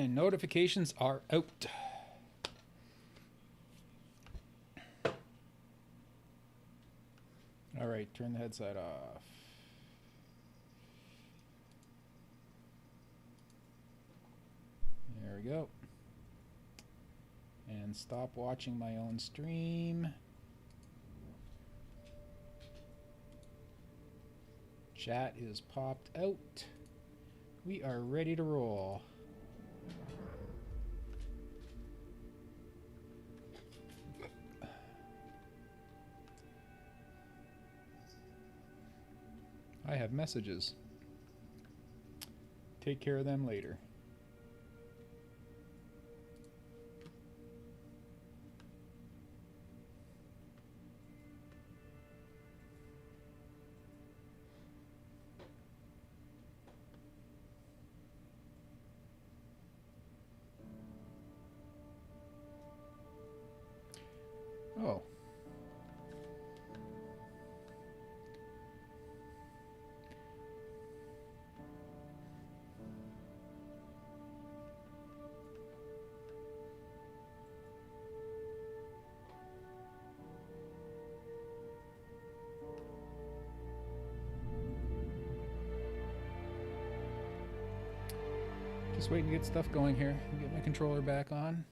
And notifications are out. All right, turn the headset off. There we go. And stop watching my own stream. Chat is popped out. We are ready to roll. I have messages. Take care of them later. Oh. Just waiting to get stuff going here. Get my controller back on.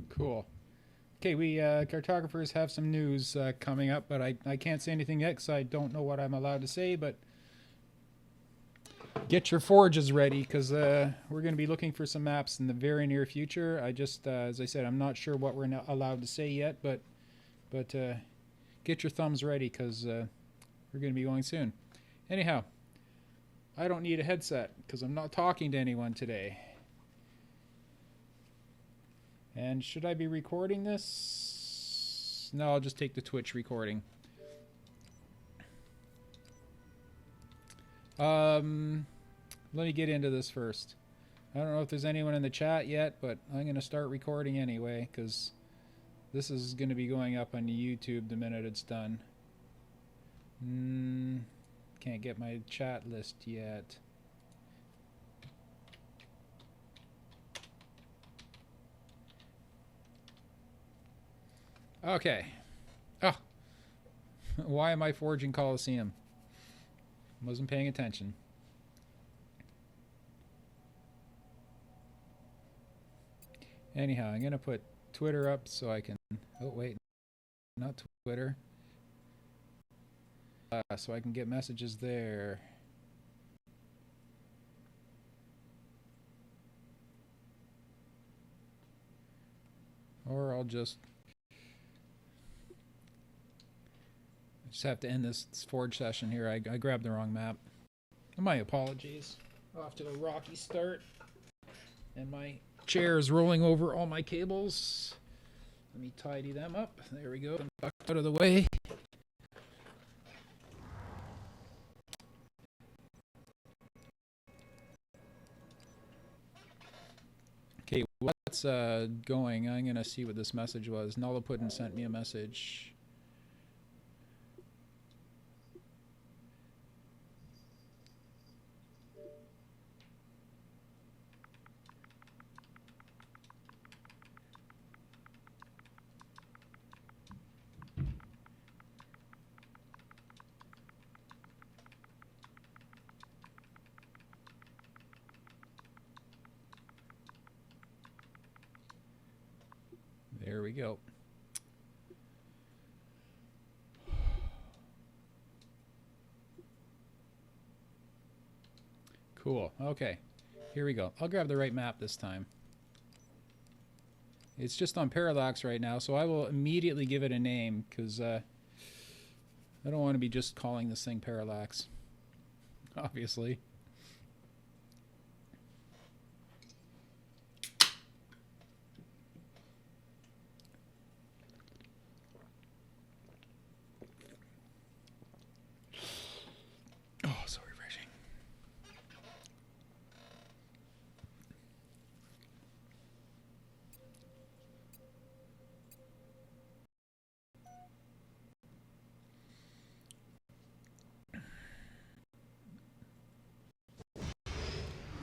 Cool. Okay, we cartographers have some news coming up, but I can't say anything yet because I don't know what I'm allowed to say, but get your forges ready because we're going to be looking for some maps in the very near future. I just, as I said, I'm not sure what we're not allowed to say yet, but get your thumbs ready because we're going to be going soon. Anyhow, I don't need a headset because I'm not talking to anyone today. And should I be recording this? No, I'll just take the Twitch recording. Let me get into this first. I don't know if there's anyone in the chat yet, but I'm going to start recording anyway because this is going to be going up on YouTube the minute it's done. Can't get my chat list yet. Okay. Oh. Why am I forging Coliseum? Wasn't paying attention. Anyhow, I'm going to put Twitter up so I can... Oh, wait. Not Twitter. So I can get messages there. Or I'll just have to end this forge session here. I grabbed the wrong map. My apologies. Off to a rocky start. And my chair is rolling over all my cables. Let me tidy them up. There we go. Out of the way. Okay, what's going? I'm going to see what this message was. Nullapudin sent me a message. There we go. Cool. Okay. Here we go. I'll grab the right map this time. It's just on Parallax right now, so I will immediately give it a name because I don't want to be just calling this thing Parallax, obviously.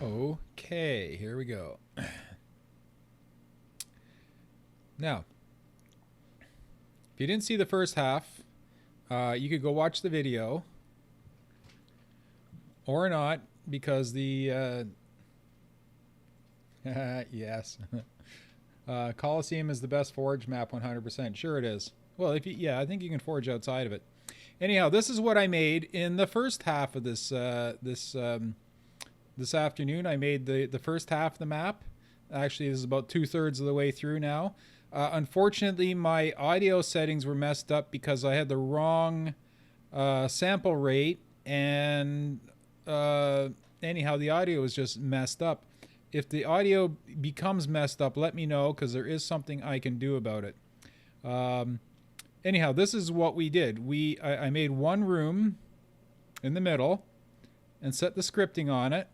Okay, here we go. Now, if you didn't see the first half, you could go watch the video, or not, because the yes, Coliseum is the best forge map, 100%. Sure it is. Well, if you, yeah, I think you can forge outside of it. Anyhow, this is what I made in the first half of this this afternoon. I made the first half of the map. Actually, this is about 2/3 of the way through now. Unfortunately, my audio settings were messed up because I had the wrong sample rate, and anyhow, the audio was just messed up. If the audio becomes messed up, let me know, because there is something I can do about it. Anyhow, this is what we did. I made one room in the middle and set the scripting on it.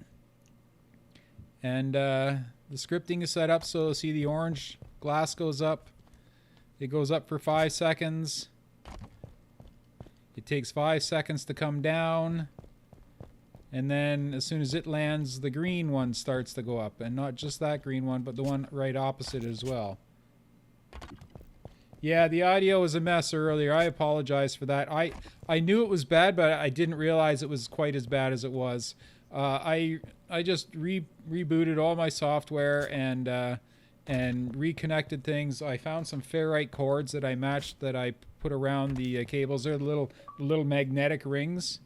And the scripting is set up so see the orange glass goes up. It goes up for 5 seconds. It takes 5 seconds to come down. And then as soon as it lands, the green one starts to go up. And not just that green one, but the one right opposite as well. Yeah, the audio was a mess earlier. I apologize for that. I knew it was bad, but I didn't realize it was quite as bad as it was. I just rebooted all my software and reconnected things. I found some ferrite cords that I matched, that I put around the cables. They're the little magnetic rings.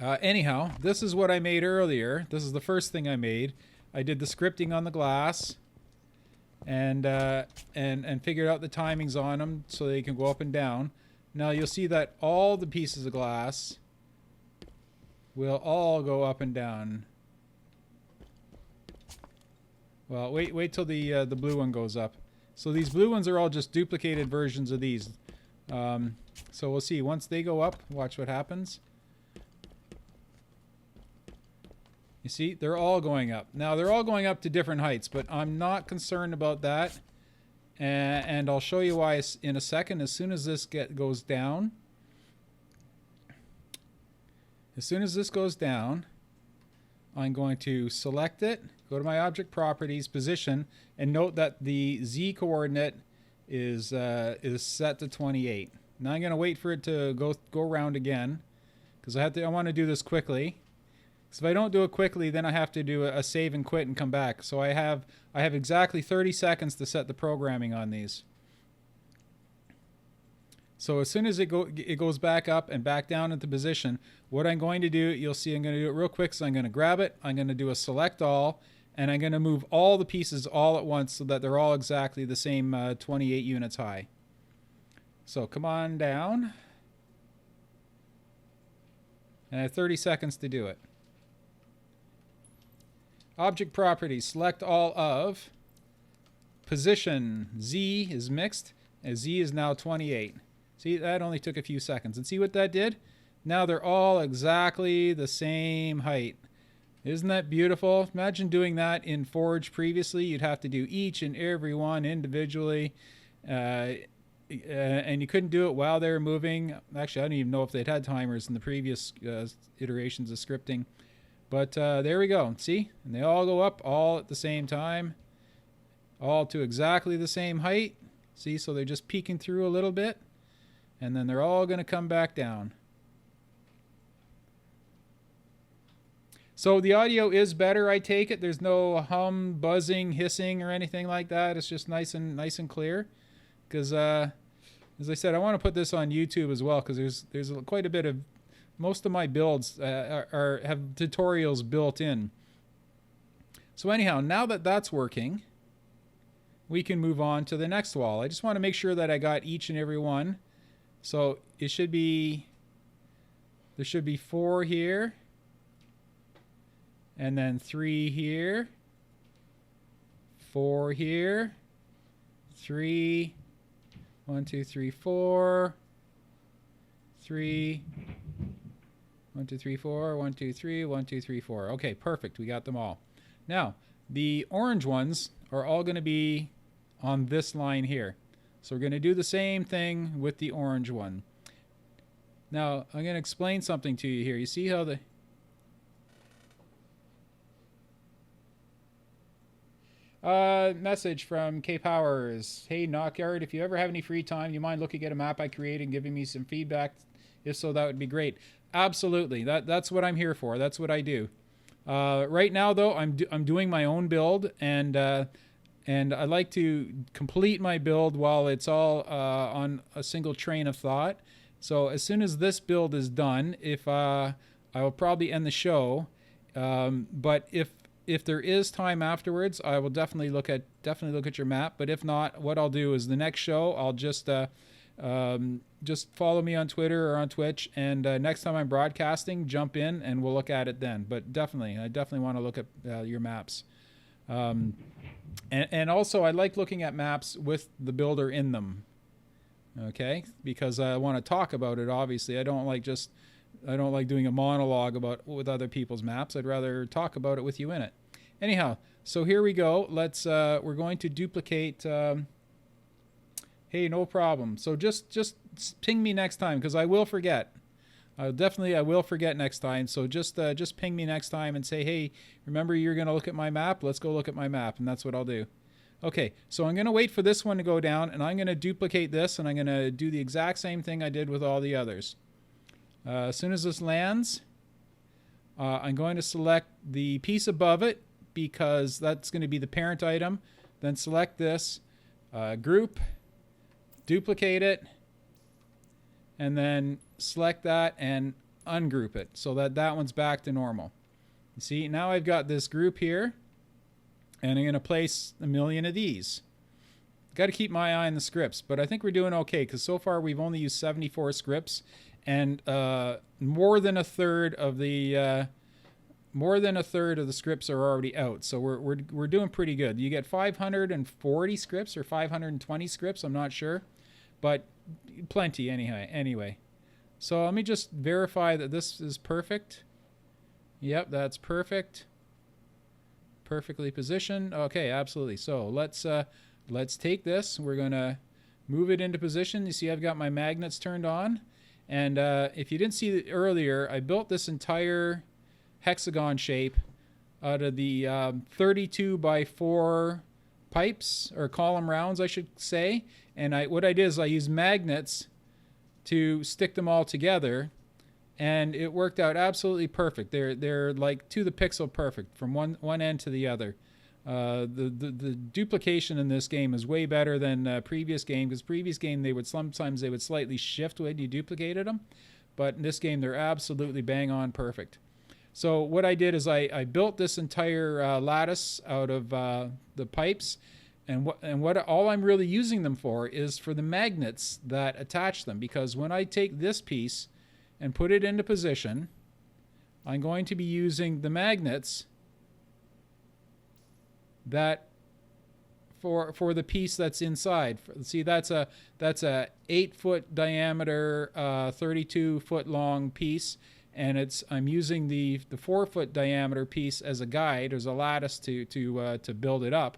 Anyhow, this is what I made earlier. This is the first thing I made. I did the scripting on the glass, and figured out the timings on them so they can go up and down. Now you'll see that all the pieces of glass will all go up and down. Well, wait till the blue one goes up. So these blue ones are all just duplicated versions of these. So we'll see. Once they go up, watch what happens. You see, they're all going up. Now, they're all going up to different heights, but I'm not concerned about that. And I'll show you why in a second. As soon as this goes down, I'm going to select it, go to my object properties, position, and note that the Z coordinate is set to 28. Now I'm going to wait for it to go around again, because I want to do this quickly. So if I don't do it quickly, then I have to do a save and quit and come back. So I have exactly 30 seconds to set the programming on these. So as soon as it goes back up and back down into position, what I'm going to do, you'll see I'm going to do it real quick. So I'm going to grab it, I'm going to do a select all, and I'm going to move all the pieces all at once so that they're all exactly the same 28 units high. So come on down. And I have 30 seconds to do it. Object properties, select all of. Position, Z is mixed, and Z is now 28. See, that only took a few seconds. And see what that did? Now they're all exactly the same height. Isn't that beautiful? Imagine doing that in Forge previously. You'd have to do each and every one individually. And you couldn't do it while they were moving. Actually, I don't even know if they'd had timers in the previous iterations of scripting. But there we go. See? And they all go up all at the same time. All to exactly the same height. See? So they're just peeking through a little bit. And then they're all going to come back down. So the audio is better, I take it. There's no hum, buzzing, hissing, or anything like that. It's just nice and clear. Because, as I said, I want to put this on YouTube as well, because there's quite a bit of... Most of my builds have tutorials built in. So anyhow, now that that's working, we can move on to the next wall. I just want to make sure that I got each and every one. So it should be, there should be 4 here, and then 3 here, 4 here, 3, 1, 2, 3, 4, 3, 1, 2, 3, 4, 1, 2, 3, 1, 2, 3, 4. Okay, perfect. We got them all. Now, the orange ones are all going to be on this line here. So we're going to do the same thing with the orange one. Now, I'm going to explain something to you here. You see how Message from K Powers. Hey, NOKYARD, if you ever have any free time, you mind looking at a map I created and giving me some feedback? If so, that would be great. Absolutely. That's what I'm here for. That's what I do. Right now, though, I'm doing my own build, and I like to complete my build while it's all on a single train of thought. So as soon as this build is done, I will probably end the show. But if there is time afterwards, I will definitely look at your map. But if not, what I'll do is the next show I'll just follow me on Twitter or on Twitch, and next time I'm broadcasting, jump in and we'll look at it then. But I definitely want to look at your maps. And also, I like looking at maps with the builder in them. Okay, because I want to talk about it. Obviously, I don't like doing a monologue with other people's maps. I'd rather talk about it with you in it. Anyhow, so here we go. We're going to duplicate. Hey, no problem. So just ping me next time, because I will forget. I will forget next time. So just ping me next time and say, hey, remember you're going to look at my map? Let's go look at my map, and that's what I'll do. Okay, so I'm going to wait for this one to go down, and I'm going to duplicate this, and I'm going to do the exact same thing I did with all the others. As soon as this lands, I'm going to select the piece above it, because that's going to be the parent item. Then select this, group, duplicate it, and then select that and ungroup it so that one's back to normal. You see, now I've got this group here, and I'm going to place 1,000,000 of these. Got to keep my eye on the scripts, but I think we're doing okay, because so far we've only used 74 scripts, and more than a third of the scripts are already out. So we're doing pretty good. You get 540 scripts or 520 scripts, I'm not sure, but plenty anyway. So let me just verify that this is perfect. Yep, that's perfect. Perfectly positioned. Okay, absolutely. So let's take this. We're gonna move it into position. You see, I've got my magnets turned on, and if you didn't see it earlier, I built this entire hexagon shape out of the 32 by 4 pipes, or column rounds, I should say. And what I did is I used magnets to stick them all together, and it worked out absolutely perfect. They're like to the pixel perfect from one end to the other. The duplication in this game is way better than previous game, because previous game sometimes they would slightly shift when you duplicated them, but in this game they're absolutely bang on perfect. So what I did is I built this entire lattice out of the pipes, and what all I'm really using them for is for the magnets that attach them, because when I take this piece and put it into position, I'm going to be using the magnets that for the piece that's inside. See, that's a 8-foot diameter, 32-foot long piece, and I'm using the 4-foot diameter piece as a guide, as a lattice to build it up.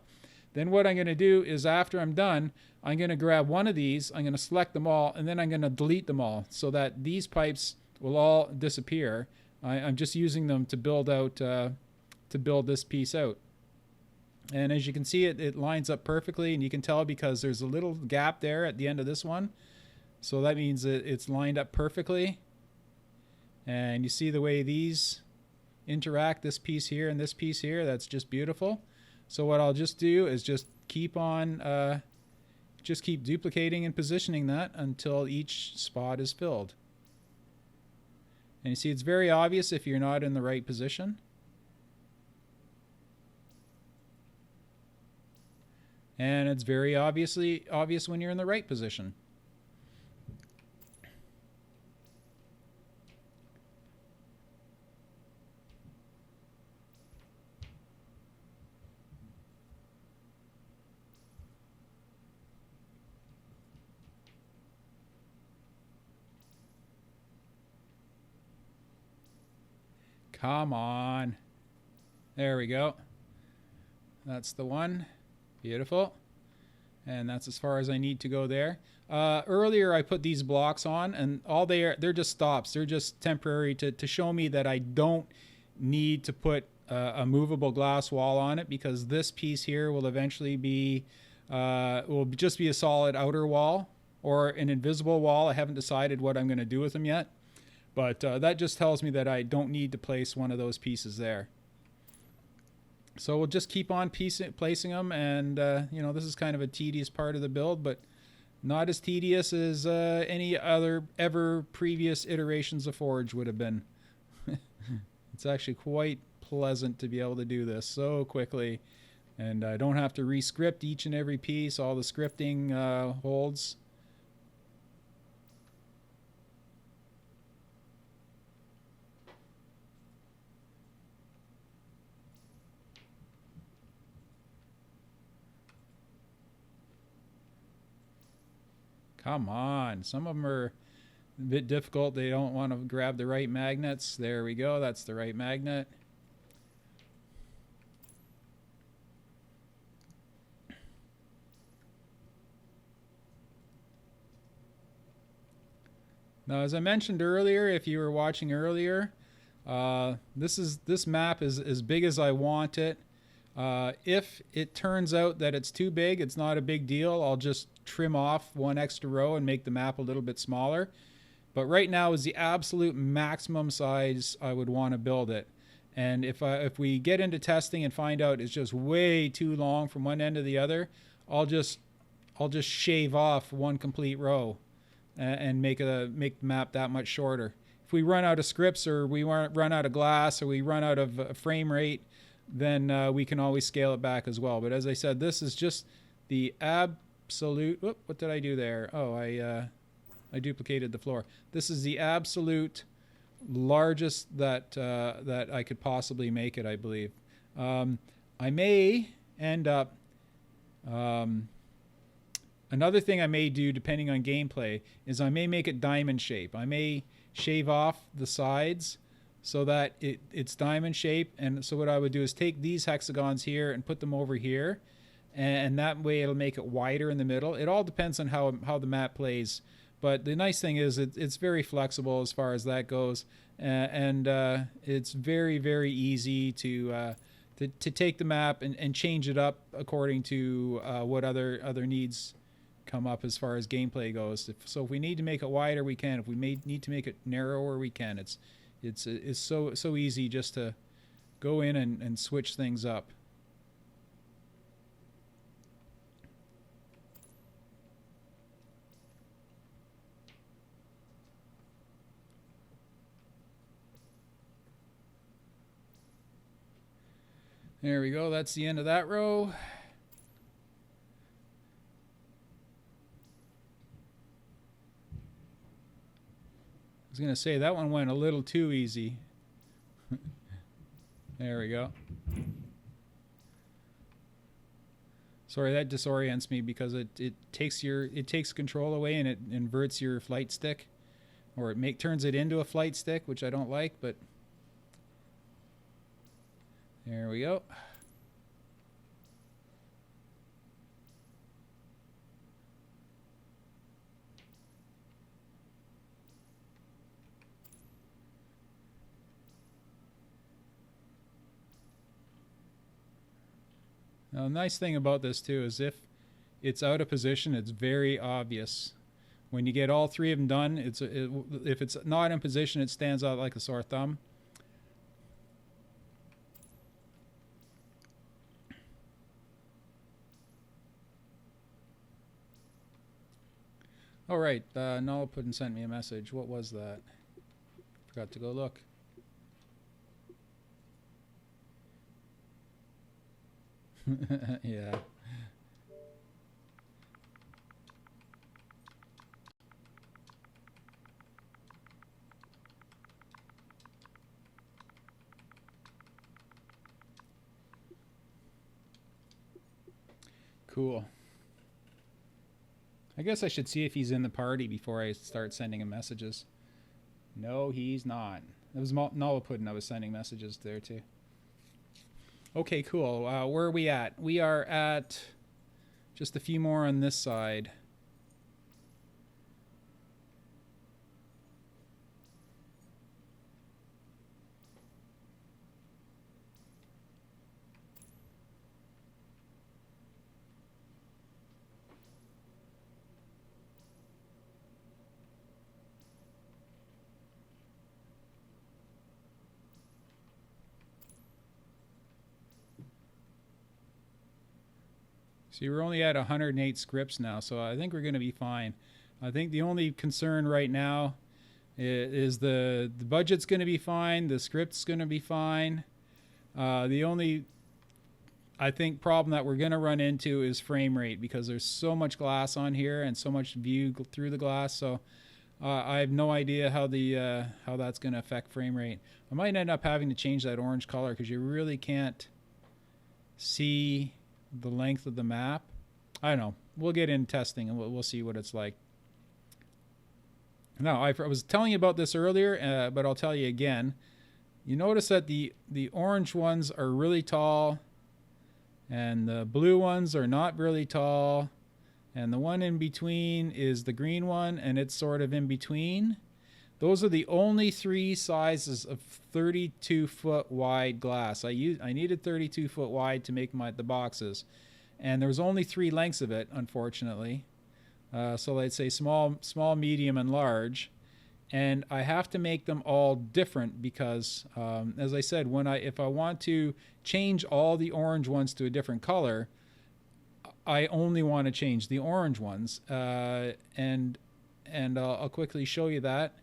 Then what I'm going to do is, after I'm done, I'm going to grab one of these, I'm going to select them all, and then I'm going to delete them all so that these pipes will all disappear. I'm just using them to build this piece out. And as you can see, it lines up perfectly, and you can tell because there's a little gap there at the end of this one. So that means that it's lined up perfectly. And you see the way these interact, this piece here and this piece here, that's just beautiful. So what I'll just do is just keep duplicating and positioning that until each spot is filled. And you see, it's very obvious if you're not in the right position. And it's very obvious when you're in the right position. Come on. There we go. That's the one. Beautiful. And that's as far as I need to go there. Earlier I put these blocks on, and they're just stops. They're just temporary to show me that I don't need to put a movable glass wall on it, because this piece here will eventually be will just be a solid outer wall or an invisible wall. I haven't decided what I'm going to do with them yet, but that just tells me that I don't need to place one of those pieces there. So we'll just keep on placing them, and you know, this is kind of a tedious part of the build, but not as tedious as any other ever previous iterations of Forge would have been. It's actually quite pleasant to be able to do this so quickly, and I don't have to re-script each and every piece. All the scripting holds. Come on, some of them are a bit difficult. They don't want to grab the right magnets. There we go, that's the right magnet. Now, as I mentioned earlier, if you were watching earlier, this map is as big as I want it. If it turns out that it's too big, it's not a big deal. I'll just trim off one extra row and make the map a little bit smaller. But right now is the absolute maximum size I would want to build it. And if we get into testing and find out it's just way too long from one end to the other, I'll just shave off one complete row and make the map that much shorter. If we run out of scripts, or we run out of glass, or we run out of frame rate, then we can always scale it back as well. But as I said, this is just the absolute... Whoop, what did I do there? Oh, I duplicated the floor. This is the absolute largest that that I could possibly make it, I believe. I may end up... another thing I may do, depending on gameplay, is I may make it diamond shape. I may shave off the sides so that it's diamond shape. And so what I would do is take these hexagons here and put them over here, and that way it'll make it wider in the middle. It all depends on how the map plays, but the nice thing is it's very flexible as far as that goes, and it's very, very easy to take the map and change it up according to what other needs come up as far as gameplay goes. So if we need to make it wider, we can. If we need to make it narrower, we can. It's so easy just to go in and switch things up. There we go. That's the end of that row. I was going to say that one went a little too easy. There we go. Sorry, that disorients me because it takes control away and it inverts your flight stick, or it turns it into a flight stick, which I don't like, but there we go. Now, the nice thing about this too is if it's out of position, it's very obvious. When you get all three of them done, if it's not in position, it stands out like a sore thumb. All right, Null put and sent me a message. What was that? Forgot to go look. Yeah. Cool. I guess I should see if he's in the party before I start sending him messages. No, he's not. It was Null Puddin' I was sending messages there too. Okay, cool. Where are we at? We are at just a few more on this side. See, we're only at 108 scripts now, so I think we're going to be fine. I think the only concern right now is the budget's going to be fine, the script's going to be fine. The only, I think, problem that we're going to run into is frame rate, because there's so much glass on here and so much view through the glass. So I have no idea how that's going to affect frame rate. I might end up having to change that orange color because you really can't see the length of the map. I don't know. We'll get in testing and we'll see what it's like. Now, I was telling you about this earlier, but I'll tell you again. You notice that the orange ones are really tall, and the blue ones are not really tall, and the one in between is the green one, and it's sort of in between. Those are the only three sizes of 32-foot wide glass. I needed 32-foot wide to make the boxes, and there's only three lengths of it, unfortunately. So I'd say small, medium, and large. And I have to make them all different because, as I said, if I want to change all the orange ones to a different color, I only want to change the orange ones. And I'll quickly show you that.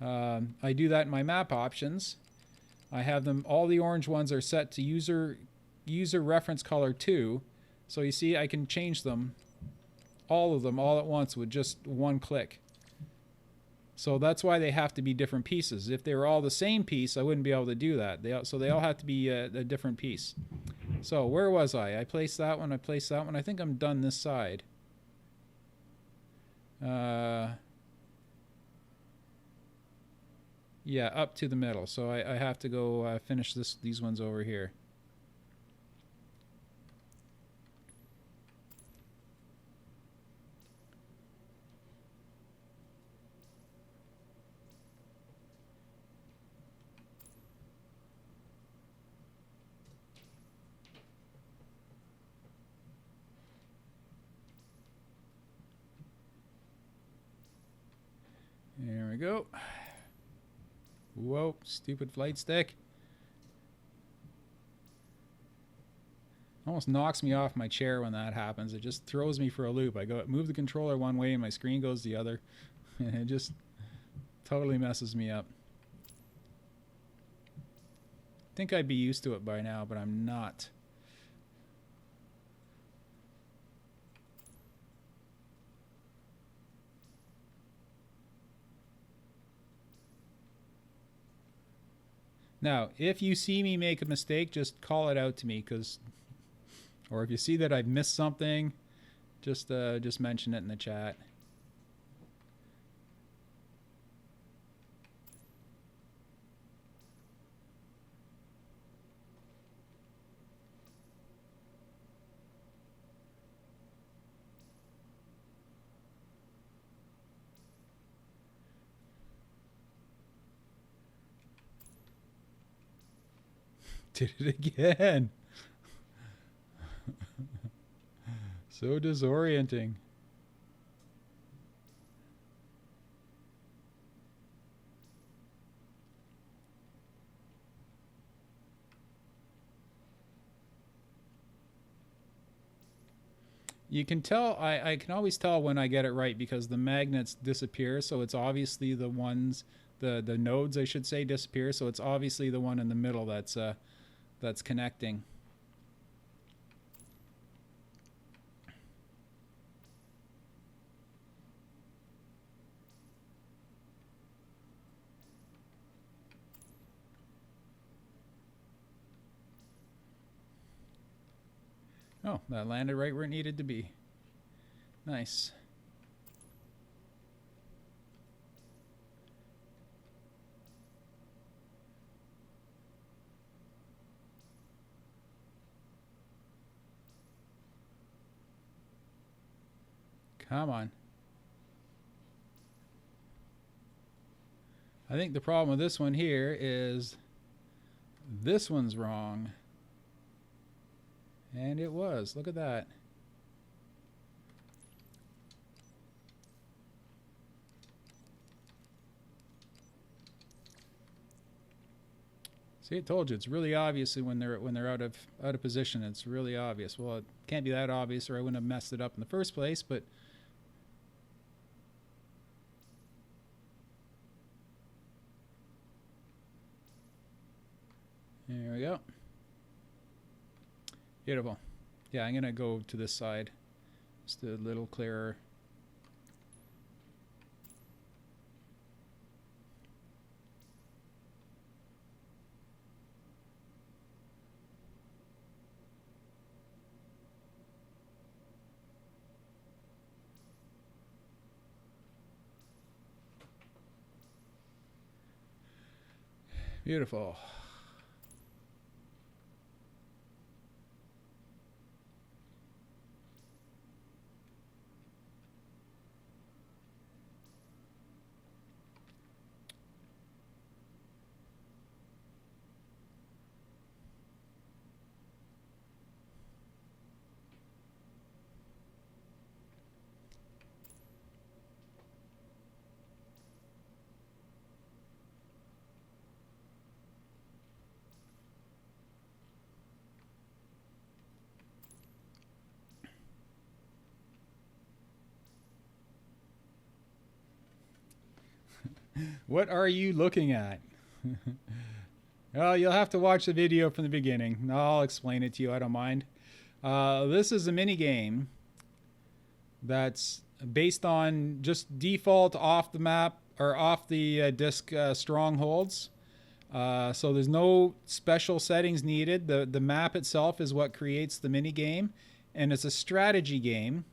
I do that in my map options. I have them, all the orange ones are set to user reference color 2. So you see I can change them, all of them, all at once with just one click. So that's why they have to be different pieces. If they were all the same piece, I wouldn't be able to do that. So they all have to be a different piece. So where was I? I placed that one. I placed that one. I think I'm done this side. Yeah, up to the middle. So I have to go finish these ones over here. There we go. Whoa, stupid flight stick. Almost knocks me off my chair when that happens. It just throws me for a loop. I go move the controller one way and my screen goes the other. And it just totally messes me up. I think I'd be used to it by now, but I'm not. Now, if you see me make a mistake, just call it out to me, or if you see that I've missed something, just mention it in the chat. Did it again. So disorienting. You can tell, I can always tell when I get it right because the magnets disappear, so it's obviously the ones, the nodes I should say, disappear, so it's obviously the one in the middle that's connecting. Oh, that landed right where it needed to be. Nice. Come on. I think the problem with this one here is this one's wrong. And it was. Look at that. See, I told you, it's really obvious when they're out of position. It's really obvious. Well, it can't be that obvious, or I wouldn't have messed it up in the first place. But there we go. Beautiful. Yeah, I'm gonna go to this side, just a little clearer. Beautiful. What are you looking at? Well, you'll have to watch the video from the beginning. I'll explain it to you. I don't mind. This is a mini game that's based on just default off the map or off the disk strongholds. So there's no special settings needed. The map itself is what creates the mini game, and it's a strategy game.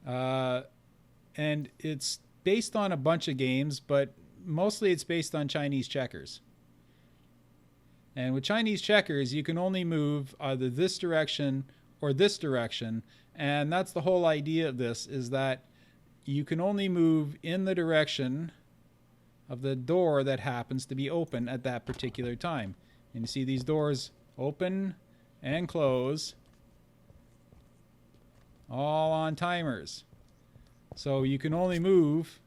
And it's based on a bunch of games, but mostly it's based on Chinese checkers. And with Chinese checkers, you can only move either this direction or this direction. And that's the whole idea of this, is that you can only move in the direction of the door that happens to be open at that particular time. And you see these doors open and close, all on timers. So you can only move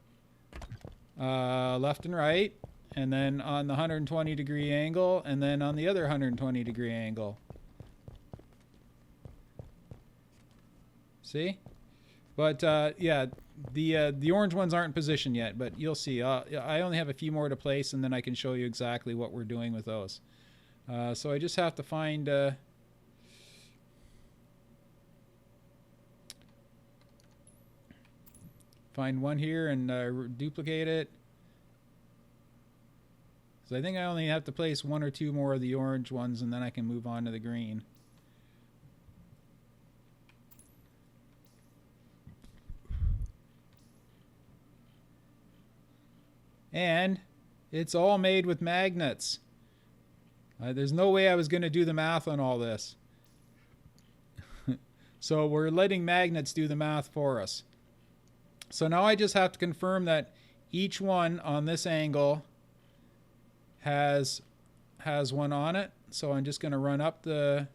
left and right, and then on the 120 degree angle, and then on the other 120 degree angle. See? But yeah, the orange ones aren't in position yet, but you'll see. I only have a few more to place, and then I can show you exactly what we're doing with those. So I just have to find one here and duplicate it. So I think I only have to place one or two more of the orange ones, and then I can move on to the green. And it's all made with magnets. There's no way I was going to do the math on all this. So we're letting magnets do the math for us. So now I just have to confirm that each one on this angle has one on it. So I'm just going to run up and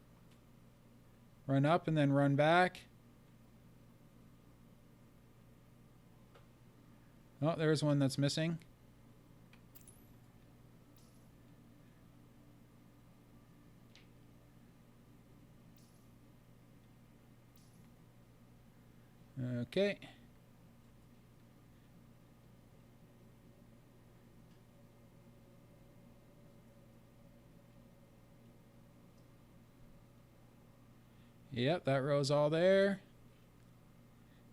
then run back. Oh, there's one that's missing. Okay. Yep, that row's all there.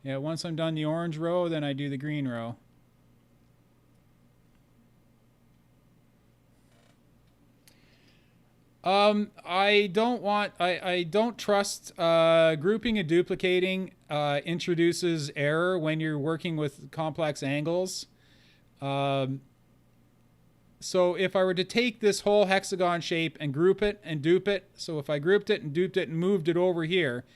Yeah, once I'm done the orange row, then I do the green row. I don't trust grouping and duplicating introduces error when you're working with complex angles. So if I were to take this whole hexagon shape and group it and dupe it, so if I grouped it and duped it and moved it over here,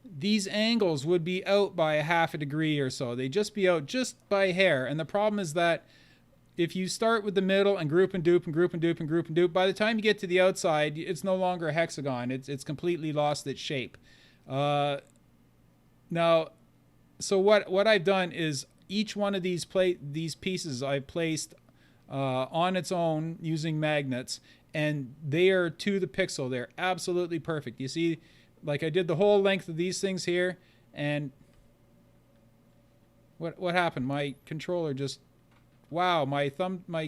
these angles would be out by a half a degree or so. They'd just be out just by hair. And the problem is that if you start with the middle and group and dupe and group and dupe and group and dupe, by the time you get to the outside, it's no longer a hexagon. It's completely lost its shape. Now, so what I've done is each one of these pieces I've placed on its own using magnets, and they are to the pixel. They're absolutely perfect. You see, like I did the whole length of these things here, and what happened? My controller just, wow, my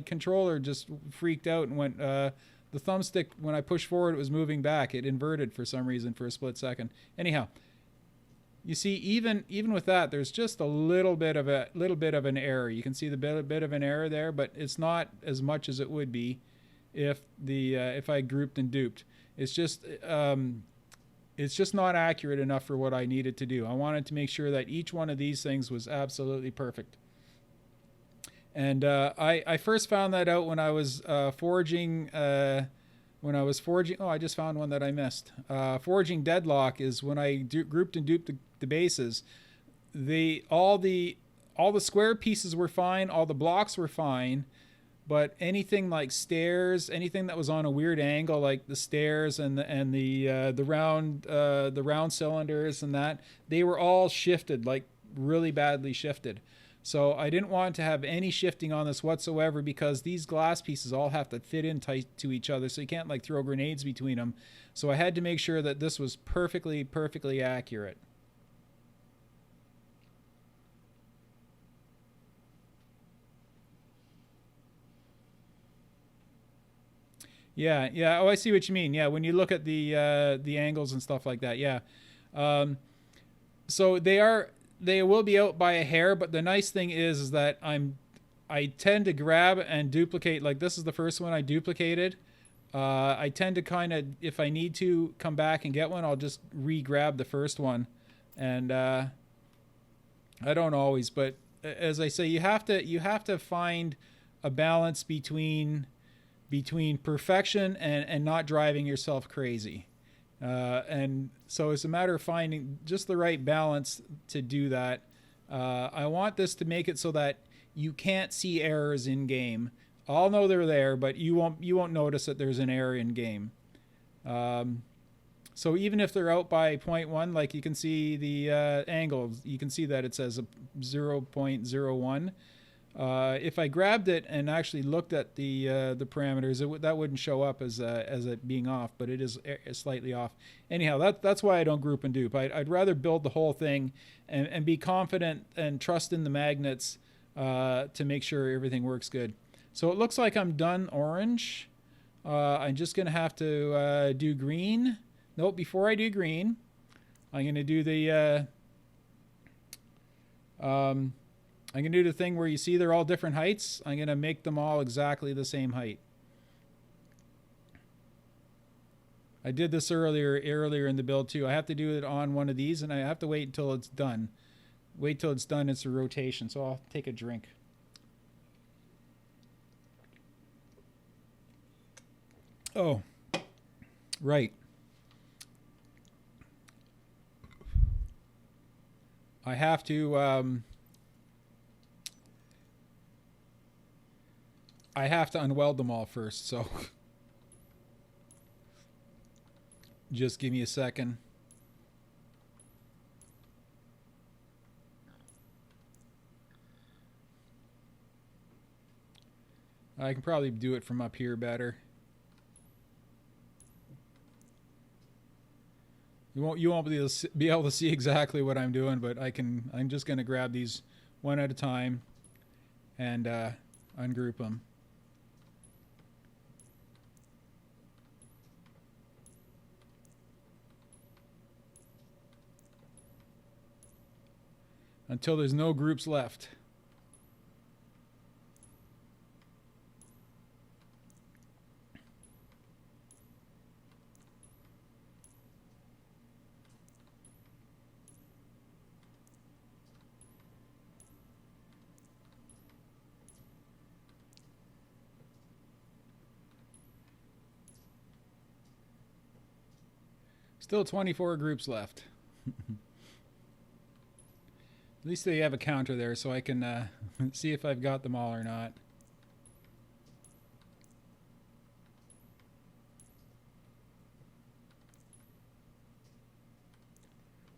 controller just freaked out and went, the thumbstick, when I pushed forward, it was moving back. It inverted for some reason for a split second. Anyhow, you see, even with that, there's just a little bit of an error. You can see the bit of an error there, but it's not as much as it would be if I grouped and duped. It's just not accurate enough for what I needed to do. I wanted to make sure that each one of these things was absolutely perfect. And I first found that out when I was forging. Oh, I just found one that I missed. Forging Deadlock is when I grouped and duped the bases. All the square pieces were fine. All the blocks were fine. But anything like stairs, anything that was on a weird angle, like the stairs and the round cylinders and that, they were all shifted, like really badly shifted. So I didn't want to have any shifting on this whatsoever, because these glass pieces all have to fit in tight to each other, so you can't like throw grenades between them. So I had to make sure that this was perfectly accurate. Yeah. Oh, I see what you mean. Yeah, when you look at the angles and stuff like that. Yeah. So they will be out by a hair, but the nice thing is that I tend to grab and duplicate. Like this is the first one I duplicated. I tend to kind of, if I need to come back and get one, I'll just re-grab the first one. And I don't always, but as I say, you have to find a balance between perfection and not driving yourself crazy. And so it's a matter of finding just the right balance to do that. I want this to make it so that you can't see errors in game. I'll know they're there, but you won't notice that there's an error in game. So even if they're out by 0.1, like you can see the angle, you can see that it says 0.01. If I grabbed it and actually looked at the parameters, that wouldn't show up as it being off, but it is slightly off. Anyhow, that's why I don't group and dupe. I'd rather build the whole thing and be confident and trust in the magnets to make sure everything works good. So it looks like I'm done orange. I'm just going to have to do green. Nope, before I do green, I'm going to do the... I'm going to do the thing where you see they're all different heights. I'm going to make them all exactly the same height. I did this earlier in the build too. I have to do it on one of these, and I have to wait until it's done. Wait till it's done. It's a rotation, so I'll take a drink. Oh, right. I have to... I have to unweld them all first, so just give me a second. I can probably do it from up here better. You won't be able to see exactly what I'm doing, but I'm just going to grab these one at a time and ungroup them. Until there's no groups left. Still 24 groups left. At least they have a counter there, so I can see if I've got them all or not.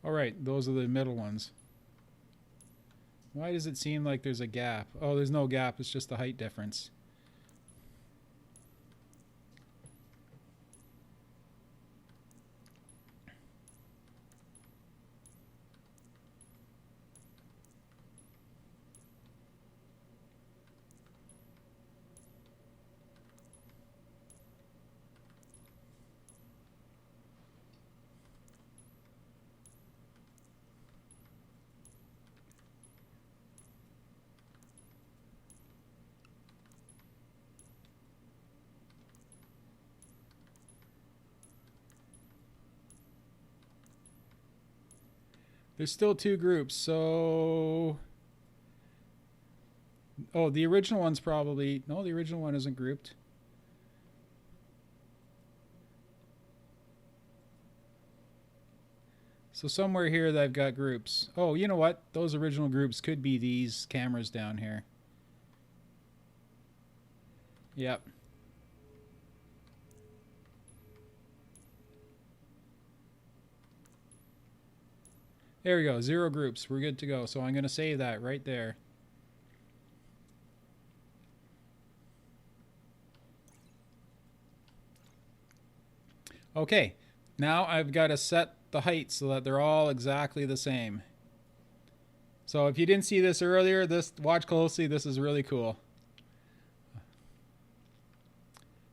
All right, those are the middle ones. Why does it seem like there's a gap? Oh, there's no gap. It's just the height difference. There's still two groups, so... Oh, the original one's probably... No, the original one isn't grouped. So somewhere here they've got groups. Oh, you know what? Those original groups could be these cameras down here. Yep. There we go, 0 groups. We're good to go. So I'm going to save that right there. Okay, now I've got to set the height so that they're all exactly the same. So if you didn't see this earlier, watch closely. This is really cool.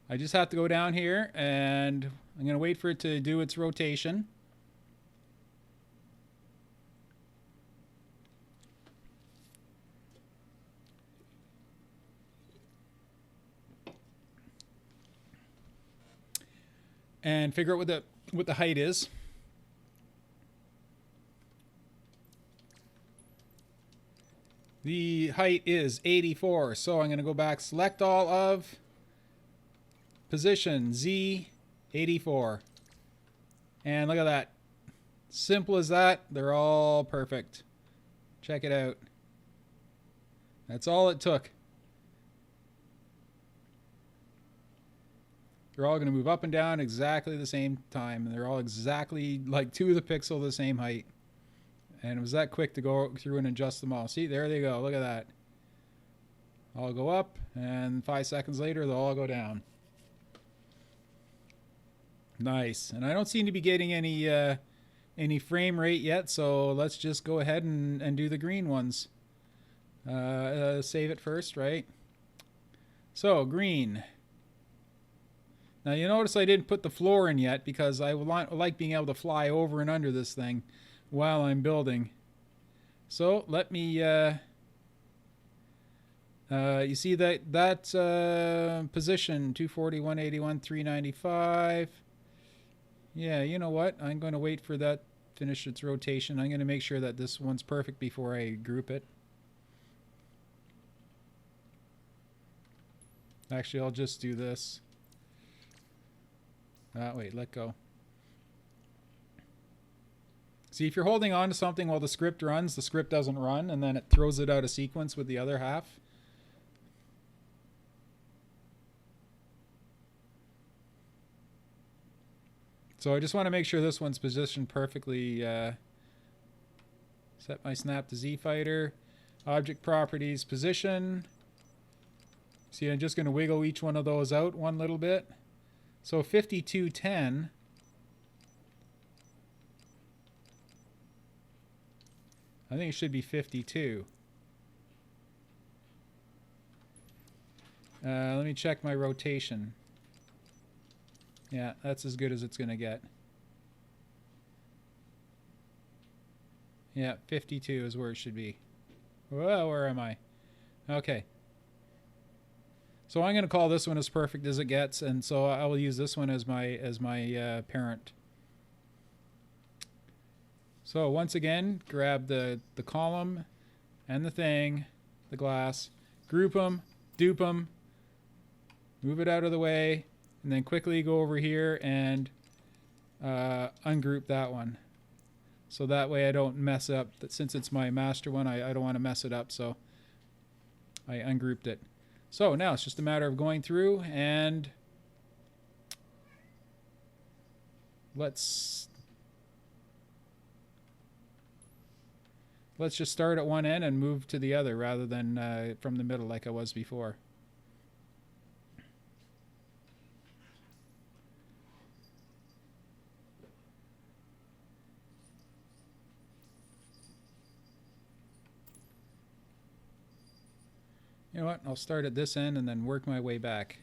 I just have to go down here and I'm going to wait for it to do its rotation. And figure out what the height is. The height is 84. So I'm going to go back, select all of, position Z 84. And look at that. Simple as that. They're all perfect. Check it out. That's all it took. They're all going to move up and down exactly the same time. And they're all exactly like to the pixel the same height. And it was that quick to go through and adjust them all. See, there they go. Look at that. All go up, and 5 seconds later, they'll all go down. Nice. And I don't seem to be getting any frame rate yet, so let's just go ahead and do the green ones. Save it first, right? So, green. Now, you notice I didn't put the floor in yet because I like being able to fly over and under this thing while I'm building. So let me you see that position 240, 181, 395. Yeah, you know what, I'm going to wait for that finish its rotation. I'm going to make sure that this one's perfect before I group it. Actually, I'll just do this. Wait, let go. See, if you're holding on to something while the script runs, the script doesn't run, and then it throws it out of sequence with the other half. So I just want to make sure this one's positioned perfectly. Set my snap to Z fighter. Object properties, position. See, I'm just going to wiggle each one of those out one little bit. So 5210. I think it should be 52. Let me check my rotation. Yeah, that's as good as it's going to get. Yeah, 52 is where it should be. Whoa, where am I? Okay. So I'm going to call this one as perfect as it gets, and so I will use this one as my parent. So once again, grab the column and the thing, the glass, group them, dupe them, move it out of the way, and then quickly go over here and ungroup that one. So that way I don't mess up. Since it's my master one, I don't want to mess it up, so I ungrouped it. So now it's just a matter of going through and let's just start at one end and move to the other rather than from the middle like I was before. You know what? I'll start at this end and then work my way back.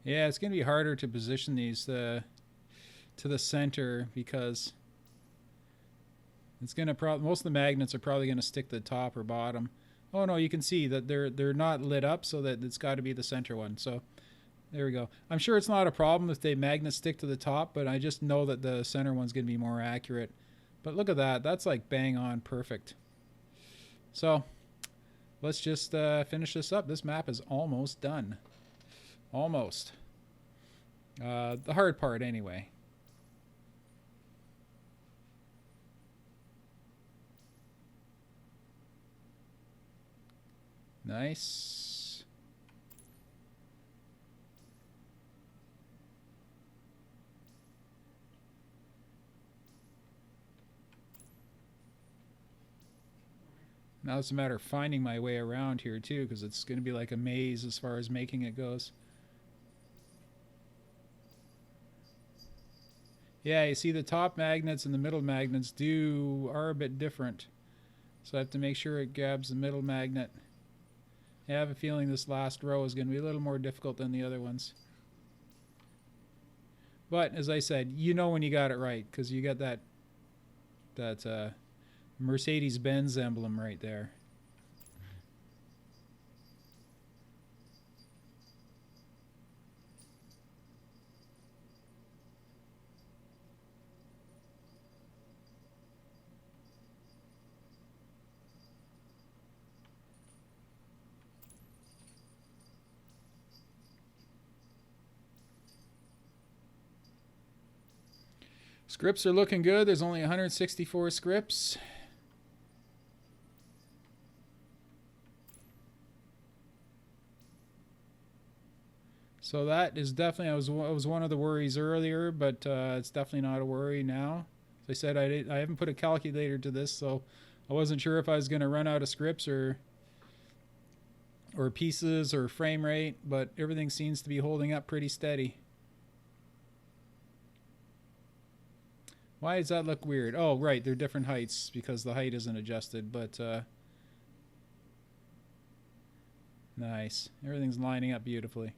Yeah, it's going to be harder to position these to the center because it's going to most of the magnets are probably going to stick to the top or bottom. Oh no, you can see that they're not lit up, so that it's got to be the center one. So there we go. I'm sure it's not a problem if the magnets stick to the top, but I just know that the center one's going to be more accurate. But look at that. That's like bang on perfect. So let's just finish this up. This map is almost done. Almost. The hard part anyway. Nice. Now it's a matter of finding my way around here too, because it's going to be like a maze as far as making it goes. Yeah, you see the top magnets and the middle magnets are a bit different. So I have to make sure it grabs the middle magnet. I have a feeling this last row is going to be a little more difficult than the other ones. But as I said, you know when you got it right, because you got that Mercedes-Benz emblem right there. Scripts are looking good. There's only 164 scripts. So that is definitely, I was one of the worries earlier, but it's definitely not a worry now. As I said, I haven't put a calculator to this, so I wasn't sure if I was going to run out of scripts or pieces or frame rate, but everything seems to be holding up pretty steady. Why does that look weird? Oh, right, they're different heights because the height isn't adjusted, but nice. Everything's lining up beautifully.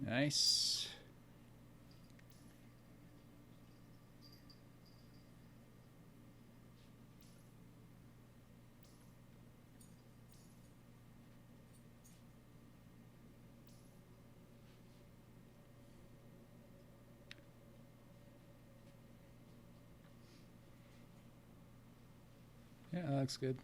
Nice. Yeah, that looks good.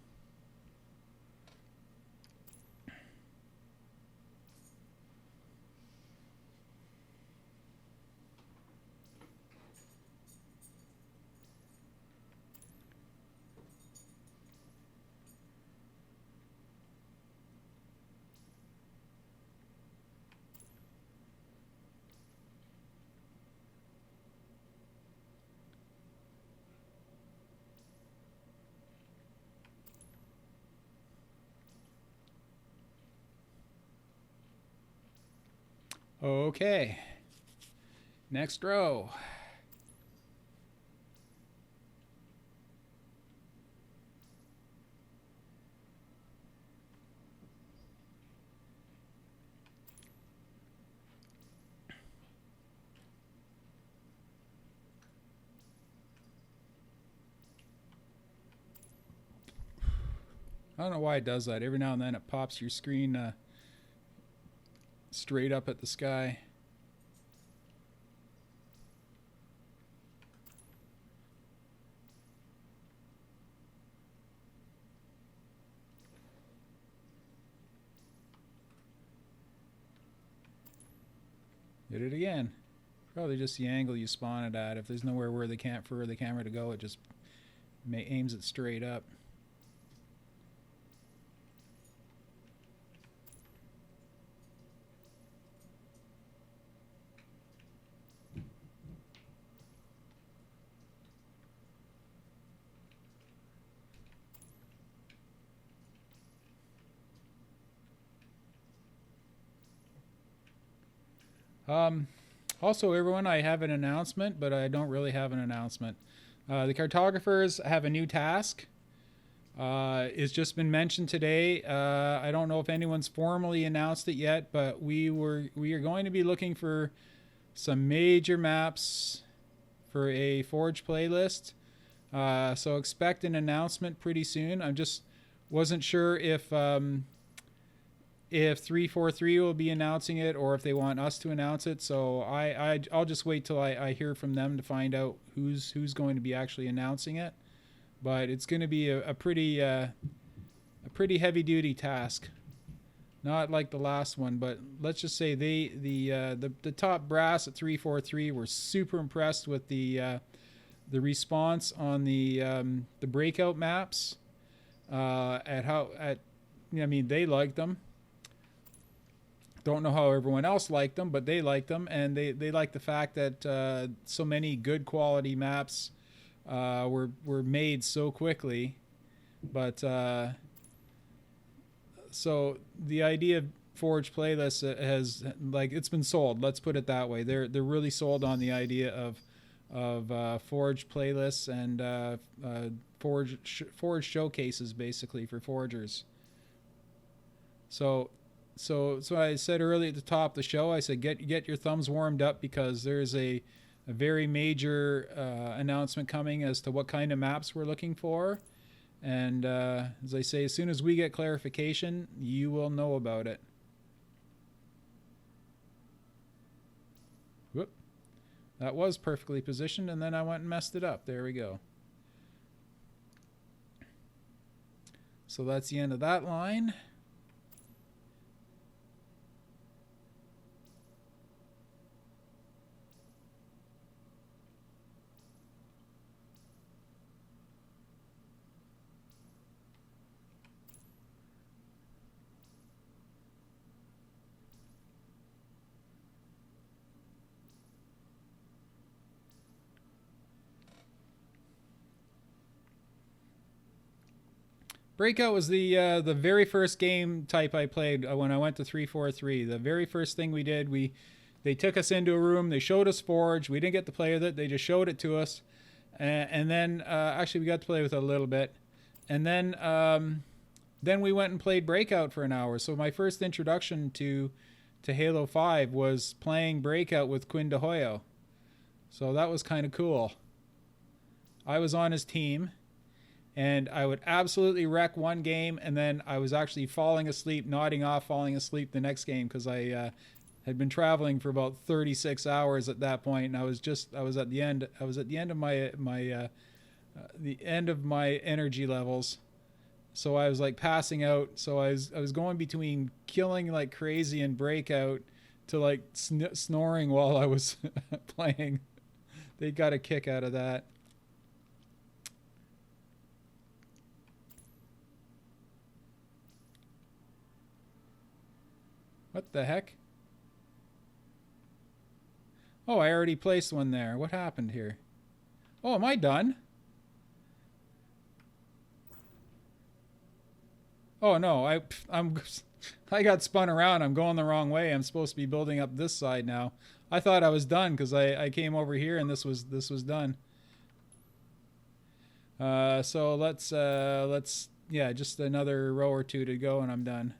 Okay. Next row. I don't know why it does that. Every now and then it pops your screen straight up at the sky. Did it again. Probably just the angle you spawn it at. If there's nowhere where for the camera to go, it just aims it straight up. Also, everyone, I have an announcement, but I don't really have an announcement. The cartographers have a new task. It's just been mentioned today. I don't know if anyone's formally announced it yet, but we are going to be looking for some major maps for a Forge playlist. So expect an announcement pretty soon. I just wasn't sure if 343 will be announcing it or if they want us to announce it. So I'll just wait till I hear from them to find out who's going to be actually announcing it. But it's going to be a pretty heavy duty task. Not like the last one, but let's just say the top brass at 343 were super impressed with the response on the breakout maps. I mean, they liked them. Don't know how everyone else liked them, but they liked them, and they liked the fact that so many good quality maps were made so quickly. But so the idea of Forge playlists has, like, it's been sold. Let's put it that way. They're really sold on the idea of Forge playlists and Forge showcases, basically, for forgers. So I said earlier at the top of the show, I said get your thumbs warmed up, because there's a very major announcement coming as to what kind of maps we're looking for. And as I say, as soon as we get clarification, you will know about it. Whoop. That was perfectly positioned, and then I went and messed it up. There we go. So that's the end of that line. Breakout was the very first game type I played when I went to 343. The very first thing we did, they took us into a room, they showed us Forge. We didn't get to play with it, they just showed it to us, and then actually we got to play with it a little bit, and then we went and played Breakout for an hour. So my first introduction to Halo 5 was playing Breakout with Quinn DeHoyo. So that was kind of cool. I was on his team. And I would absolutely wreck one game, and then I was actually falling asleep, nodding off, falling asleep the next game, because I had been traveling for about 36 hours at that point, and I was at the end of my energy levels, so I was like passing out. So I was going between killing like crazy and Breakout to like snoring while I was playing. They got a kick out of that. What the heck? Oh, I already placed one there. What happened here? Oh, am I done? Oh no, I got spun around. I'm going the wrong way. I'm supposed to be building up this side now. I thought I was done because I came over here and this was done. So let's yeah, just another row or two to go and I'm done.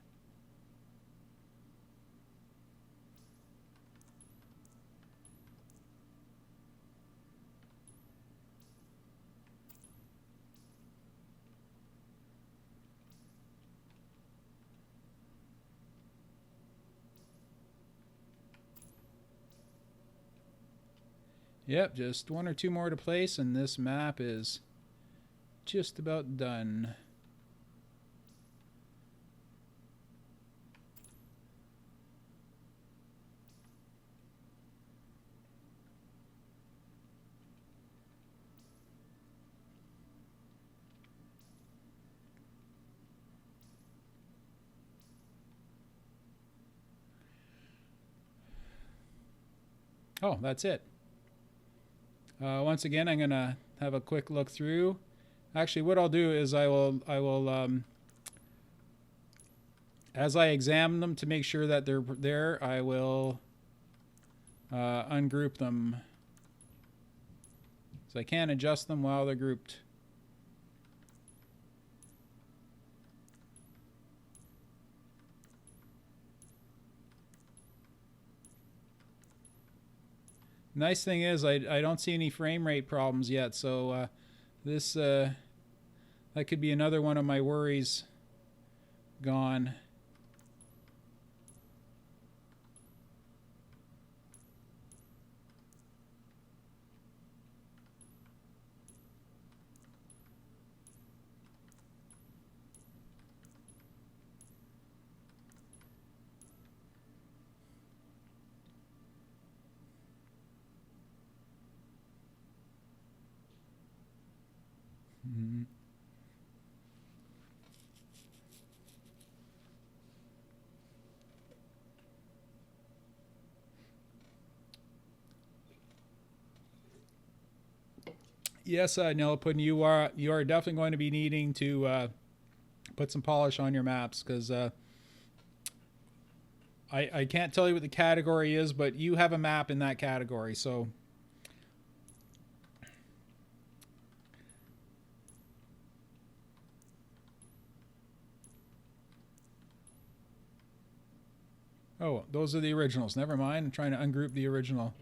Yep, just one or two more to place, and this map is just about done. Oh, that's it. Once again, I'm going to have a quick look through. Actually, what I'll do is I will as I examine them to make sure that they're there, I will ungroup them. So I can't adjust them while they're grouped. Nice thing is I don't see any frame rate problems yet, so this that could be another one of my worries gone. Mm-hmm. Yes, Nilla Puddin', you are definitely going to be needing to put some polish on your maps, because I can't tell you what the category is, but you have a map in that category, so. Oh, those are the originals. Never mind. I'm trying to ungroup the original.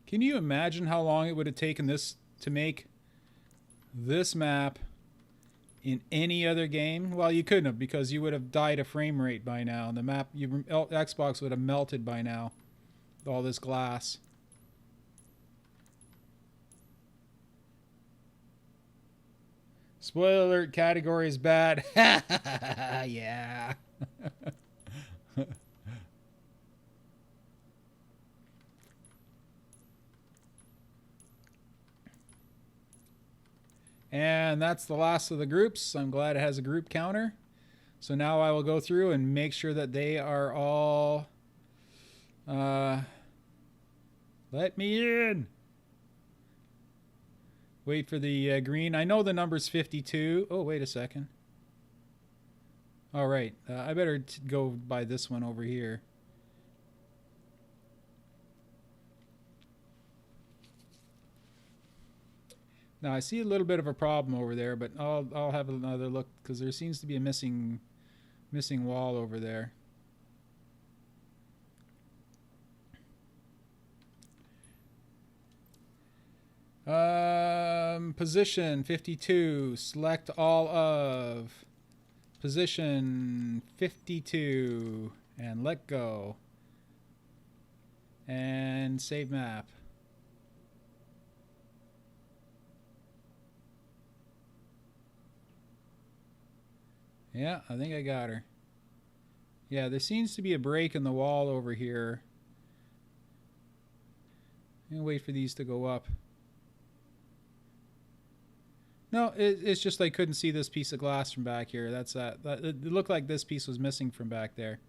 Can you imagine how long it would have taken this to make this map in any other game? Well, you couldn't have, because you would have died a frame rate by now, and the map, Xbox would have melted by now with all this glass. Spoiler alert, category is bad. Yeah. And that's the last of the groups. I'm glad it has a group counter. So now I will go through and make sure that they are all... let me in! Wait for the green. I know the number's 52. Oh, wait a second. All right. I better go by this one over here. Now, I see a little bit of a problem over there, but I'll have another look, because there seems to be a missing wall over there. Position 52, select all of. Position 52, and let go. And save map. Yeah, I think I got her. Yeah, there seems to be a break in the wall over here. I'm gonna wait for these to go up. No, it's just I couldn't see this piece of glass from back here. That's that. It looked like this piece was missing from back there.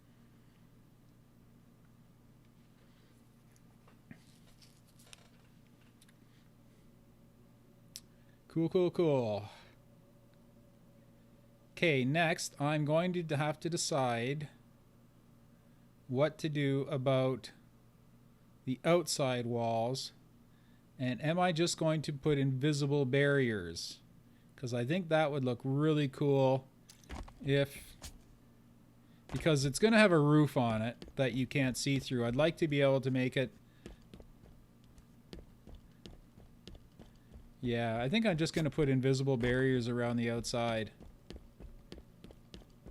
Cool, cool, cool. Okay, next I'm going to have to decide what to do about the outside walls. And am I just going to put invisible barriers? Because I think that would look really cool because it's going to have a roof on it that you can't see through. I'd like to be able to make it. Yeah, I think I'm just going to put invisible barriers around the outside,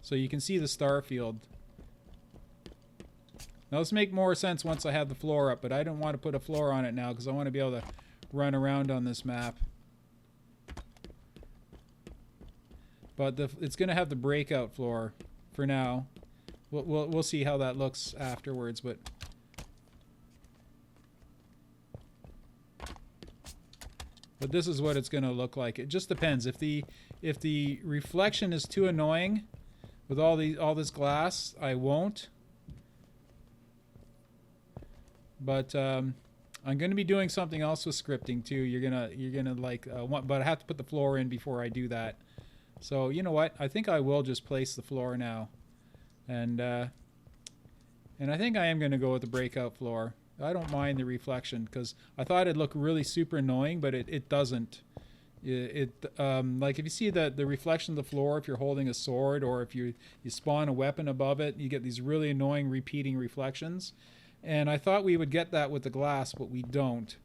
so you can see the star field. Now this make more sense once I have the floor up, but I don't want to put a floor on it now because I want to be able to run around on this map. But it's going to have the breakout floor for now. We'll see how that looks afterwards, but this is what it's going to look like. It just depends. If the reflection is too annoying with all this glass, I won't. But I'm going to be doing something else with scripting too. You're gonna like but I have to put the floor in before I do that. So you know what? I think I will just place the floor now, and I think I am going to go with the breakout floor. I don't mind the reflection because I thought it'd look really super annoying, but it doesn't. Like if you see the reflection of the floor, if you're holding a sword or if you spawn a weapon above it, you get these really annoying repeating reflections. And I thought we would get that with the glass, but we don't.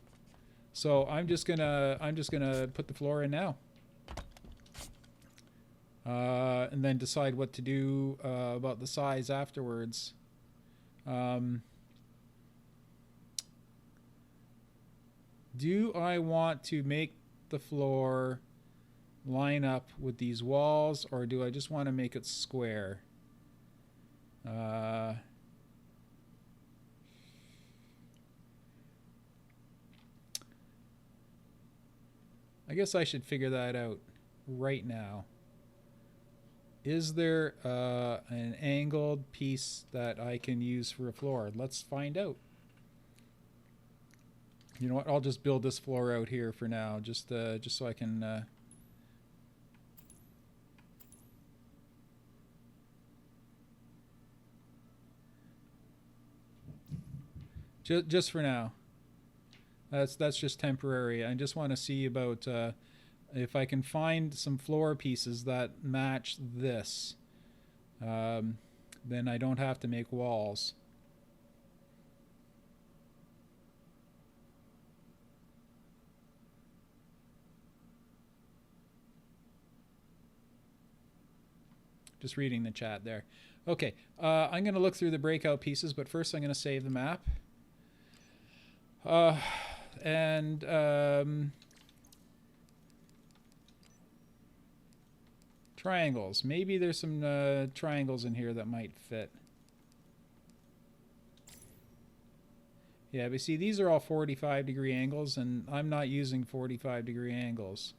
So I'm just gonna put the floor in now, and then decide what to do about the size afterwards. Do I want to make the floor line up with these walls, or do I just want to make it square? I guess I should figure that out right now. Is there an angled piece that I can use for a floor? Let's find out. You know what? I'll just build this floor out here for now, just so I can. Just for now. That's just temporary. I just want to see about if I can find some floor pieces that match this. Then I don't have to make walls. Just reading the chat there. Okay, I'm going to look through the breakout pieces, but first I'm going to save the map. Triangles. Maybe there's some triangles in here that might fit. Yeah, but see, these are all 45-degree angles, and I'm not using 45-degree angles.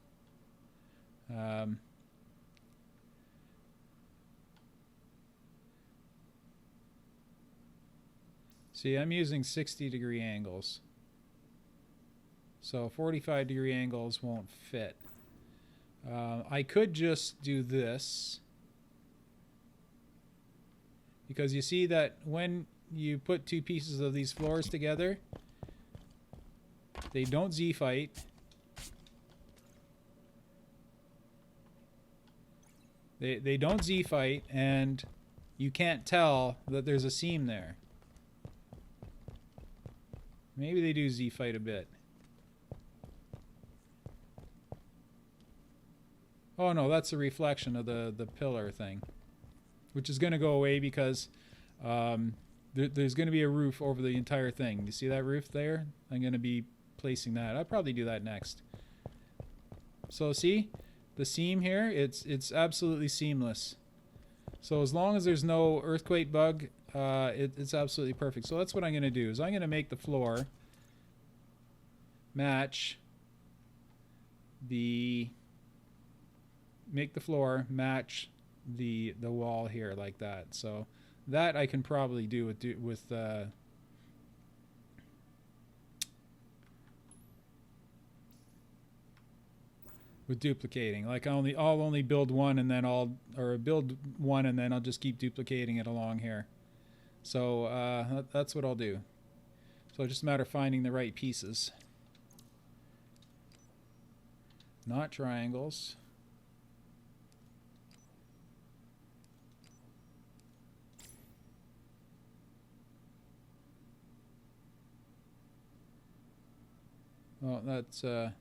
See, I'm using 60-degree angles. So 45-degree angles won't fit. I could just do this. Because you see that when you put two pieces of these floors together, they don't Z-fight. They don't Z-fight, and you can't tell that there's a seam there. Maybe they do Z-fight a bit. Oh no, that's a reflection of the pillar thing, which is going to go away because there's going to be a roof over the entire thing. You see that roof there? I'm going to be placing that. I'll probably do that next. So see, the seam here, it's absolutely seamless. So as long as there's no earthquake bug, it's absolutely perfect. So that's what I'm going to do, is I'm going to make the floor match the wall here like that. So that I can probably do with duplicating. Like I'll only build one and then I'll just keep duplicating it along here. So that's what I'll do. So it's just a matter of finding the right pieces. Not triangles. Oh, that's the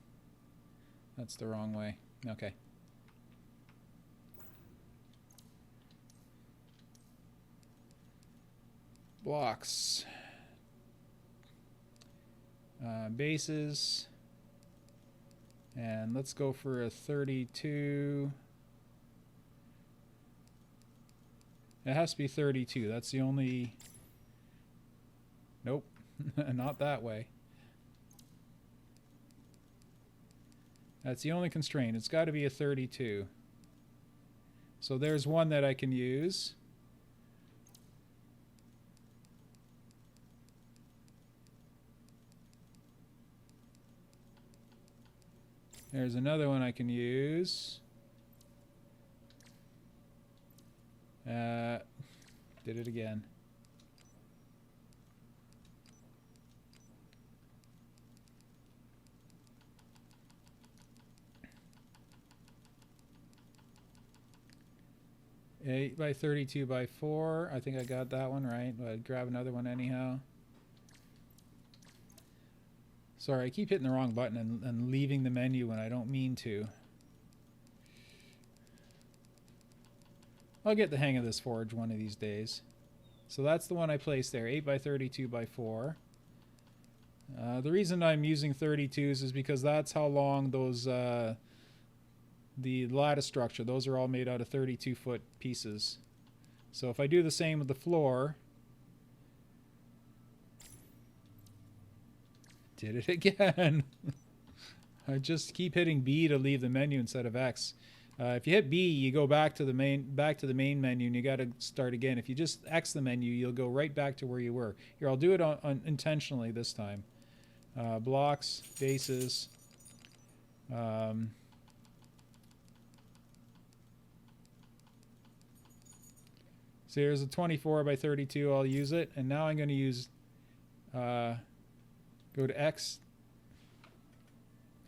wrong way. Okay. Blocks. Bases. And let's go for a 32. It has to be 32. That's the only... Nope. Not that way. That's the only constraint. It's got to be a 32. So there's one that I can use. There's another one I can use. Did it again. Eight by 32 by 4. I think I got that one right. I'd grab another one anyhow. Sorry, I keep hitting the wrong button and leaving the menu when I don't mean to. I'll get the hang of this forge one of these days. So that's the one I placed there, 8 by 32 by 4. The reason I'm using 32s is because that's how long those, the lattice structure, those are all made out of 32-foot pieces. So if I do the same with the floor... Did it again. I just keep hitting B to leave the menu instead of X. If you hit B, you go back to the main menu, and you got to start again. If you just X the menu, you'll go right back to where you were. Here, I'll do it intentionally this time. Blocks, bases. So here's a 24 by 32. I'll use it, and now I'm going to use. Go to X.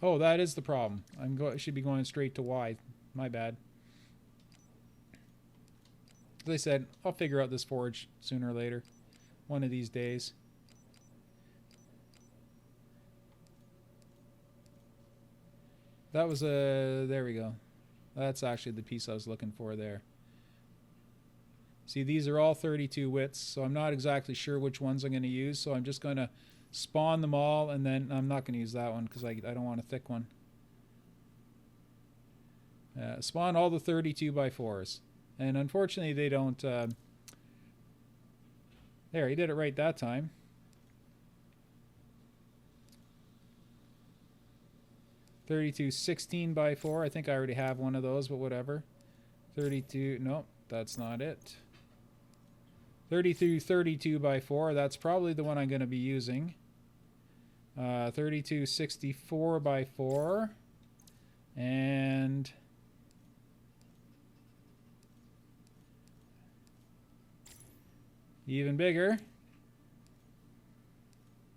Oh, that is the problem. I should be going straight to Y. My bad. As I said, I'll figure out this forge sooner or later. One of these days. That was a... There we go. That's actually the piece I was looking for there. See, these are all 32 widths, so I'm not exactly sure which ones I'm going to use, so I'm just going to spawn them all, and then I'm not going to use that one because I don't want a thick one. Spawn all the 32 by 4s. And unfortunately they don't... There, he did it right that time. .32 16 by 4. I think I already have one of those, but whatever. 32... Nope, that's not it. 32 by 4. That's probably the one I'm going to be using. 32 64 by 4. And... even bigger.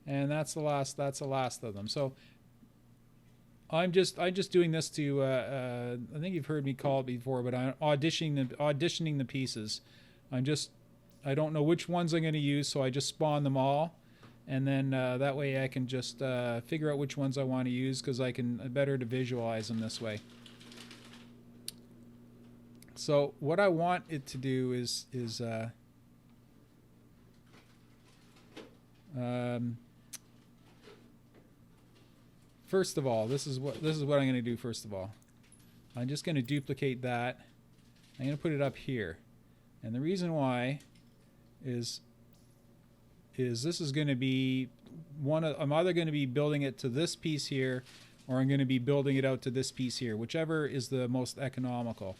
And that's the last of them. So I'm just doing this to I think you've heard me call it before, but I'm auditioning the pieces. I don't know which ones I'm going to use, so I just spawn them all, and then that way I can just figure out which ones I want to use, because I can better to visualize them this way. So what I want it to do is first of all, this is what I'm going to do. First of all, I'm just going to duplicate that. I'm going to put it up here, and the reason why is this is going to be I'm either going to be building it to this piece here, or I'm going to be building it out to this piece here, whichever is the most economical.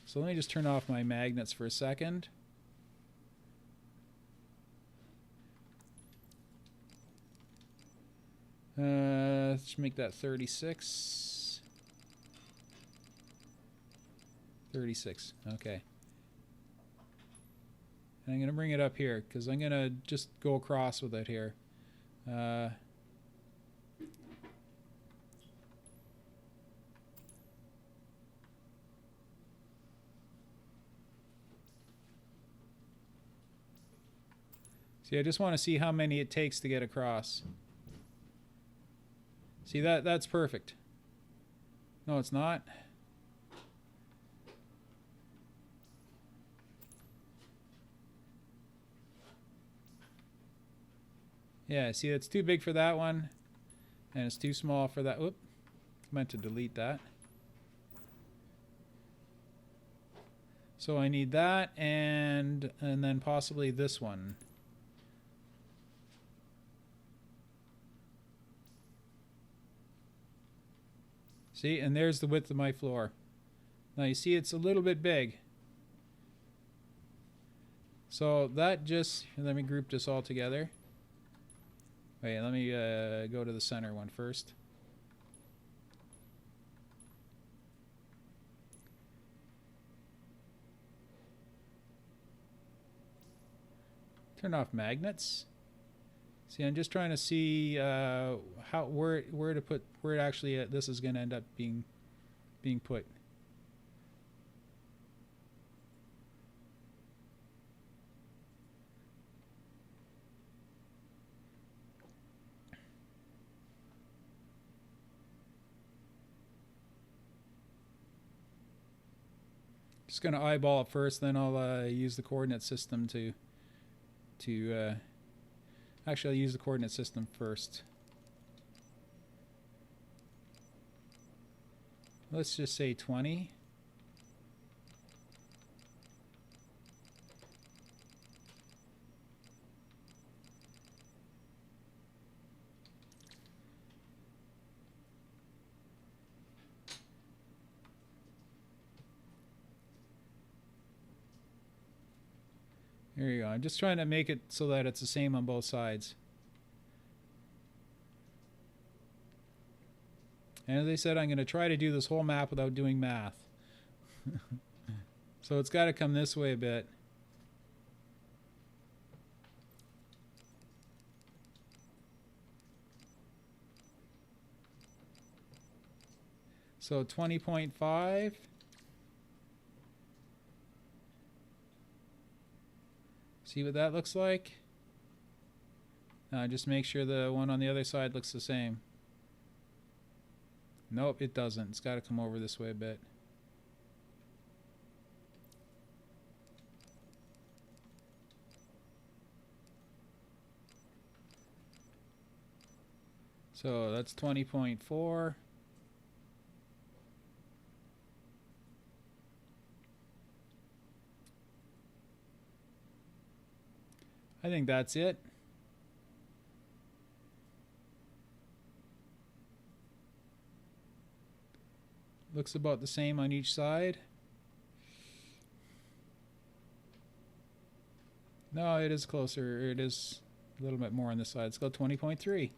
So let me just turn off my magnets for a second. Let's make that 36. 36, okay. And I'm going to bring it up here, because I'm going to just go across with it here. See, I just want to see how many it takes to get across. See, that's perfect. No, it's not. Yeah, see, it's too big for that one, and it's too small for that. Whoop, meant to delete that. So I need that, and then possibly this one. See, and there's the width of my floor. Now you see it's a little bit big. So that just, let me group this all together. Wait, let me go to the center one first. Turn off magnets. See, I'm just trying to see where to put, where actually this is going to end up being put. Just going to eyeball it first, then I'll use the coordinate system to actually I'll use the coordinate system first. Let's just say 20. There you go. I'm just trying to make it so that it's the same on both sides. And as I said, I'm going to try to do this whole map without doing math. So it's got to come this way a bit. So 20.5. See what that looks like? Just make sure the one on the other side looks the same. Nope, it doesn't. It's got to come over this way a bit. So that's 20.4. I think that's it. Looks about the same on each side. No, it is closer. It is a little bit more on this side. Let's go 20.3.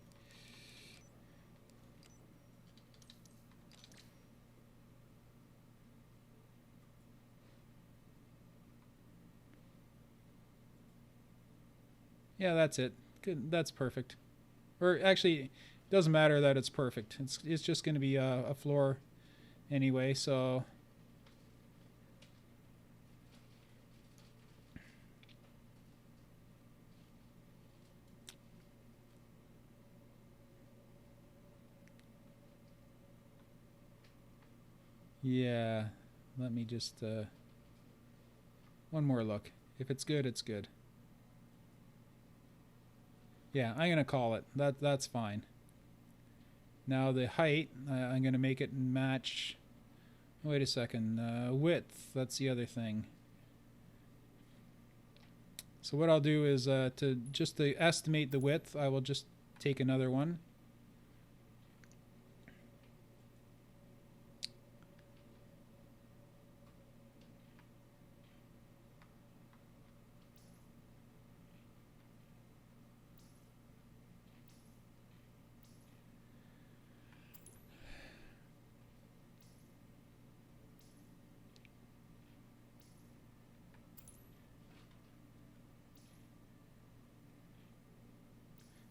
Yeah, that's it. Good. That's perfect. Or actually, it doesn't matter that it's perfect. It's just going to be a floor anyway, so yeah, let me just one more look. If it's good, it's good. Yeah, I'm gonna call it. That's fine. Now the height, I'm gonna make it match. Wait a second. Width. That's the other thing. So what I'll do is to estimate the width, I will just take another one.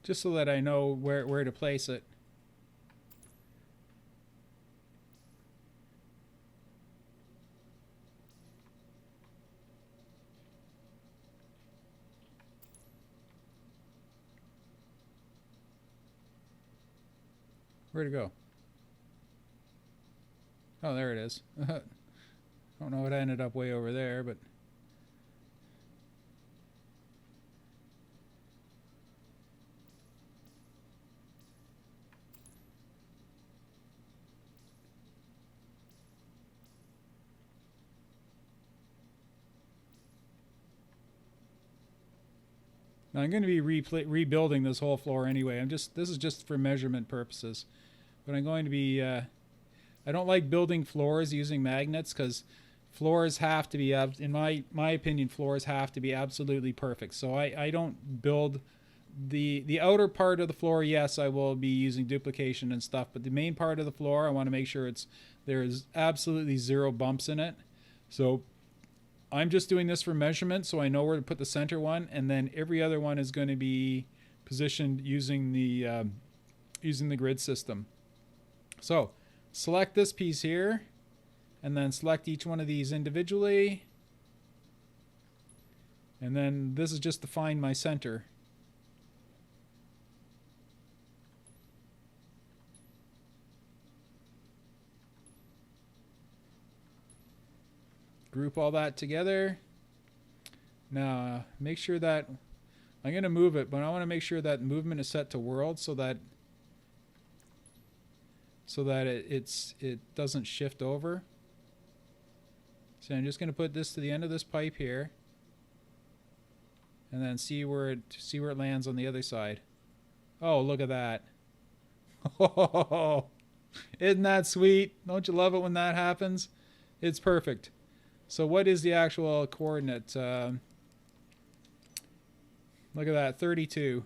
Just so that I know where to place it. Where'd it go? Oh, there it is. I don't know what I ended up way over there, but now I'm going to be rebuilding this whole floor anyway. This is just for measurement purposes. But I'm going to be I don't like building floors using magnets because floors have to be, in my opinion, floors have to be absolutely perfect. So I don't build the outer part of the floor. Yes, I will be using duplication and stuff, but the main part of the floor, I want to make sure there's absolutely zero bumps in it. So I'm just doing this for measurement, so I know where to put the center one, and then every other one is going to be positioned using the grid system. So select this piece here, and then select each one of these individually, and then this is just to find my center. Group all that together. Now make sure that I'm going to move it, but I want to make sure that movement is set to world so that it doesn't shift over. So I'm just going to put this to the end of this pipe here, and then see where it lands on the other side. Oh, look at that! Oh, isn't that sweet? Don't you love it when that happens? It's perfect. So what is the actual coordinate? Look at that, 32.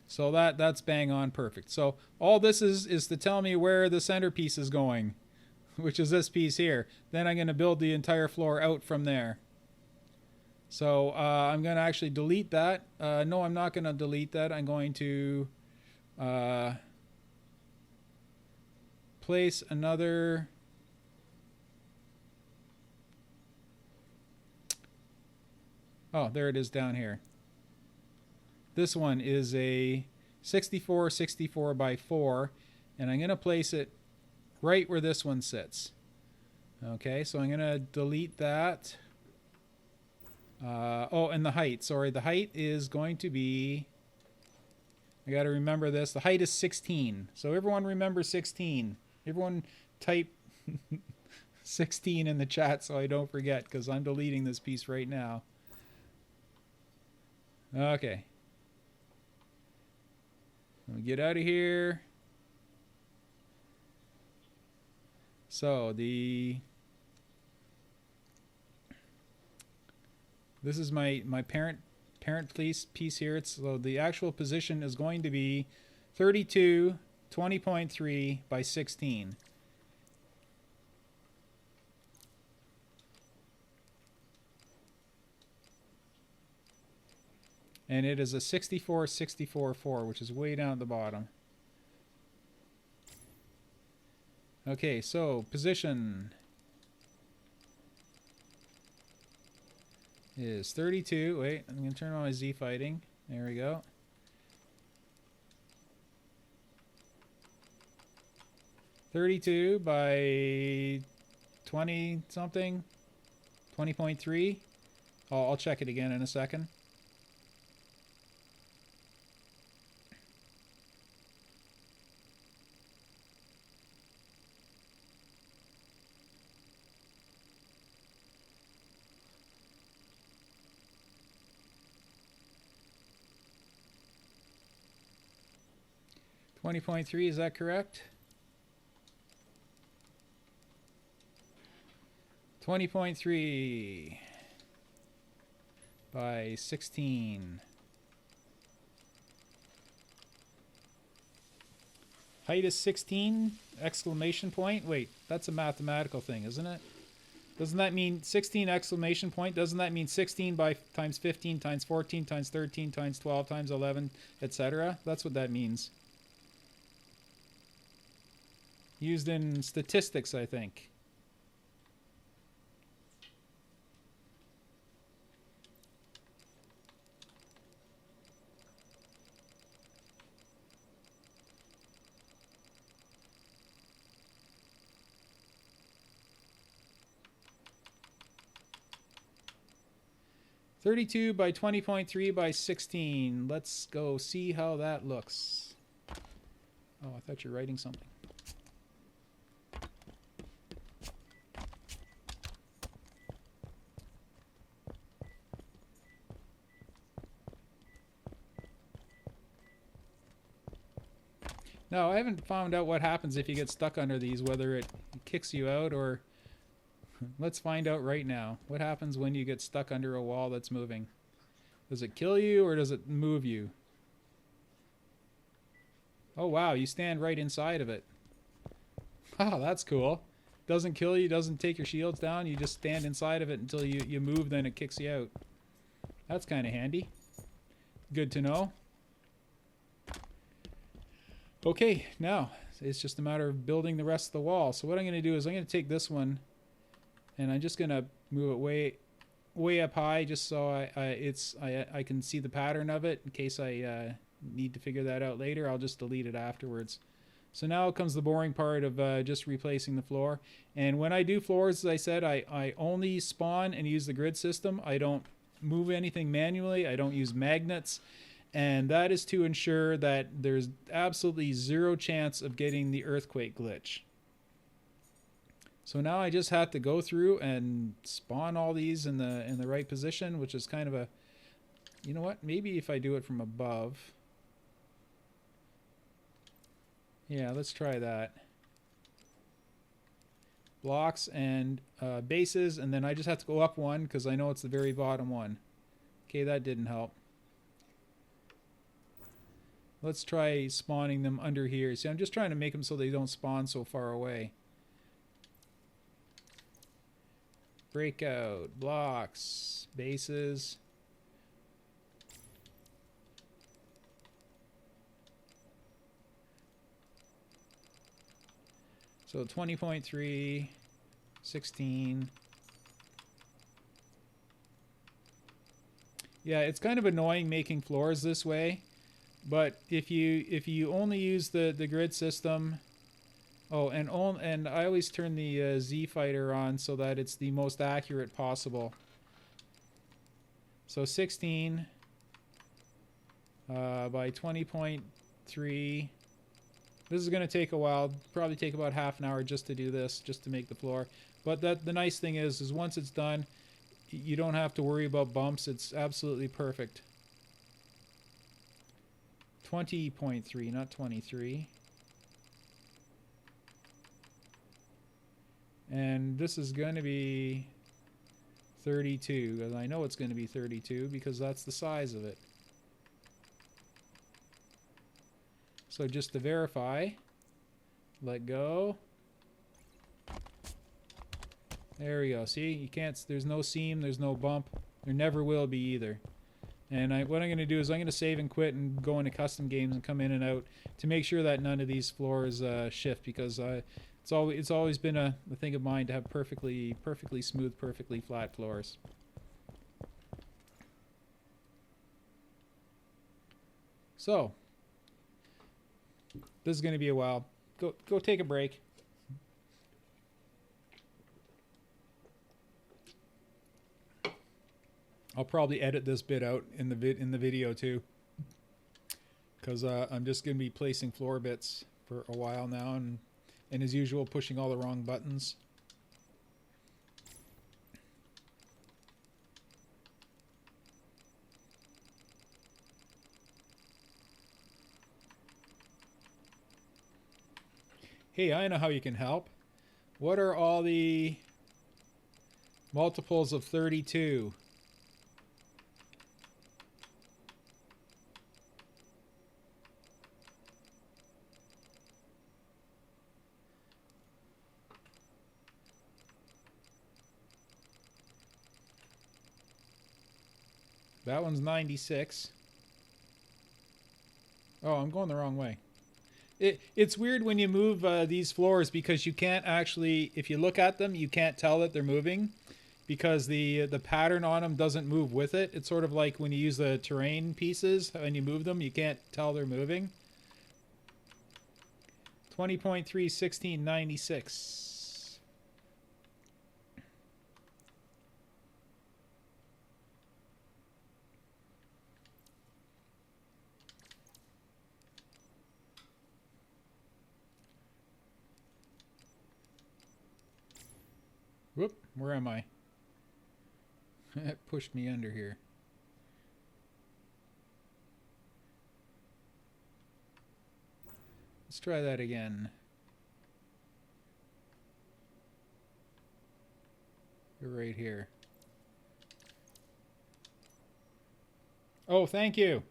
So that's bang on perfect. So all this is to tell me where the centerpiece is going, which is this piece here. Then I'm going to build the entire floor out from there. So I'm going to actually delete that. No, I'm not going to delete that. I'm going to place another... Oh, there it is down here. This one is a 64 by 4, and I'm going to place it right where this one sits. Okay, so I'm going to delete that. Oh, and the height. Sorry, the height is going to be... I got to remember this. The height is 16. So everyone remember 16. Everyone type 16 in the chat so I don't forget, because I'm deleting this piece right now. Okay. Let me get out of here. So this is my parent piece here. So the actual position is going to be 32 20.3 by 16. And it is a 64-64-4, which is way down at the bottom. Okay, so position is 32. Wait, I'm going to turn on my Z fighting. There we go. .32 by 20 something, 20.3. I'll check it again in a second. .3, is that correct? 20.3 by 16. Height is 16, exclamation point. Wait, that's a mathematical thing, isn't it? Doesn't that mean 16 exclamation point? Doesn't that mean 16 by times 15 times 14 times 13 times 12 times 11, etc.? That's what that means. Used in statistics, I think. .32 by 20.3 by 16. Let's go see how that looks. Oh, I thought you were writing something. No, I haven't found out what happens if you get stuck under these, whether it kicks you out or... Let's find out right now. What happens when you get stuck under a wall that's moving? Does it kill you or does it move you? Oh wow, you stand right inside of it. Oh, that's cool. Doesn't kill you, doesn't take your shields down. You just stand inside of it until you move, then it kicks you out. That's kind of handy. Good to know. Okay, now it's just a matter of building the rest of the wall. So what I'm going to do is I'm going to take this one and I'm just going to move it way up high, just so I can see the pattern of it in case I need to figure that out later. I'll just delete it afterwards. So now comes the boring part of just replacing the floor. And when I do floors, as I said, I only spawn and use the grid system. I don't move anything manually. I don't use magnets. And that is to ensure that there's absolutely zero chance of getting the earthquake glitch. So now I just have to go through and spawn all these in the right position, which is kind of a, you know what, maybe if I do it from above. Yeah, let's try that. Blocks and bases, and then I just have to go up one because I know it's the very bottom one. Okay, that didn't help. Let's try spawning them under here. See, I'm just trying to make them so they don't spawn so far away. Breakout, blocks, bases. So 20.3, 16. Yeah, it's kind of annoying making floors this way, but if you only use the grid system, and I always turn the Z fighter on so that it's the most accurate possible. So 16 by 20.3. This is going to take a while, probably take about half an hour just to do this, just to make the floor. But the nice thing is once it's done, you don't have to worry about bumps. It's absolutely perfect. 20.3, not 23. And this is going to be 32, because I know it's going to be 32 because that's the size of it. So just to verify, let go. There we go. See, you can't, there's no seam, there's no bump. There never will be either. And what I'm going to do is I'm going to save and quit and go into custom games and come in and out to make sure that none of these floors shift, because it's always been a thing of mine to have perfectly smooth, perfectly flat floors. So this is going to be a while. Go take a break. I'll probably edit this bit out in the video too, because I'm just going to be placing floor bits for a while now, and as usual pushing all the wrong buttons. Hey, I know how you can help. What are all the multiples of 32? That one's 96. Oh, I'm going the wrong way. It's weird when you move these floors, because you can't actually, if you look at them, you can't tell that they're moving because the pattern on them doesn't move with it. It's sort of like when you use the terrain pieces, when you move them, you can't tell they're moving. 20.3, 16, 96. Whoop, where am I? It pushed me under here. Let's try that again. You're right here. Oh, thank you.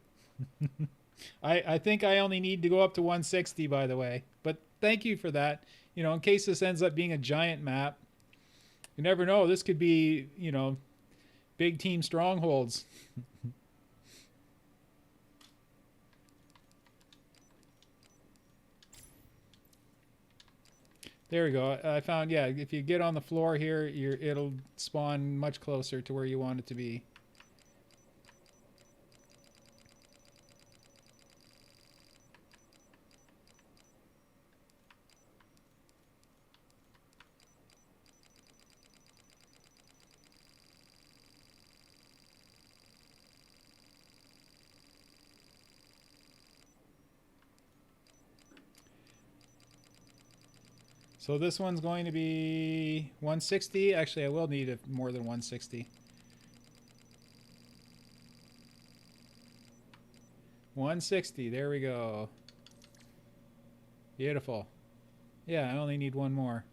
I think I only need to go up to 160, by the way. But thank you for that. You know, in case this ends up being a giant map, you never know. This could be, you know, big team strongholds. There we go. I found, yeah, if you get on the floor here, it'll spawn much closer to where you want it to be. So this one's going to be 160. Actually, I will need more than 160. 160. There we go. Beautiful. Yeah, I only need one more.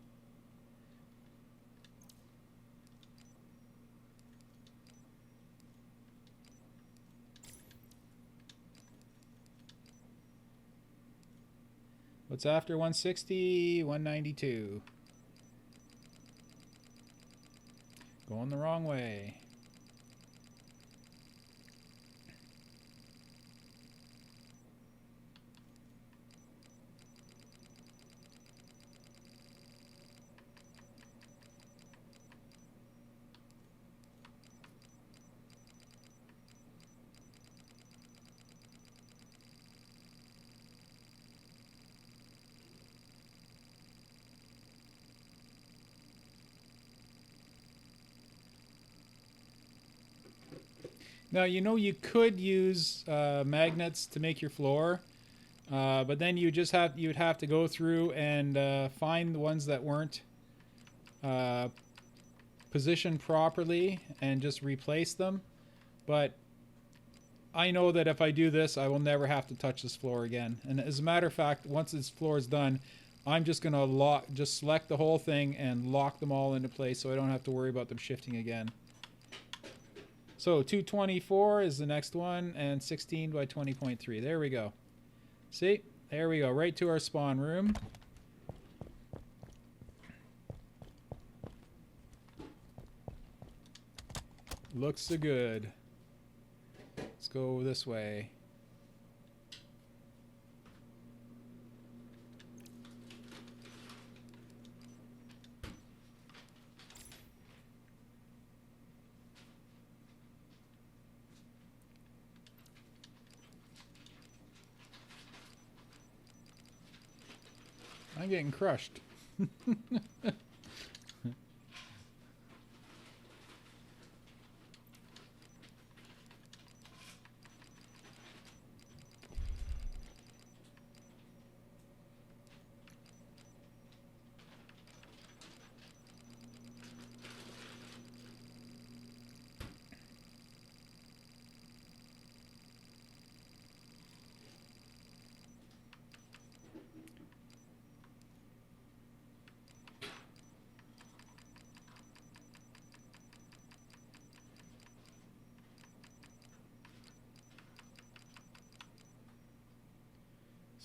What's after 160? 192. Going the wrong way. Now, you know, you could use magnets to make your floor, but then you'd have to go through and find the ones that weren't positioned properly and just replace them. But I know that if I do this, I will never have to touch this floor again. And as a matter of fact, once this floor is done, I'm just gonna just select the whole thing and lock them all into place, so I don't have to worry about them shifting again. So 224 is the next one, and 16 by 20.3. There we go. See? There we go. Right to our spawn room. Looks so good. Let's go this way. I'm getting crushed.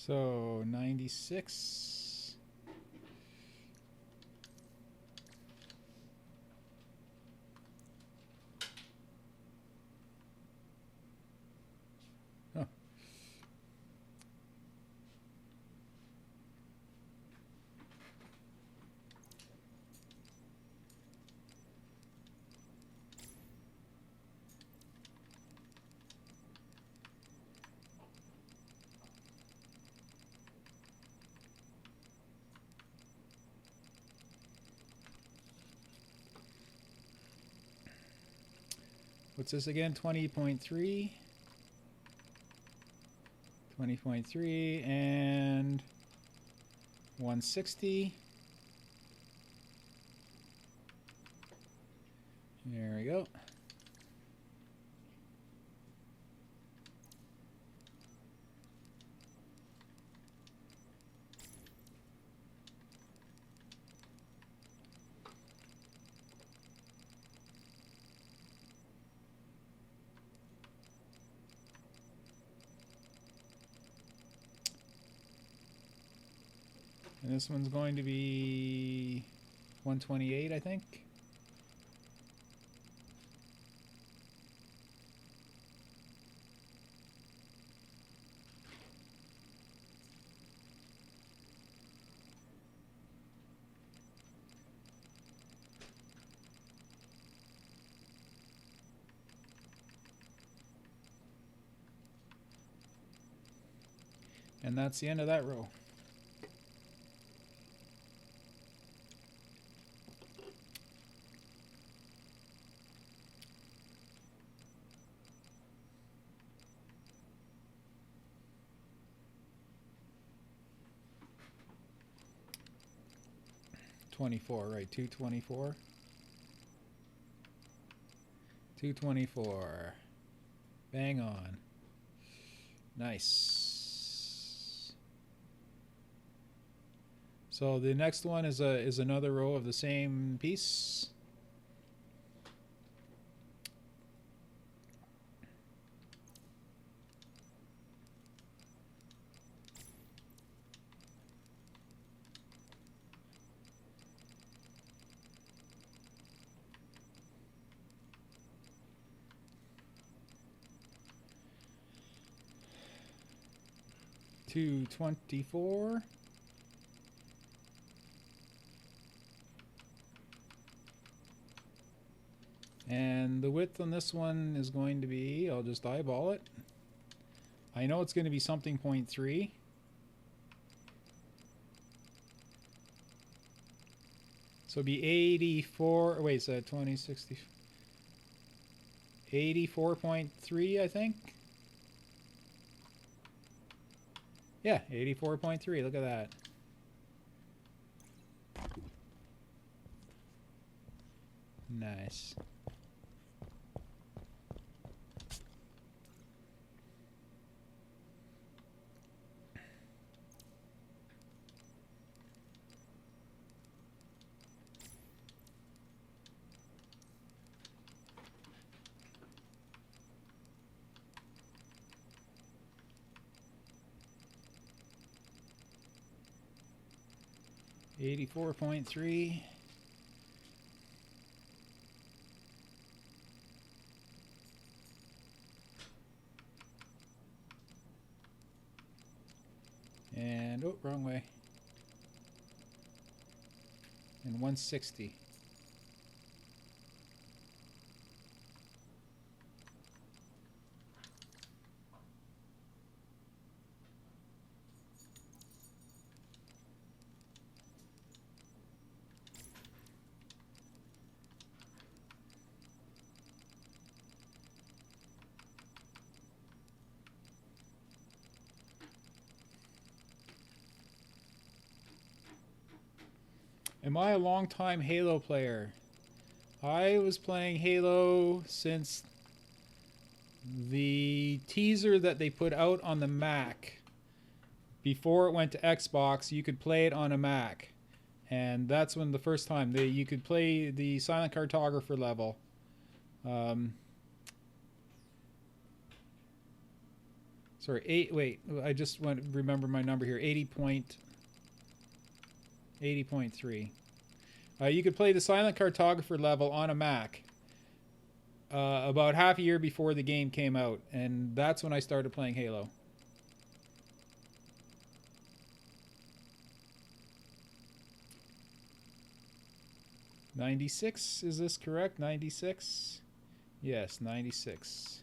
So 96. Huh. What's this again? 20.3. 20.3 and 160. There we go. And this one's going to be 128, I think. And that's the end of that row. Right, 224. 224. Bang on. Nice. So the next one is another row of the same piece. $224. And the width on this one is going to be, I'll just eyeball it. I know it's going to be something 0.3. So it'll be 84, wait, so 20, 60, 84.3, I think. Yeah, 84.3, look at that. Nice. $84.3. And, oh, wrong way. And 160. Am I a long-time Halo player? I was playing Halo since the teaser that they put out on the Mac. Before it went to Xbox, you could play it on a Mac. And that's when the first time you could play the Silent Cartographer level. Sorry, wait, I just want to remember my number here. 80.3. You could play the Silent Cartographer level on a Mac about half a year before the game came out, and that's when I started playing Halo. '96, is this correct? 96? Yes, 96.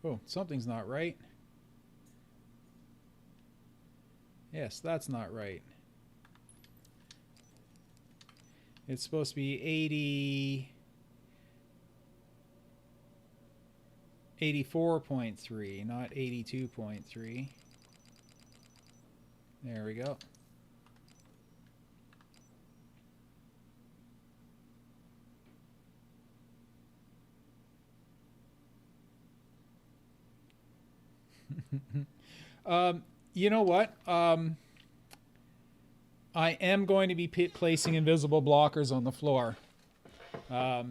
Oh, something's not right. Yes, that's not right. It's supposed to be 84.3, not 82.3. There we go. You know what? I am going to be placing invisible blockers on the floor. I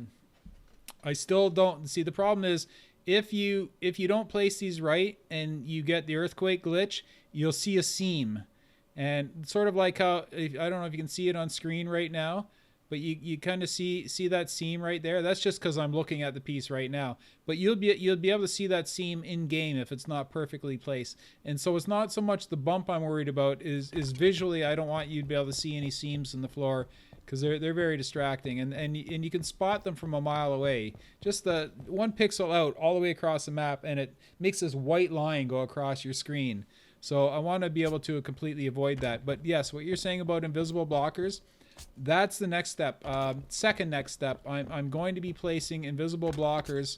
still don't see, the problem is if you don't place these right and you get the earthquake glitch, you'll see a seam. And sort of like how, I don't know if you can see it on screen right now, but you kind of see that seam right there. That's just because I'm looking at the piece right now. But you'll be able to see that seam in game if it's not perfectly placed. And so it's not so much the bump I'm worried about, is visually I don't want you to be able to see any seams in the floor, because they're very distracting, and you can spot them from a mile away. Just the 1 pixel out all the way across the map, and it makes this white line go across your screen. So I want to be able to completely avoid that. But yes, what you're saying about invisible blockers, that's the next step. Second next step, I'm going to be placing invisible blockers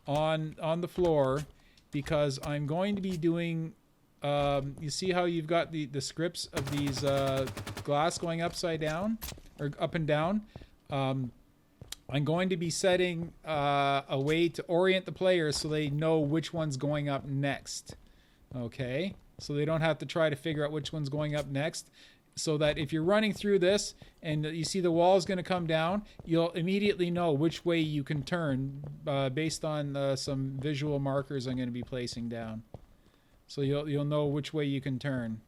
on the floor, because I'm going to be doing, you see how you've got the scripts of these glass going upside down, or up and down? I'm going to be setting a way to orient the players so they know which one's going up next. Okay, so they don't have to try to figure out which one's going up next. So that if you're running through this and you see the wall is going to come down, you'll immediately know which way you can turn based on some visual markers I'm going to be placing down. So you'll know which way you can turn.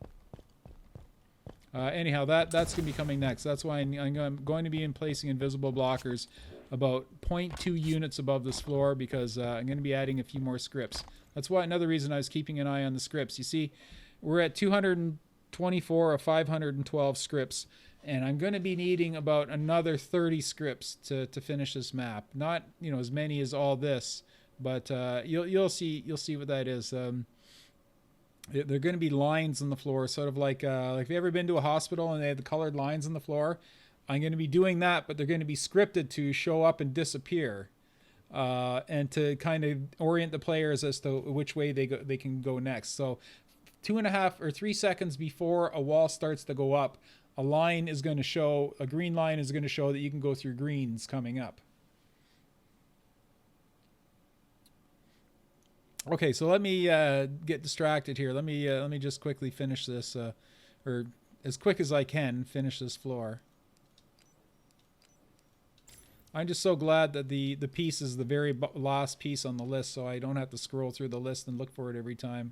Anyhow, that's going to be coming next. That's why I'm going to be placing invisible blockers about 0.2 units above this floor, because I'm going to be adding a few more scripts. That's why another reason I was keeping an eye on the scripts. You see, we're at 224 of 512 scripts, and I'm going to be needing about another 30 scripts to finish this map. Not, you know, as many as all this, but you'll see what that is. They're going to be lines on the floor, sort of like if you've ever been to a hospital and they have the colored lines on the floor. I'm going to be doing that, but they're going to be scripted to show up and disappear, and to kind of orient the players as to which way they can go next. So 2.5 or 3 seconds before a wall starts to go up, a line is going to show, a green line is going to show that you can go through greens coming up. Okay, so let me get distracted here. Let me just quickly finish this, or as quick as I can finish this floor. I'm just so glad that the piece is the very last piece on the list, so I don't have to scroll through the list and look for it every time.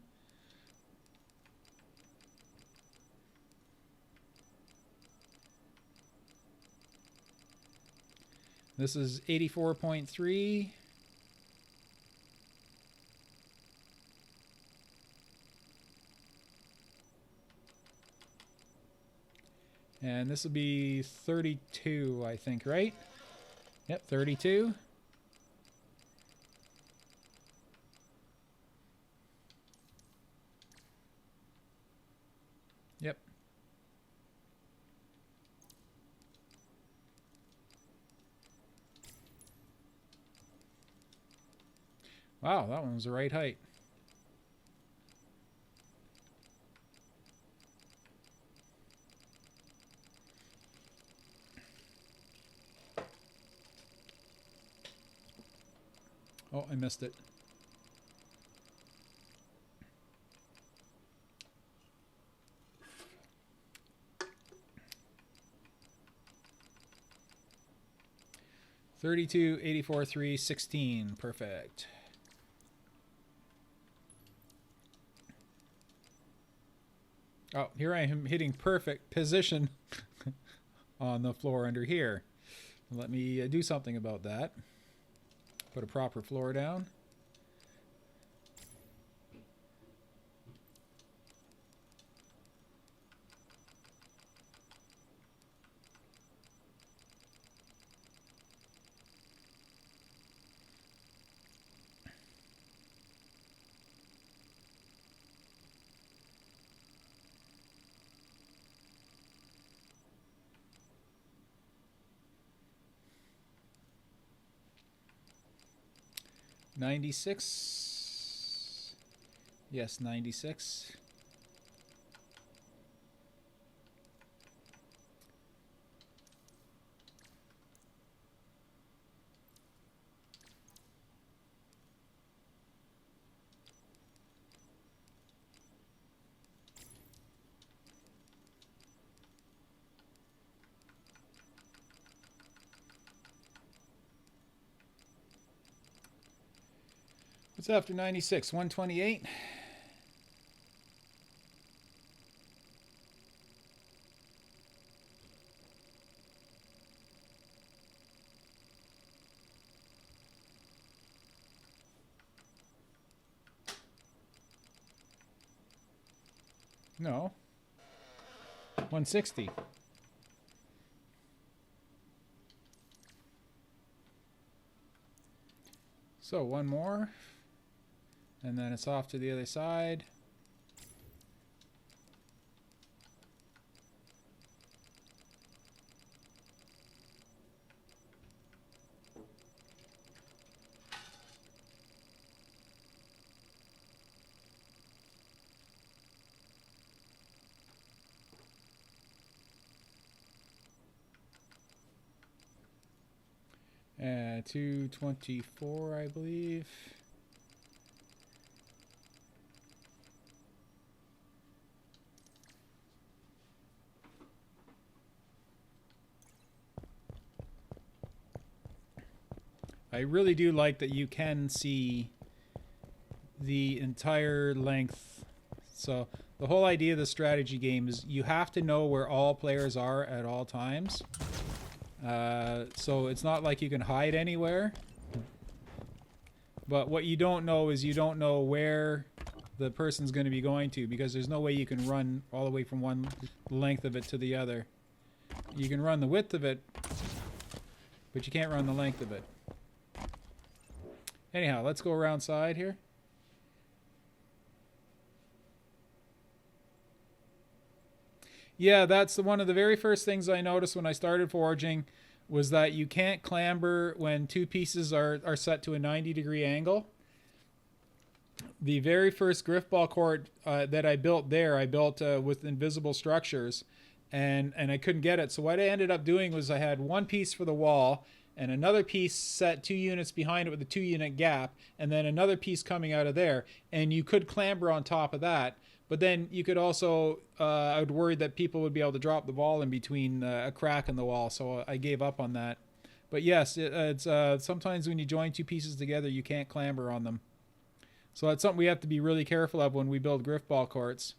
This is 84.3. And this will be 32, I think, right? Yep, 32. Yep. Wow, that one was the right height. Oh, I missed it. $32, 84, 3, 16. Perfect. Oh, here I am hitting perfect position on the floor under here. Let me do something about that. Put a proper floor down. $96. Yes, 96. It's after 96, 128. No. 160. So one more. And then it's off to the other side. And 224, I believe. I really do like that you can see the entire length. So the whole idea of the strategy game is you have to know where all players are at all times. So it's not like you can hide anywhere. But what you don't know is you don't know where the person's going to be going to, because there's no way you can run all the way from one length of it to the other. You can run the width of it, but you can't run the length of it. Anyhow, let's go around side here. Yeah, that's one of the very first things I noticed when I started forging, was that you can't clamber when two pieces are set to a 90-degree angle. The very first griff-ball court that I built there, I built with invisible structures, and I couldn't get it. So what I ended up doing was I had one piece for the wall, and another piece set 2 units behind it with a 2-unit gap, and then another piece coming out of there, and you could clamber on top of that. But then you could also, I would worry that people would be able to drop the ball in between a crack in the wall, so I gave up on that. But yes, it's sometimes when you join two pieces together, you can't clamber on them. So that's something we have to be really careful of when we build griff-ball courts.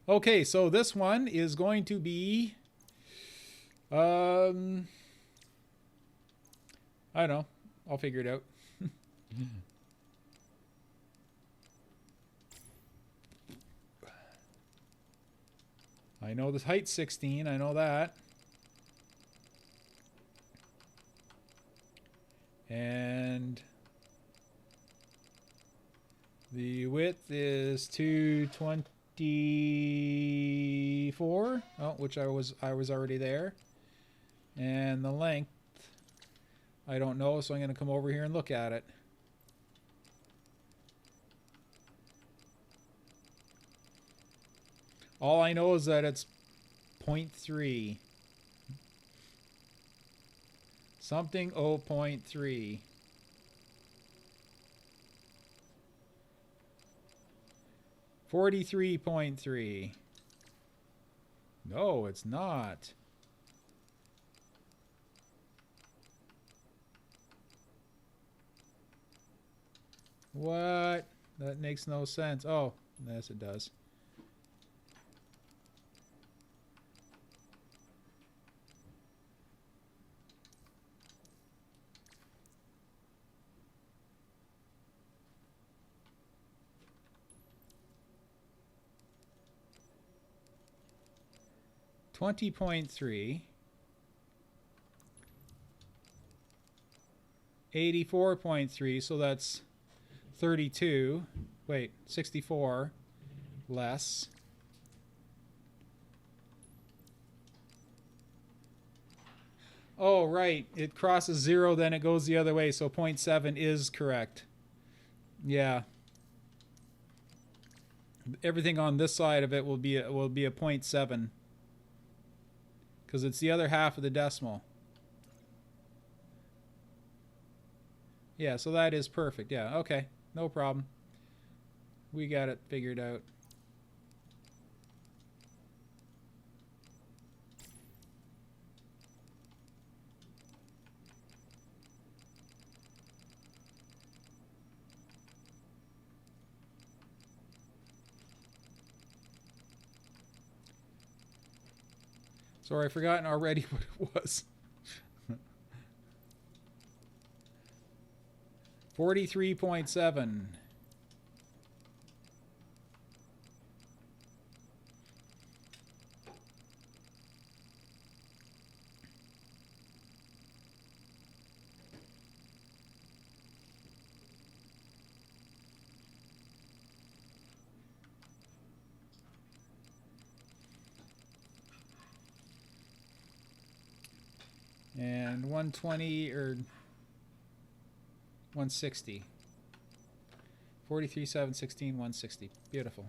Okay, so this one is going to be... I don't know. I'll figure it out. I know the height's 16. I know that. And the width is 224. Oh, which I was already there. And the length, I don't know, so I'm going to come over here and look at it. All I know is that it's 0.3. Something 0.3. $43.3. No, it's not. What? That makes no sense. Oh, yes it does. $20.3. 84.3, so that's 32. Wait, 64 less. Oh, right. It crosses 0, then it goes the other way, so 0.7 is correct. Yeah. Everything on this side of it will be a 0.7. Because it's the other half of the decimal. Yeah, so that is perfect. Yeah, okay. No problem. We got it figured out. Sorry, I've forgotten already what it was. 43.7. And 120 or 160. 43, 7, 16, 160. Beautiful.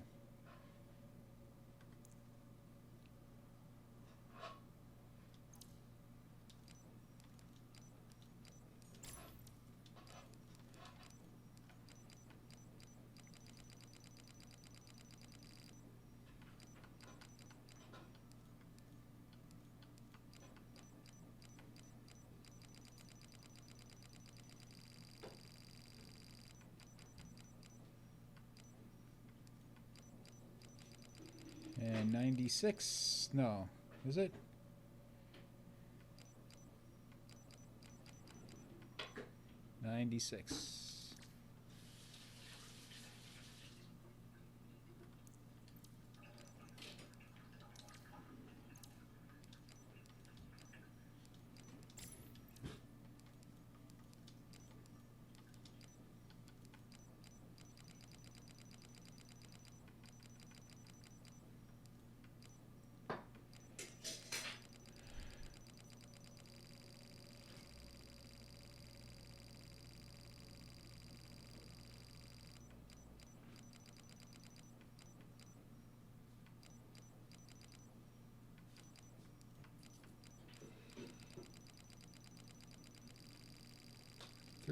And 96, no, is it? $96.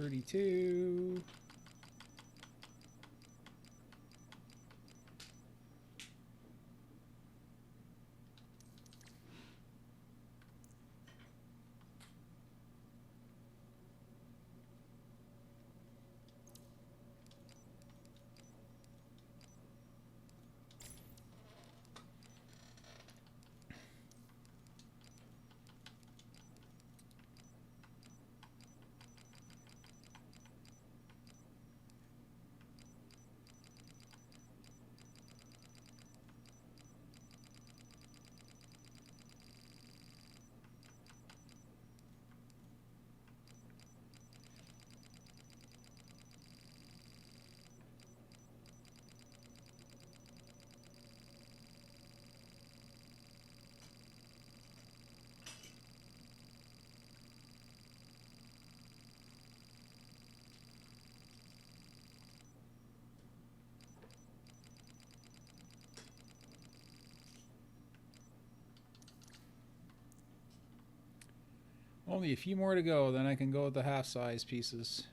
$32. Only a few more to go, then I can go with the half-size pieces.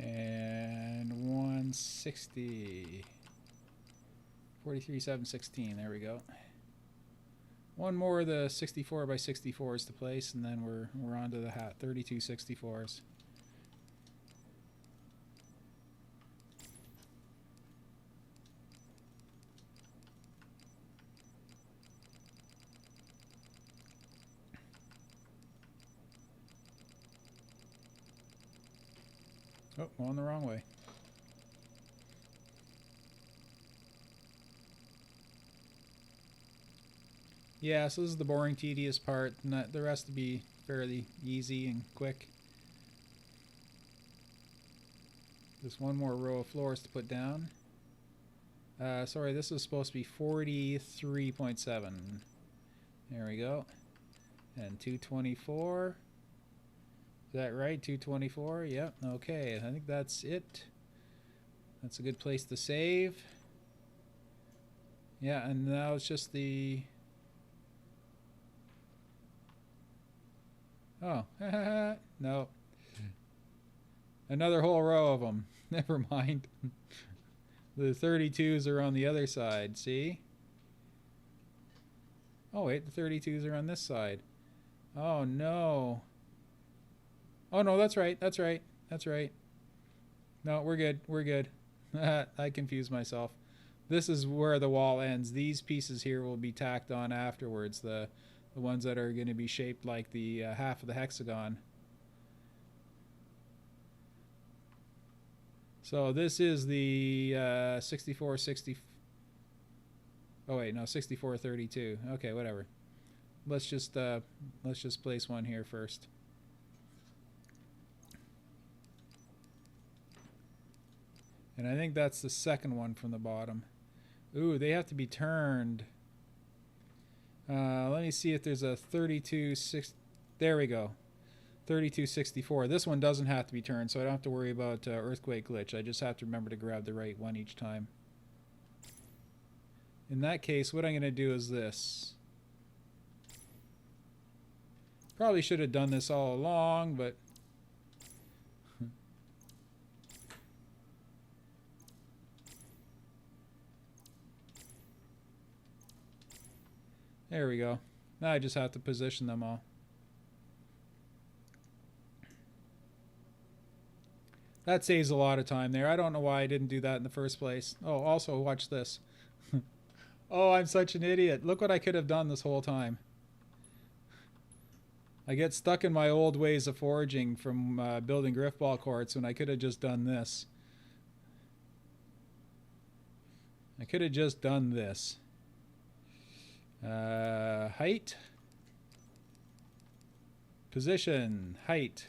And 160. 43, 7, 16. There we go. One more of the 64 by 64s to place, and then we're on to the hat. 32 64s. Oh, going the wrong way. Yeah, so this is the boring, tedious part. The rest will be fairly easy and quick. Just one more row of floors to put down. Sorry, this is supposed to be 43.7. There we go. And 224. Is that right? 224? Yep. Okay, I think that's it. That's a good place to save. Yeah, and now it's just the... Oh, no. Another whole row of them. Never mind. The 32s are on the other side, see? Oh wait, the 32s are on this side. Oh no. Oh no, that's right, that's right, that's right. No, we're good, we're good. I confused myself. This is where the wall ends. These pieces here will be tacked on afterwards. The ones that are going to be shaped like the half of the hexagon. So this is the 64-60. Oh wait, no, 64-32. Okay, whatever. Let's just place one here first. And I think that's the second one from the bottom. Ooh, they have to be turned. Let me see if there's a 32-6. There we go. 3264. This one doesn't have to be turned, so I don't have to worry about earthquake glitch. I just have to remember to grab the right one each time. In that case, what I'm going to do is this. Probably should have done this all along, but... There we go. Now I just have to position them all. That saves a lot of time there. I don't know why I didn't do that in the first place. Oh, also, watch this. Oh, I'm such an idiot. Look what I could have done this whole time. I get stuck in my old ways of foraging from building griffball courts when I could have just done this. I could have just done this. Height. Position. Height.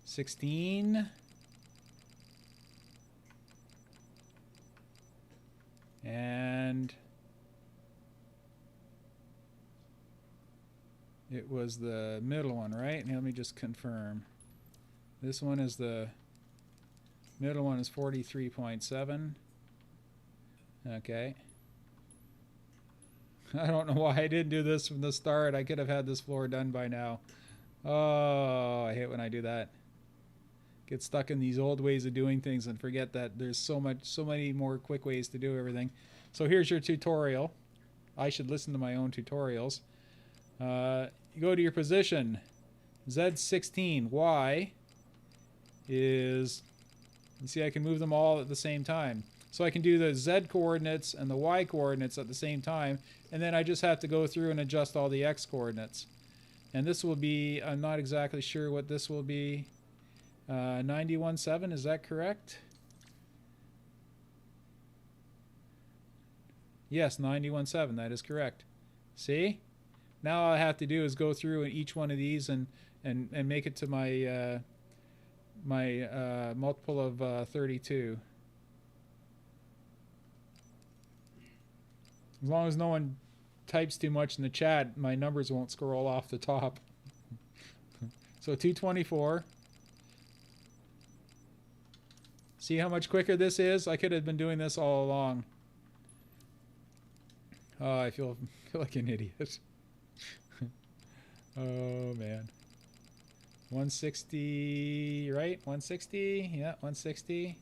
16. And it was the middle one, right? Let me just confirm. This one is the middle one is 43.7. Okay. I don't know why I didn't do this from the start. I could have had this floor done by now. Oh, I hate when I do that. Get stuck in these old ways of doing things and forget that there's so many more quick ways to do everything. So here's your tutorial. I should listen to my own tutorials. You go to your position. Z16. Y is... You see, I can move them all at the same time. So I can do the Z coordinates and the Y coordinates at the same time, and then I just have to go through and adjust all the X coordinates. And this will be, I'm not exactly sure what this will be. 91.7, is that correct? Yes, 91.7, that is correct. See? Now all I have to do is go through each one of these and make it to my my multiple of 32. As long as no one types too much in the chat, my numbers won't scroll off the top. So 224. See how much quicker this is? I could have been doing this all along. Oh, I feel like an idiot. Oh, man. 160, right? 160? Yeah, 160.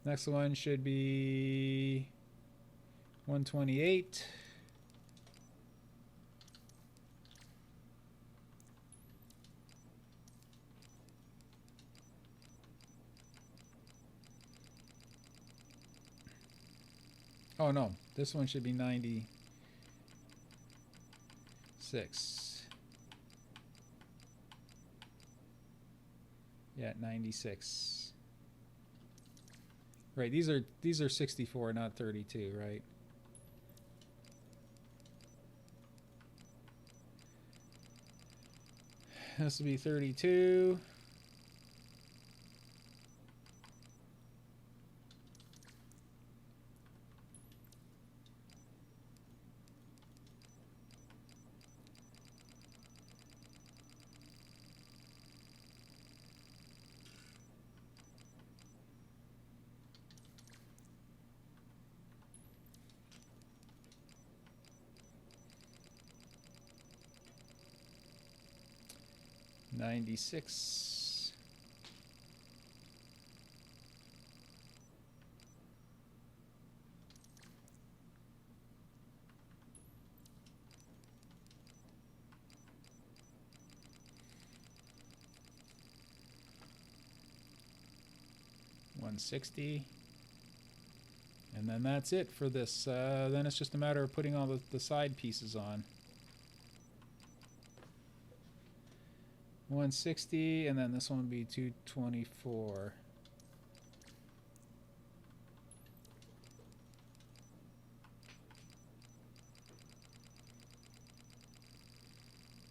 Next one should be 128. Oh no, this one should be 96. Yeah, 96. Right, these are 64, not 32, right? This will be 32. $96. $160. And then that's it for this. Then it's just a matter of putting all the side pieces on. 160, and then this one would be 224.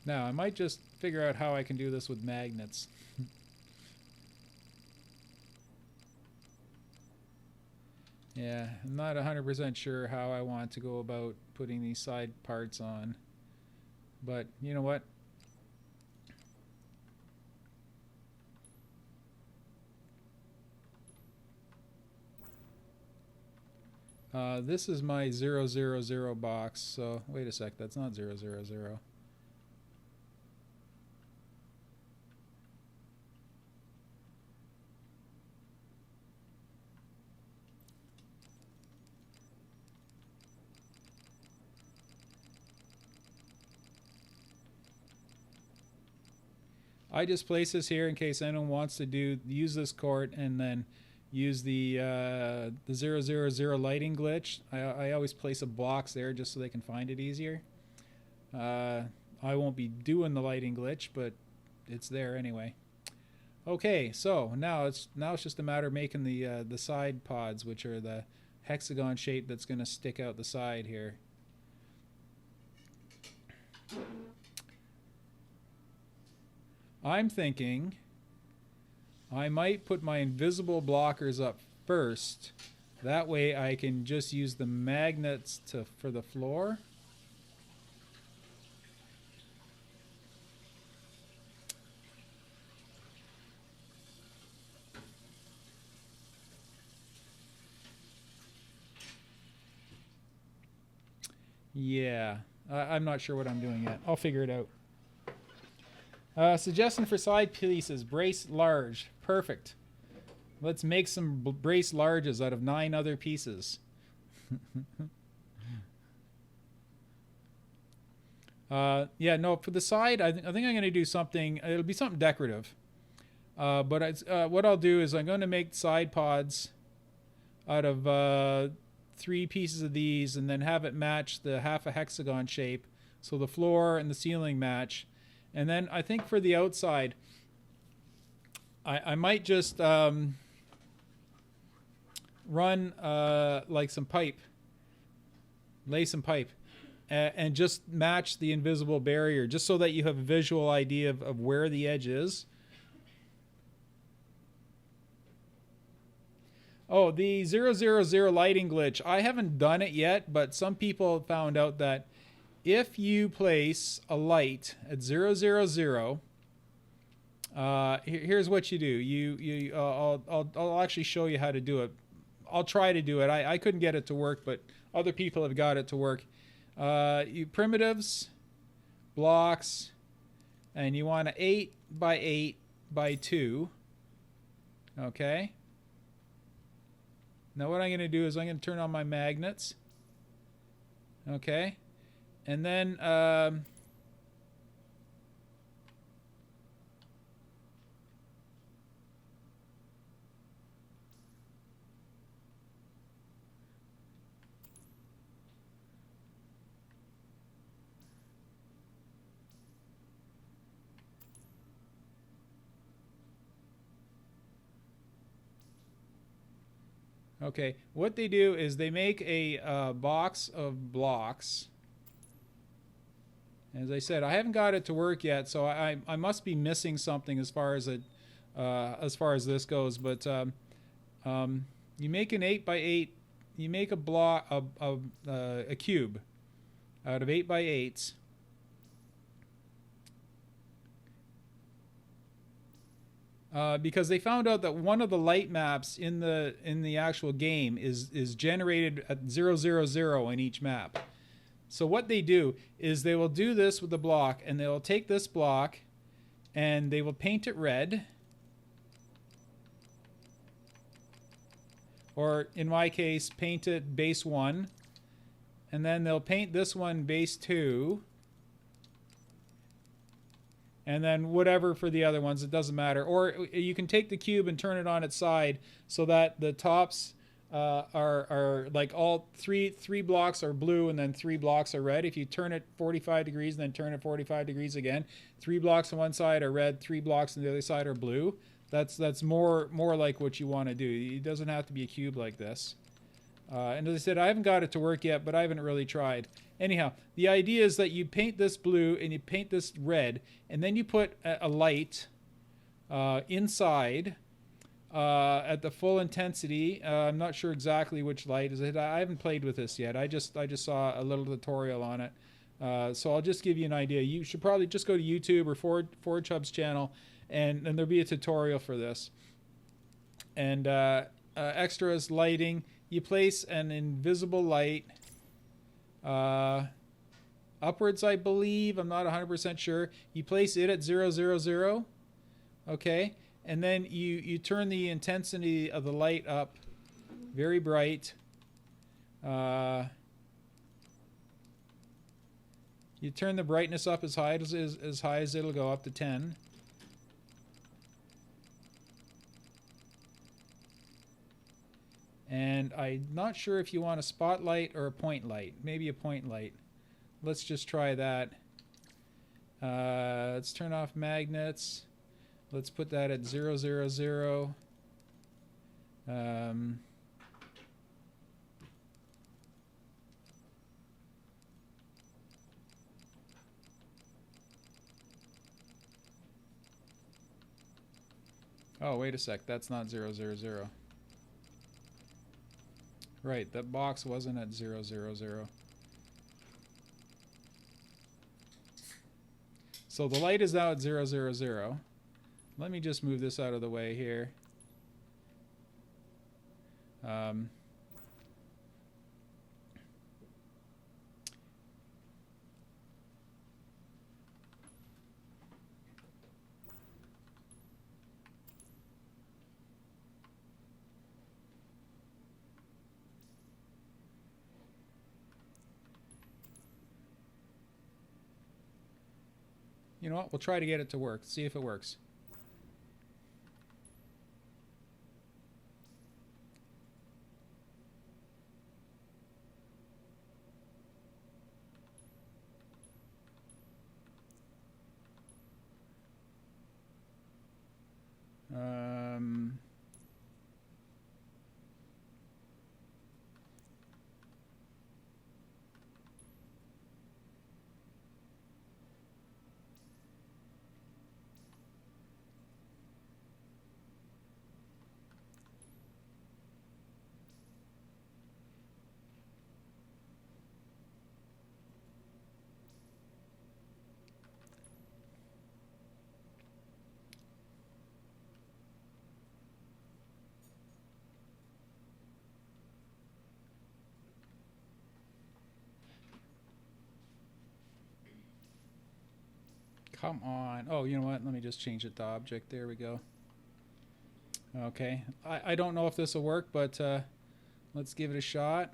Now, I might just figure out how I can do this with magnets. Yeah, I'm not 100% sure how I want to go about putting these side parts on. But, you know what? This is my 000 box, so wait a sec, that's not 000. I just place this here in case anyone wants to use this court and then use the 000 lighting glitch. I always place a box there just so they can find it easier. I won't be doing the lighting glitch, but it's there anyway. Okay, so now it's just a matter of making the side pods, which are the hexagon shape that's going to stick out the side here. I'm thinking I might put my invisible blockers up first. That way I can just use the magnets for the floor. Yeah, I'm not sure what I'm doing yet. I'll figure it out. Suggestion for side pieces, brace large. Perfect. Let's make some brace larges out of 9 other pieces. Yeah, no, for the side, I think I'm going to do something. It'll be something decorative. But what I'll do is I'm going to make side pods out of 3 pieces of these and then have it match the half a hexagon shape. So the floor and the ceiling match. And then I think for the outside, I might just run like some pipe, lay some pipe, and just match the invisible barrier, just so that you have a visual idea of where the edge is. Oh, the 000 lighting glitch. I haven't done it yet, but some people found out that if you place a light at 000, here's what you do. I'll actually show you how to do it. I'll try to do it. I couldn't get it to work, but other people have got it to work. You primitives, blocks, and you want an 8 by 8 by 2. Okay. Now what I'm going to do is I'm going to turn on my magnets. Okay. And then Okay, what they do is they make a box of blocks. As I said, I haven't got it to work yet, so I must be missing something as far as this goes. But you make an 8x8. You make a block a cube out of 8x8s. Because they found out that one of the light maps in the actual game is generated at 000 in each map. So what they do is they will do this with the block, and they will take this block and they will paint it red, or in my case paint it base 1, and then they'll paint this one base 2, and then whatever for the other ones, it doesn't matter. Or you can take the cube and turn it on its side so that the tops are like all three blocks are blue and then 3 blocks are red. If you turn it 45 degrees and then turn it 45 degrees again, 3 blocks on one side are red, 3 blocks on the other side are blue. That's more like what you want to do. It doesn't have to be a cube like this. And as I said, I haven't got it to work yet, but I haven't really tried. Anyhow, the idea is that you paint this blue and you paint this red, and then you put a light inside at the full intensity. I'm not sure exactly which light is it. I haven't played with this yet. I just saw a little tutorial on it. So I'll just give you an idea. You should probably just go to YouTube or Forge Hub's channel, and there'll be a tutorial for this. And extras, lighting. You place an invisible light upwards, I believe. I'm not 100% sure. You place it at 000. Okay, and then you turn the intensity of the light up very bright. You turn the brightness up as high as it'll go, up to 10. And I'm not sure if you want a spotlight or a point light. Maybe a point light. Let's just try that. Let's turn off magnets. Let's put that at 000. Oh, wait a sec. That's not 000. Right, that box wasn't at 000. So the light is now at 000. Let me just move this out of the way here. You know what? We'll try to get it to work. See if it works. Come on. Oh, you know what? Let me just change it to object. There we go. Okay. I don't know if this will work, but let's give it a shot.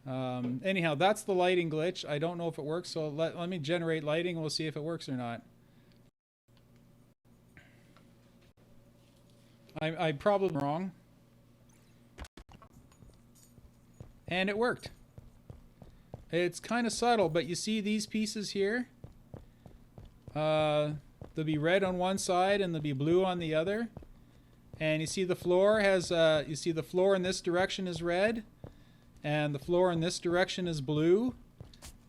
Anyhow, that's the lighting glitch. I don't know if it works, so let me generate lighting and we'll see if it works or not. I'm probably wrong. And it worked. It's kind of subtle, but you see these pieces here? There'll be red on one side and there'll be blue on the other. And you see the floor has you see the floor in this direction is red, and the floor in this direction is blue.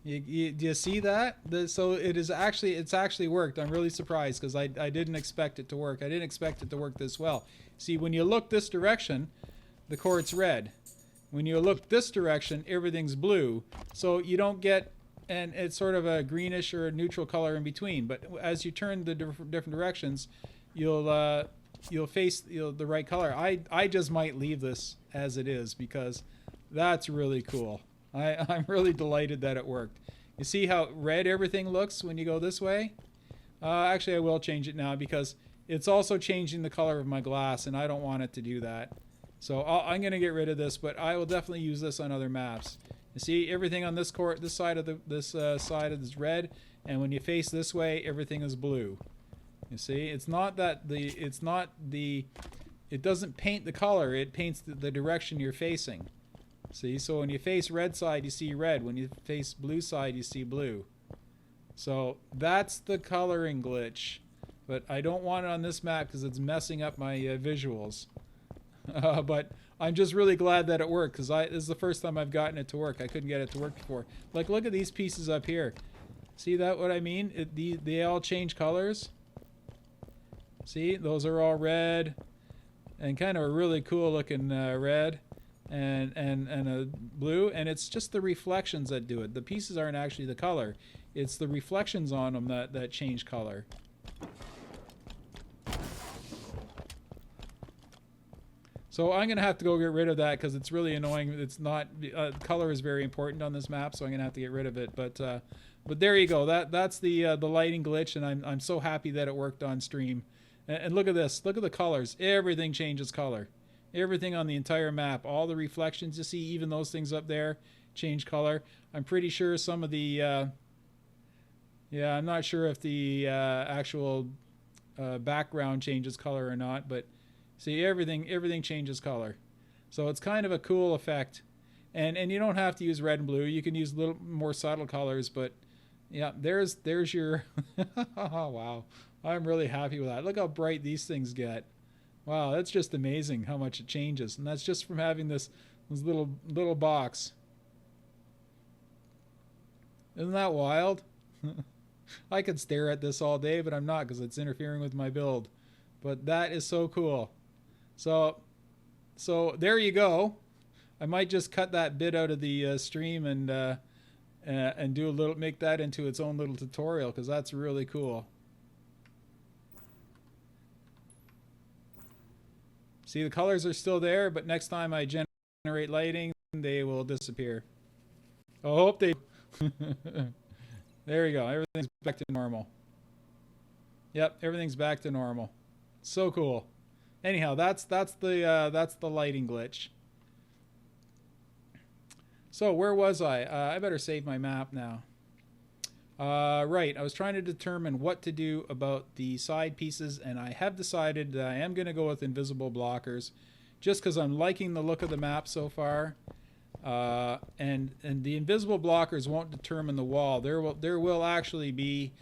Do you see that? So it's actually worked. I'm really surprised because I didn't expect it to work. I didn't expect it to work this well. See, when you look this direction, the quartz red. When you look this direction, everything's blue. So you don't get, and it's sort of a greenish or a neutral color in between. But as you turn the different directions, you'll face the right color. I just might leave this as it is because that's really cool. I'm really delighted that it worked. You see how red everything looks when you go this way? Actually, I will change it now because it's also changing the color of my glass, and I don't want it to do that. So I'm going to get rid of this, but I will definitely use this on other maps. You see, everything on this side of this side is red, and when you face this way, everything is blue. You see, it doesn't paint the color; it paints the direction you're facing. See, so when you face red side, you see red. When you face blue side, you see blue. So that's the coloring glitch. But I don't want it on this map because it's messing up my visuals. But I'm just really glad that it worked because this is the first time I've gotten it to work. I couldn't get it to work before. Like, look at these pieces up here. See that what I mean? They all change colors. See, those are all red and kind of a really cool looking red. And a blue, and it's just the reflections that do it. The pieces aren't actually the color. It's the reflections on them that change color. So I'm gonna have to go get rid of that because it's really annoying. It's not color is very important on this map, so I'm gonna have to get rid of it. But there you go. That's the lighting glitch, and I'm so happy that it worked on stream. And look at this. Look at the colors. Everything changes color. Everything on the entire map, all the reflections you see, even those things up there change color. I'm pretty sure some of the I'm not sure if the actual background changes color or not, but see, everything changes color. So it's kind of a cool effect. And you don't have to use red and blue. You can use a little more subtle colors, but yeah, there's your oh, wow. I'm really happy with that. Look how bright these things get. Wow, that's just amazing how much it changes. And that's just from having this little box. Isn't that wild? I could stare at this all day, but I'm not because it's interfering with my build. But that is so cool. So there you go. I might just cut that bit out of the stream and do make that into its own little tutorial because that's really cool. See, the colors are still there, but next time I generate lighting, they will disappear. I hope they... There you go. Everything's back to normal. Yep, everything's back to normal. So cool. Anyhow, that's the lighting glitch. So where was I? I better save my map now. Right, I was trying to determine what to do about the side pieces, and I have decided that I am going to go with invisible blockers just because I'm liking the look of the map so far. And the invisible blockers won't determine the wall. There will actually be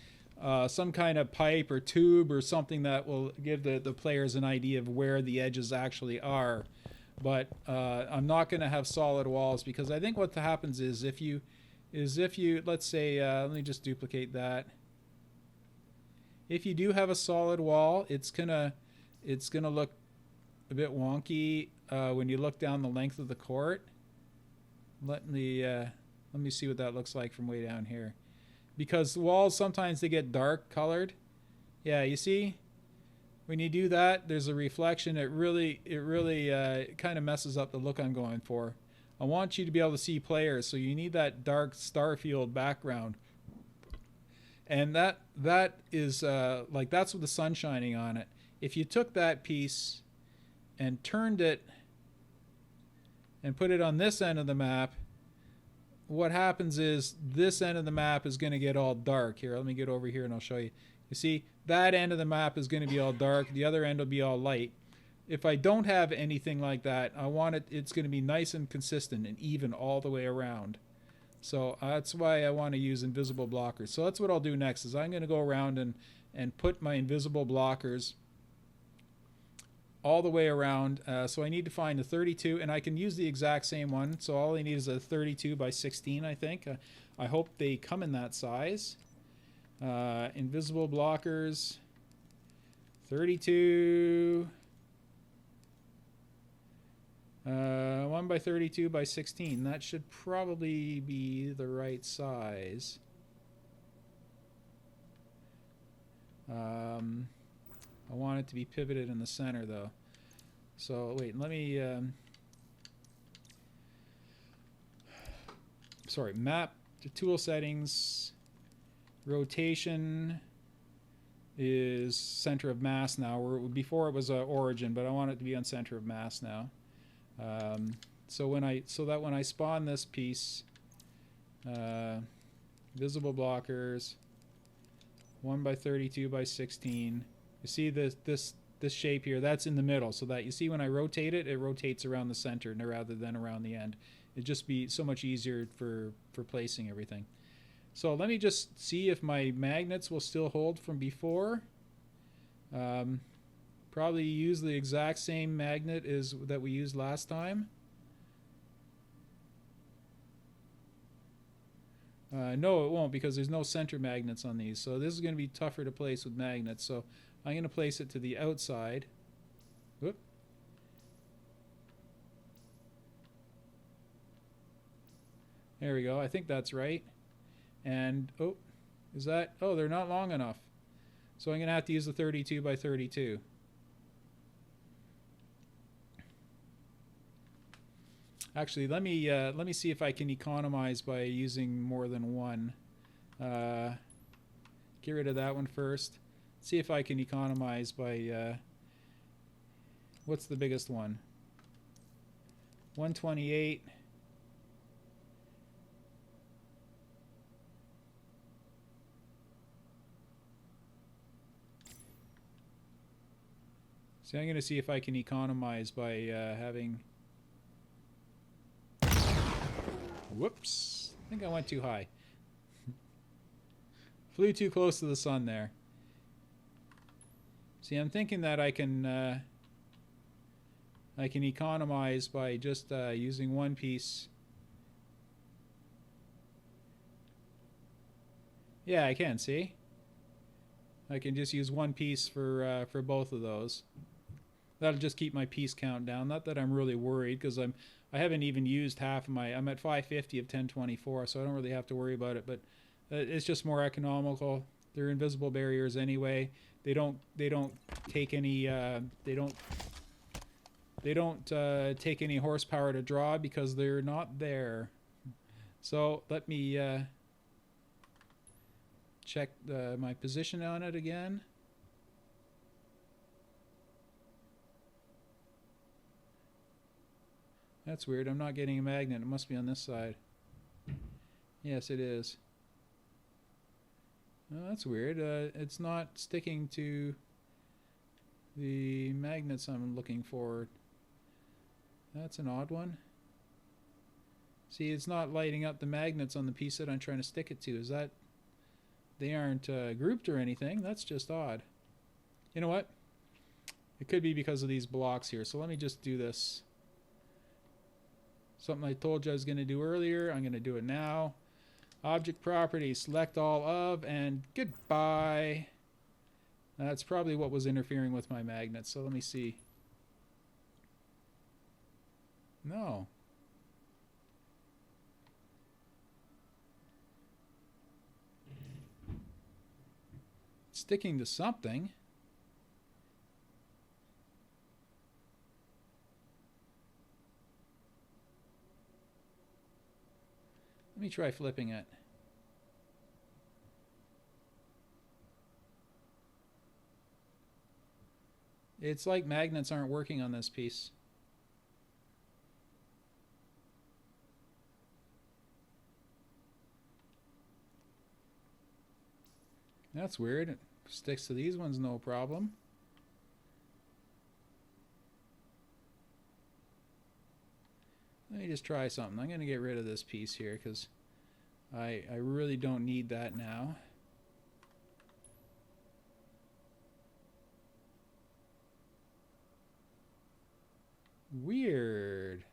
some kind of pipe or tube or something that will give the players an idea of where the edges actually are. But I'm not going to have solid walls because I think what happens is if you let's say let me just duplicate that. If you do have a solid wall, it's gonna look a bit wonky when you look down the length of the court. Let me see what that looks like from way down here, because walls sometimes they get dark colored. Yeah, you see, when you do that, there's a reflection. It really kind of messes up the look I'm going for. I want you to be able to see players, so you need that dark starfield background. And that is like that's with the sun shining on it. If you took that piece and turned it and put it on this end of the map, what happens is this end of the map is going to get all dark. Here, let me get over here and I'll show you. You see, that end of the map is going to be all dark. The other end will be all light. If I don't have anything like that, I want it's going to be nice and consistent and even all the way around. So that's why I want to use invisible blockers. So that's what I'll do next is I'm going to go around and put my invisible blockers all the way around. So I need to find the 32, and I can use the exact same one. So all I need is a 32 by 16, I think. I hope they come in that size. Invisible blockers, 32, 1 by 32 by 16. That should probably be the right size. I want it to be pivoted in the center though. So wait, let me sorry, map to tool settings. Rotation is center of mass now. Before it was origin, but I want it to be on center of mass now. So that when I spawn this piece, visible blockers, 1 by 32 by 16. You see this shape here? That's in the middle. So that you see when I rotate it, it rotates around the center rather than around the end. It'd just be so much easier for placing everything. So let me just see if my magnets will still hold from before. Probably use the exact same magnet that we used last time. No, it won't, because there's no center magnets on these. So this is going to be tougher to place with magnets. So I'm going to place it to the outside. Whoop. There we go. I think that's right. And, oh, is that? Oh, they're not long enough. So I'm going to have to use the 32 by 32. Actually, let me see if I can economize by using more than one. Get rid of that one first. See if I can economize by what's the biggest one? 128. So I'm going to see if I can economize by having... Whoops. I think I went too high. Flew too close to the sun there. See, I'm thinking that I can economize by just using one piece. Yeah, I can, see? I can just use one piece for both of those. That'll just keep my piece count down. Not that I'm really worried, because I haven't even used half of my... I'm at 550 of 1024, so I don't really have to worry about it. But it's just more economical. They're invisible barriers anyway. They don't take any take any horsepower to draw because they're not there. So let me check my position on it again. That's weird. I'm not getting a magnet. It must be on this side. Yes, it is. Oh, that's weird. It's not sticking to the magnets I'm looking for. That's an odd one. See, it's not lighting up the magnets on the piece that I'm trying to stick it to. Is that... They aren't grouped or anything. That's just odd. You know what? It could be because of these blocks here. So let me just do this. Something I told you I was going to do earlier. I'm going to do it now. Object properties, select all of, and goodbye. That's probably what was interfering with my magnet. So let me see. No. It's sticking to something. Let me try flipping it. It's like magnets aren't working on this piece. That's weird. It sticks to these ones no problem. Let me just try something. I'm going to get rid of this piece here because I really don't need that now. Weird.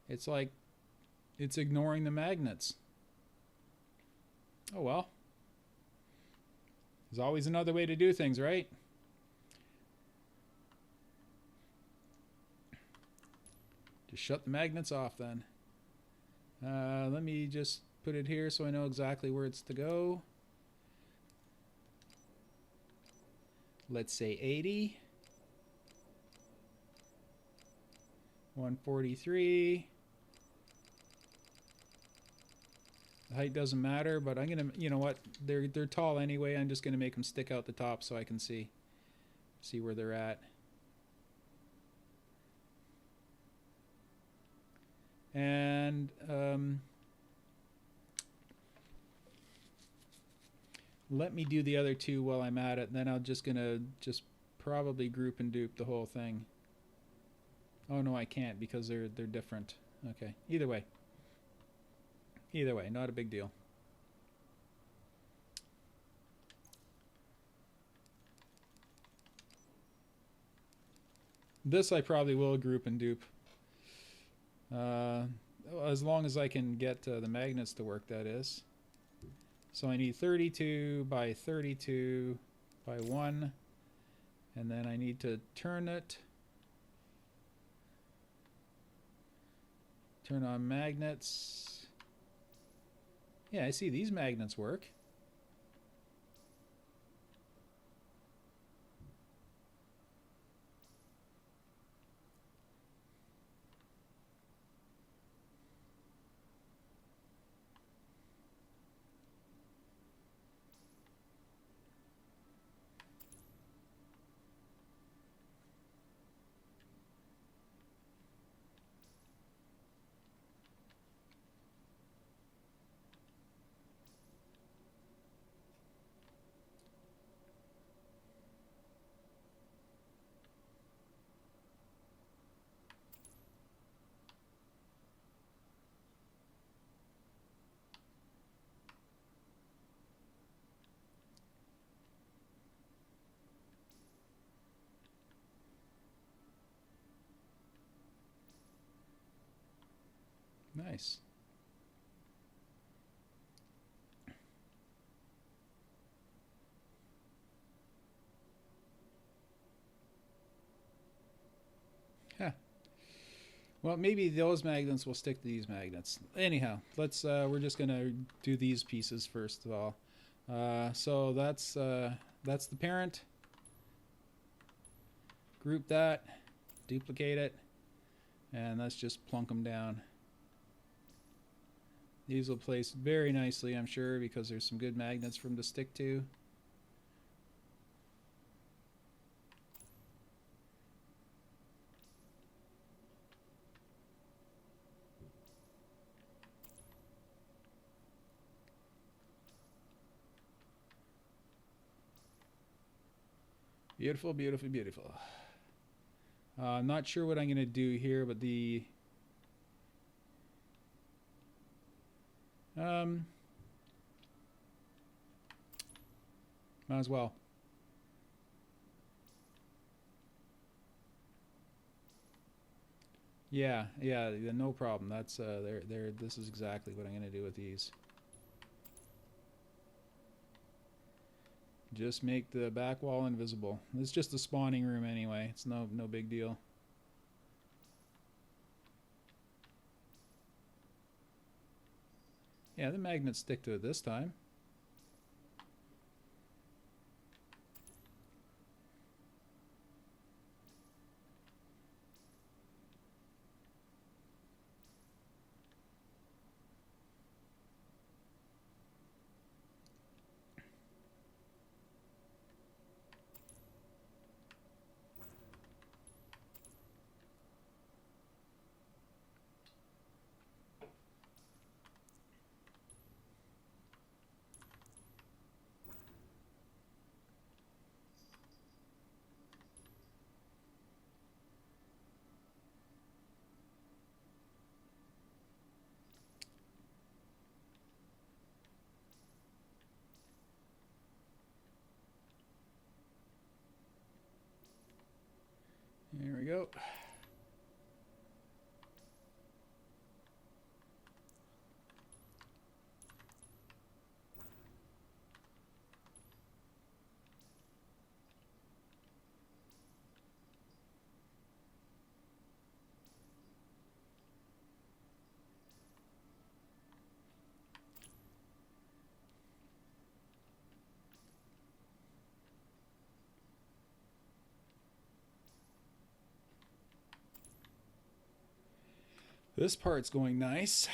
It's like it's ignoring the magnets. Oh well. There's always another way to do things, right? Just shut the magnets off then. Let me just put it here so I know exactly where it's to go. Let's say 80. 143. The height doesn't matter, but I'm gonna, you know what? They're tall anyway. I'm just gonna make them stick out the top so I can see where they're at. And let me do the other two while I'm at it. Then I'm just gonna probably group and dupe the whole thing. Oh no, I can't because they're different. Okay. Either way, not a big deal. This I probably will group and dupe. As long as I can get the magnets to work, that is. So I need 32 by 32 by 1. And then I need to turn it. Turn on magnets. Yeah, I see these magnets work. Nice. Huh. Well, maybe those magnets will stick to these magnets. Anyhow, let's we're just gonna do these pieces first of all. So that's the parent. Group that, duplicate it, and let's just plunk them down. These will place very nicely, I'm sure, because there's some good magnets for them to stick to. Beautiful, beautiful, beautiful. I'm not sure what I'm going to do here, but the might as well. Yeah, no problem. That's there. This is exactly what I'm going to do with these. Just make the back wall invisible. It's just a spawning room anyway. It's no big deal. Yeah, the magnets stick to it this time. There we go. This part's going nice.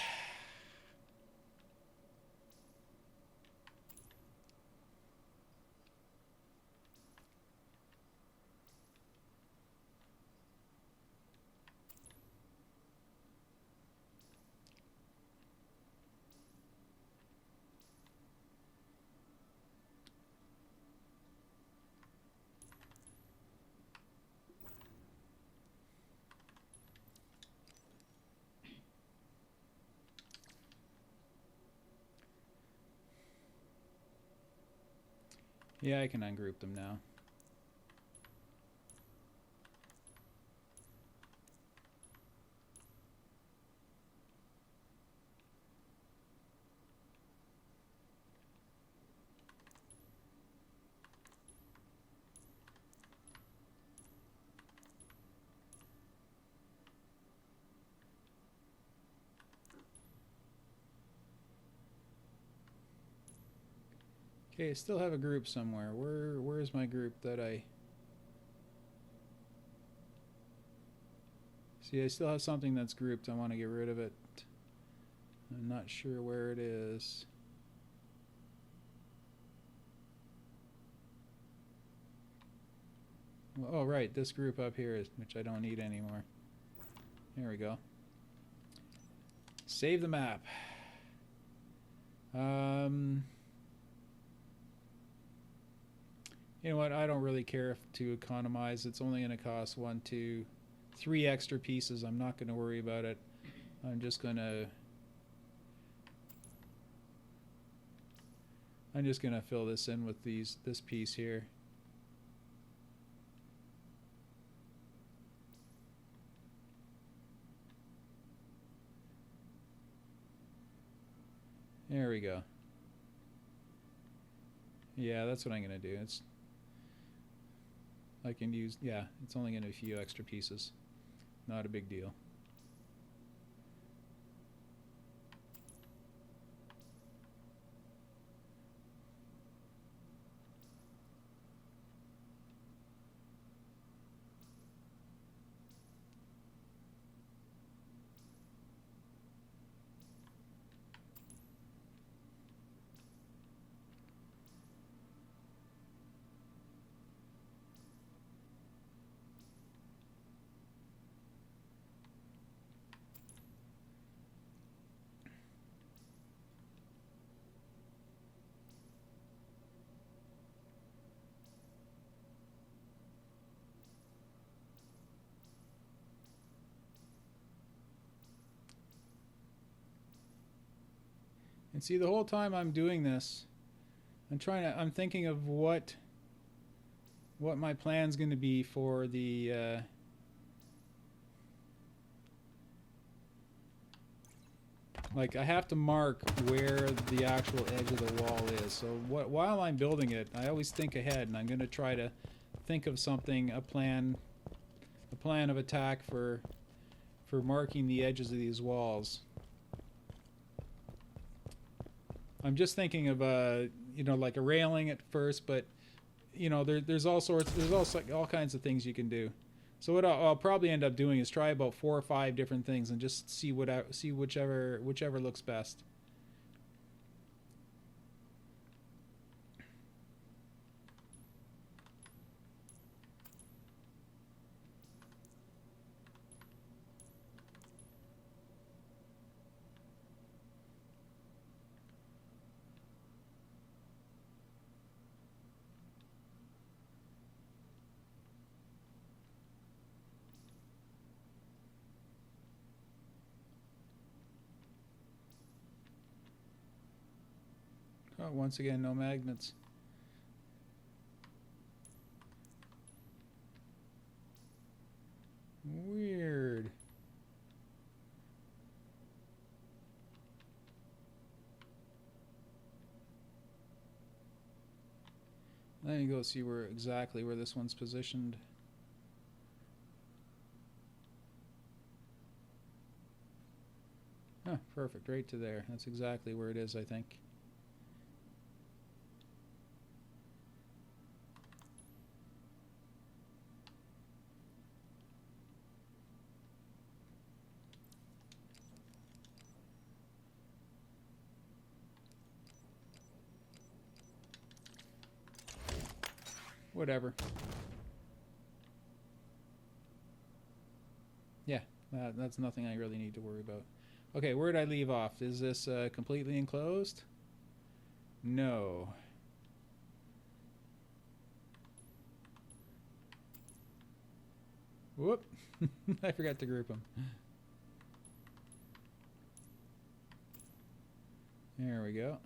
Yeah, I can ungroup them now. Okay, I still have a group somewhere. Where's my group that I... See, I still have something that's grouped. I want to get rid of it. I'm not sure where it is. Well, oh, right, this group up here, which I don't need anymore. There we go. Save the map. You know what? I don't really care if to economize. It's only going to cost 1, 2, 3 extra pieces. I'm not going to worry about it. I'm just going to fill this in with this piece here. There we go. Yeah, that's what I'm going to do. I can use, yeah, it's only going to be a few extra pieces. Not a big deal. And see, the whole time I'm doing this, I'm thinking of what my plan's going to be for the like, I have to mark where the actual edge of the wall is. So while I'm building it, I always think ahead, and I'm going to try to think of something, a plan of attack for marking the edges of these walls. I'm just thinking of you know, like a railing at first, but you know, there's all kinds of things you can do. So what I'll probably end up doing is try about 4 or 5 different things and just see whichever looks best. Oh, once again, no magnets. Weird. Let me go see exactly where this one's positioned. Oh, perfect, right to there. That's exactly where it is, I think. whatever. Yeah, that's nothing I really need to worry about. Okay, where did I leave off? Is this completely enclosed? No. Whoop. I forgot to group them. There we go.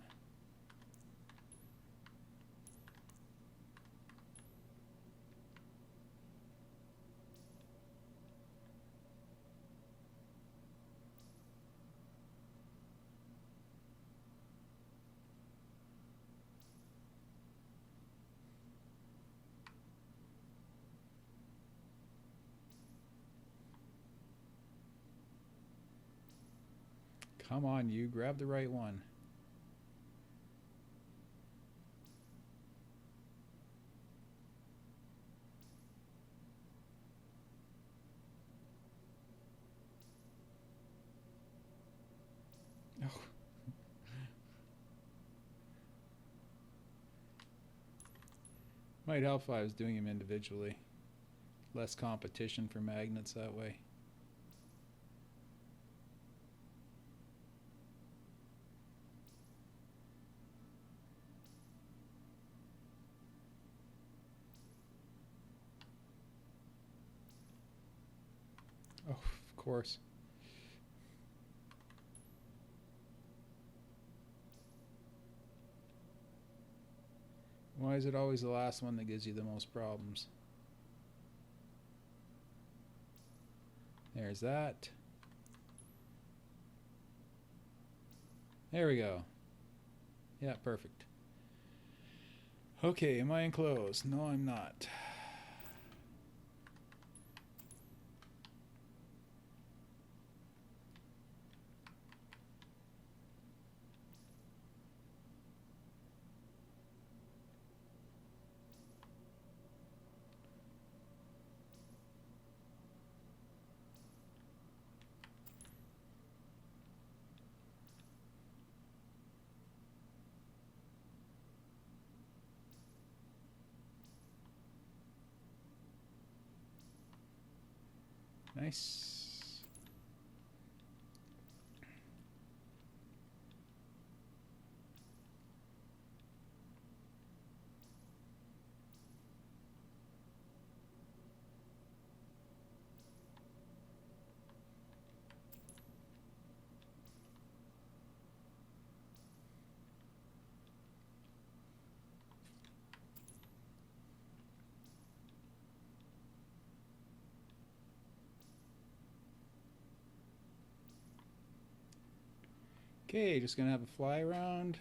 Come on, you grab the right one. Oh. Might help if I was doing them individually. Less competition for magnets that way. Oh, of course. Why is it always the last one that gives you the most problems? There's that. There we go. Yeah, perfect. Okay, am I enclosed? No, I'm not. Nice. Okay, just gonna have a fly around.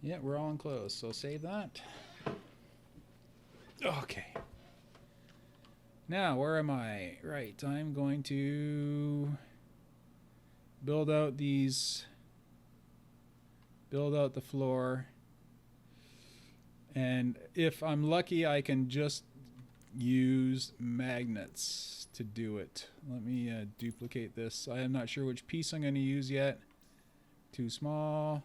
Yeah, we're all enclosed, so save that. Okay. Now, where am I? Right, I'm going to build out these, build out the floor. And if I'm lucky, I can just use magnets to do it. Let me duplicate this. I am not sure which piece I'm going to use yet. Too small.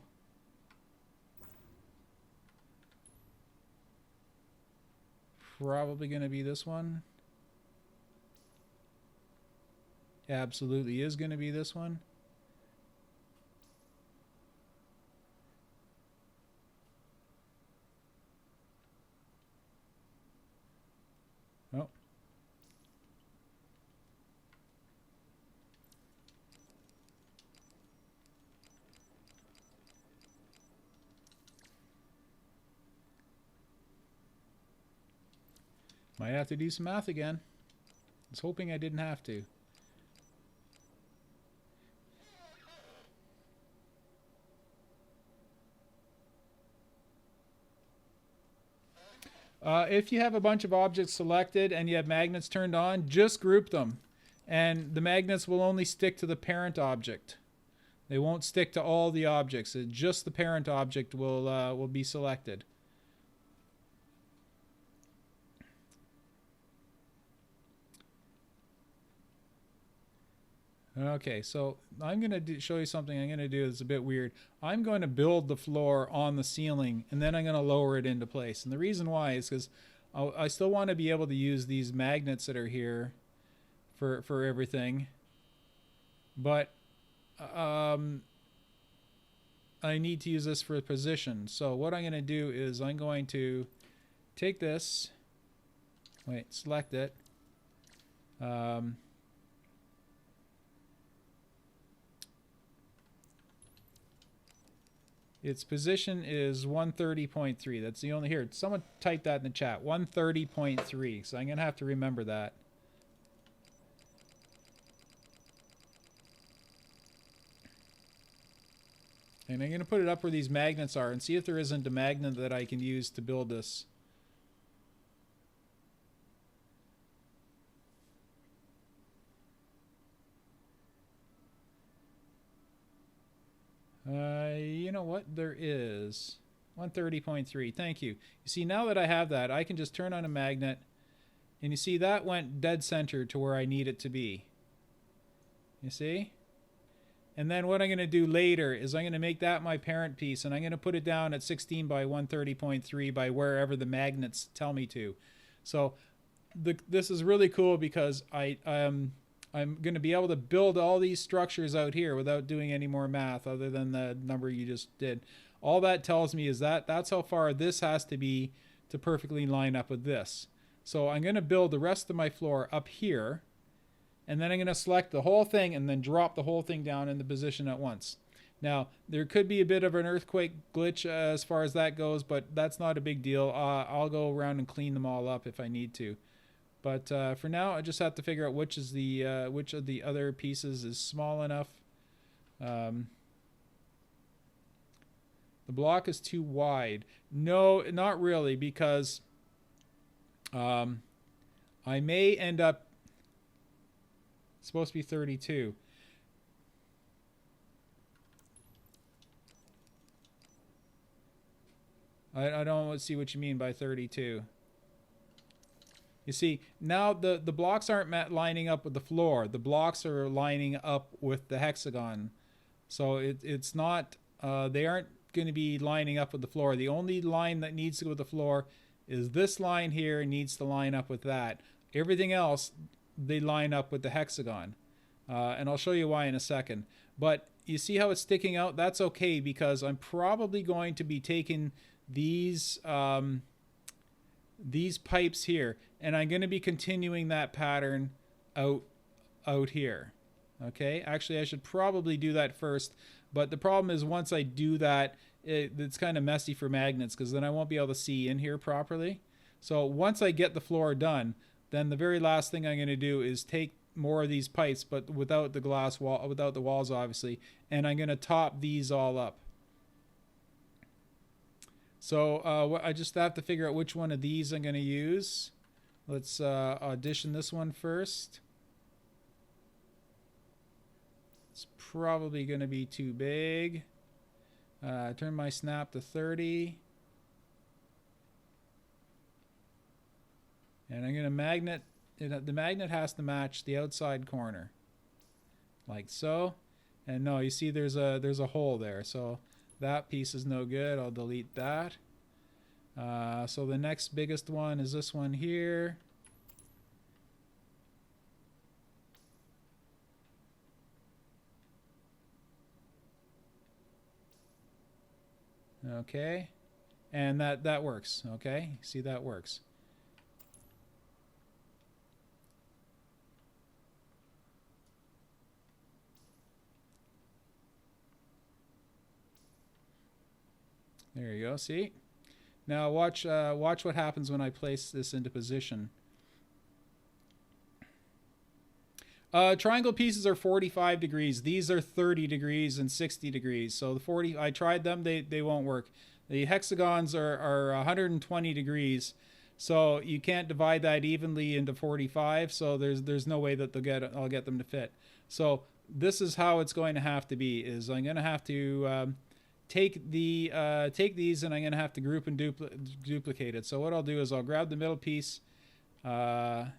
Probably going to be this one. Absolutely is going to be this one. Oh. Might have to do some math again. I was hoping I didn't have to. If you have a bunch of objects selected and you have magnets turned on, just group them. And the magnets will only stick to the parent object. They won't stick to all the objects. Just the parent object will be selected. Okay, so I'm going to show you something I'm going to do that's a bit weird. I'm going to build the floor on the ceiling, and then I'm going to lower it into place. And the reason why is because I still want to be able to use these magnets that are here for everything. But I need to use this for position. So what I'm going to do is I'm going to take this, select it. Its position is 130.3. That's the only, here, someone type that in the chat, 130.3. So I'm going to have to remember that. And I'm going to put it up where these magnets are and see if there isn't a magnet that I can use to build this. You know what? There is 130.3. Thank you. You see, now that I have that, I can just turn on a magnet. And you see, that went dead center to where I need it to be. You see? And then what I'm going to do later is I'm going to make that my parent piece, and I'm going to put it down at 16 by 130.3 by wherever the magnets tell me to. So this is really cool because I'm going to be able to build all these structures out here without doing any more math other than the number you just did. All that tells me is that that's how far this has to be to perfectly line up with this. So I'm going to build the rest of my floor up here. And then I'm going to select the whole thing and then drop the whole thing down into position at once. Now, there could be a bit of an earthquake glitch as far as that goes, but that's not a big deal. I'll go around and clean them all up if I need to. But for now, I just have to figure out which of the other pieces is small enough. The block is too wide. No, not really, because I may end up... It's supposed to be 32. I don't see what you mean by 32. You see, now the blocks aren't lining up with the floor. The blocks are lining up with the hexagon. So it's not, they aren't going to be lining up with the floor. The only line that needs to go with the floor is this line here needs to line up with that. Everything else, they line up with the hexagon. And I'll show you why in a second. But you see how it's sticking out? That's okay because I'm probably going to be taking these pipes here, and I'm going to be continuing that pattern out here. Okay, actually I should probably do that first, but the problem is once I do that, it's kind of messy for magnets because then I won't be able to see in here properly. So once I get the floor done, then the very last thing I'm going to do is take more of these pipes, but without the glass wall, without the walls obviously, and I'm going to top these all up. So I just have to figure out which one of these I'm going to use. Let's audition this one first. It's probably going to be too big. Turn my snap to 30. And I'm going to magnet. The magnet has to match the outside corner. Like so. And no, you see there's a hole there. So that piece is no good. I'll delete that. So the next biggest one is this one here. Okay. And that works. Okay. See, that works. There you go. See? Now watch what happens when I place this into position. Triangle pieces are 45 degrees. These are 30 degrees and 60 degrees. So the 40, I tried them, they won't work. The hexagons are 120 degrees. So you can't divide that evenly into 45. So there's no way that I'll get them to fit. So this is how it's going to have to be. Is I'm going to have to take these and I'm going to have to group and duplicate it. So what I'll do is I'll grab the middle piece, right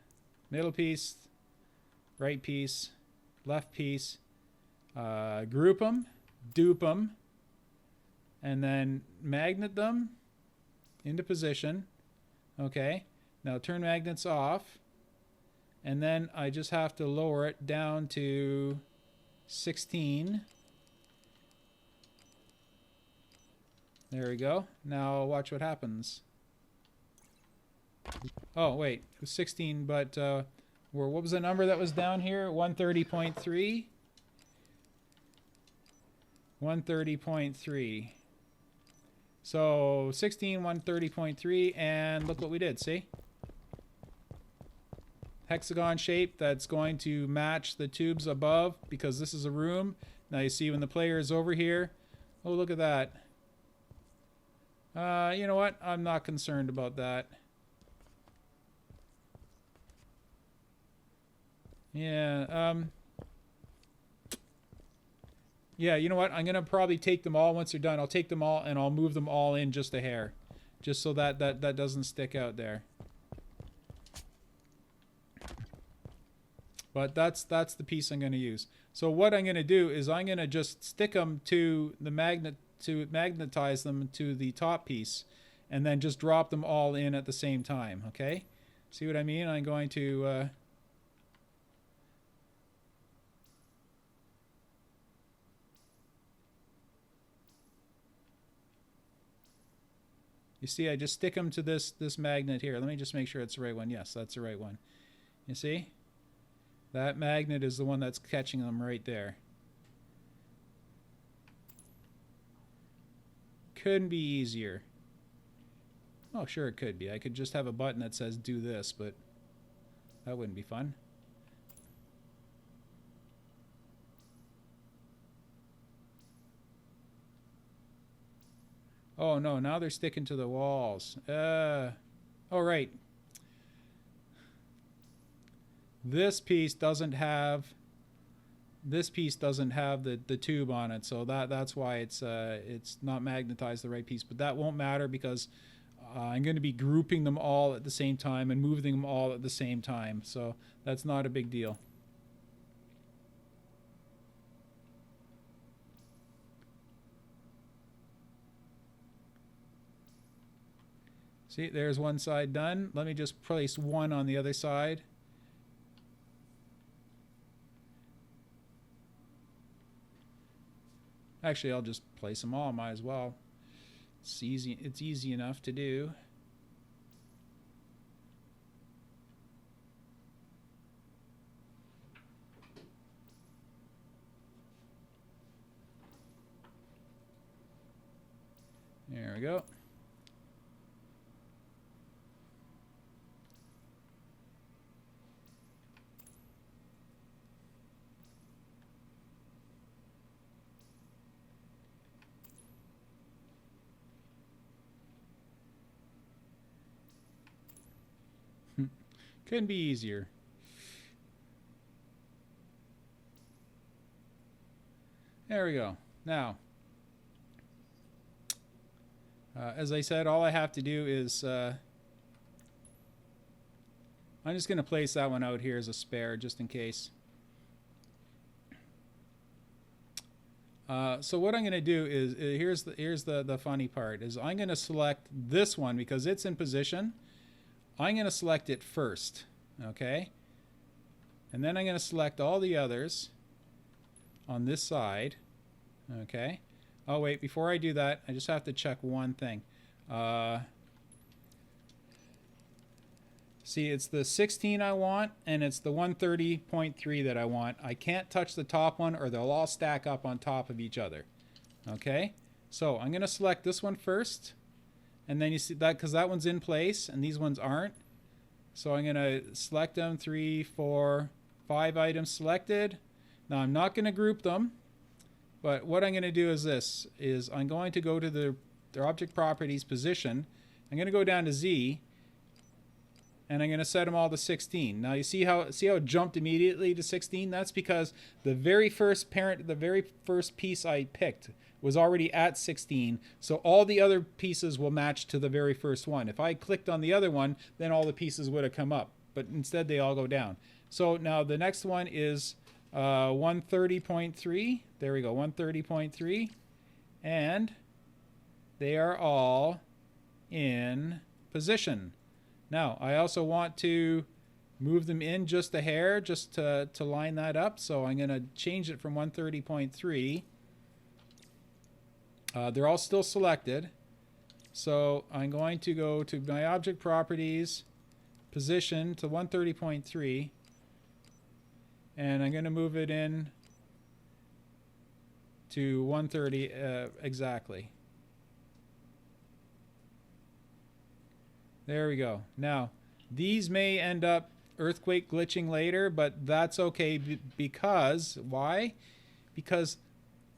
piece, left piece, group them, dupe them, and then magnet them into position. Okay, now turn magnets off, and then I just have to lower it down to 16. There we go. Now watch what happens. Oh wait, it was 16, but what was the number that was down here? 130.3. 130.3. So 16, 130.3, and look what we did, see? Hexagon shape that's going to match the tubes above because this is a room. Now you see when the player is over here. Oh, look at that. You know what? I'm not concerned about that. Yeah, yeah, you know what? I'm going to probably take them all once they're done. I'll take them all and I'll move them all in just a hair. Just so that doesn't stick out there. But that's the piece I'm going to use. So what I'm going to do is I'm going to just stick them to the magnet to magnetize them to the top piece and then just drop them all in at the same time, okay? See what I mean? I'm going to you see, I just stick them to this magnet here. Let me just make sure it's the right one. Yes, that's the right one. You see? That magnet is the one that's catching them right there. Couldn't be easier. Oh, sure it could be. I could just have a button that says do this, but that wouldn't be fun. Oh no, now they're sticking to the walls. Oh right. This piece doesn't have the tube on it, so that's why it's not magnetized the right piece. But that won't matter because I'm going to be grouping them all at the same time and moving them all at the same time, so that's not a big deal. See, there's one side done. Let me just place one on the other side. Actually, I'll just place them all. Might as well. It's easy enough to do. There we go. Couldn't be easier. There we go. Now, as I said, all I have to do is I'm just going to place that one out here as a spare just in case. So what I'm going to do is here's the funny part is I'm going to select this one because it's in position. I'm going to select it first, okay? And then I'm going to select all the others on this side, okay? Oh, wait, before I do that, I just have to check one thing. See, it's the 16 I want, and it's the 130.3 that I want. I can't touch the top one, or they'll all stack up on top of each other, okay? So I'm going to select this one first. And then you see that because that one's in place and these ones aren't. So I'm going to select them, 3, 4, 5 items selected. Now I'm not going to group them, but what I'm going to do is this, is I'm going to go to their object properties position. I'm going to go down to Z and I'm going to set them all to 16. Now you see how it jumped immediately to 16? That's because the very first piece I picked was already at 16, so all the other pieces will match to the very first one. If I clicked on the other one, then all the pieces would have come up, but instead they all go down. So now the next one is 130.3. There we go, 130.3. And they are all in position. Now, I also want to move them in just a hair just to line that up. So I'm going to change it from 130.3. They're all still selected. So I'm going to go to my object properties, position to 130.3. And I'm going to move it in to 130 exactly. There we go. Now, these may end up earthquake glitching later, but that's okay because, why? Because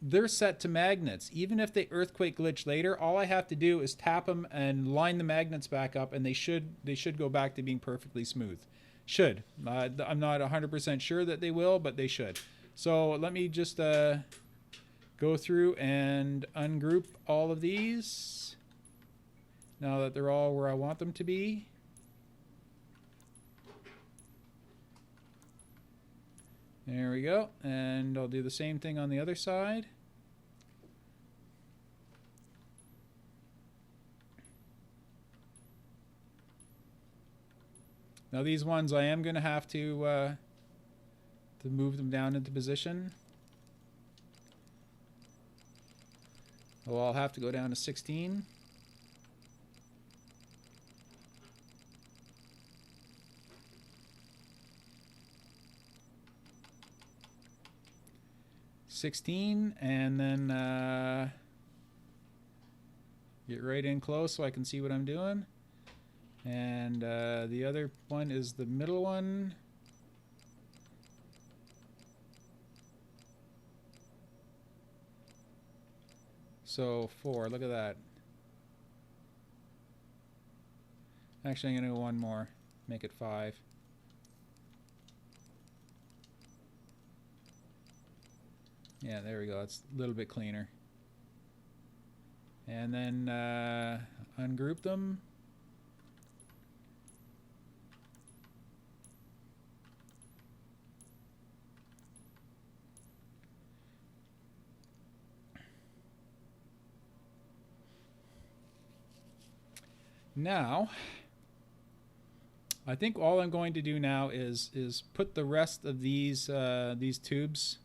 they're set to magnets. Even if they earthquake glitch later, all I have to do is tap them and line the magnets back up, and they should go back to being perfectly smooth. Should. I'm not 100% sure that they will, but they should. So let me just go through and ungroup all of these now that they're all where I want them to be. There we go. And I'll do the same thing on the other side. Now these ones I am going to have to move them down into position. Oh, I'll have to go down to 16. And then get right in close so I can see what I'm doing. And the other one is the middle one. So 4, look at that. Actually, I'm going to go one more, make it 5. Yeah, there we go. It's a little bit cleaner. And then ungroup them. Now, I think all I'm going to do now is put the rest of these tubes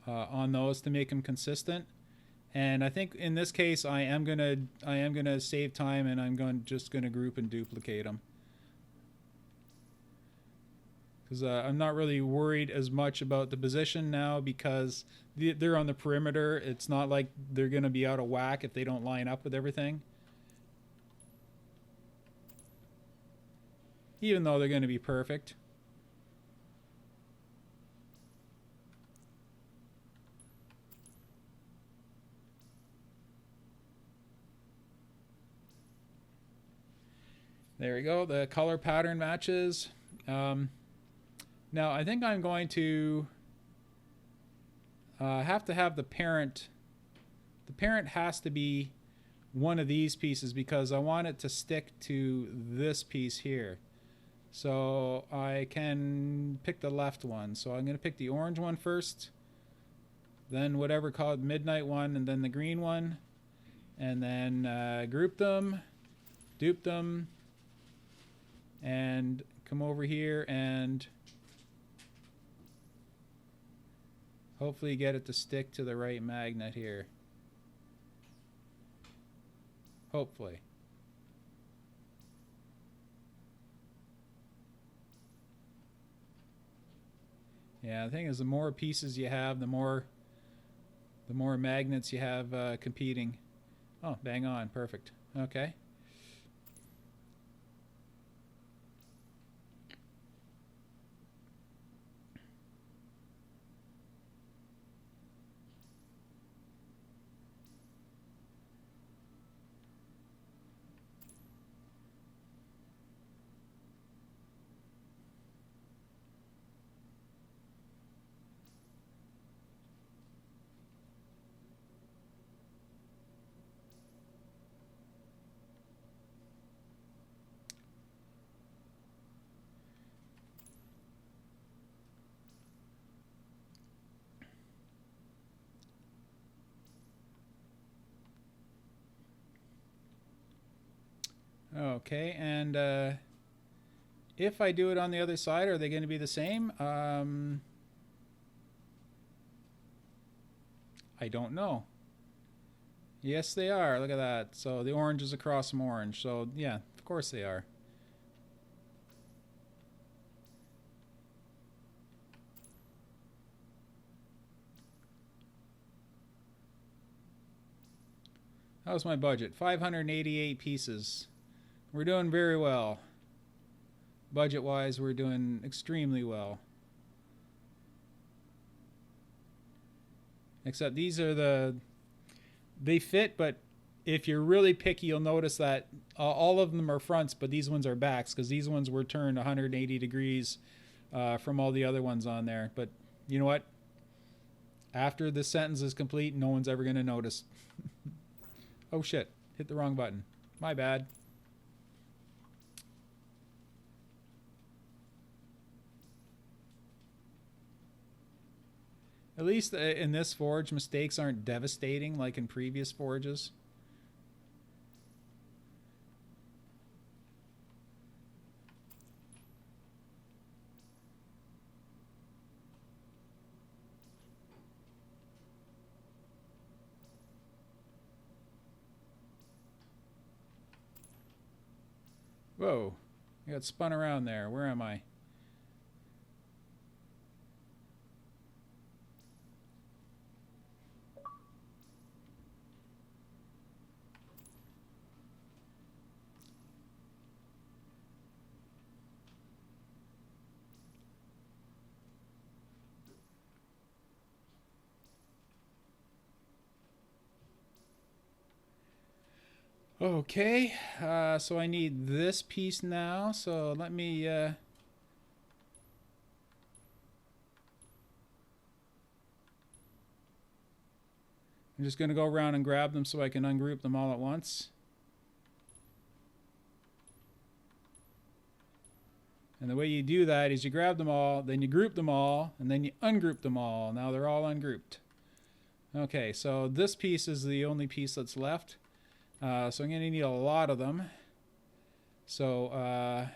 on those to make them consistent. And I think in this case I am gonna save time, and I'm just gonna group and duplicate them, because I'm not really worried as much about the position now, because they're on the perimeter. It's not like they're gonna be out of whack if they don't line up with everything, even though they're gonna be perfect. There we go. The color pattern matches. Now I think I'm going to have to have the parent. The parent has to be one of these pieces, because I want it to stick to this piece here. So I can pick the left one. So I'm going to pick the orange one first, then whatever called midnight one, and then the green one, and then group them, dupe them, and come over here and hopefully get it to stick to the right magnet here. Hopefully. Yeah, the thing is, the more pieces you have, the more magnets you have competing. Oh, bang on, perfect. Okay. Okay, and if I do it on the other side, are they going to be the same? I don't know. Yes, they are. Look at that. So the orange is across some orange. So yeah, of course they are. How's my budget? 588 pieces. We're doing very well. Budget-wise, we're doing extremely well. Except these are they fit, but if you're really picky, you'll notice that all of them are fronts, but these ones are backs, because these ones were turned 180 degrees from all the other ones on there. But you know what? After the sentence is complete, no one's ever going to notice. Oh shit, hit the wrong button. My bad. At least in this forge, mistakes aren't devastating like in previous forges. Whoa, I got spun around there. Where am I? Okay, so I need this piece now. So let me... I'm just going to go around and grab them so I can ungroup them all at once. And the way you do that is you grab them all, then you group them all, and then you ungroup them all. Now they're all ungrouped. Okay, so this piece is the only piece that's left. So I'm going to need a lot of them. So,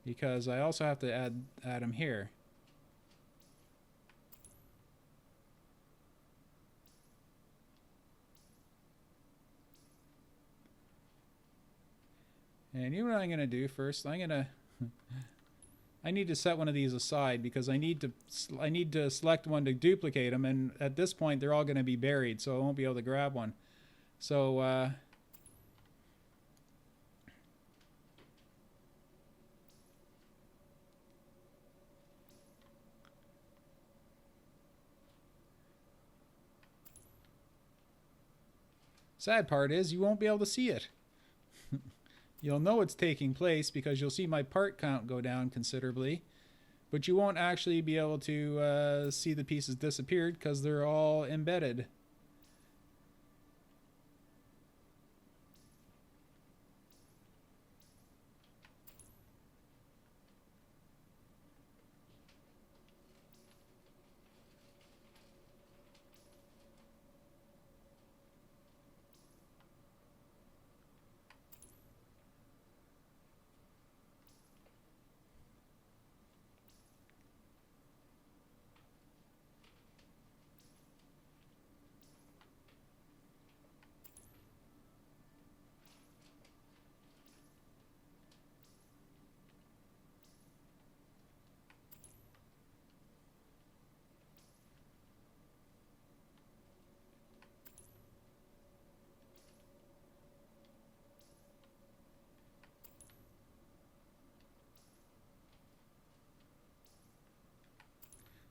because I also have to add them here. And you know what I'm going to do first? I'm going to... I need to set one of these aside because I need to select one to duplicate them, and at this point they're all going to be buried, so I won't be able to grab one. So sad part is you won't be able to see it. You'll know it's taking place because you'll see my part count go down considerably, but you won't actually be able to see the pieces disappeared because they're all embedded.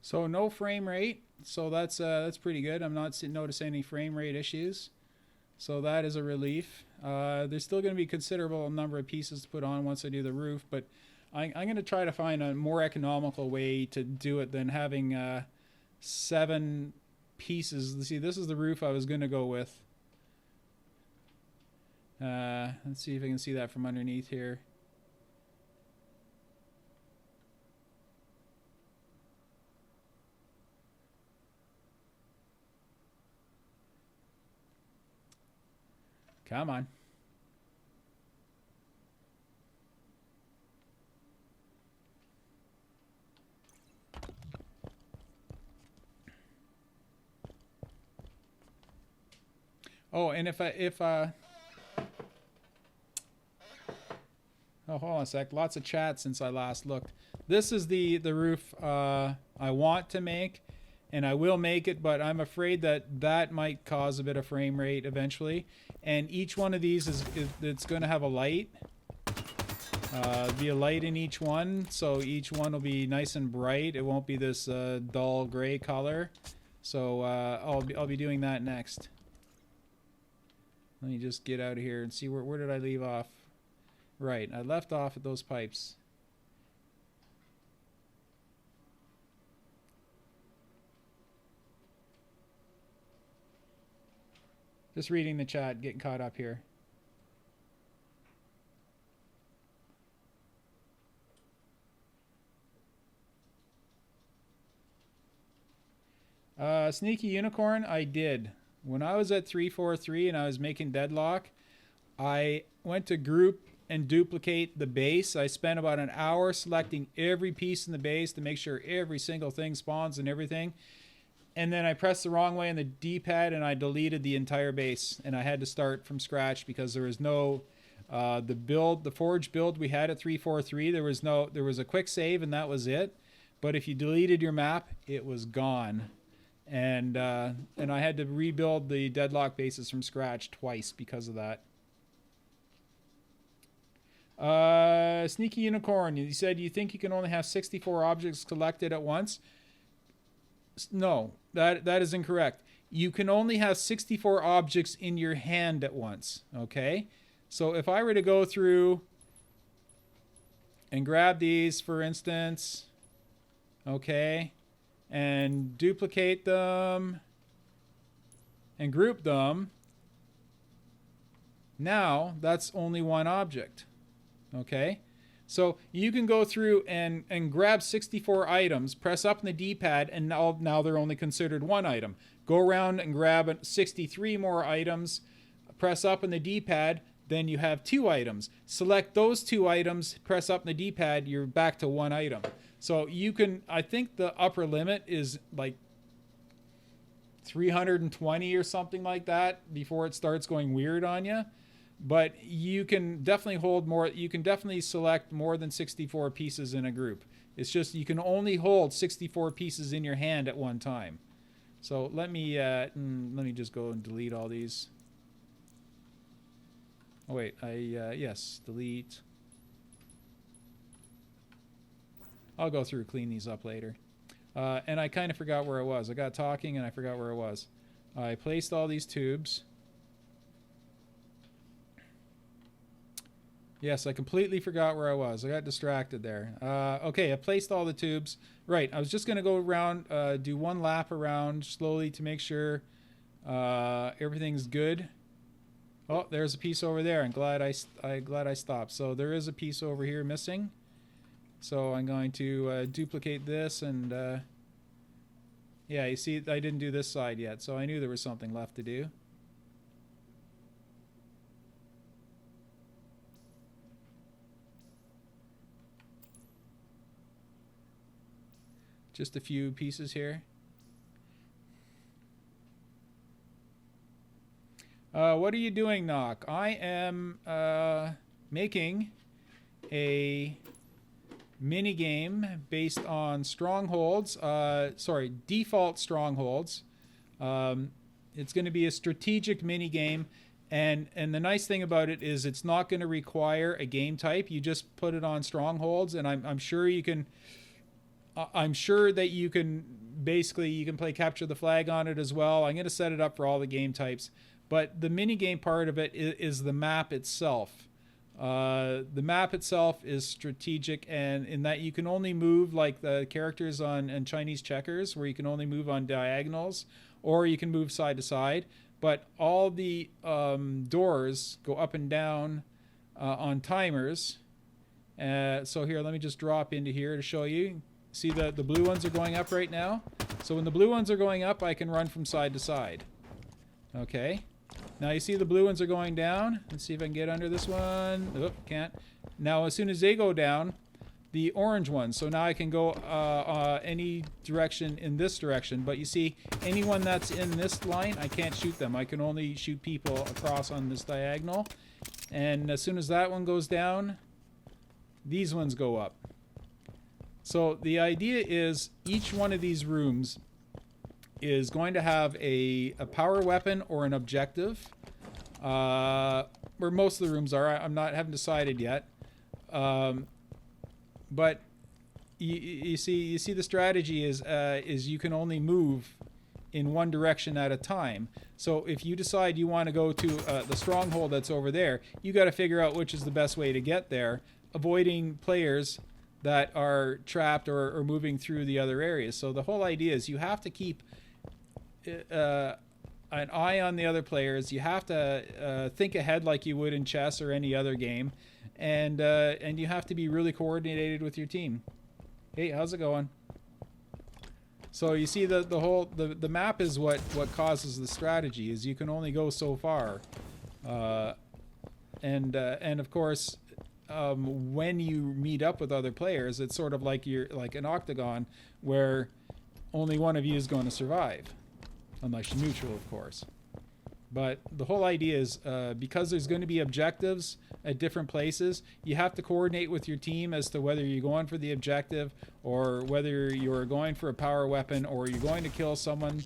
So no frame rate, so that's pretty good. I'm not noticing any frame rate issues, so that is a relief. There's still going to be a considerable number of pieces to put on once I do the roof, but I'm going to try to find a more economical way to do it than having 7 pieces. See, this is the roof I was going to go with. Let's see if I can see that from underneath here. Come on. Oh, and oh, hold on a sec. Lots of chat since I last looked. This is the roof I want to make, and I will make it, but I'm afraid that might cause a bit of frame rate eventually. And each one of these it's going to have a light. Be a light in each one, so each one will be nice and bright. It won't be this dull gray color. So I'll be doing that next. Let me just get out of here and see where did I leave off? Right, I left off at those pipes. Just reading the chat, getting caught up here. Sneaky Unicorn, I did. When I was at 343 and I was making Deadlock, I went to group and duplicate the base. I spent about an hour selecting every piece in the base to make sure every single thing spawns and everything. And then I pressed the wrong way on the D-pad and I deleted the entire base. And I had to start from scratch because there was no, the forge build we had at 343, there was a quick save and that was it. But if you deleted your map, it was gone. And I had to rebuild the Deadlock bases from scratch twice because of that. Sneaky Unicorn, you said you think you can only have 64 objects collected at once. No, that is incorrect. You can only have 64 objects in your hand at once, okay? So if I were to go through and grab these, for instance, okay, and duplicate them and group them, now that's only one object, okay? So you can go through and grab 64 items, press up on the D-pad, and now they're only considered one item. Go around and grab 63 more items, press up on the D-pad, then you have 2 items. Select those 2 items, press up on the D-pad, you're back to 1 item. So you can, I think the upper limit is like 320 or something like that before it starts going weird on you. But you can definitely hold more, you can definitely select more than 64 pieces in a group. It's just you can only hold 64 pieces in your hand at one time. So let me just go and delete all these. Oh wait, yes, delete. I'll go through and clean these up later. And I kind of forgot where I was. I got talking and I forgot where I was. I placed all these tubes. Yes, I completely forgot where I was. I got distracted there. Okay, I placed all the tubes. Right, I was just going to go around, do one lap around slowly to make sure everything's good. Oh, there's a piece over there. I'm glad I stopped. So there is a piece over here missing. So I'm going to duplicate this and yeah, you see I didn't do this side yet, so I knew there was something left to do. Just a few pieces here. What are you doing, Nok? I am making a mini game based on strongholds. Sorry, default strongholds. It's going to be a strategic mini game, and the nice thing about it is it's not going to require a game type. You just put it on strongholds, and I'm sure you can. I'm sure that you can play capture the flag on it as well. I'm going to set it up for all the game types, but the mini game part of it is the map itself. The map itself is strategic, and in that you can only move like the characters on Chinese checkers, where you can only move on diagonals, or you can move side to side. But all the doors go up and down on timers. So here, let me just drop into here to show you. See the blue ones are going up right now. So when the blue ones are going up, I can run from side to side. Okay. Now you see the blue ones are going down. Let's see if I can get under this one. Oh, can't. Now as soon as they go down, the orange ones. So now I can go any direction in this direction. But you see, anyone that's in this line, I can't shoot them. I can only shoot people across on this diagonal. And as soon as that one goes down, these ones go up. So the idea is each one of these rooms is going to have a power weapon or an objective. Where most of the rooms are. Haven't decided yet. But you see the strategy is you can only move in one direction at a time. So if you decide you want to go to the stronghold that's over there, you got to figure out which is the best way to get there, avoiding players that are trapped or moving through the other areas. So the whole idea is you have to keep an eye on the other players. You have to think ahead like you would in chess or any other game, and you have to be really coordinated with your team. Hey, how's it going? So you see the map is what causes the strategy. Is you can only go so far, and of course, when you meet up with other players, it's sort of like like an octagon where only one of you is going to survive, unless you're neutral, of course. But the whole idea is because there's going to be objectives at different places, you have to coordinate with your team as to whether you're going for the objective or whether you're going for a power weapon or you're going to kill someone.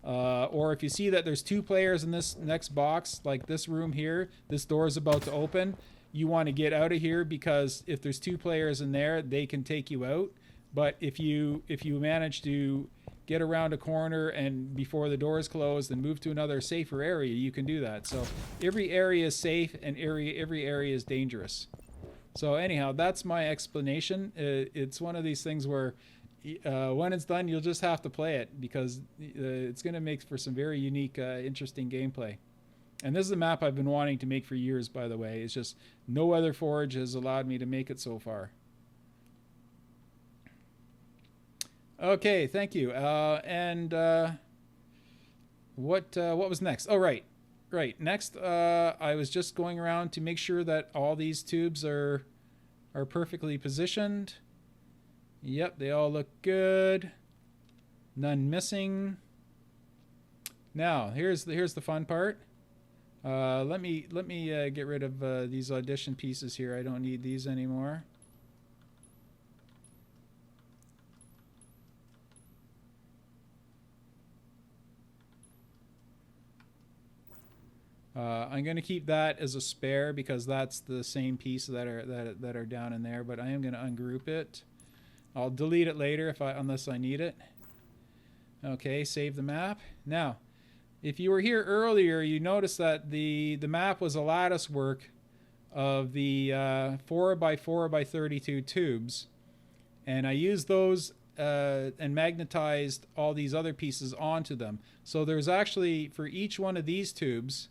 Or if you see that there's two players in this next box, like this room here, this door is about to open, you want to get out of here because if there's two players in there, they can take you out. But if you manage to get around a corner and before the door is closed and move to another safer area, you can do that. So every area is safe and every area is dangerous. So anyhow, that's my explanation. It's one of these things where when it's done, you'll just have to play it because it's going to make for some very unique, interesting gameplay. And this is a map I've been wanting to make for years, by the way. It's just no other forge has allowed me to make it so far. Okay, thank you. What was next? Oh, right. Next, I was just going around to make sure that all these tubes are perfectly positioned. Yep, they all look good. None missing. Now, here's the fun part. Let me get rid of these audition pieces here. I don't need these anymore. I'm going to keep that as a spare because that's the same piece that are down in there. But I am going to ungroup it. I'll delete it later unless I need it. Okay, save the map. Now, if you were here earlier, you noticed that the map was a lattice work of the 4x4x32 tubes, and I used those and magnetized all these other pieces onto them. So there's actually, for each one of these tubes,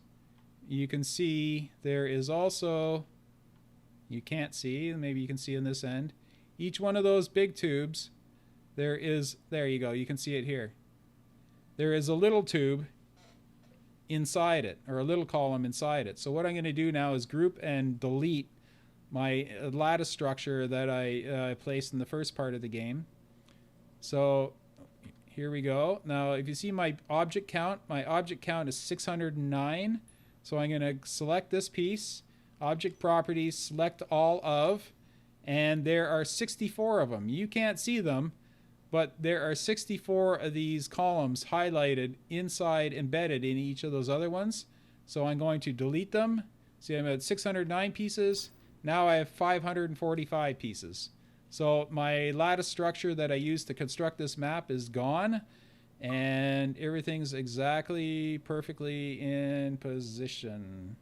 you can see there is also, you can't see, maybe you can see on this end, each one of those big tubes, there you go, you can see it here. There is a little tube inside it, or a little column inside it. So what I'm going to do now is group and delete my lattice structure that I placed in the first part of the game. So here we go. Now if you see my object count is 609. So I'm going to select this piece, object properties, select all of, and there are 64 of them. You can't see them, but there are 64 of these columns highlighted inside, embedded in each of those other ones. So I'm going to delete them. See, I'm at 609 pieces. Now I have 545 pieces. So my lattice structure that I used to construct this map is gone. And everything's exactly perfectly in position.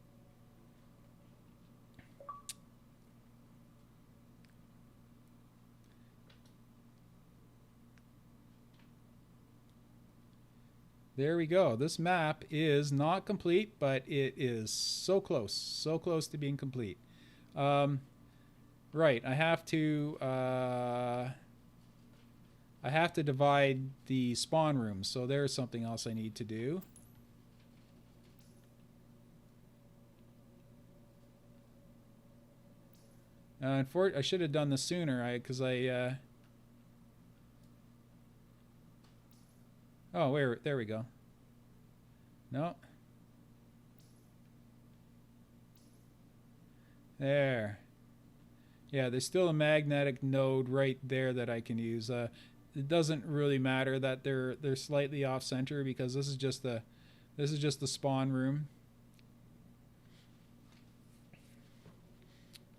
There we go. This map is not complete, but it is so close to being complete. Right, I have to divide the spawn rooms, so there's something else I need to do. I should have done this sooner, because oh, there we go. No. There. Yeah, there's still a magnetic node right there that I can use. It doesn't really matter that they're slightly off center, because this is just the spawn room.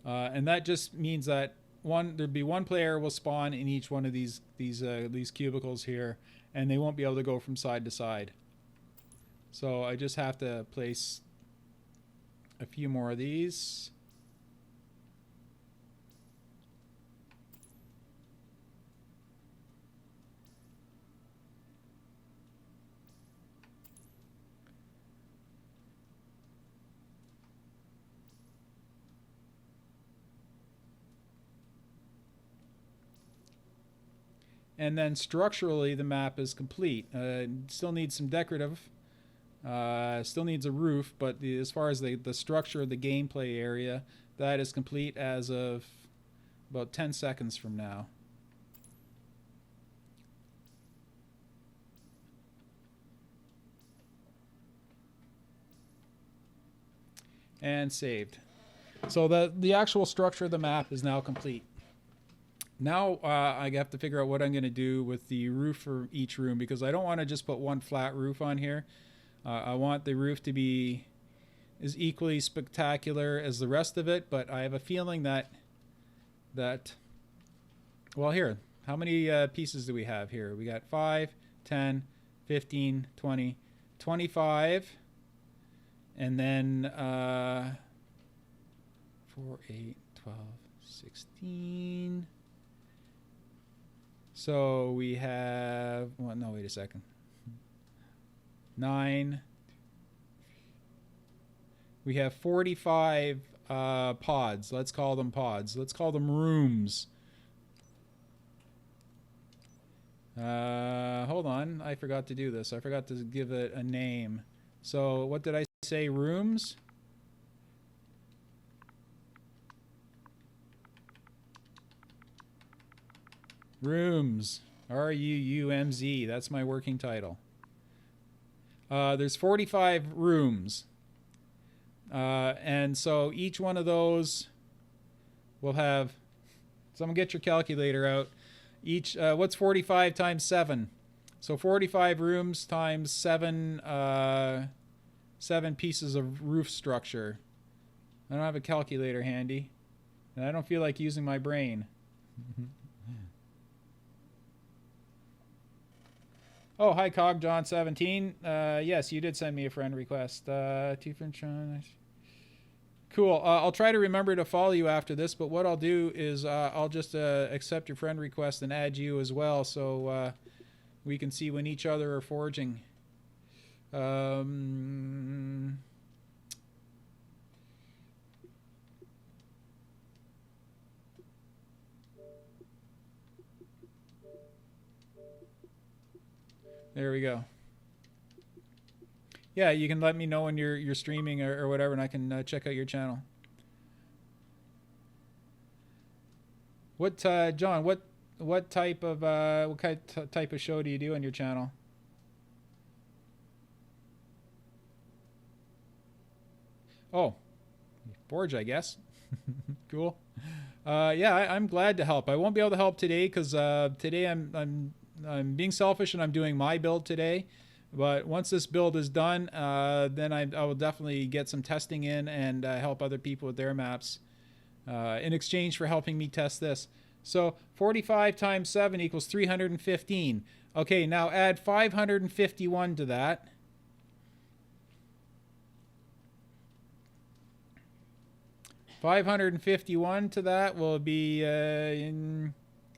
And that just means that there'd be one player will spawn in each one of these cubicles here, and they won't be able to go from side to side. So I just have to place a few more of these. And then structurally, the map is complete. Still needs some decorative. Still needs a roof, but as far as the structure of the gameplay area, that is complete as of about 10 seconds from now. And saved. So the actual structure of the map is now complete. Now I have to figure out what I'm going to do with the roof for each room, because I don't want to just put one flat roof on here. I want the roof to be as equally spectacular as the rest of it, but I have a feeling that well, here, how many pieces do we have here? We got 5, 10, 15, 20, 25, and then 4, 8, 12, 16. So we have, well, no, wait a second. 9. We have 45 pods. Let's call them pods. Let's call them rooms. Hold on. I forgot to do this. I forgot to give it a name. So what did I say? Rooms? Rooms. R-U-U-M-Z. That's my working title. There's 45 rooms. And so each one of those will have... Someone get your calculator out. What's 45 times 7? So 45 rooms times 7 pieces of roof structure. I don't have a calculator handy. And I don't feel like using my brain. Oh, hi, CogJohn17. Yes, you did send me a friend request. Cool. I'll try to remember to follow you after this, but what I'll do is I'll just accept your friend request and add you as well, so we can see when each other are forging. There we go. Yeah, you can let me know when you're streaming or whatever, and I can check out your channel. What John? What type of type of show do you do on your channel? Oh, Forge, I guess. Cool. Yeah, I'm glad to help. I won't be able to help today because today I'm being selfish and I'm doing my build today. But once this build is done, then I will definitely get some testing in and help other people with their maps in exchange for helping me test this. So 45 times 7 equals 315. Okay, now add 551 to that. $551 to that will be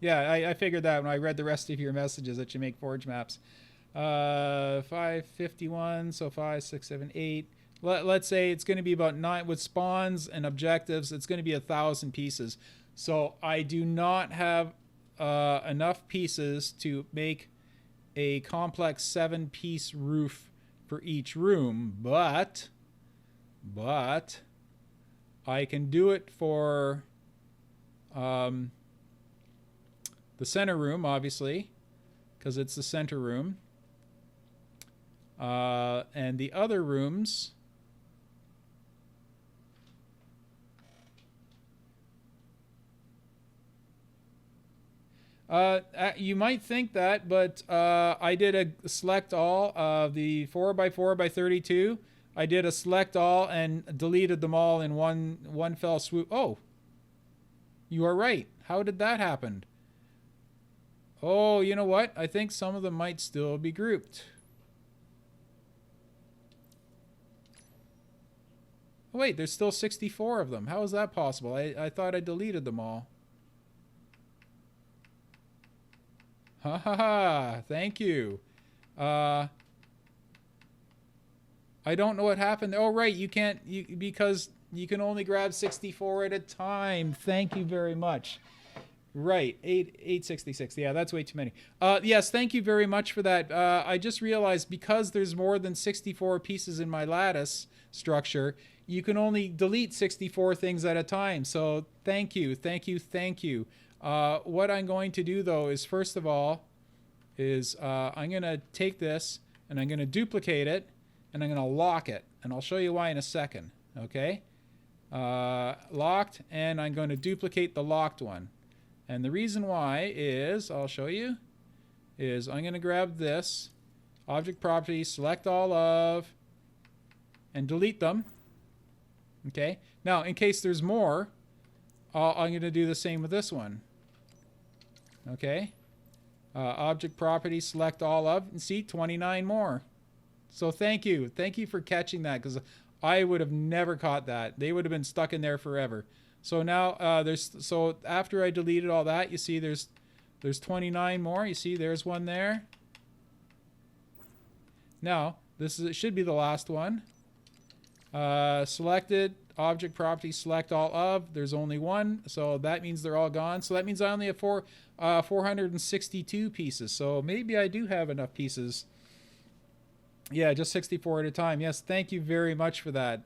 yeah, I figured that when I read the rest of your messages that you make Forge maps. 551, so 5, 6, 7, 8. Let's say it's going to be about 9 with spawns and objectives. It's going to be 1,000 pieces. So I do not have enough pieces to make a complex 7-piece roof for each room, but I can do it for the center room, obviously, because it's the center room. And the other rooms, you might think that, but I did a select all of the 4x4x32. I did a select all and deleted them all in one fell swoop. Oh, you are right. How did that happen? Oh, you know what? I think some of them might still be grouped. Oh, wait, there's still 64 of them. How is that possible? I thought I deleted them all. Ha ha ha. Thank you. I don't know what happened. Oh, right. You can't, because you can only grab 64 at a time. Thank you very much. Right. 866. Yeah, that's way too many. Yes, thank you very much for that. I just realized because there's more than 64 pieces in my lattice structure, you can only delete 64 things at a time. So thank you. Thank you. Thank you. What I'm going to do, though, is first of all, I'm going to take this and I'm going to duplicate it and I'm going to lock it. And I'll show you why in a second. Okay? Locked, and I'm going to duplicate the locked one. And the reason why is, I'll show you, is I'm going to grab this, object property, select all of, and delete them. Okay? Now, in case there's more, I'm going to do the same with this one. Okay? Object property, select all of, and see, 29 more. So thank you. Thank you for catching that, because I would have never caught that. They would have been stuck in there forever. So now so after I deleted all that, you see there's 29 more. You see there's one there. Now, it should be the last one. Selected, object property, select all of. There's only one, so that means they're all gone. So that means I only have 462 pieces. So maybe I do have enough pieces. Yeah, just 64 at a time. Yes, thank you very much for that.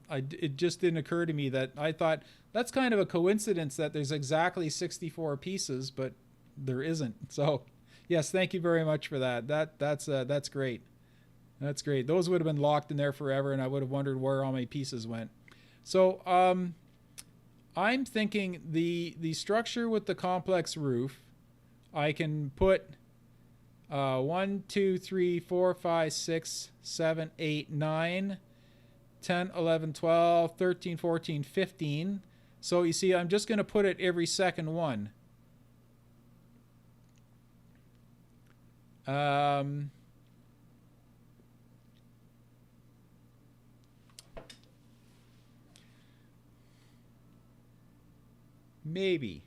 It just didn't occur to me that I thought that's kind of a coincidence that there's exactly 64 pieces, but there isn't. So, yes, thank you very much for that. That's great. That's great. Those would have been locked in there forever, and I would have wondered where all my pieces went. So, I'm thinking the structure with the complex roof, I can put 1, 2, 3, 4, 5, 6, 7, 8, 9, 10, 11, 12, 13, 14, 15. So you see, I'm just going to put it every second one. Maybe.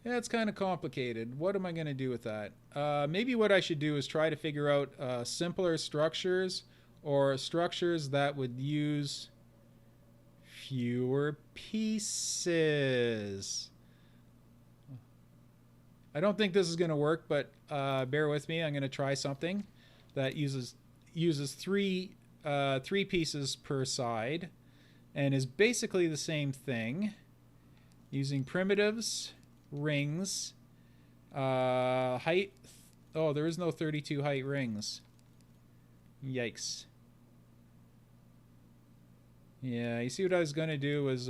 Yeah, it's kind of complicated. What am I going to do with that? Maybe what I should do is try to figure out simpler structures or structures that would use fewer pieces. I don't think this is going to work, but bear with me. I'm going to try something that uses three pieces per side and is basically the same thing, using primitives, rings, height. Oh, there is no 32 height rings. Yikes. Yeah, you see what I was going to do was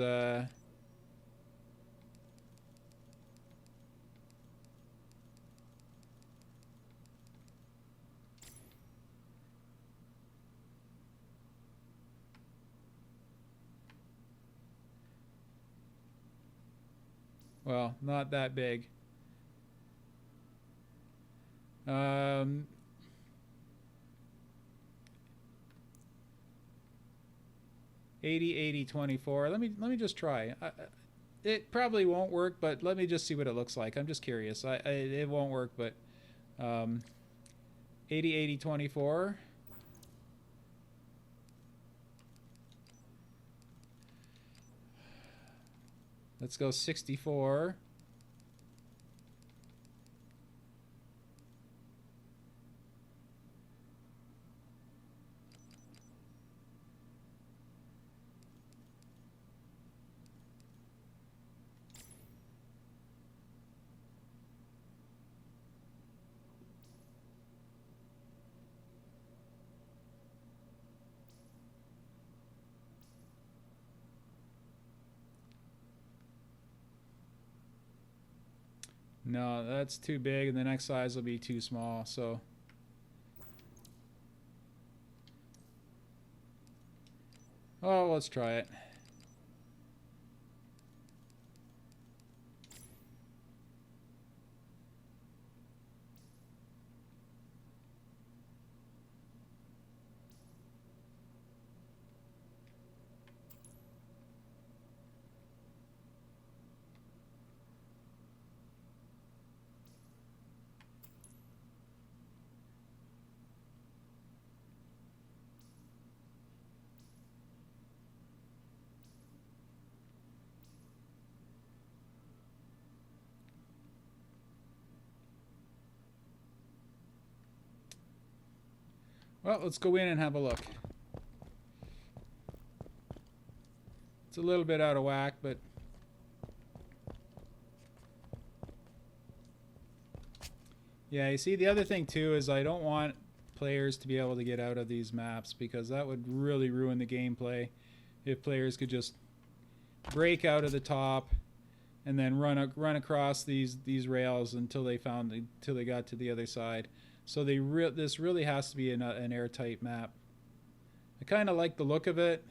well, not that big. 80, 80, 24. Let me just try. It probably won't work, but let me just see what it looks like. I'm just curious. It won't work, but 80, 80, 24. Let's go 64. No, that's too big, and the next size will be too small. So, oh, let's try it. Well, let's go in and have a look. It's a little bit out of whack, but yeah, you see, the other thing too is I don't want players to be able to get out of these maps, because that would really ruin the gameplay if players could just break out of the top and then run across these rails until they got to the other side. So this really has to be an airtight map. I kind of like the look of it,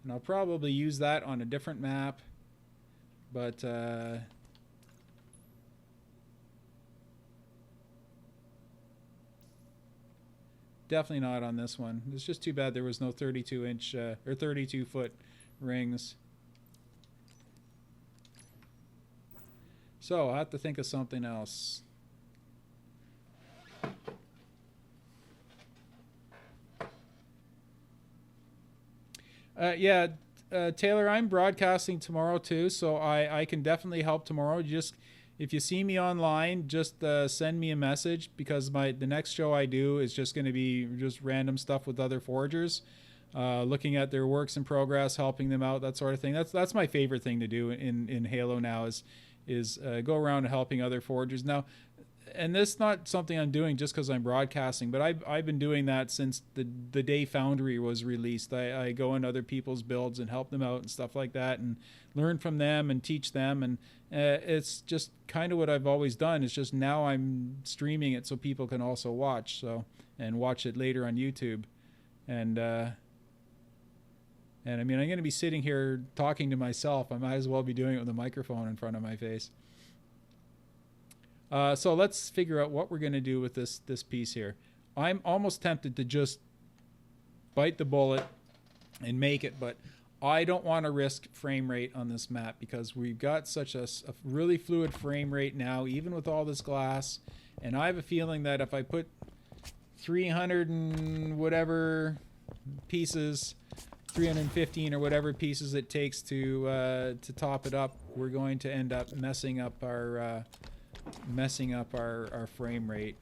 and I'll probably use that on a different map, but definitely not on this one. It's just too bad there was no 32-inch or 32-foot rings. So I'll have to think of something else. Yeah, Taylor, I'm broadcasting tomorrow too, so I can definitely help tomorrow. Just if you see me online, just send me a message, because the next show I do is just going to be just random stuff with other forgers, looking at their works in progress, helping them out, that sort of thing. That's my favorite thing to do in Halo now is go around helping other forgers. Now, and this is not something I'm doing just because I'm broadcasting, but I've been doing that since the day Foundry was released. I go in other people's builds and help them out and stuff like that, and learn from them and teach them. And it's just kind of what I've always done. It's just now I'm streaming it so people can also watch, and watch it later on YouTube. And I mean, I'm going to be sitting here talking to myself. I might as well be doing it with a microphone in front of my face. So let's figure out what we're going to do with this piece here. I'm almost tempted to just bite the bullet and make it, but I don't want to risk frame rate on this map, because we've got such a really fluid frame rate now, even with all this glass. And I have a feeling that if I put 300 and whatever pieces, 315 or whatever pieces it takes to top it up, we're going to end up messing up our frame rate.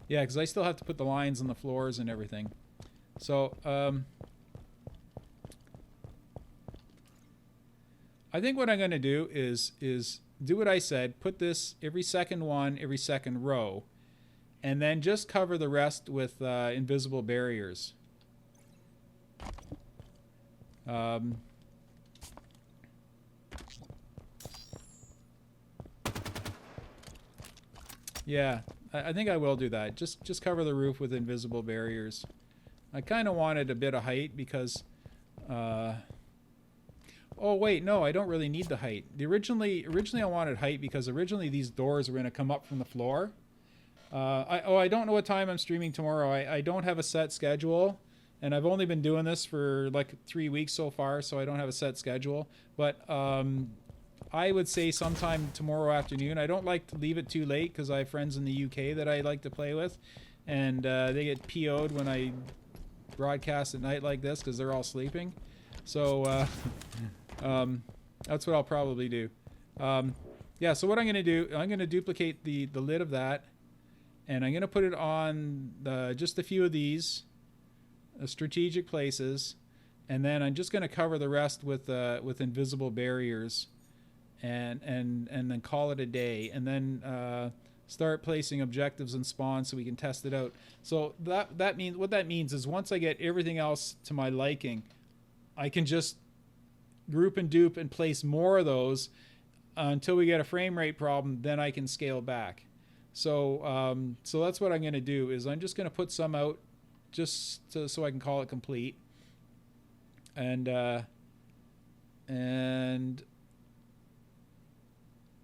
Yeah, because I still have to put the lines on the floors and everything. So I think what I'm going to do is do what I said, put this every second row, and then just cover the rest with invisible barriers. Yeah, I think I will do that. Just cover the roof with invisible barriers. I kind of wanted a bit of height because... oh wait, no, I don't really need the height. Originally I wanted height because originally these doors were going to come up from the floor. I don't know what time I'm streaming tomorrow. I don't have a set schedule, and I've only been doing this for like 3 weeks so far, so I don't have a set schedule. But I would say sometime tomorrow afternoon. I don't like to leave it too late because I have friends in the UK that I like to play with, and they get PO'd when I broadcast at night like this because they're all sleeping. So that's what I'll probably do. Yeah, so what I'm going to do, I'm going to duplicate the lid of that, and I'm going to put it on just a few of these strategic places, and then I'm just going to cover the rest with invisible barriers, and then call it a day. And then start placing objectives and spawns so we can test it out. So that means, what that means is once I get everything else to my liking, I can just group and dupe and place more of those until we get a frame rate problem. Then I can scale back. So so that's what I'm going to do, is I'm just going to put some out just so I can call it complete. And I'm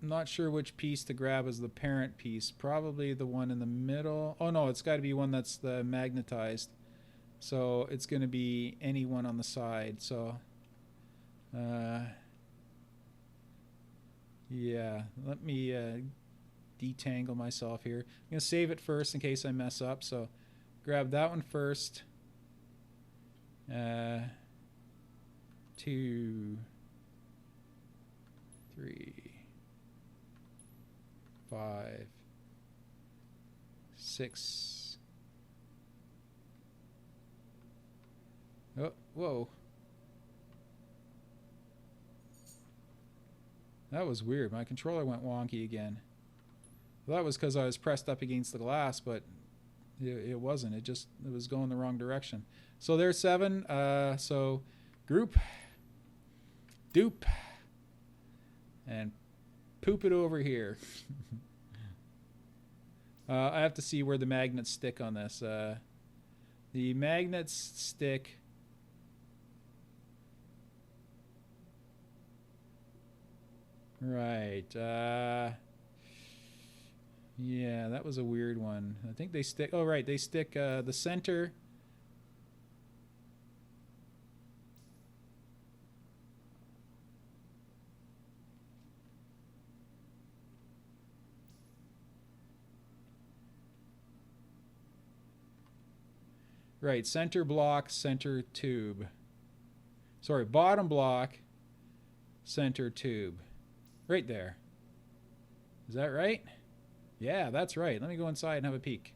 not sure which piece to grab as the parent piece. Probably the one in the middle. Oh no, it's got to be one that's the magnetized. So it's going to be any one on the side. So yeah, let me detangle myself here. I'm going to save it first in case I mess up. So grab that one first. 2, 3, 5, 6. Oh, whoa. That was weird. My controller went wonky again. Well, that was because I was pressed up against the glass, but it wasn't. It was going the wrong direction. So there's 7. So group, dupe, and poop it over here. I have to see where the magnets stick on this. The magnets stick right. Yeah, that was a weird one. I think they stick. Oh, right. They stick the center. Right, center block, center tube. Sorry, bottom block, center tube. Right there. Is that right? Yeah, that's right. Let me go inside and have a peek.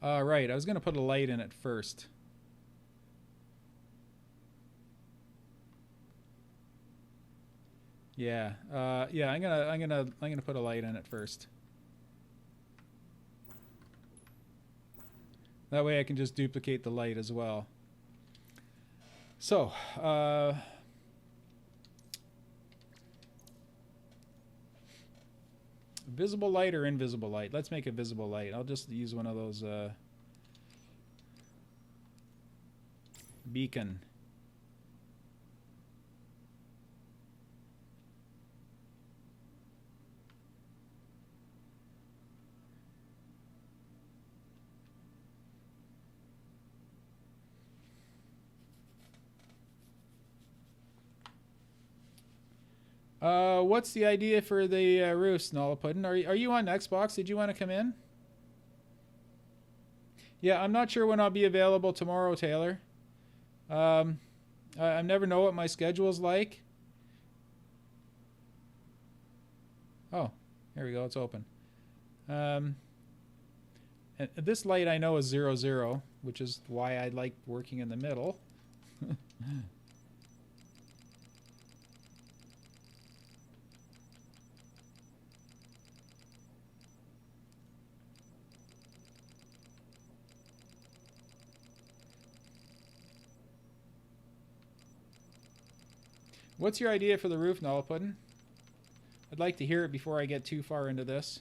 Right, I was going to put a light in it first. Yeah, yeah. I'm gonna put a light in it first. That way I can just duplicate the light as well. So, visible light or invisible light? Let's make a visible light. I'll just use one of those beacon. What's the idea for the roofs, Nullipudden? Are you on Xbox? Did you want to come in? Yeah, I'm not sure when I'll be available tomorrow, Taylor. I never know what my schedule's like. Oh, here we go. It's open. And this light I know is 0, 0, which is why I like working in the middle. What's your idea for the roof, Nullipudden? I'd like to hear it before I get too far into this.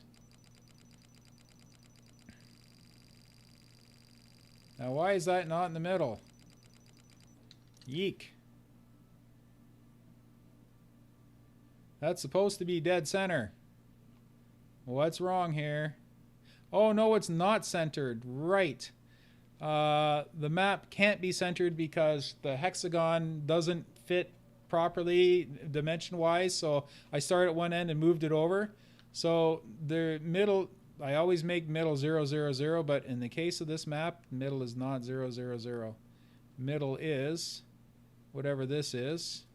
Now, why is that not in the middle? Yeek. That's supposed to be dead center. What's wrong here? Oh, no, it's not centered. Right. The map can't be centered because the hexagon doesn't fit properly dimension-wise, so I started at one end and moved it over. So the middle, I always make middle 0, 0, 0, but in the case of this map, middle is not 0, 0, 0. Middle is whatever this is.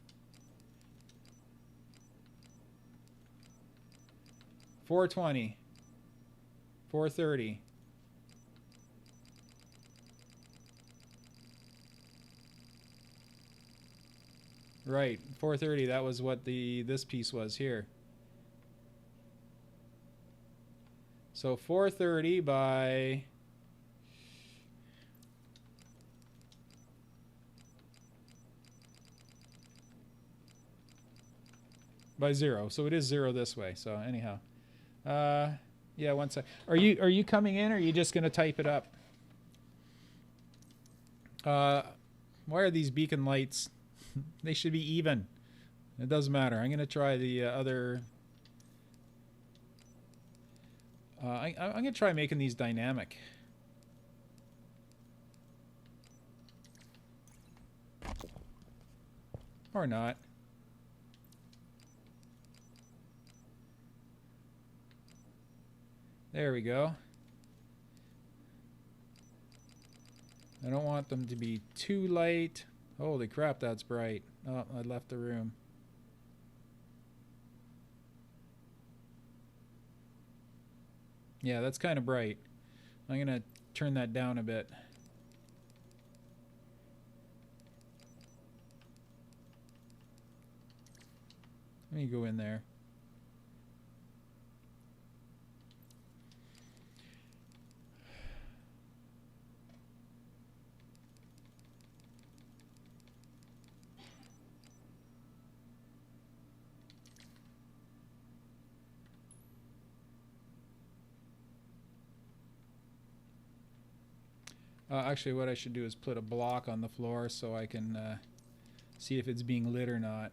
420. 430. Right, 430. That was what this piece was here. So 430 by 0. So it is 0 this way. So anyhow, yeah. One sec. Are you coming in, or are you just gonna type it up? Why are these beacon lights? They should be even. It doesn't matter. I'm gonna try the other. I'm gonna try making these dynamic. Or not. There we go. I don't want them to be too light. Holy crap, that's bright. Oh, I left the room. Yeah, that's kind of bright. I'm going to turn that down a bit. Let me go in there. Actually, what I should do is put a block on the floor so I can see if it's being lit or not.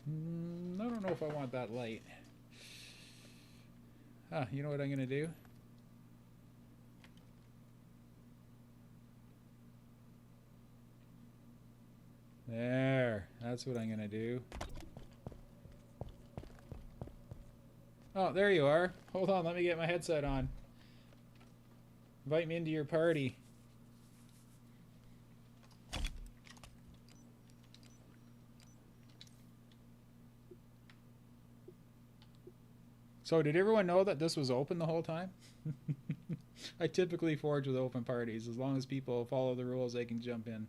I don't know if I want that light. You know what I'm going to do? There, that's what I'm gonna do. Oh, there you are. Hold on, let me get my headset on. Invite me into your party. So did everyone know that this was open the whole time? I typically forge with open parties. As long as people follow the rules, they can jump in.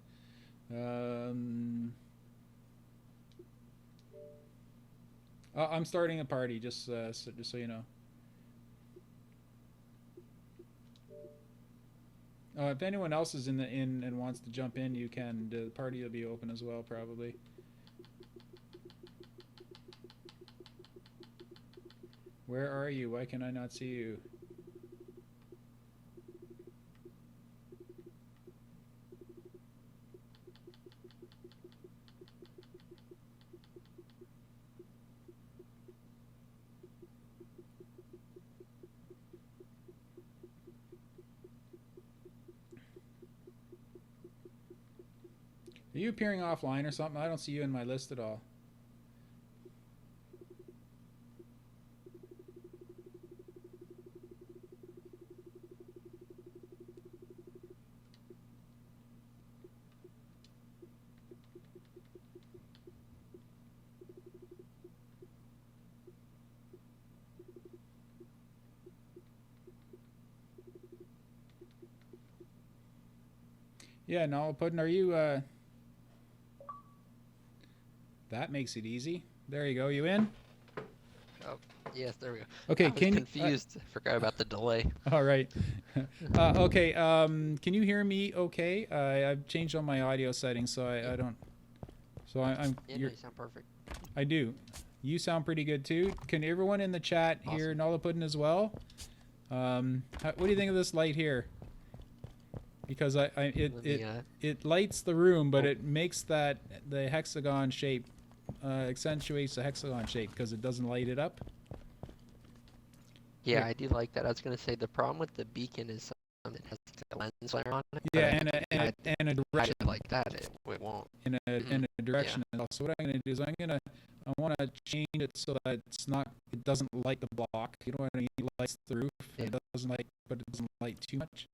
I'm starting a party, just so you know. If anyone else is in and wants to jump in, you can. The party will be open as well, probably. Where are you? Why can I not see you? Are you appearing offline or something? I don't see you in my list at all. Yeah, no, Puddin', are you, that makes it easy. There you go, you in? Oh, yes, there we go. Okay, I was confused. Forgot about the delay. All right. Okay, can you hear me okay? I've changed all my audio settings, so I don't... So I'm... Yeah, no, you sound perfect. I do. You sound pretty good, too. Can everyone in the chat hear Nala Puddin' as well? What do you think of this light here? Because it lights the room, but it makes the hexagon shape, accentuates the hexagon shape because it doesn't light it up. Yeah, I do like that. I was gonna say the problem with the beacon is it has a lens flare on it. Yeah, and a direction. Like that, it won't. In a direction. Yeah. So what I'm gonna do is I want to change it so that it doesn't light the block. You know what I mean? It lights the roof. Yeah. It doesn't light, but it doesn't light too much.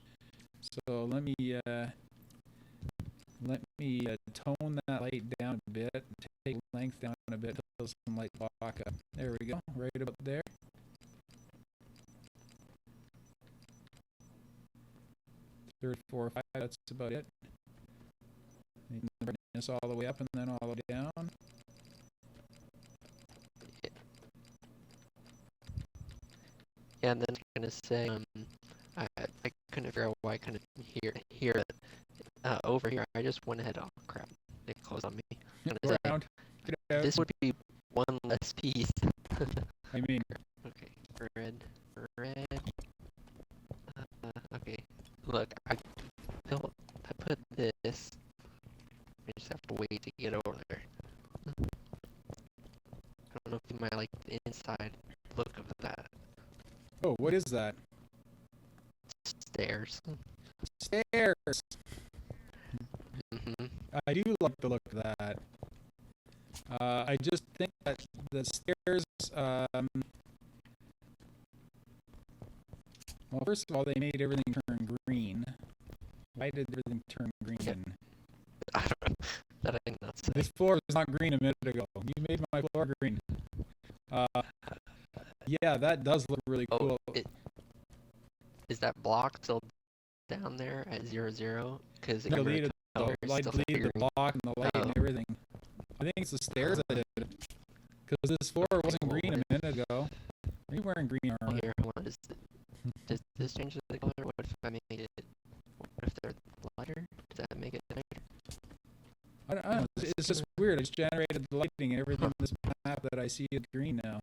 So let me let me tone that light down a bit, take length down a bit until some light block up. There we go, right about there. 34, 5, that's about it. Make the brightness all the way up and then all the way down. Yeah, and then I'm gonna say, I couldn't figure out why I couldn't hear it over here. I just went ahead. Oh crap! It closed on me. I'm gonna say, Around. Get out. this would be one less piece. I mean, Okay, red. Okay, look, I put this. I just have to wait to get over there. I don't know if you might like the inside look of that. oh, what is that? Stairs. Stairs. Mm-hmm. I do like the look of that. I just think that the stairs, well, first of all, they made everything turn green. Why did everything turn green? Yeah. I don't know. That I did not say. This floor was not green a minute ago. You made my floor green. Yeah, that does look really cool. Is that block still down there at 0, 0? Because it Deleted the light, deleted the block and the light and everything. I think it's the stairs that did it. Because this floor wasn't green a minute ago. Are you wearing green Oh, armor? here, hold on. Does this change the color? What if I made it? What if they're lighter? Does that make it lighter? I don't know. It's just weird. I just generated the lighting and everything on this map that I see is green now.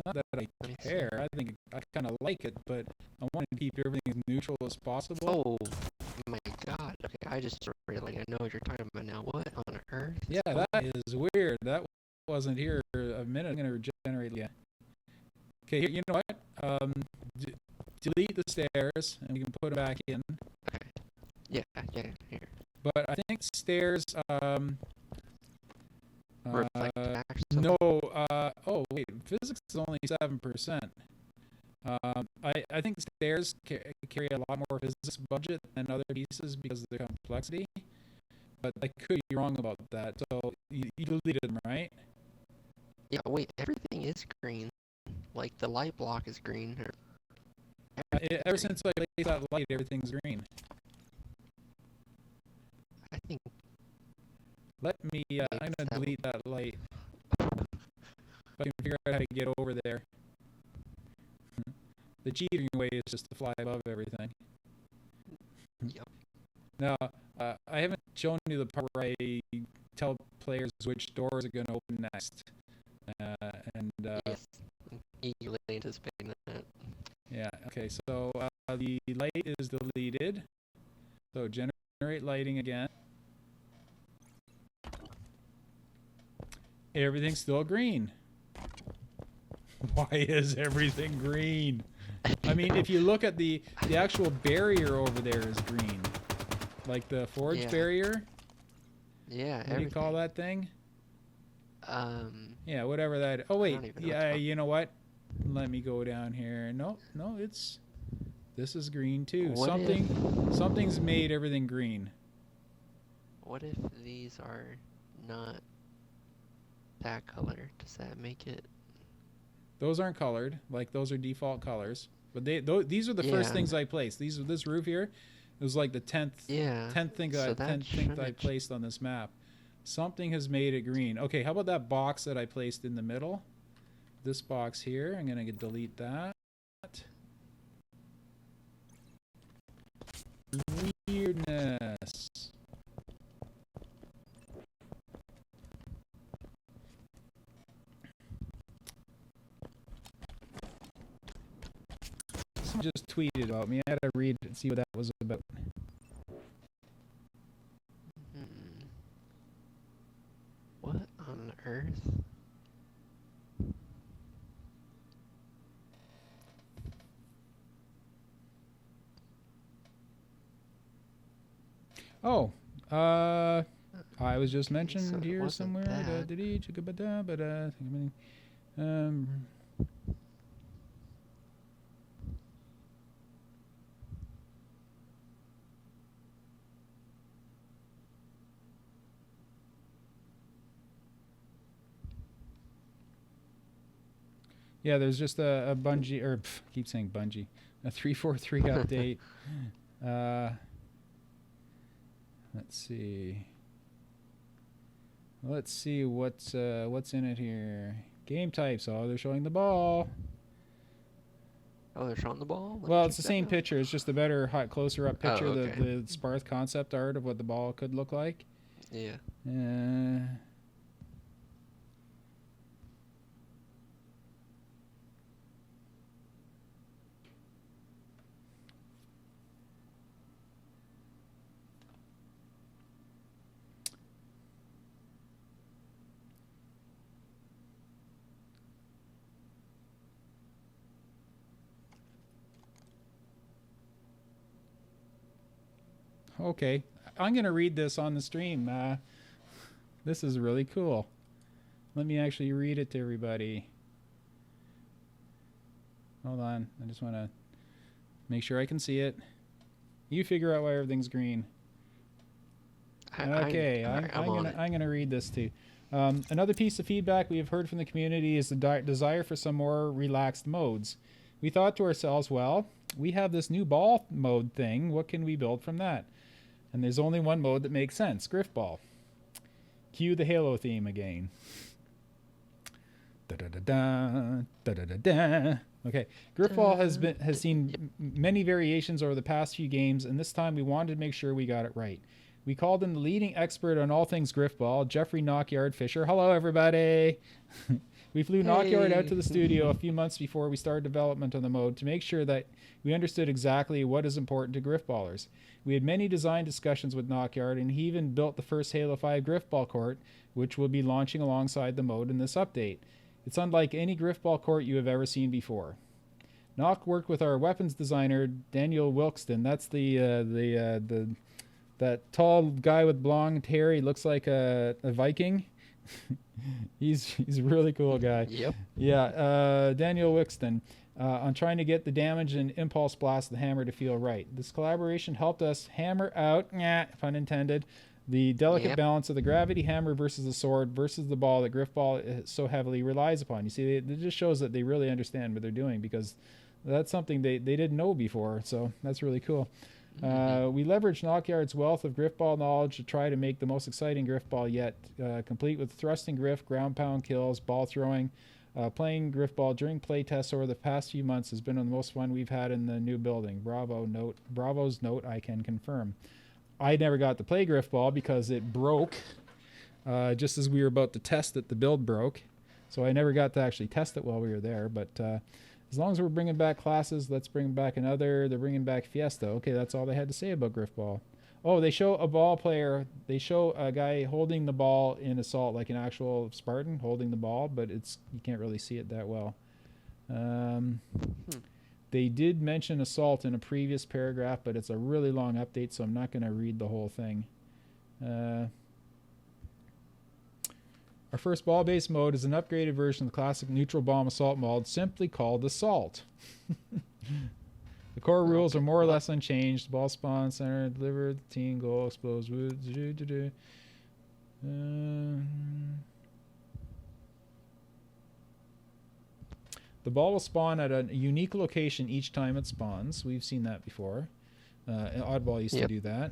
Not that I care. I think I kind of like it, but I want to keep everything as neutral as possible. Oh my god. Okay, I just really I know what you're talking about now. What on earth? Yeah, that is weird. That wasn't here a minute. I'm going to regenerate again. Okay, you know what? Delete the stairs, and we can put them back in. Okay. Yeah, here. But I think stairs, Reflect back. no, oh wait, physics is only 7%. I think stairs carry a lot more physics budget than other pieces because of the complexity. But I could be wrong about that. So you deleted them, right? Yeah, wait, everything is green. Like the light block is green. Ever since I placed that light, everything's green. I think. Let me, I'm going to delete that light. If I can figure out how to get over there. The cheating way is just to fly above everything. Yep. Now, I haven't shown you the part where I tell players which doors are going to open next. Yes, I'm eagerly anticipating that. Yeah, okay, so the light is deleted. So generate lighting again. Everything's still green. Why is everything green? I mean, if you look at the actual barrier over there is green. Like the forge barrier. Yeah, What do you call that thing? Yeah, whatever that. Oh wait, yeah, you know what? Let me go down here. No, this is green too. Something's made everything green. What if these are not that color? Does that make it? Those aren't colored. Like those are default colors. But these are the first things I placed. This roof here, it was like the 10th thing I placed on this map. Something has made it green. Okay, how about that box that I placed in the middle? This box here, I'm gonna delete that. Weirdness. Someone just tweeted about me. I had to read and see what that was about. What on earth? Oh, I was just mentioned here somewhere. Yeah, there's just a Bungie, or keep saying Bungie, a 343 update. Let's see. Let's see what's in it here. Game types. Oh, they're showing the ball. Oh, they're showing the ball? Well, it's the same picture. It's just a better, closer up picture. Oh, okay. The sparse concept art of what the ball could look like. Yeah. Okay, I'm going to read this on the stream. This is really cool. Let me actually read it to everybody. Hold on. I just want to make sure I can see it. You figure out why everything's green. Okay, I'm gonna read this too. Another piece of feedback we have heard from the community is the desire for some more relaxed modes. We thought to ourselves, well, we have this new ball mode thing. What can we build from that? And there's only one mode that makes sense: Griff Ball. Cue the Halo theme again. Da da da da da da da da. Okay, Griff Ball has seen many variations over the past few games, and this time we wanted to make sure we got it right. We called in the leading expert on all things Griff Ball, Jeffrey NOKYARD Fisher. Hello, everybody. We flew NOKYARD out to the studio a few months before we started development on the mode to make sure that we understood exactly what is important to Griff Ballers. We had many design discussions with NOKYARD, and he even built the first Halo 5 Griff Ball court, which will be launching alongside the mode in this update. It's unlike any Griff Ball court you have ever seen before. Nock worked with our weapons designer, Daniel Wilkeston. That's that tall guy with blonde hair. He looks like a Viking. he's a really cool guy. Yep. Yeah, Daniel Wilkeston. On trying to get the damage and impulse blast of the hammer to feel right. This collaboration helped us hammer out, pun intended, the delicate balance of the gravity hammer versus the sword versus the ball that Griff Ball so heavily relies upon. You see, it just shows that they really understand what they're doing, because that's something they didn't know before, so that's really cool. We leveraged NOKYARD's wealth of Griff Ball knowledge to try to make the most exciting Griff Ball yet, complete with thrusting griff, ground pound kills, ball throwing. Playing Griff Ball during playtests over the past few months has been the most fun we've had in the new building. Bravo's note, I can confirm. I never got to play Griff Ball because it broke just as we were about to test it. The build broke, so I never got to actually test it while we were there. But as long as we're bringing back classes, let's bring back another. They're bringing back Fiesta. Okay, that's all they had to say about Griff Ball. Oh, they show a ball player. They show a guy holding the ball in Assault, like an actual Spartan holding the ball, but you can't really see it that well. They did mention Assault in a previous paragraph, but it's a really long update, so I'm not going to read the whole thing. Our first ball-based mode is an upgraded version of the classic neutral bomb assault mode, simply called Assault. The core rules are more or less unchanged. Ball spawn, center, deliver, team goal, explodes. The ball will spawn at a unique location each time it spawns. We've seen that before. Oddball used to do that.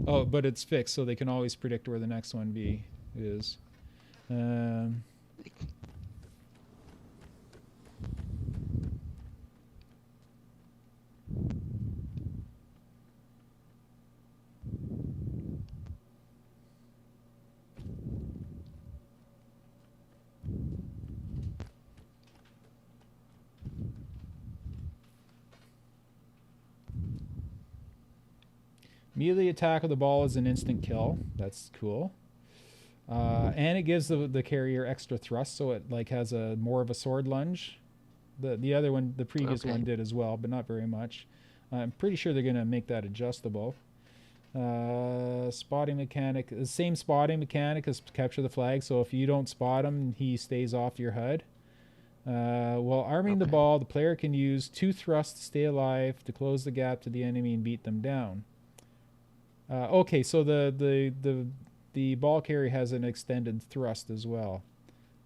Oh, but it's fixed, so they can always predict where the next one is. Melee attack of the ball is an instant kill. That's cool. And it gives the carrier extra thrust, so it has more of a sword lunge. The other one, the previous one did as well, but not very much. I'm pretty sure they're going to make that adjustable. Spotting mechanic, the same spotting mechanic as capture the flag, so if you don't spot him, he stays off your HUD. While arming the ball, the player can use 2 thrusts to stay alive to close the gap to the enemy and beat them down. Okay, so the the ball carrier has an extended thrust as well.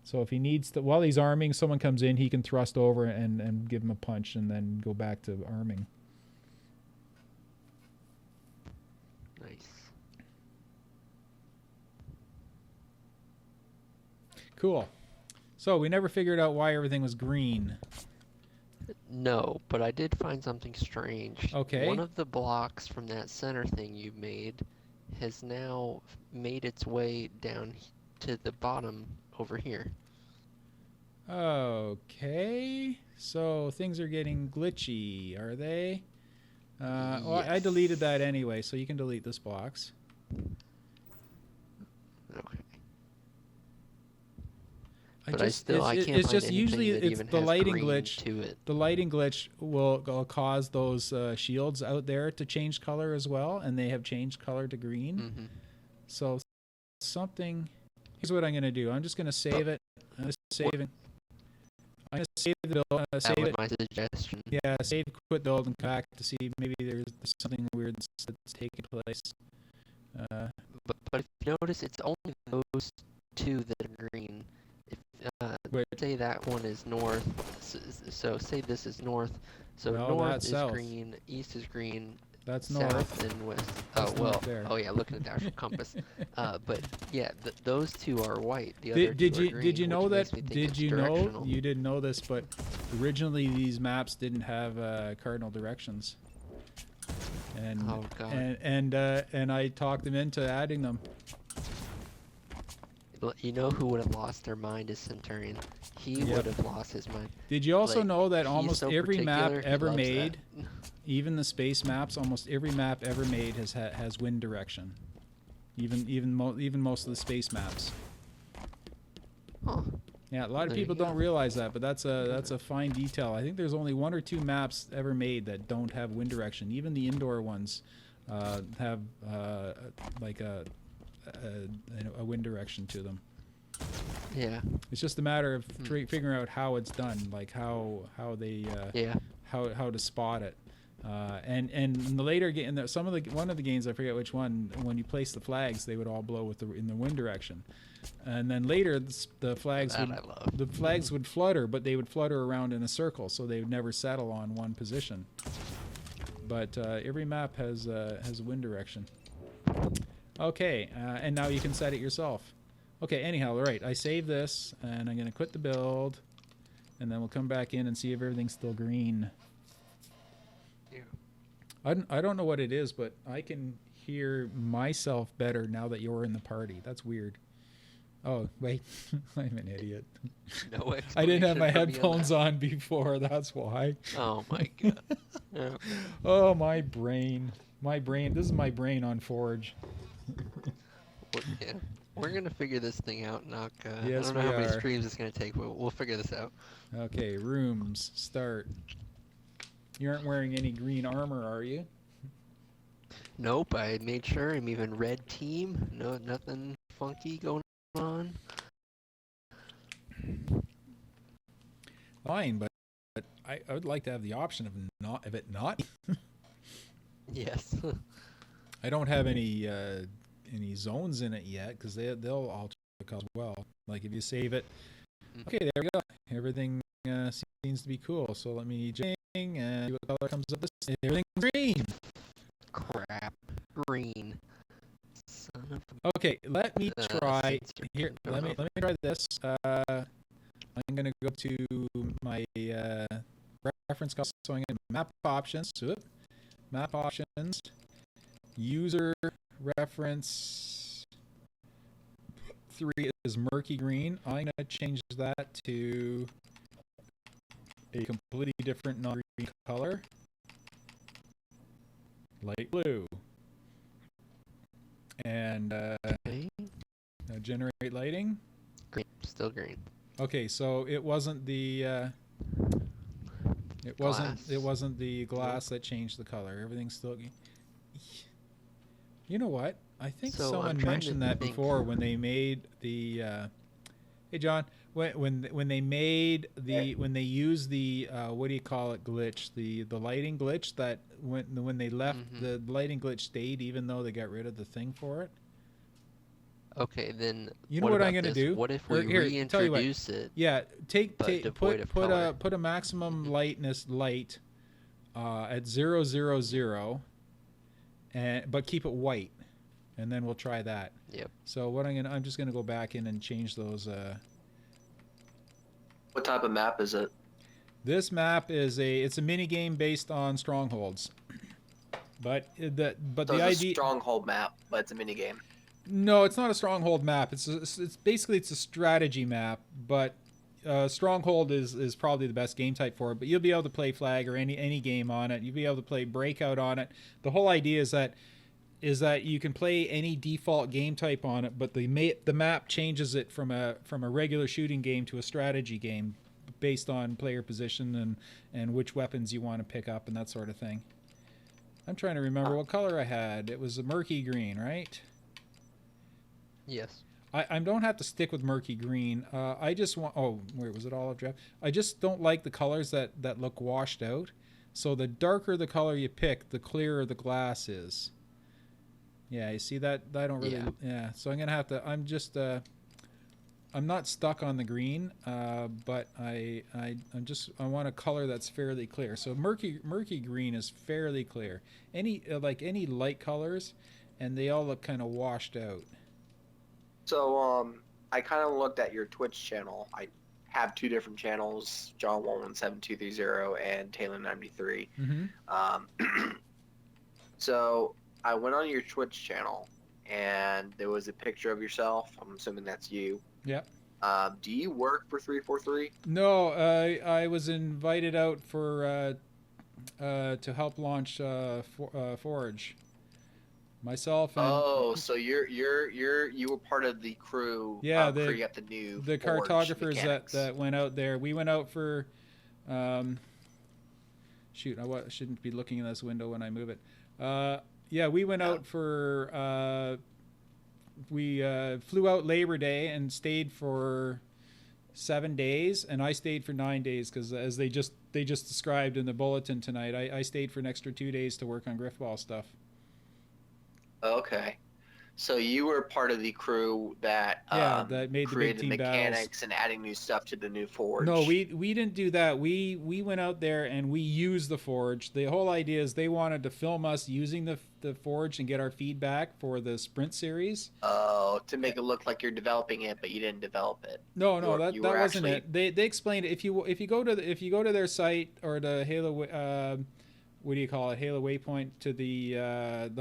So if he needs to, while he's arming, someone comes in, he can thrust over and give him a punch and then go back to arming. Nice. Cool. So we never figured out why everything was green. No, but I did find something strange. Okay. One of the blocks from that center thing you made has now made its way down to the bottom over here. Okay. So things are getting glitchy, are they? Well, I Yes. deleted that anyway, so you can delete this box. Okay. I But just, I can't it's find just anything usually that it's even the has lighting green glitch. to it. The lighting glitch will cause those shields out there to change color as well, and they have changed color to green. Mm-hmm. So something. Here's what I'm gonna do. I'm just gonna save it. I'm gonna save it. I'm gonna save the build. That was my suggestion. Yeah, save, quit build, and come back to see maybe there's something weird that's taking place. But if you notice, it's only those two that are green. If Wait. say that one is north, so say this is north. So No, north that's is south. green, east is green, That's south north. and west. That's Oh well. north there. Oh yeah, looking at the actual compass. But yeah, those two are white. The other two are green. Did you know which makes that? me think Did it's you know? directional. You didn't know this, but originally these maps didn't have cardinal directions. And Oh god. and I talked them into adding them. You know who would have lost their mind is Centurion. He Yep. would have lost his mind. Did you also Like, know that he's almost so every map particular, he ever loves made, that. even the space maps, almost every map ever made has wind direction. Even most of the space maps. Huh. Yeah, a lot of There you people go. don't realize that, but that's a fine detail. I think there's only 1 or 2 maps ever made that don't have wind direction. Even the indoor ones have like a wind direction to them. Yeah. It's just a matter of figuring out how it's done, like how they Yeah. how to spot it. And in the later game, one of the games, I forget which one, when you place the flags, they would all blow in the wind direction. And then later, the flags would flutter, but they would flutter around in a circle, so they would never settle on one position. But every map has wind direction. Okay, and now you can set it yourself. Okay, anyhow, right, I save this, and I'm going to quit the build, and then we'll come back in and see if everything's still green. Yeah. I don't know what it is, but I can hear myself better now that you're in the party. That's weird. Oh, wait. I'm an idiot. No I didn't have my explanation for me headphones on before. That's why. Oh my god. Yeah. Oh, my brain. My brain. This is my brain on Forge. Yeah. We're gonna figure this thing out, Nok. Yes, I don't know we how many are. streams it's gonna take, but we'll figure this out. Okay, rooms. Start. You aren't wearing any green armor, are you? Nope, I made sure I'm even red team. No, nothing funky going on. Fine, but I would like to have the option of it not. Yes. I don't have any zones in it yet because they'll alter the color as well. Like if you save it, okay, there we go. Everything seems to be cool. So let me change and see what color comes up. This everything's green. Crap. Green. Son of Okay, let me try sensor here. Let me try this. I'm gonna go to my reference color. So I'm gonna map options. Map options. User reference 3 is murky green. I'm gonna change that to a completely different non-green color. Light blue. And Okay. generate lighting. Green. Still green. Okay, so it wasn't the wasn't the glass that changed the color. Everything's still. You know what? I think So, someone I'm trying mentioned to that think. before when they made the. Hey John, when they made the when they used the what do you call it glitch, the lighting glitch, that when they left the lighting glitch stayed even though they got rid of the thing for it. Okay, then You know what what I'm about gonna this? do? What if Or we here, tell you what. reintroduce it, Yeah, but devoid of color? put a maximum Hmm. lightness light at 000, and but keep it white, and then we'll try that. Yep. So I'm just gonna go back in and change those. What type of map is it? This map it's a mini game based on strongholds, but So the it's a idea. stronghold map, but it's a mini game. No, it's not a stronghold map. It's basically it's a strategy map, but stronghold is probably the best game type for it. But you'll be able to play flag or any game on it. You'll be able to play breakout on it. The whole idea is that you can play any default game type on it, but the map changes it from a regular shooting game to a strategy game based on player position and which weapons you want to pick up and that sort of thing. I'm trying to remember what color I had. It was a murky green, right? Yes. I don't have to stick with murky green. I just want. Oh, where was it? Olive drab. I just don't like the colors that look washed out. So the darker the color you pick, the clearer the glass is. Yeah, you see that? I don't really. Yeah. So I'm gonna have to. I'm just. I'm not stuck on the green, but I want a color that's fairly clear. So murky green is fairly clear. Any light colors, and they all look kind of washed out. So I kind of looked at your Twitch channel. I have two different channels, John117230 and Taylor93. Mm-hmm. So I went on your Twitch channel, and there was a picture of yourself. I'm assuming that's you. Yep. Do you work for 343? No, I was invited out for to help launch Forge. Myself and So you were part of the crew. Yeah, creating up the new the Forge cartographers mechanics. that went out there. We went out for shoot, I shouldn't be looking in this window when I move it. Yeah, we went out for we flew out Labor Day and stayed for 7 days, and I stayed for 9 days because as they just described in the bulletin tonight, I stayed for an extra 2 days to work on Griffball stuff. Okay. So you were part of the crew that that made the big created team mechanics battles. and adding new stuff to the new Forge. No, we didn't do that. We went out there and we used the Forge. The whole idea is they wanted to film us using the Forge and get our feedback for the Sprint series. Oh, to make it look like you're developing it, but you didn't develop it. No, that wasn't it. They explained it. If you go to their site or the Halo what do you call it? Halo Waypoint to the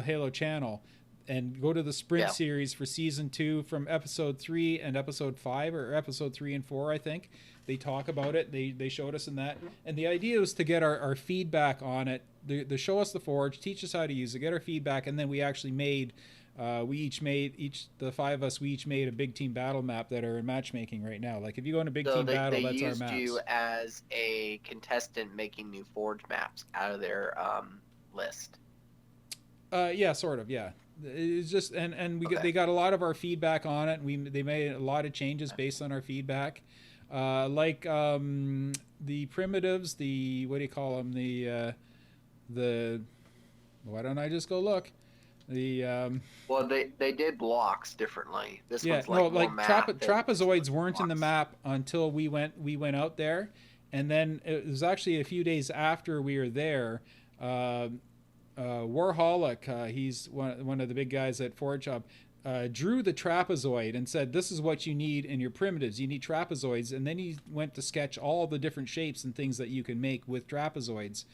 Halo channel, and go to the Sprint series for season 2 from episode 3 and episode 5 or episode 3 and 4, I think. They talk about it. They showed us in that. And the idea was to get our feedback on it. They show us the Forge, teach us how to use it, get our feedback, and then we actually made the 5 of us, we each made a big team battle map that are in matchmaking right now. Like if you go into big team battle, that's our maps. They used you as a contestant making new Forge maps out of their list. Yeah, sort of, yeah. It's just they got a lot of our feedback on it. They made a lot of changes based on our feedback, like the primitives. The what do you call them? The why don't I just go look? The well, they did blocks differently. This one's trapezoids weren't in the map until we went out there, and then it was actually a few days after we were there. Warholic, he's one of the big guys at Forge Hub, drew the trapezoid and said, this is what you need in your primitives. You need trapezoids. And then he went to sketch all the different shapes and things that you can make with trapezoids.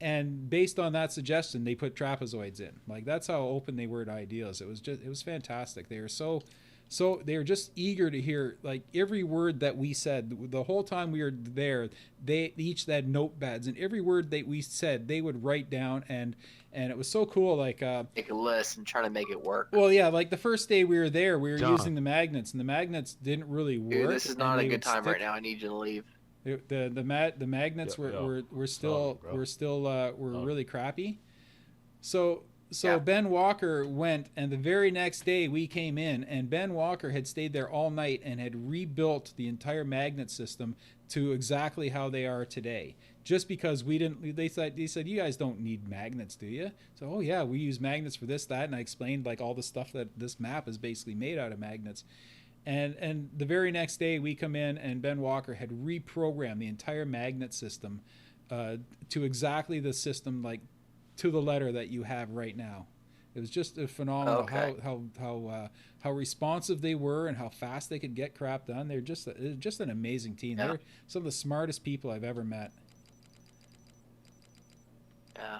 And based on that suggestion, they put trapezoids in. Like, that's how open they were to ideas. It was fantastic. They were so they were just eager to hear like every word that we said. The whole time we were there, they each had notepads, and every word that we said they would write down, and it was so cool. Like make a list and try to make it work. Well, yeah, like the first day we were there, we were using the magnets, and the magnets didn't really work. Dude, this is not a good time right now. I need you to leave. The magnets were really crappy. So Ben Walker went, and the very next day we came in, and Ben Walker had stayed there all night and had rebuilt the entire magnet system to exactly how they are today. Just because we didn't, they said you guys don't need magnets, do you? So oh yeah, we use magnets for this, that, and I explained like all the stuff that this map is basically made out of magnets. And the very next day we come in and Ben Walker had reprogrammed the entire magnet system to exactly the system, like to the letter that you have right now. It was just a phenomenal Okay. how responsive they were and how fast they could get crap done. They're just an amazing team. Yeah. They're some of the smartest people I've ever met. Yeah.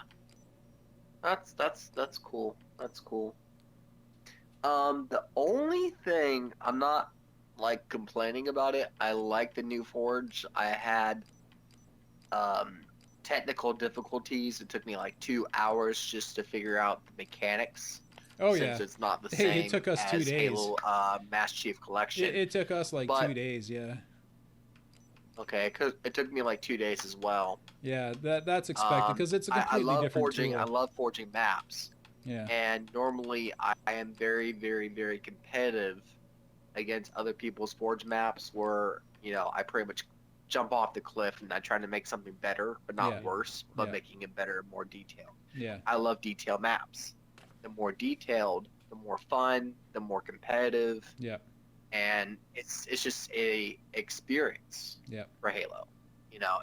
That's cool. That's cool. The only thing I'm not like complaining about it, I like the new Forge. I had um technical difficulties. It took me like 2 hours just to figure out the mechanics. Oh Since yeah, it's not the hey, it same took us 2 as days. Halo Master Chief Collection. It took us like But 2 days. Yeah, okay, 'cause it took me like 2 days as well. yeah, that's expected because it's a I completely love different forging. I tool. love forging maps, Yeah, and normally I am very, very, very competitive against other people's forge maps, where I pretty much jump off the cliff and I try to make something better, but not yeah, worse, but yeah, making it better and more detailed. yeah, I love detailed maps. The more detailed, the more fun, the more competitive, yeah, and it's just a experience yeah, for Halo.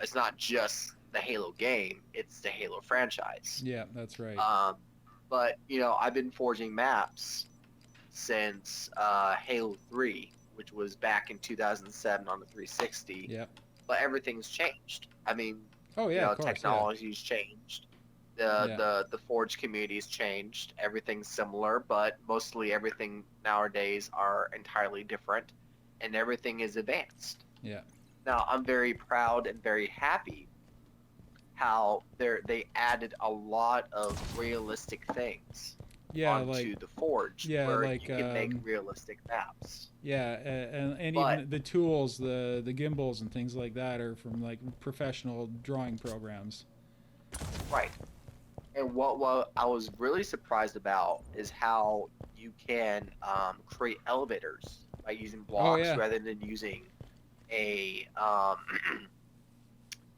It's not just the Halo game; it's the Halo franchise. yeah. That's right. But I've been forging maps since Halo 3, which was back in 2007 on the 360. Yeah. But everything's changed. I mean, Oh yeah, of course. Yeah, technology's changed. The, yeah, the Forge community's changed. Everything's similar, but mostly everything nowadays are entirely different, and everything is advanced. yeah, Now, I'm very proud and very happy how they added a lot of realistic things yeah. onto the Forge, Yeah, where like you can make realistic maps. yeah, and But even the tools, the gimbals and things like that are from like professional drawing programs. right, and what I was really surprised about is how you can create elevators by using Oh blocks yeah, rather than using a um,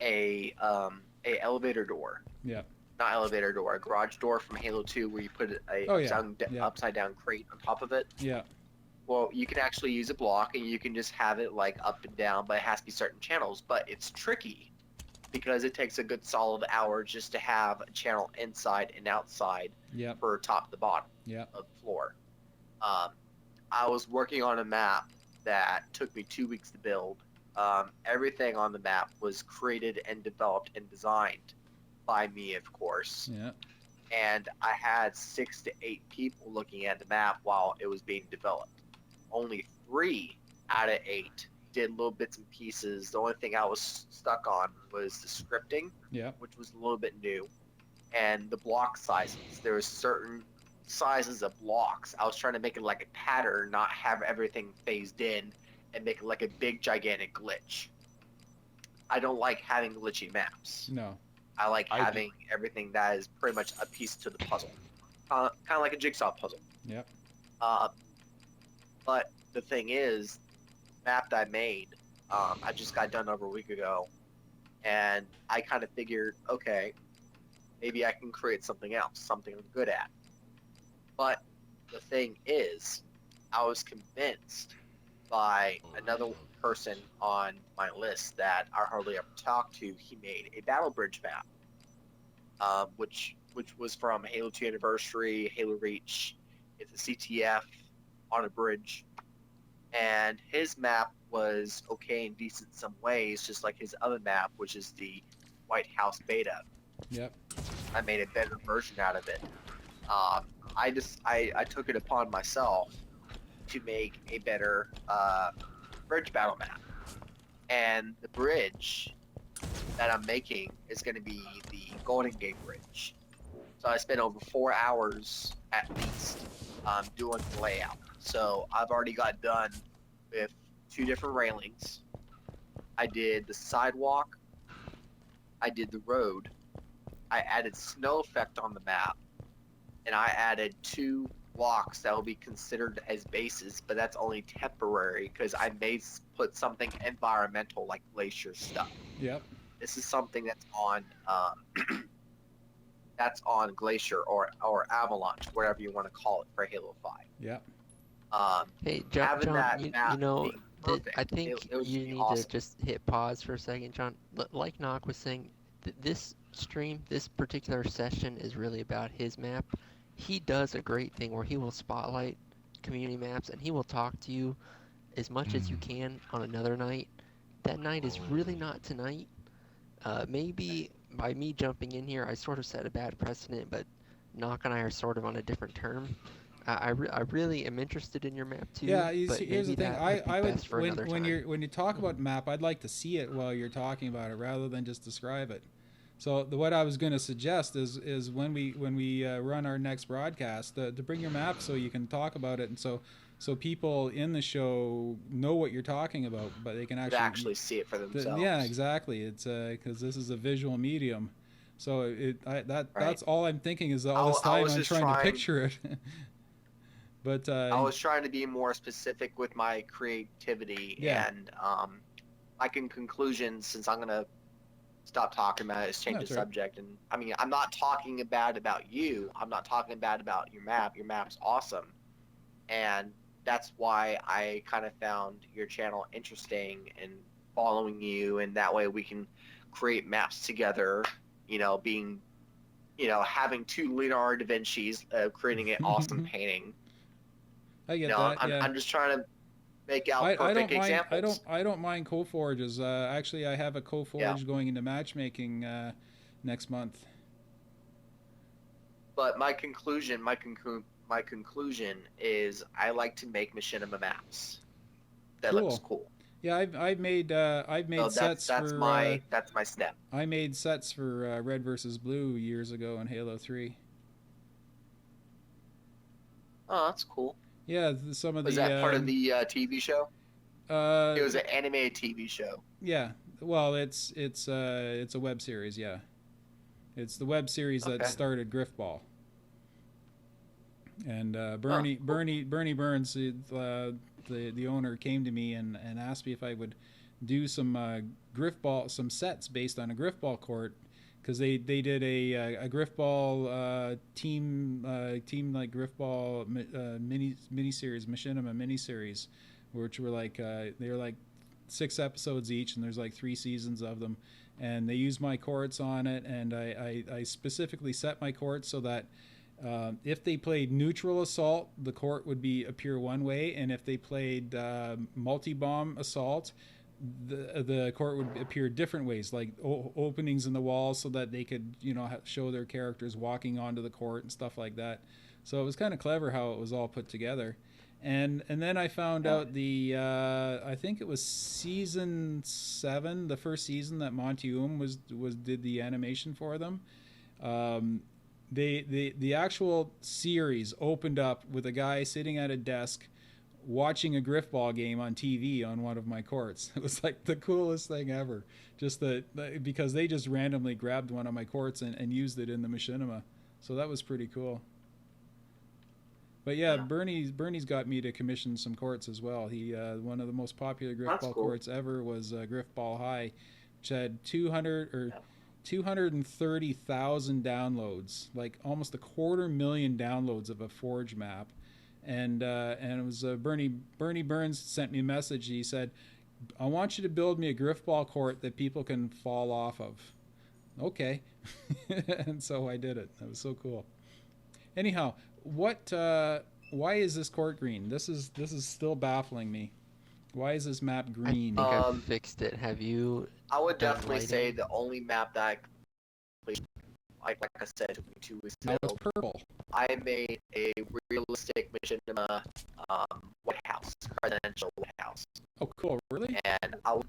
a elevator door. yeah. Not elevator door, a garage door from Halo 2, where you put a Oh yeah, yeah, upside down crate on top of it. yeah, Well, you can actually use a block and you can just have it like up and down, but it has to be certain channels. But it's tricky because it takes a good solid hour just to have a channel inside and outside yeah, for top to bottom yeah, of the floor. Um, I was working on a map that took me 2 weeks to build. Everything on the map was created and developed and designed by me, of course. yeah, And I had 6 to 8 people looking at the map while it was being developed. Only 3 out of 8 did little bits and pieces. The only thing I was stuck on was the scripting, yeah, which was a little bit new, and the block sizes. There were certain sizes of blocks. I was trying to make it like a pattern, not have everything phased in, and make it like a big gigantic glitch. I don't like having glitchy maps. no, I like I do. having everything that is pretty much a piece to the puzzle, kind of like a jigsaw puzzle. yep, Uh, but the thing is, the map that I made, I just got done over a week ago, and I kind of figured, okay, maybe I can create something else, something I'm good at. But the thing is, I was convinced by another person on my list that I hardly ever talked to. He made a Battle Bridge map, which was from Halo 2 Anniversary, Halo Reach. It's a CTF on a bridge, and his map was okay and decent in some ways, just like his other map, which is the White House beta. yep, I made a better version out of it. I took it upon myself to make a better bridge battle map, and the bridge that I'm making is going to be the Golden Gate Bridge. So I spent over 4 hours at least doing the layout. So I've already got done with 2 different railings. I did the sidewalk. I did the road. I added snow effect on the map, and I added 2 blocks that will be considered as bases, but that's only temporary because I may put something environmental like glacier stuff. Yep. This is something that's on glacier or avalanche, whatever you want to call it for Halo 5. Yep. Hey, Having John, that you map know, being perfect, I think it would you be need awesome. to just hit pause for a second, John. Like Nock was saying, this stream, this particular session is really about his map. He does a great thing where he will spotlight community maps and he will talk to you as much as you can on another night. That night is really not tonight. Maybe by me jumping in here, I sort of set a bad precedent, but Nock and I are sort of on a different term. I really am interested in your map too, Yeah, you but see, here's the maybe thing. that would be I would best for another time. when you talk about map, I'd like to see it while you're talking about it rather than just describe it. So what I was going to suggest is when we run our next broadcast to bring your map so you can talk about it, and so people in the show know what you're talking about, but they can Could actually see it for themselves. yeah, exactly. It's because this is a visual medium, so Right. that's all I'm thinking is all this time I'm trying to picture it. But I was trying to be more specific with my creativity, Yeah. and my conclusion, since I'm gonna stop talking about it, is change That's the right. subject. And I mean, I'm not talking bad about you. I'm not talking bad about your map. Your map's awesome, and that's why I kind of found your channel interesting and following you, and that way we can create maps together. You know, having two Leonardo da Vinci's, creating an awesome painting. I get You know, that. Yeah. I'm just trying to make out I perfect don't mind. examples. I don't mind co-forges. Actually, I have a co-forge going into matchmaking next month. But my conclusion is I like to make machinima maps. That looks cool. Yeah, I've made So sets that's for my step. I made sets for Red versus Blue years ago in Halo 3. Oh, that's cool. Yeah, some of Was that part of the TV show? It was an animated TV show. Yeah. Well, it's a web series. Yeah, it's the web series that started Griffball. And Bernie Burns, the owner, came to me and asked me if I would do some some sets based on a Griffball court, because they did a Griffball team like Griffball mini series, machinima mini series, which were like they were like 6 episodes each, and there's like 3 seasons of them, and they used my courts on it, and I specifically set my courts so that if they played neutral assault, the court would appear one way, and if they played multi-bomb assault, the court would appear different ways, like openings in the walls, so that they could show their characters walking onto the court and stuff like that. So it was kind of clever how it was all put together. And then I found out I think it was season 7, the first season that Monty did the animation for them. The actual series opened up with a guy sitting at a desk watching a Griffball game on TV on one of my courts. It was like the coolest thing ever. Just because they just randomly grabbed one of my courts and used it in the machinima. So that was pretty cool. But yeah, Bernie's got me to commission some courts as well. He one of the most popular Griffball courts ever was Griffball High, which had 230,000 downloads, like almost 250,000 downloads of a Forge map. And it was Bernie Burns sent me a message. He said, "I want you to build me a Griffball court that people can fall off of." Okay. And so I did it. That was so cool. Anyhow, why is this court green? This is still baffling me. Why is this map green? I think I fixed it. Have you? I would definitely say the only map that like I said, it took me 2 weeks to build. It's purple. I made a realistic machinima White House, presidential White House. Oh, cool! Really? And I'm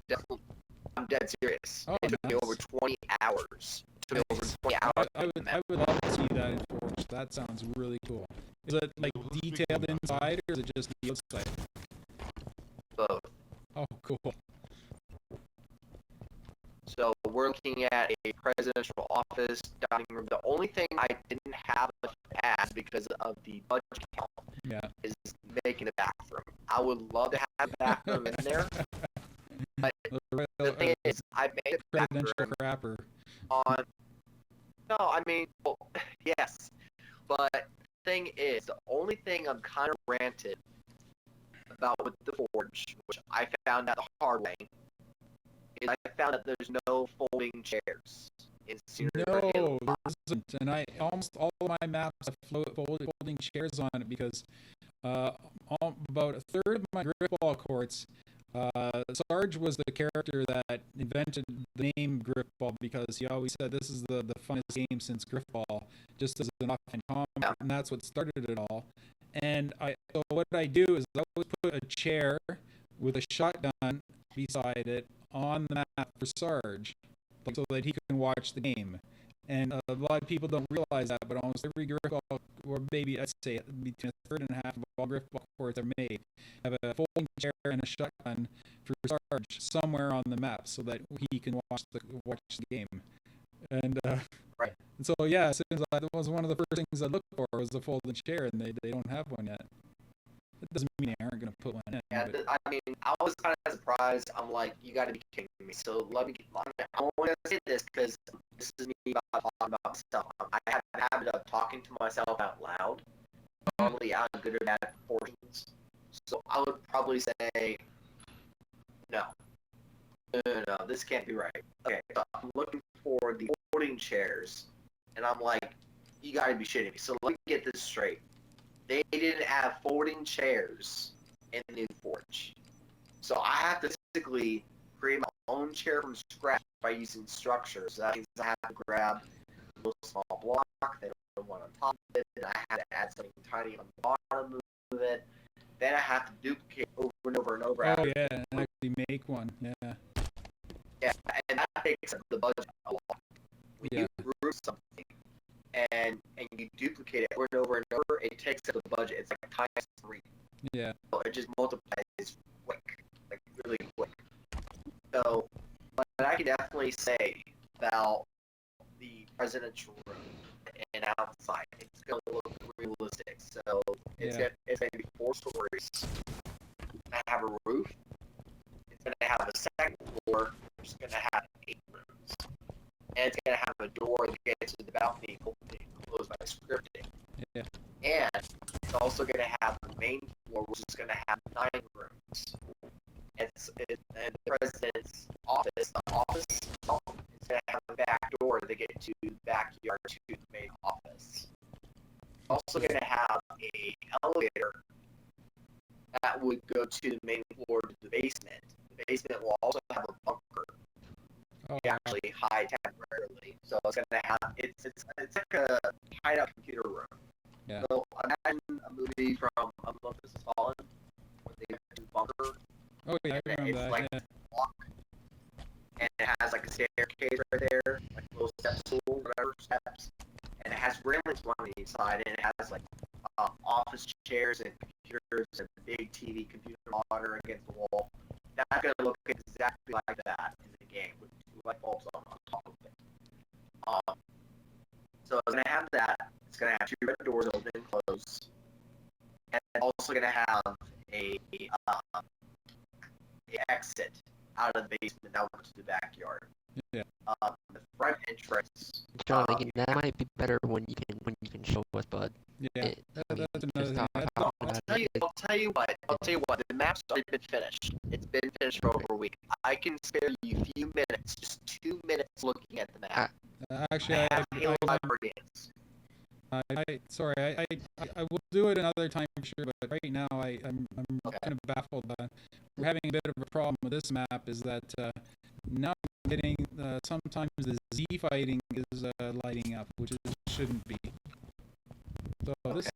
dead serious. Oh, it took me over 20 hours. It took me over 20 hours. I would love to see that in Forge. That sounds really cool. Is it like detailed inside, or is it just the outside? Both. Oh, cool. So we're looking at a presidential office, dining room. The only thing I didn't have to add because of the budget count is making a bathroom. I would love to have a bathroom in there, but the thing is, I made a presidential bathroom crapper. on. No, I mean, well, yes, but the thing is, the only thing I'm kind of ranted about with the Forge, which I found out the hard way, is I found that there's no folding chairs in Senior No, Halo there 5. isn't. And I almost all of my maps have folding chairs on it because about a third of my Gripball courts, Sarge was the character that invented the name Gripball because he always said this is the funnest game since Gripball, just as an offhand comment, and that's what started it all. And so what I do is I always put a chair with a shotgun beside it on the map for Sarge, so that he can watch the game. And a lot of people don't realize that, but almost every Griffball, or maybe I'd say between a third and a half of all Griffball courts are made, have a folding chair and a shotgun for Sarge somewhere on the map so that he can watch the game. And Right. and so yeah, as soon as that was one of the first things I looked for was a folding chair, and they don't have one yet. That doesn't mean they aren't going to put one in. Yeah, But I mean, I was kind of surprised. I'm like, you got to be kidding me. So let me. I want to say this because this is me about talking about myself. I have a habit of talking to myself out loud, normally out of good or bad proportions. So I would probably say, no, this can't be right. Okay, so I'm looking for the folding chairs, and I'm like, you got to be shitting me. So let me get this straight. They didn't have folding chairs in the new Forge. So I have to basically create my own chair from scratch by using structures. So that means I have to grab a little small block, then one on top of it, and I have to add something tiny on the bottom of it. Then I have to duplicate over and over and over. oh yeah, and actually make one. Yeah. Yeah, and that takes up the budget a lot. When you group something and you duplicate it over and over and over, it takes up the budget. It's like times 3. Yeah. So it just multiplies quick, like really quick. So, but I can definitely say about the presidential room and outside, it's gonna look realistic. So it's gonna be 4 stories. It's gonna have a roof. It's gonna have a second floor. It's gonna have 8 rooms, and it's gonna have a door that gets to the balcony closed by scripting. Yeah. And it's also going to have the main floor, which is going to have 9 rooms. And the president's office, is going to have a back door to get to the backyard to the main office. It's also going to have a elevator that would go to the main floor to the basement. The basement will also have a bunker. Oh, Actually hide temporarily. So it's going to have it's like a hideout computer room. Yeah. So imagine a movie from Olympus Has Fallen where they go to the bunker. Oh yeah, I remember it's that. like Yeah. a block, and it has like a staircase right there, like a little step stool, whatever steps, and it has railings on each side, and it has like office chairs and computers and a big TV computer monitor against the wall. That's gonna look exactly like that in the game with 2 light bulbs on top of it. So it's gonna have that. It's gonna have 2 red doors open and close, and it's also gonna have a exit out of the basement out to the backyard. Yeah. The front entrance. John, again, that might be better when you can show us, bud. Yeah. That's another thing. I'll tell you what. The map's already been finished. It's been finished for over a week. I can spare you a few minutes, just 2 minutes looking at the map. Actually, I have Halo 5 Guardians. I will do it another time for sure, but right now I'm kind of baffled. We're having a bit of a problem with this map. Is that now I'm getting sometimes the Z fighting is lighting up, which it shouldn't be. So this,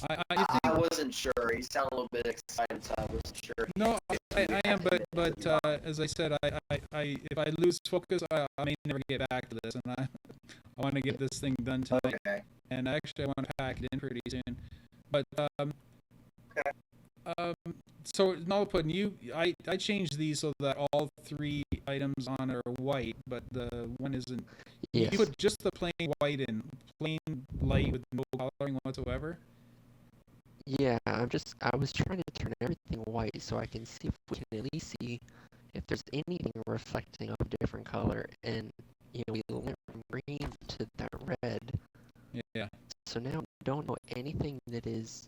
I wasn't sure. You sound a little bit excited, so I wasn't sure. No, I am, but as I said, I if I lose focus, I may never get back to this, and I want to get this thing done tonight. Okay. And actually, I want to pack it in pretty soon. But so now putting I changed these so that all 3 items on it are white, but the one isn't. Yes. You put just the plain white in, plain light with no coloring whatsoever. Yeah, I was trying to turn everything white so I can see if we can at least see if there's anything reflecting of different color. And, we went from green to that red. Yeah. So now I don't know anything that is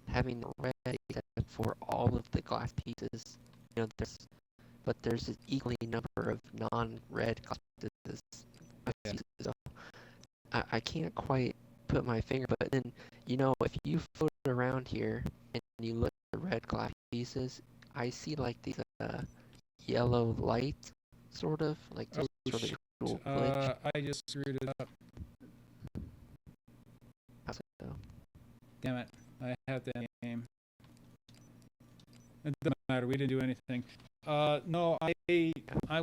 having red except for all of the glass pieces. There's an equally number of non-red glass pieces. Yeah. So I can't quite put my finger, but then, if you float around here and you look at the red glass pieces, I see like these yellow lights, sort of, like Oh, this really cool glitch. I just screwed it up. So, Damn it. I have that game. It doesn't matter. We didn't do anything. No, I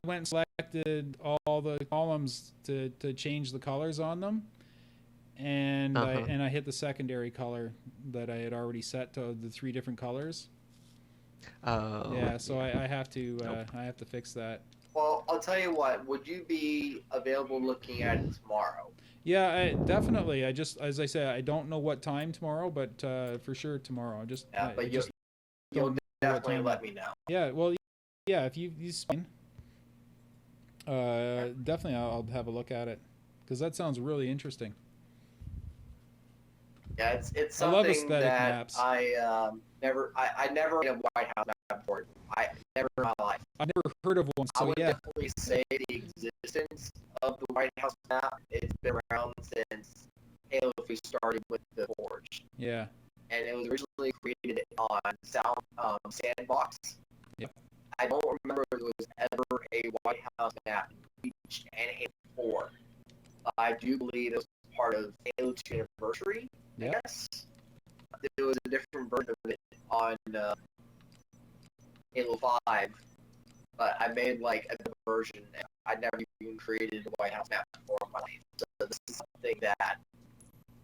went and selected all the columns to change the colors on them, and I hit the secondary color that I had already set to the 3 different colors. Yeah, so I have to I have to fix that. Well, I'll tell you what. Would you be available looking at it tomorrow? Yeah, definitely. As I said, I don't know what time tomorrow, but for sure tomorrow. But just you'll don't know what definitely time. let me know. Yeah, well, yeah. If you fine. Definitely, I'll have a look at it because that sounds really interesting. Yeah, it's I love something aesthetic that maps. I never made a White House map board. I never in my life. I've never heard of one, I so would yeah. definitely say the existence of the White House map. It's been around since Halo 3 started with the Forge, Yeah. and it was originally created on Sandbox. Yep. I don't remember if there was ever a White House map in Reach and Halo 4. I do believe it was part of Halo 2 Anniversary. Yep. I guess there was a different version of it on Halo 5, but I made like a version. I never even created a White House map before in my life. So this is something that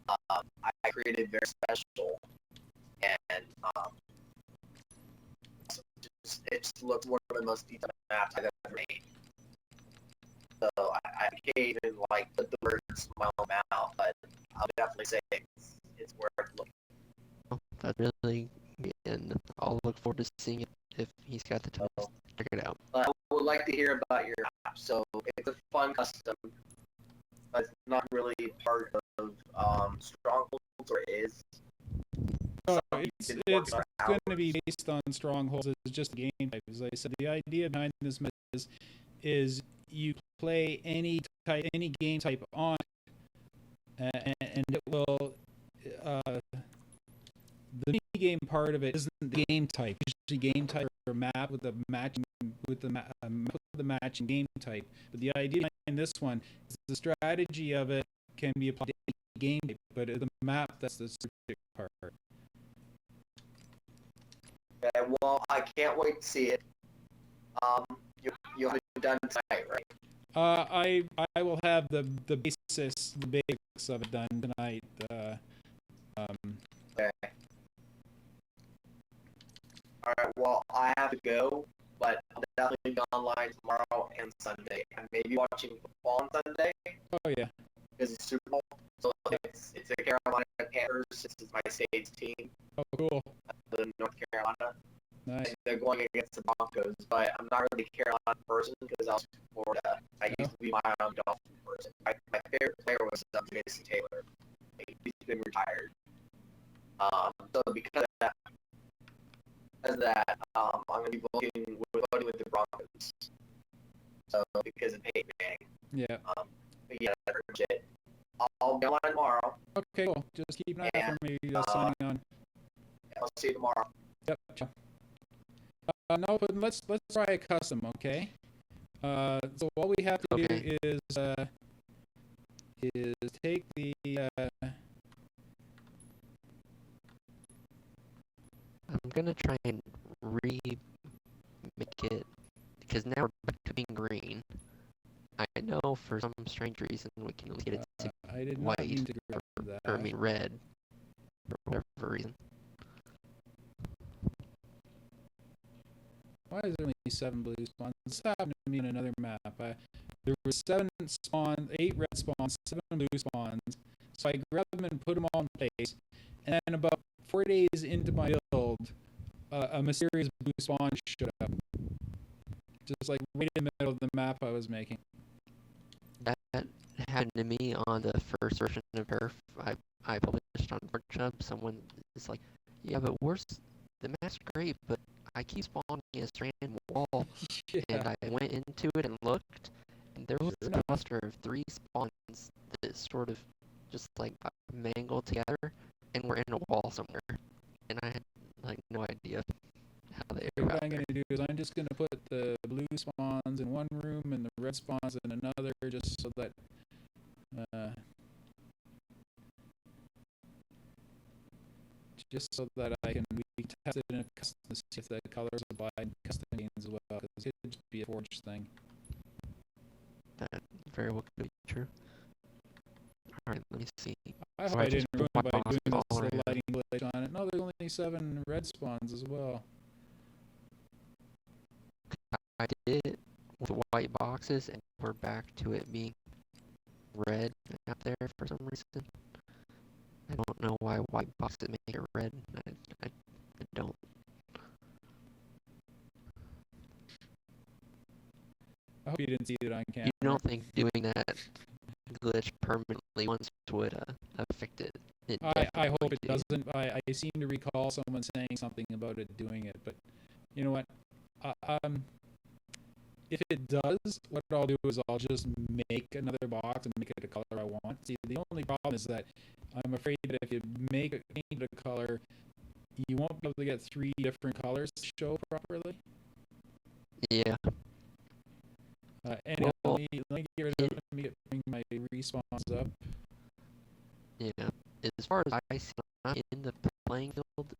I created very special, and it just looks one of the most detailed maps I've ever made. So I can't even like put the words in my own mouth, but I'll definitely say it's worth looking. That really, and I'll look forward to seeing it if he's got the time to check it out. I would like to hear about your app. So it's a fun custom, but it's not really part of Strongholds, or is. No, it's going to be based on Strongholds. It's just a game type. As I said, the idea behind this is you play any game type on, and it will. The mini game part of it isn't the game type. It's usually game type or a map with the matching game type. But the idea behind this one is the strategy of it can be applied to any game type, but the map, that's the strategic part. Okay, well, I can't wait to see it. You'll have it done tonight, right? I will have the basics of it done tonight. Okay. All right. Well, I have to go, but I'll definitely be online tomorrow and Sunday. I may be watching football on Sunday Oh yeah. because it's Super Bowl. So it's the Carolina Panthers. This is my state's team, Oh cool. the North Carolina. Nice. And they're going against the Broncos, but I'm not really a Carolina person because I was from Florida. I used to be my own Dolphin person. My favorite player was Jason Taylor. He's been retired. So because of that, I'm going to be voting with the Broncos. So because of Peyton Manning. Yeah. But yeah, that's pretty much it. I'll go on tomorrow. Okay, cool. Just keep an eye out for me signing on. I'll see you tomorrow. Yep. No, but let's try a custom, okay? So all we have to do is take the I'm gonna try and remake it because now we're back to being green. I know for some strange reason we can get it to I did not white, mean to grab that. or I mean red, for whatever reason. Why is there only 7 blue spawns? This happened to me on another map. There were 8 red spawns, 7 blue spawns. So I grabbed them and put them all in place. And then about 4 days into my build, a mysterious blue spawn showed up, just like right in the middle of the map I was making. That happened to me on the first version of Turf. I published on Pornhub. Someone is like, "Yeah, but the map's great, but I keep spawning this random wall." Yeah. And I went into it and looked, and there was a cluster of 3 spawns that sort of just like got mangled together and were in a wall somewhere. And I had like no idea how they were What out I'm there. going to do is I'm just going to put the blue spawns in one room and the red spawns in another, just so that I can retest it in a custom to see if the colors apply in custom games as well, because it could just be a forged thing. That very well could be true. Alright, let me see. I hope So I didn't ruin it by box doing all this around. lighting glitch on it. No, there's only 7 red spawns as well. I did it with white boxes, and we're back to it being red out there for some reason. I don't know why white boxes make it red. I don't. I hope you didn't see it on camera. You don't think doing that glitch permanently once would affect it? I hope it doesn't. I seem to recall someone saying something about it doing it, but you know what? If it does, what I'll do is I'll just make another box and make it a color I want. See, the only problem is that I'm afraid that if you paint a color, you won't be able to get 3 different colors to show properly. Yeah. Anyway, let me get rid of it. Let me bring my respawns up. Yeah. As far as I see, not in the playing field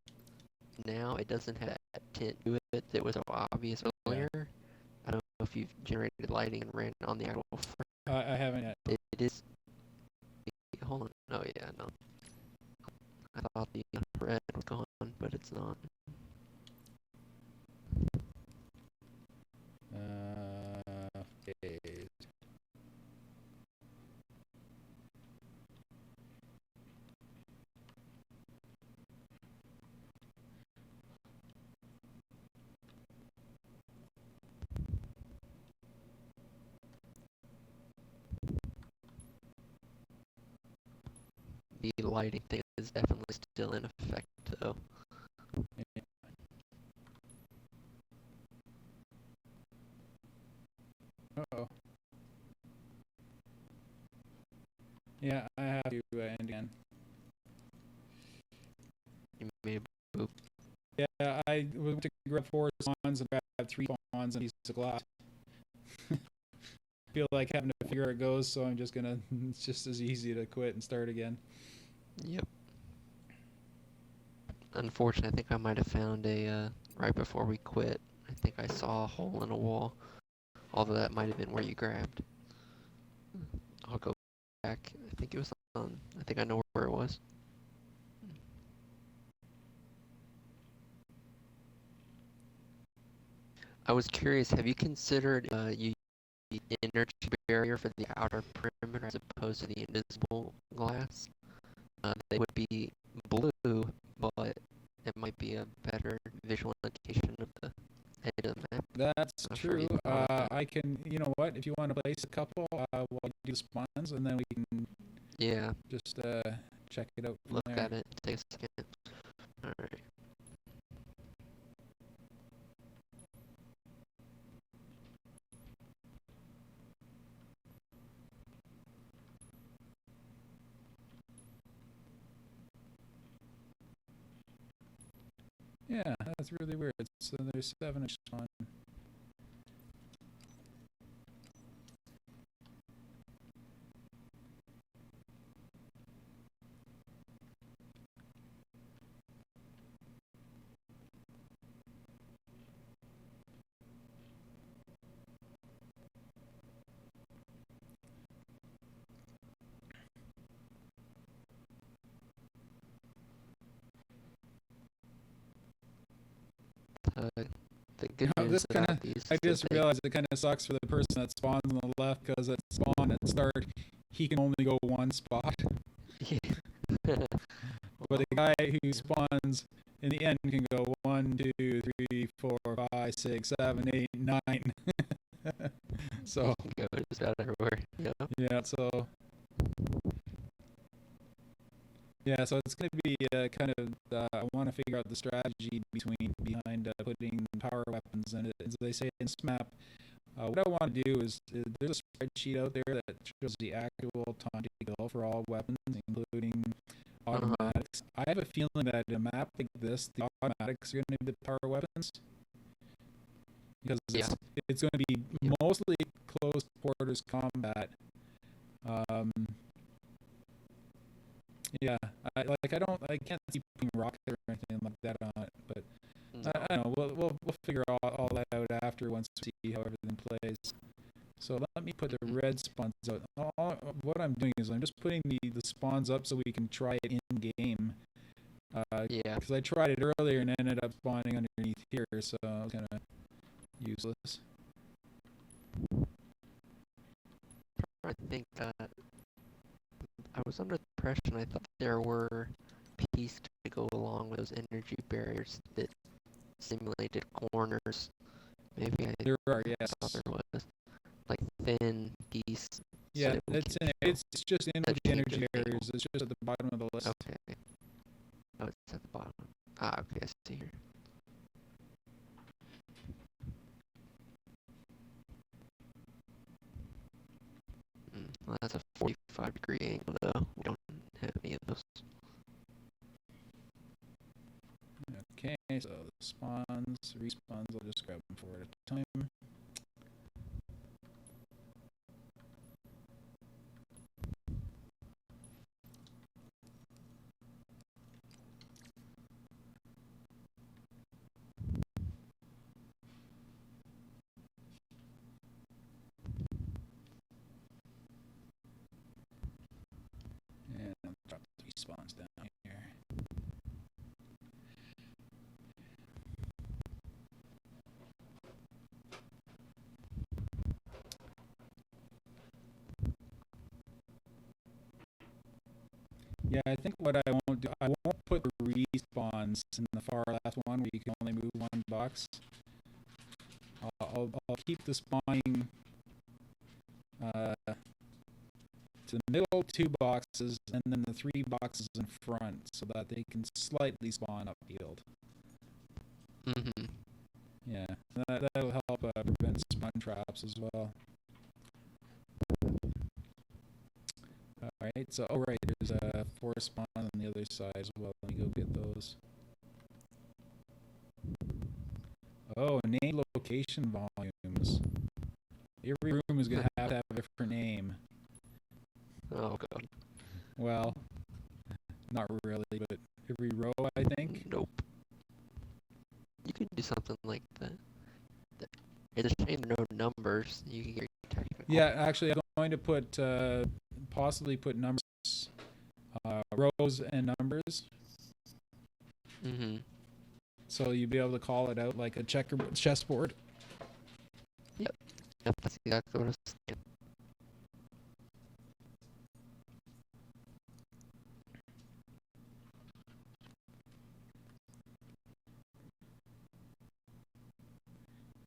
now, it doesn't have that tint to it that was so obvious earlier. Yeah. I don't know if you've generated lighting and ran on the actual frame. I haven't yet. It is. Hold on. Oh yeah, no. I thought the red was gone, but it's not. Okay. The lighting thing is definitely still in effect, though. Yeah. Uh-oh. Yeah, I have to end again. You made a boop. Yeah, I went to grab 4 spawns and grab 3 spawns and a piece of glass. Feel like having to figure out how it goes, so I'm just gonna. It's just as easy to quit and start again. Yep. Unfortunately, I think I might have found a right before we quit. I think I saw a hole in a wall. Although that might have been where you grabbed. I'll go back. I think it was on. I think I know where it was. I was curious. Have you considered you energy barrier for the outer perimeter as opposed to the invisible glass? They would be blue, but it might be a better visual indication of the head of the map. That's true. I can, you know what? If you want to place a couple, we'll do the spawns, and then we can. Yeah. Just check it out. Look at it. Take a second. All right. Yeah, that's really weird. So there's 7 each one. The good news about these. I just realized it kind of sucks for the person that spawns on the left, because at spawn at start, he can only go one spot. Yeah. But the guy who spawns in the end can go 1, 2, 3, 4, 5, 6, 7, 8, 9. So Go just about everywhere. Yeah. yeah, so it's going to be kind of. I want to figure out the strategy behind putting power weapons in it. As they say in this map, what I want to do is there's a spreadsheet out there that shows the actual time to kill for all weapons, including automatics. I have a feeling that in a map like this, the automatics are going to be the power weapons because it's going to be mostly close quarters combat. Yeah, I can't see putting rocket or anything like that on it, but No. I don't know. We'll figure all that out after once we see how everything plays. So let me put the red spawns out. What I'm doing is I'm just putting the spawns up so we can try it in game. Because I tried it earlier and ended up spawning underneath here, so it was kind of useless. I think that I was under the impression I thought there were pieces to go along with those energy barriers that simulated corners. Maybe There are, yes. thought there was like thin piece. Yeah, it's just in with the energy barriers. It's just at the bottom of the list. Okay. Oh, it's at the bottom. Ah, okay, I see here. Well, that's a 45-degree angle, though. We don't have any of those. Okay, so the spawns, respawns, I'll just grab them 4 at a time. And I'll drop the respawns down here. Yeah, I think what I won't do, I won't put the respawns in the far left one where you can only move 1 box. I'll keep the spawning to the middle 2 boxes and then the 3 boxes in front so that they can slightly spawn upfield. Mm-hmm. Yeah, that'll help prevent spawn traps as well. Alright, so, there's 4 spawns on the other side as well. Let me go get those. Oh, name location volumes. Every room is going to have a different name. Oh, God. Well, not really, but every row, I think. Nope. You could do something like that. It's a shame there are no numbers. You can get technical. Yeah, actually, I'm going to put, possibly put numbers, rows and numbers. Mm-hmm. So you'll be able to call it out like a chessboard. Yep, that's exactly what I was thinking.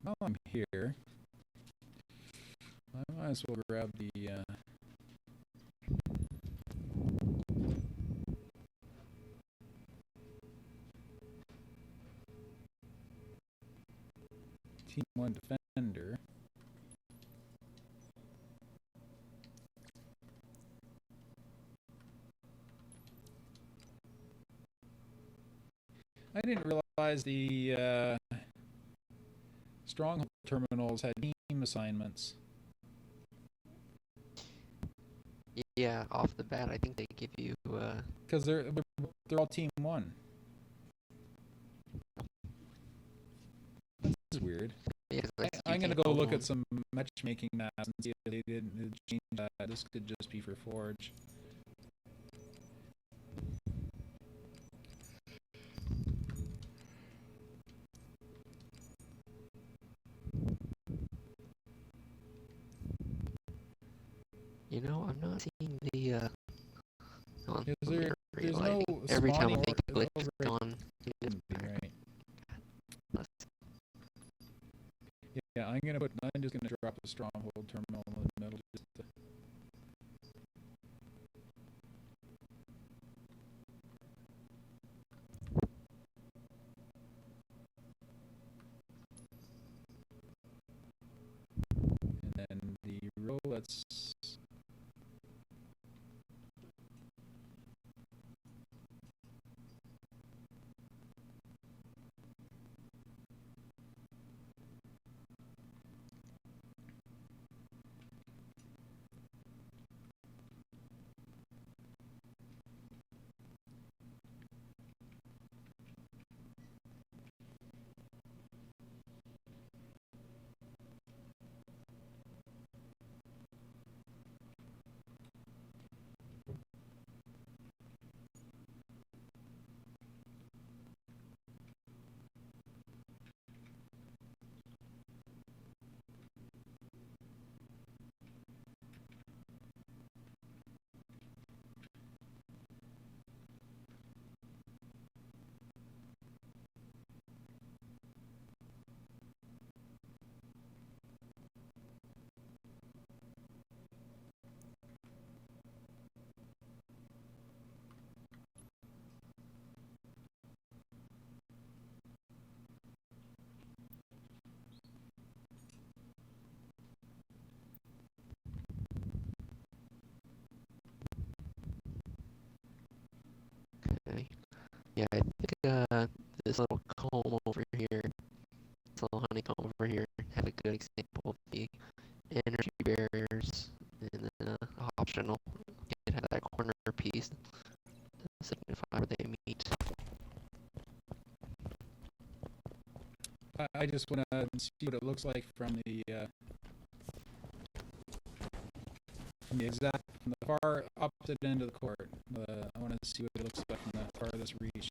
While I'm here, I might as well grab the Team 1 Defender. I didn't realize the Stronghold terminals had team assignments. Yeah, off the bat, I think they give you. Because they're all Team 1. This is weird. Yeah, I'm gonna go look at some matchmaking maps and see if they didn't change that. This could just be for Forge. You know, I'm not seeing the. There's no Every time I spawning think the glitch is over gone, it's back. right. Let's- Yeah, I'm just gonna drop the stronghold terminal in the middle just to, and then the row, let's Okay. Yeah, I think this little comb over here, this little honeycomb over here, had a good example of the energy barriers, and then optional. It had that corner piece to signify where they meet. I just want to see what it looks like from the from the far opposite end of the court. I want to see what it looks like from the farthest reach.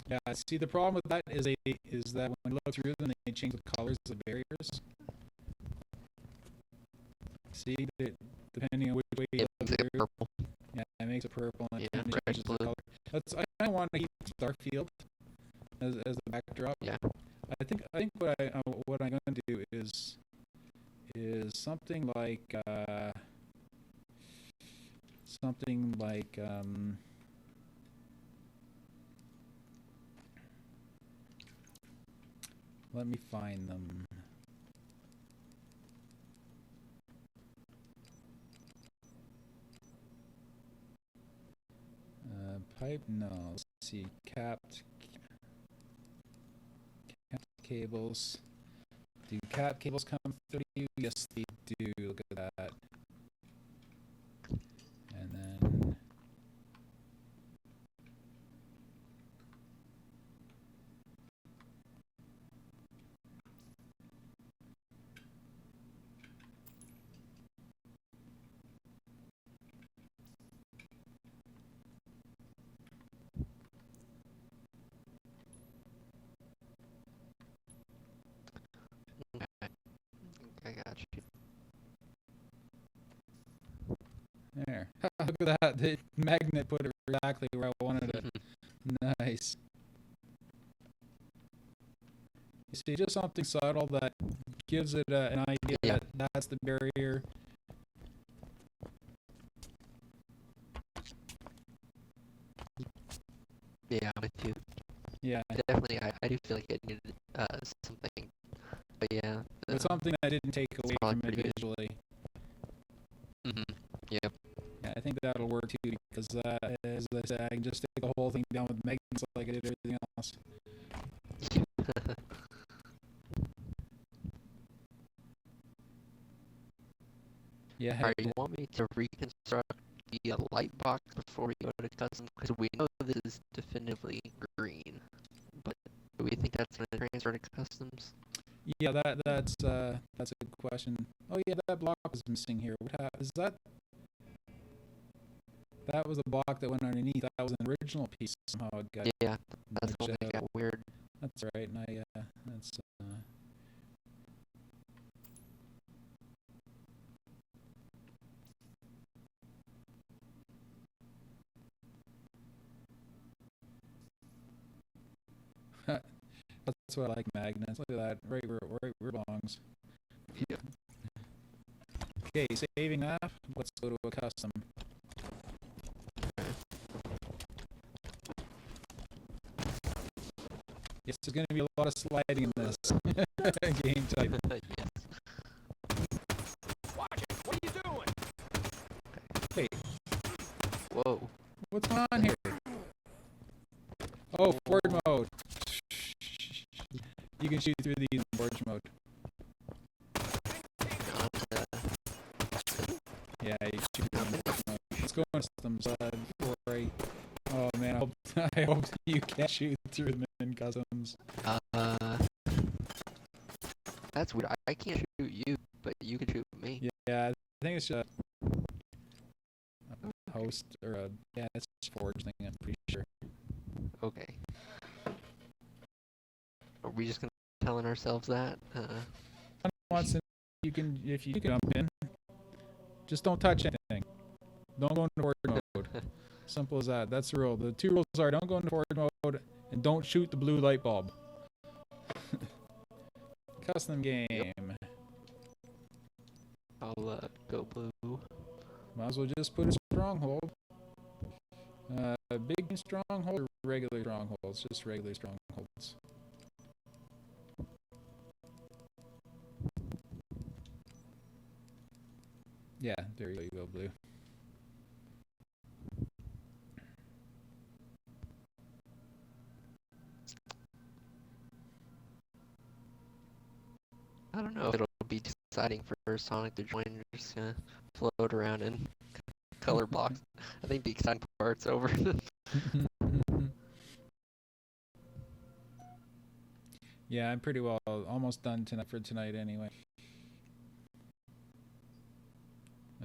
Yeah, see the problem with that is that when you look through them, they change the colors of the barriers. See, depending on which way you It look makes it through. purple. Yeah, it makes it purple and Yeah, it red, changes the blue. color. I kind of want to keep Starfield as the backdrop. Yeah. I think what I'm going to do is something like let me find them. Pipe, no. Let's see, capped cables. Do cap cables come through you? Yes, they do. Look at that. And then Okay. I got you. there. Look at that. The magnet put it exactly where I wanted it. Nice. You see, just something subtle that gives it an idea Yeah. that that's the barrier. Yeah, I'm with you. Yeah, Definitely, I do feel like it needed something. But yeah, but something that didn't take away probably from it pretty good. visually. Yeah. Yeah, I think that'll work too because, as I said, I can just take the whole thing down with magnets like I did everything else. Yeah. Alright, you want me to reconstruct the light box before we go to custom? Because we know this is definitively green, but do we think that's going to transfer to customs? Yeah, that's a good question. Oh yeah, that block was missing here. Is that? That was a block that went underneath. That was an original piece somehow. It got Yeah, that's the one glitched that out. got weird. That's right. And that's what I like magnets. Look at that, right where it belongs. Yeah. Okay, saving that. Let's go to a custom. Yes, there's going to be a lot of sliding in this game type. Yes. Watch it. What are you doing? Hey, Whoa. what's going on here? Oh, forge mode. You can shoot through these in forge mode. Yeah, you can shoot through in forge mode. Let's go into customs before I... Oh man, I hope you can't shoot through them in customs. That's weird. I can't shoot you, but you can shoot me. Yeah, I think it's just a host or a... Yeah, it's just a forge thing, I'm pretty sure. Okay. Are we just gonna telling ourselves that? Once you can, if you jump in, just don't touch anything. Don't go into forge mode. Simple as that. That's the rule. The two rules are: don't go into forge mode and don't shoot the blue light bulb. Custom game. Yep. I'll go blue. Might as well just put a stronghold. Big stronghold or regular strongholds? Just regular strongholds. Yeah, there you go, blue. I don't know if it'll be deciding for Sonic to join. You're just gonna float around in color blocks. I think the exciting part's over. Yeah, I'm pretty well almost done for tonight anyway.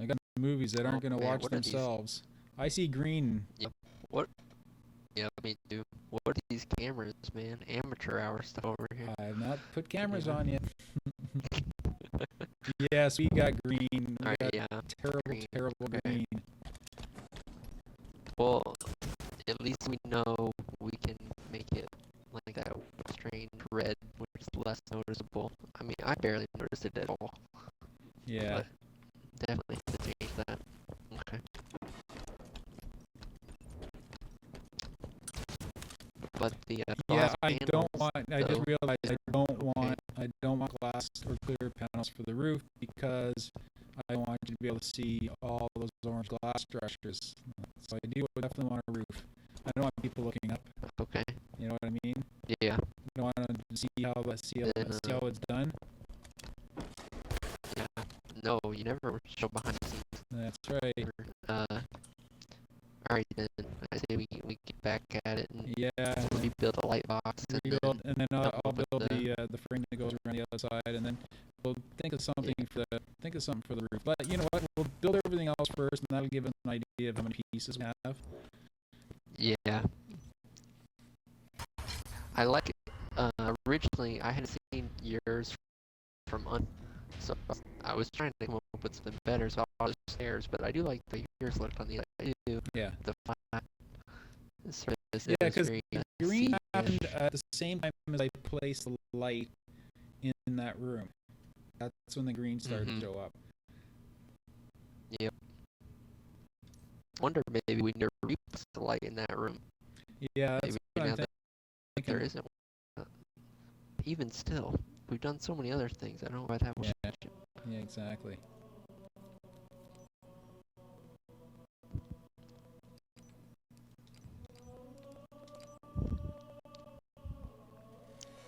I got movies that aren't going to watch what are these? themselves. I see green. Yep. What? Yeah, me too. What are these cameras, man? Amateur hour stuff over here. I have not put cameras Yeah. on yet. Yes, we got green. We Alright, got yeah. terrible, green. terrible Okay. green. Well, at least we know we can make it like that strange red, which is less noticeable. I mean, I barely noticed it at all. Yeah. But definitely have to change that. Okay. But the Yeah, glass I don't panels, want. I just though, realized I don't okay. want. I don't want glass or clear panels for the roof because I want you to be able to see all those orange glass structures. So I do definitely want a roof. I don't want people looking up. Okay. You know what I mean? Yeah. I don't want to see how Then, see how it's done. Yeah. No, you never show behind the scenes. That's right. Alright then. I say we get back at it and Yeah. we build a light box Rebuild, and then come I'll up with build the frame that goes around the other side, and then we'll think of something for the roof. But you know what? We'll build everything else first, and that'll give us an idea of how many pieces we have. Yeah. I like it. Originally I had seen yours from so I was trying to come up with something better, so I was stairs, but I do like the yours looked on the other too. Yeah. The flat surface. Yeah, because green sea-ish. happened at the same time as I placed the light in that room. That's when the green started to show up. Yep. Wonder maybe we never replaced the light in that room. Yeah, that's Maybe what now I'm that thinking. there isn't one. Even still, we've done so many other things. I don't know why that was. Yeah. Yeah, exactly.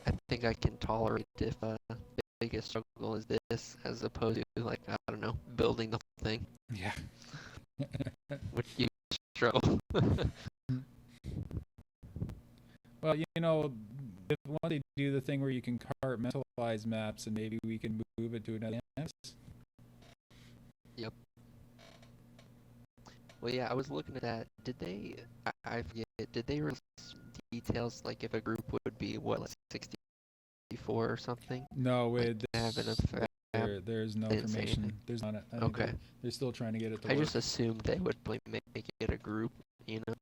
I think I can tolerate if the biggest struggle is this, as opposed to like I don't know, building the whole thing, Yeah. which you struggle. Well, you know, if once they do the thing where you can compartmentalize maps, and maybe we can move it to another canvas. Yep. Well, yeah, I was looking at that. Did they? I forget. Did they release details like if a group would be what, like 64 or something? No, Like, it have an there's no didn't say information. anything. There's not. I think Okay. they're still trying to get it to I work. just assumed they would make it a group, you know.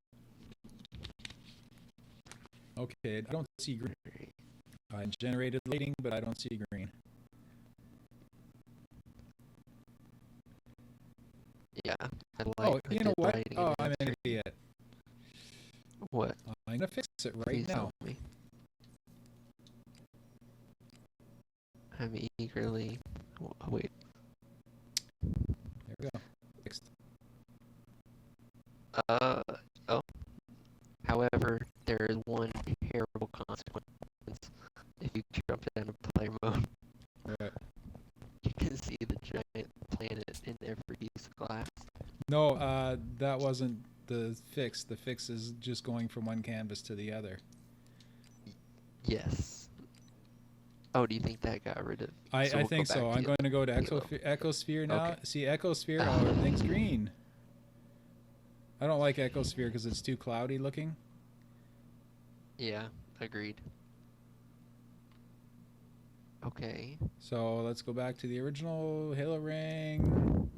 Okay, I don't see green. I generated lighting, but I don't see green. Yeah, I Oh, I you know did what? lighting Oh, and I'm an it's green. idiot. What? I'm gonna fix it right Please now. help me. I'm eagerly. Wait. There we go. Fixed. Uh. Oh. However, there is one terrible consequence if you jump into player mode. Right. You can see the giant planet in every piece of glass. No, that wasn't the fix. The fix is just going from one canvas to the other. Yes. Oh, do you think that got rid of? I We'll think go back so. to I'm yellow. going to go to Yellow. Ecosphere now. Okay. See, Ecosphere, oh, everything's green. I don't like Ecosphere because it's too cloudy looking. Yeah, agreed. Okay. So let's go back to the original Halo ring.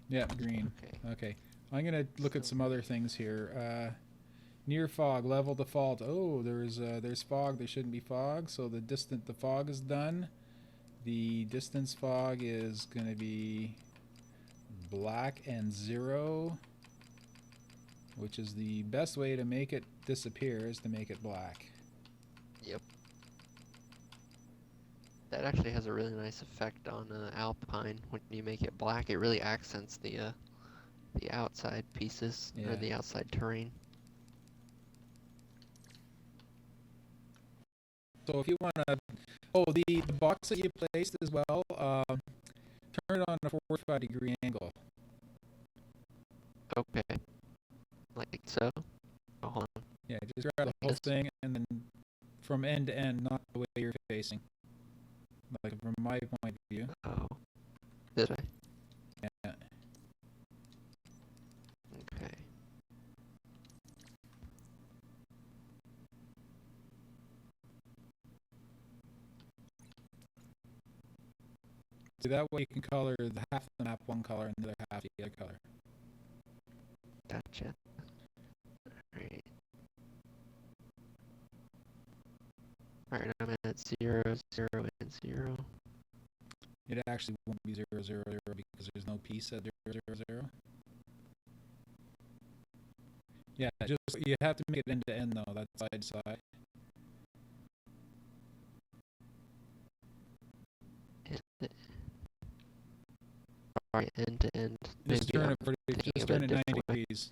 Yeah, green. Okay. I'm going to look at some other things here. Near fog, level default. Oh, there's fog. There shouldn't be fog. So the fog is done. The distance fog is going to be black and 0, which is the best way to make it disappear is to make it black. Yep. That actually has a really nice effect on Alpine when you make it black. It really accents the outside pieces or the outside terrain. So if you want to, the box that you placed as well, turn it on a 45-degree angle. Okay. Like so. Oh, hold on. Yeah, just grab the whole thing and then from end to end, not the way you're facing. Like from my point of view. Oh. This way. Yeah. Okay. See, that way you can color the half of the map one color and the other half the other color. Gotcha. Alright. Alright, I'm at 0, 0, and 0. It actually won't be 0, 0, 0 because there's no piece at 0, 0, 0. Yeah, just you have to make it end to end though. That's side to side. Alright, end to end. Just turn it 90 degrees.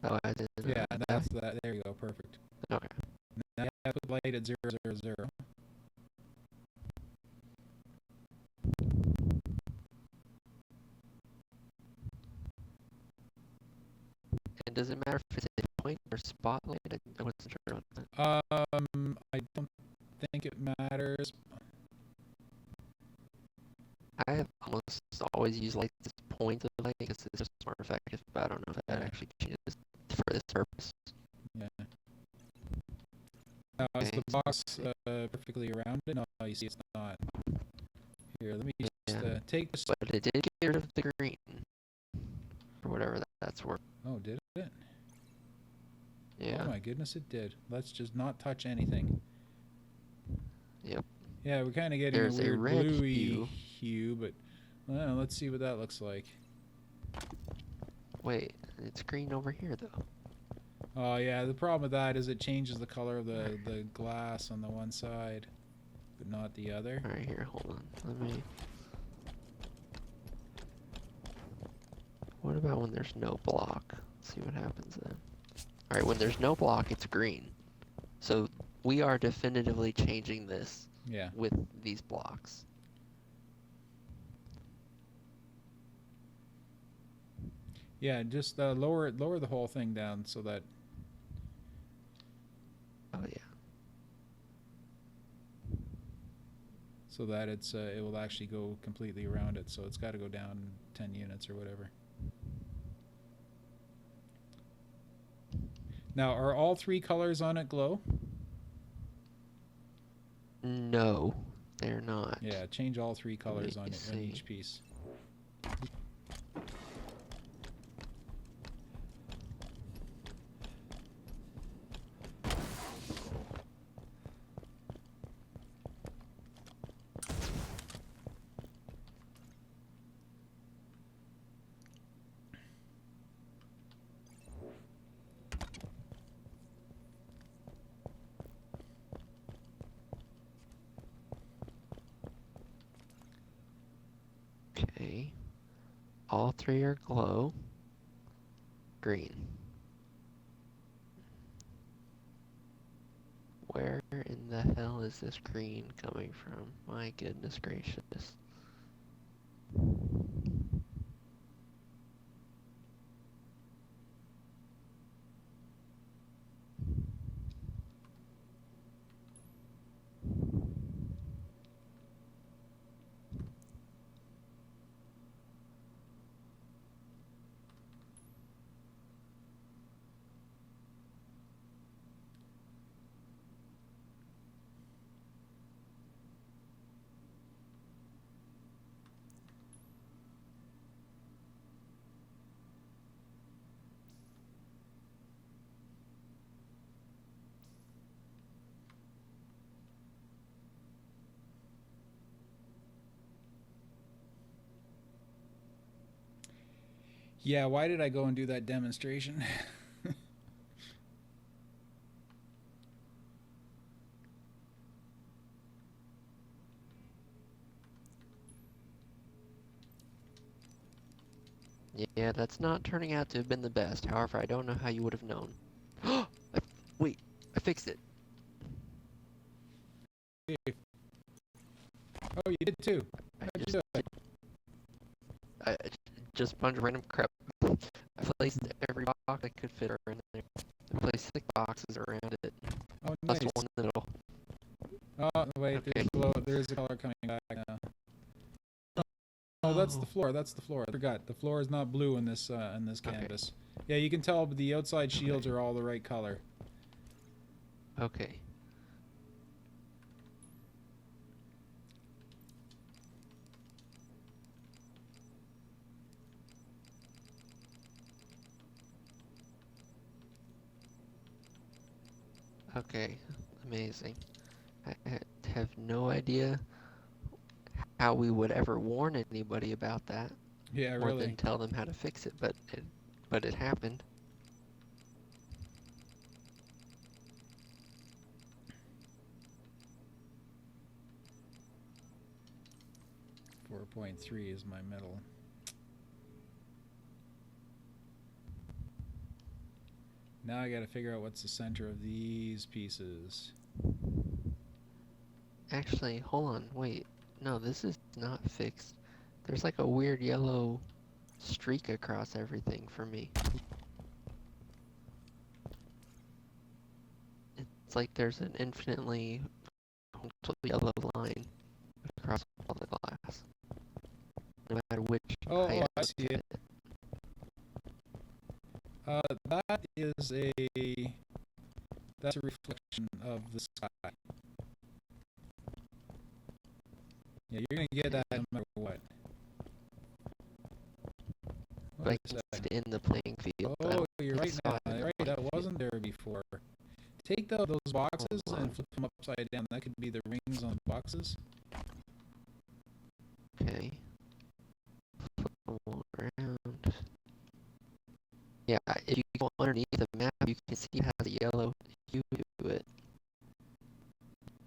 Oh, as in, yeah, that's that. There you go. Perfect. Okay. Now you have to put light at 0, 0, 0. And does it matter if it's a point or spotlight? I wasn't sure about that. I don't think it matters. I have almost always used lights as points of light because it's just more effective, but I don't know if that actually changes for this purpose. Yeah. Now, is the box perfectly around it? No, you see it's not. Here, let me just take this. But it did get rid of the green. Or whatever that's worth. Oh, did it? Yeah. Oh my goodness, it did. Let's just not touch anything. Yep. Yeah, we're kind of getting There's a weird red bluey hue, but well, let's see what that looks like. Wait, it's green over here though. Oh yeah, the problem with that is it changes the color of the glass on the one side, but not the other. Alright, here, hold on. Let me... What about when there's no block? Let's see what happens then. Alright, when there's no block, it's green. So we are definitively changing this with these blocks. Yeah, just lower the whole thing down so that. Oh yeah. So that it will actually go completely around it. So it's got to go down 10 units or whatever. Now, are all three colors on it glow? No. they're not. Yeah, change all three colors on see. each piece. Okay. All three are glow green. Where in the hell is this green coming from? My goodness gracious. Yeah, why did I go and do that demonstration? Yeah, that's not turning out to have been the best. However, I don't know how you would have known. Wait, I fixed it. Oh, you did too. I How'd you just do it? I just a bunch of random crap. I placed every box I could fit in there. I placed 6 boxes around it. Oh, Plus nice. one in the middle. Oh, wait, Okay. there's a color coming back now. Oh, that's the floor. That's the floor. I forgot. The floor is not blue in this canvas. Yeah, you can tell the outside shields are all the right color. Okay. Okay. Amazing. I have no idea how we would ever warn anybody about that. Yeah, Or really. then tell them how to fix it, but it happened. 4.3 is my metal. Now I gotta figure out what's the center of these pieces. Actually, hold on, wait. No, this is not fixed. There's like a weird yellow streak across everything for me. It's like there's an infinitely yellow line across all the glass. No matter which Oh, I see it. That's a reflection of the sky. Yeah, you're gonna get that no matter what. Like it's in the playing field. Oh, you're right now. Right, that wasn't there before. Take those boxes and flip them upside down. That could be the rings on the boxes. Okay. Flip them all around. Yeah, if you go underneath the map, you can see it has a yellow hue to it.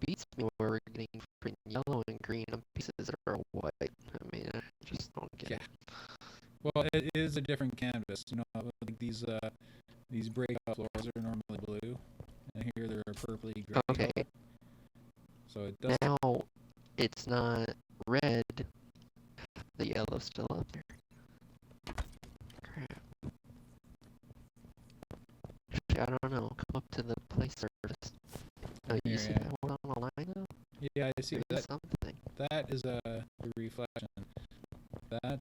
Beats me where we're getting freaking yellow and green on pieces that are white. I mean, I just don't get it. Well, it is a different canvas. You know, like these breakout floors are normally blue, and here they're a purpley gray. Okay. Color. So it does. Now it's not red. The yellow's still up there. Crap. Actually, I don't know. Come up to the play surface. Oh, you see that one on the line though? Yeah, I see that. Something. That is a reflection. That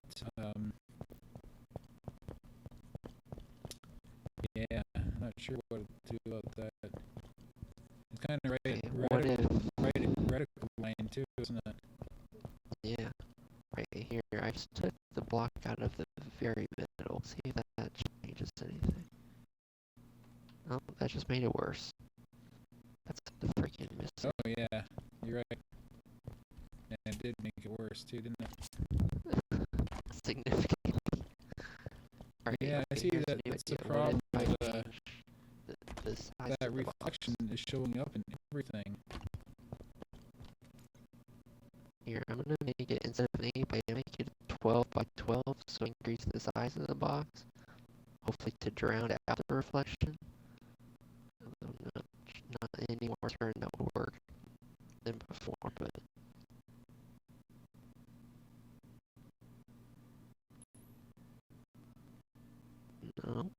yeah, I'm not sure what to do about that. It's kind of right What if reticle line too, isn't it? don't see if that changes anything. Oh, that just made it worse. That's the freaking missing. Oh yeah, you're right. And it did make it worse too, didn't it? Significantly. Alright, Yeah, I okay, see here's that. a new That's the idea. problem What if with I change the size that of the box? reflection is showing up in everything. Here, I'm gonna make it, instead of an 8 by 8, make it 12 by 12, so increase the size of the box. Hopefully to drown out the reflection. Although not any more turn that would work than before, but no.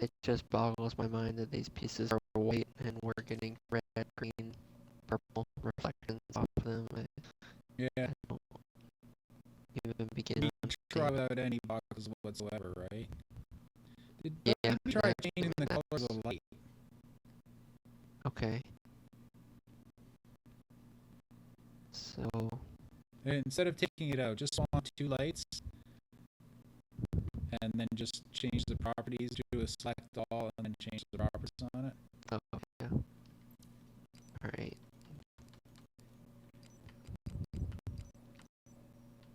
It just boggles my mind that these pieces are white and we're getting red, green, purple reflections off of them. Yeah, I don't even begin we to try understand. without any boxes whatsoever, right? Yeah, Don't we try actually, changing the colors of light? okay. So, And instead of taking it out, just on 2 lights, and then just change the properties, do a select all, and then change the properties on it. oh, yeah. Alright.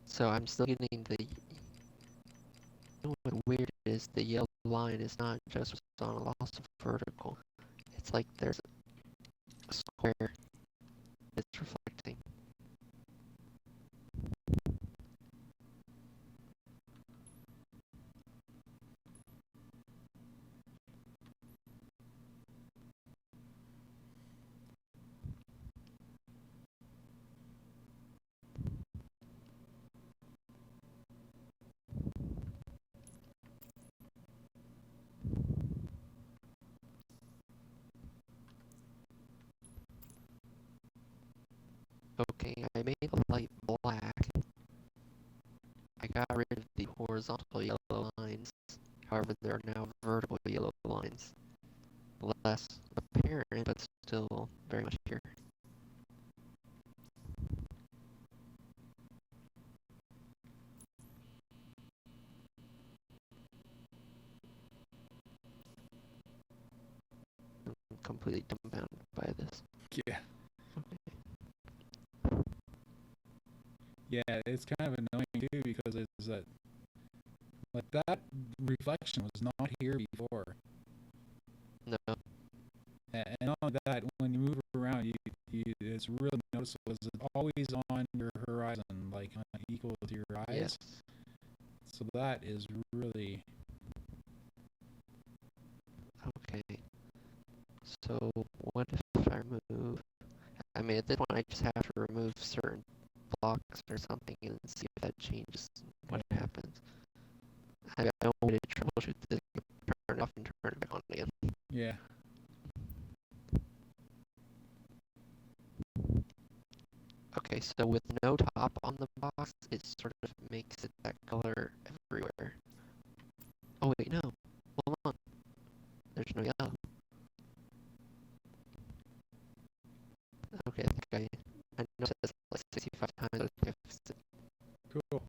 So I'm still getting the, you know what weird is, the yellow line is not just horizontal, also vertical. It's like there's a square that's reflecting. Okay, I made the light black. I got rid of the horizontal yellow lines. However, there are now vertical yellow lines. Less apparent, but still very much here. I'm completely dumbfounded by this. Yeah. Okay. Yeah, it's kind of annoying too because it's that, like, that reflection was not here before. No. And not only that, when you move around, it's really noticeable. It's always on your horizon, like equal to your eyes. Yes. So that is really. Okay. So what if I remove? I mean, at this point, I just have to remove certain blocks or something and see if that changes what happens. I don't want to troubleshoot this, turn it off and turn it back on again. Yeah. Okay, so with no top on the box, it sort of makes it that color everywhere. Oh wait, no. Hold on. There's no yellow. Okay, I think I noticed this like 65 times. I think I fixed it. Cool.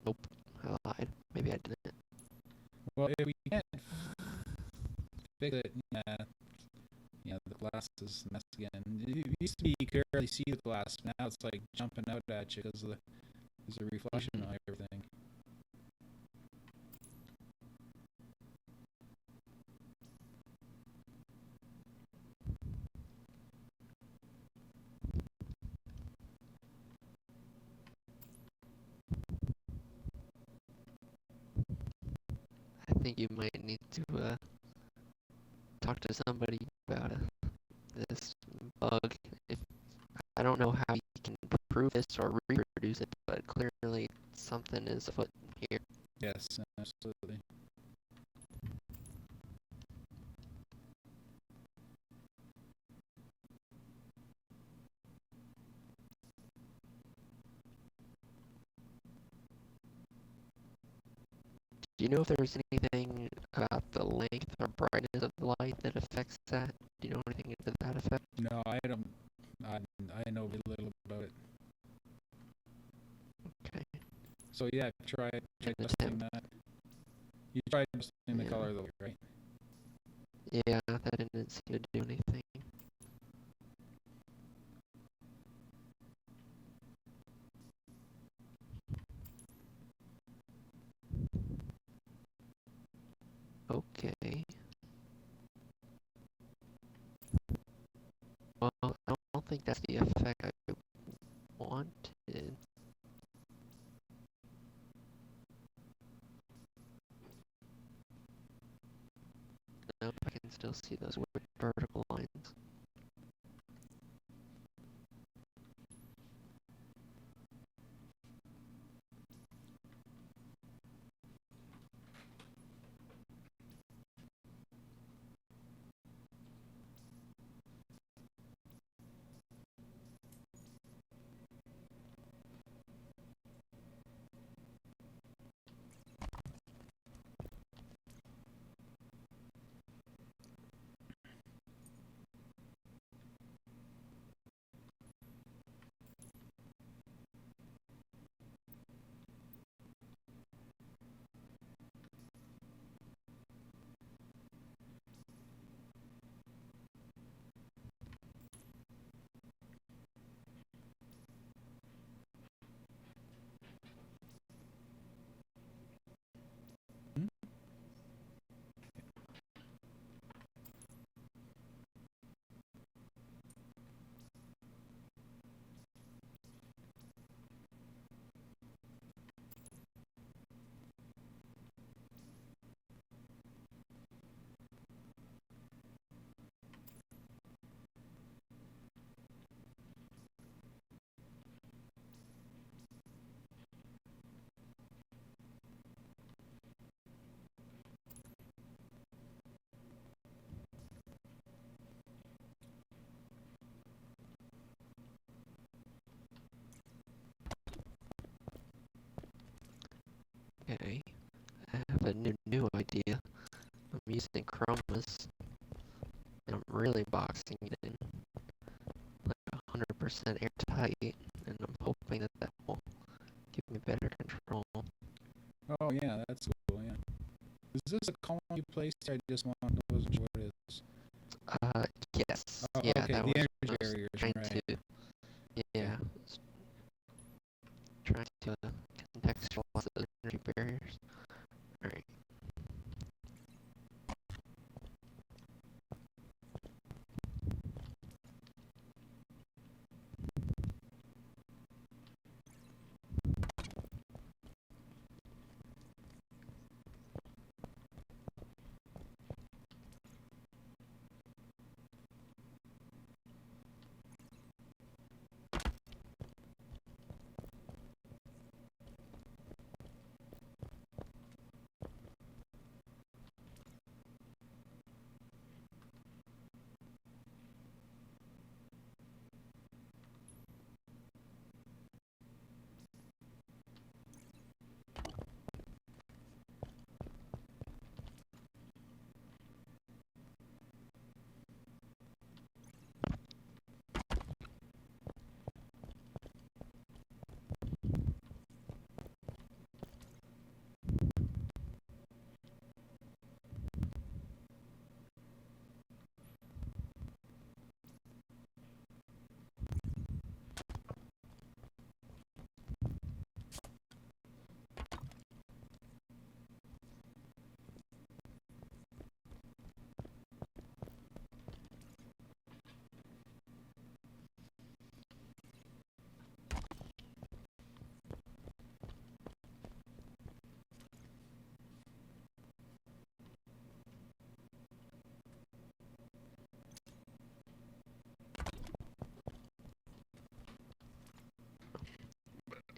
Nope, I lied. Maybe I didn't. Well, if we can't fix it, yeah, the glass is a mess again. It used to be you could barely see the glass. Now it's like jumping out at you because there's a reflection on everything. I think you might need to talk to somebody about this bug. If I don't know how you can prove this or reproduce it, but clearly something is afoot here. Yes, absolutely. Do you know if there's anything about the length or brightness of the light that affects that? Do you know anything to that effect? No, I don't. I know very little about it. Okay. So yeah, try adjusting that. You tried adjusting the color though, right? Yeah, that didn't seem to do anything. Okay. Well, I don't think that's the effect I wanted. Nope, I can still see those weird vertical lines. Hmm? Okay. I have a new idea. I'm using chromas, and I'm really boxing it in like 100% airtight, and I'm hoping that that will give me better control. Oh yeah, that's cool. Yeah. Is this a column you placed? I just wasn't sure what it is. Yes. Oh, Yeah, okay, that the was what energy I was barriers, trying right? to. Yeah, trying to contextualize those energy barriers. Alright.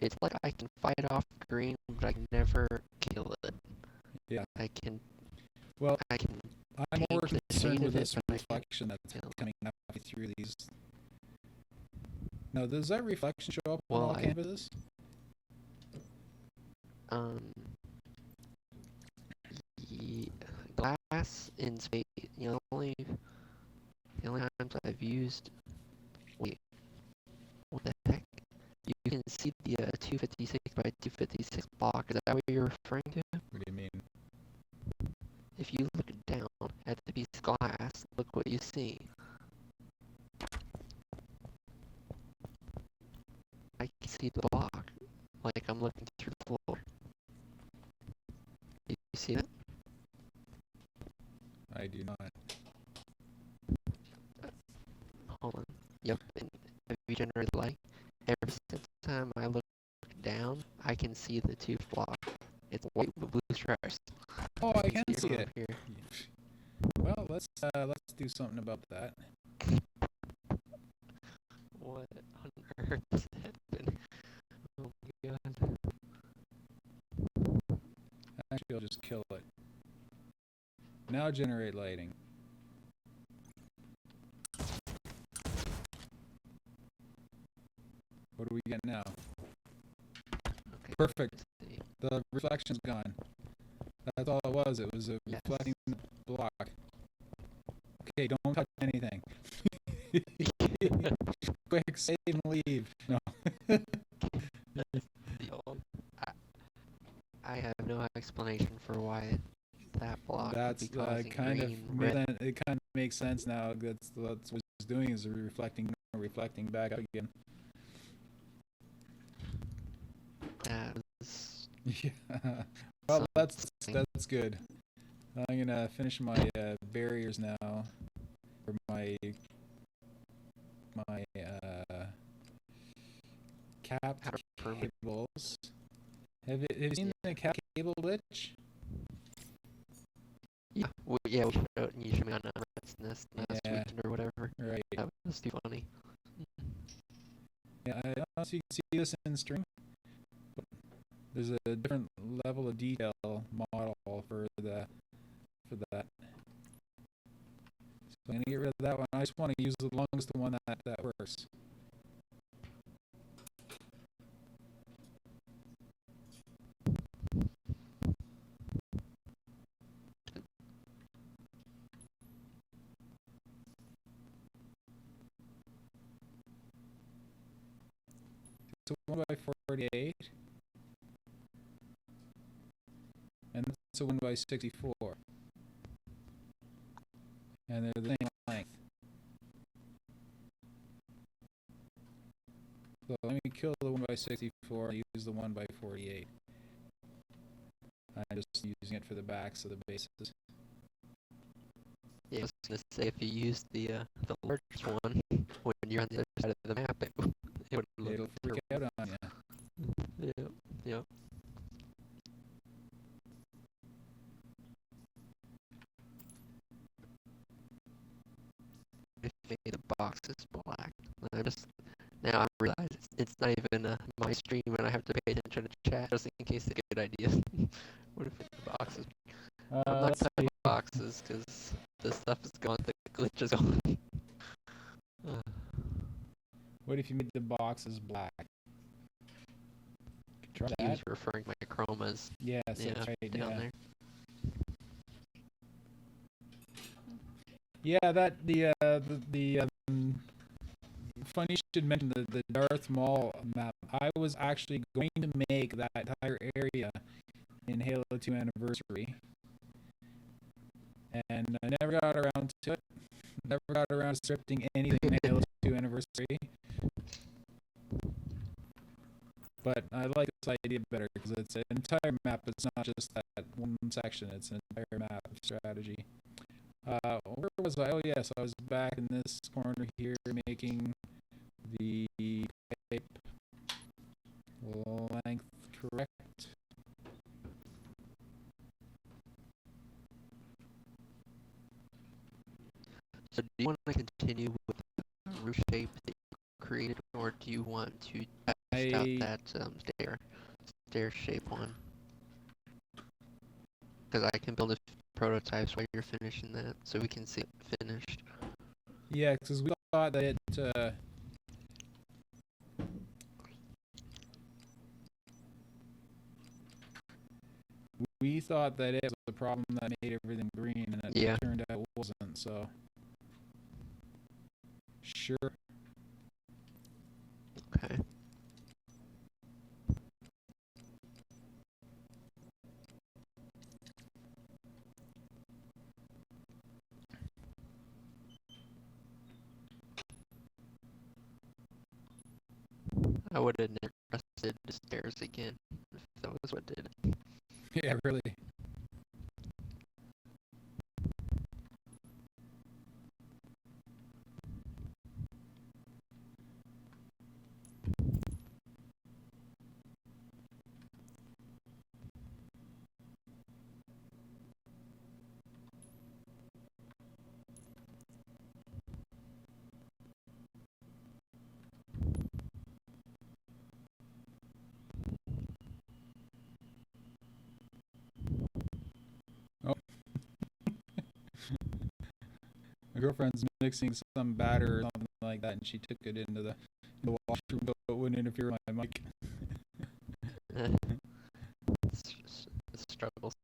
It's like I can fight off green, but I can never kill it. Yeah. Well, I can I'm more paint the concerned shade with of it, this but I can't reflection that's kill it. coming up through these. Now, does that reflection show up on Well, all canvases? Glass in space, only times I've used. Wait, what the heck? You can see the 256 by 256 block. Is that what you're referring to? What do you mean? If you look down at the piece of glass, look what you see. I can see the block, like I'm looking through the floor. You see that? I do not. Hold on. Yep. And have you generated light? Every single time I look down, I can see the tube block. It's white with blue stripes. Oh, I can see from it. up here. Well, let's do something about that. What on earth has happened? Oh my god. Actually, I'll just kill it. Now generate lighting. What do we get now? Okay. Perfect. let's see. The reflection's gone. That's all it was. It was a Yes. reflecting block. Okay, don't touch anything. Quick, save and leave. No. I have no explanation for why that block That's would be causing kind green, of red. it kind of makes sense now. That's what it's doing is reflecting back up again. That was Yeah. Well, that's something. good. I'm gonna finish my barriers now, or my capped How to permit. cables. Have you seen the cap cable glitch? Yeah, we showed it and you showed me on Rat's Nest last Yeah. weekend or whatever. Right. That was too funny. Yeah, I don't know if you can see this in stream. But there's a different level of detail model for that. So I'm gonna get rid of that one. I just want to use the longest one that works. It's a 1x48, and it's a 1x64, and they're the same length. So let me kill the 1x64 and use the 1x48. I'm just using it for the backs of the bases. Yeah, I was gonna say if you use the largest one when you're on the other side of the map, it would look It'll freak terrible. out on you. Yep. If the box is black, now I realize it's not even my stream and I have to pay attention to chat just in case it's a good idea. What if the box is? I'm not Let's touching see. boxes because the stuff is gone, the glitch is gone. What if you made the boxes black? Try He that. was referring to my chromas. Yes, Yeah, that's right. down Yeah. there. Yeah, that funny you should mention the Darth Maul map. I was actually going to make that entire area in Halo 2 Anniversary, and I never got around to it. Never got around to scripting anything in Halo 2 Anniversary. But I like this idea better because it's an entire map. It's not just that one section. It's an entire map of strategy. Where was I? Oh yes, I was back in this corner here making the pipe length correct. So do you want to continue with the roof shape that you created, or do you want to test out that stair shape one? Because I can build prototypes while you're finishing that, so we can see it finished. Yeah, because we thought that we thought that it was the problem that made everything green, and it turned out it wasn't. So Sure. Okay. I would have never trusted the stairs again if that was what did it. Yeah, really. Oh, my girlfriend's mixing some batter or something like that, and she took it into the washroom, but it wouldn't interfere with my mic. It's struggles.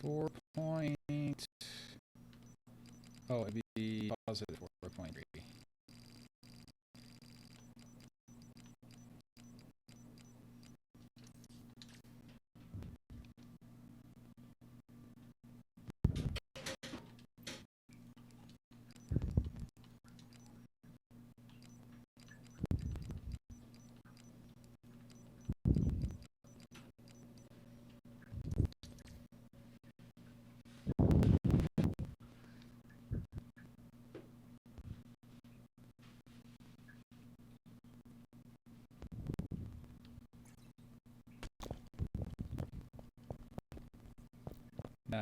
4 point. Oh, it'd be positive 4.3.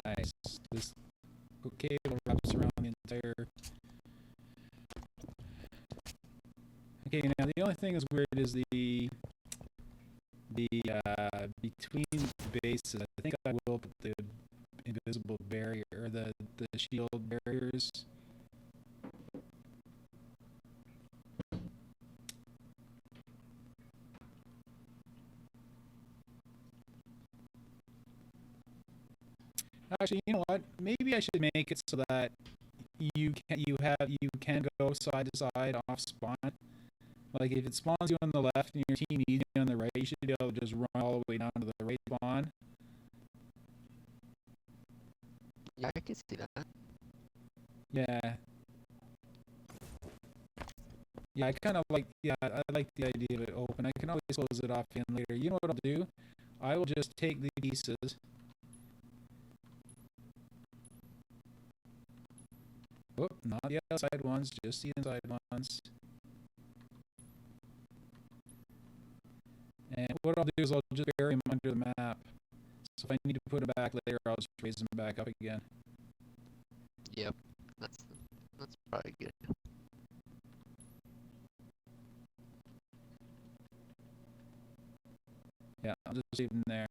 Nice. This cable wraps around the entire. Okay, now the only thing that's weird is the between bases. I think I will put the invisible barrier or the shield barriers. Actually, you know what? Maybe I should make it so that you can go side to side off spawn. Like if it spawns you on the left and your team needs you on the right, you should be able to just run all the way down to the right spawn. Yeah, I can see that. Yeah. Yeah, I like the idea of it open. I can always close it off again later. You know what I'll do? I will just take the pieces. Oh, not the outside ones, just the inside ones. And what I'll do is I'll just bury them under the map. So if I need to put them back later, I'll just raise them back up again. Yep, that's probably good. Yeah, I'll just leave them there.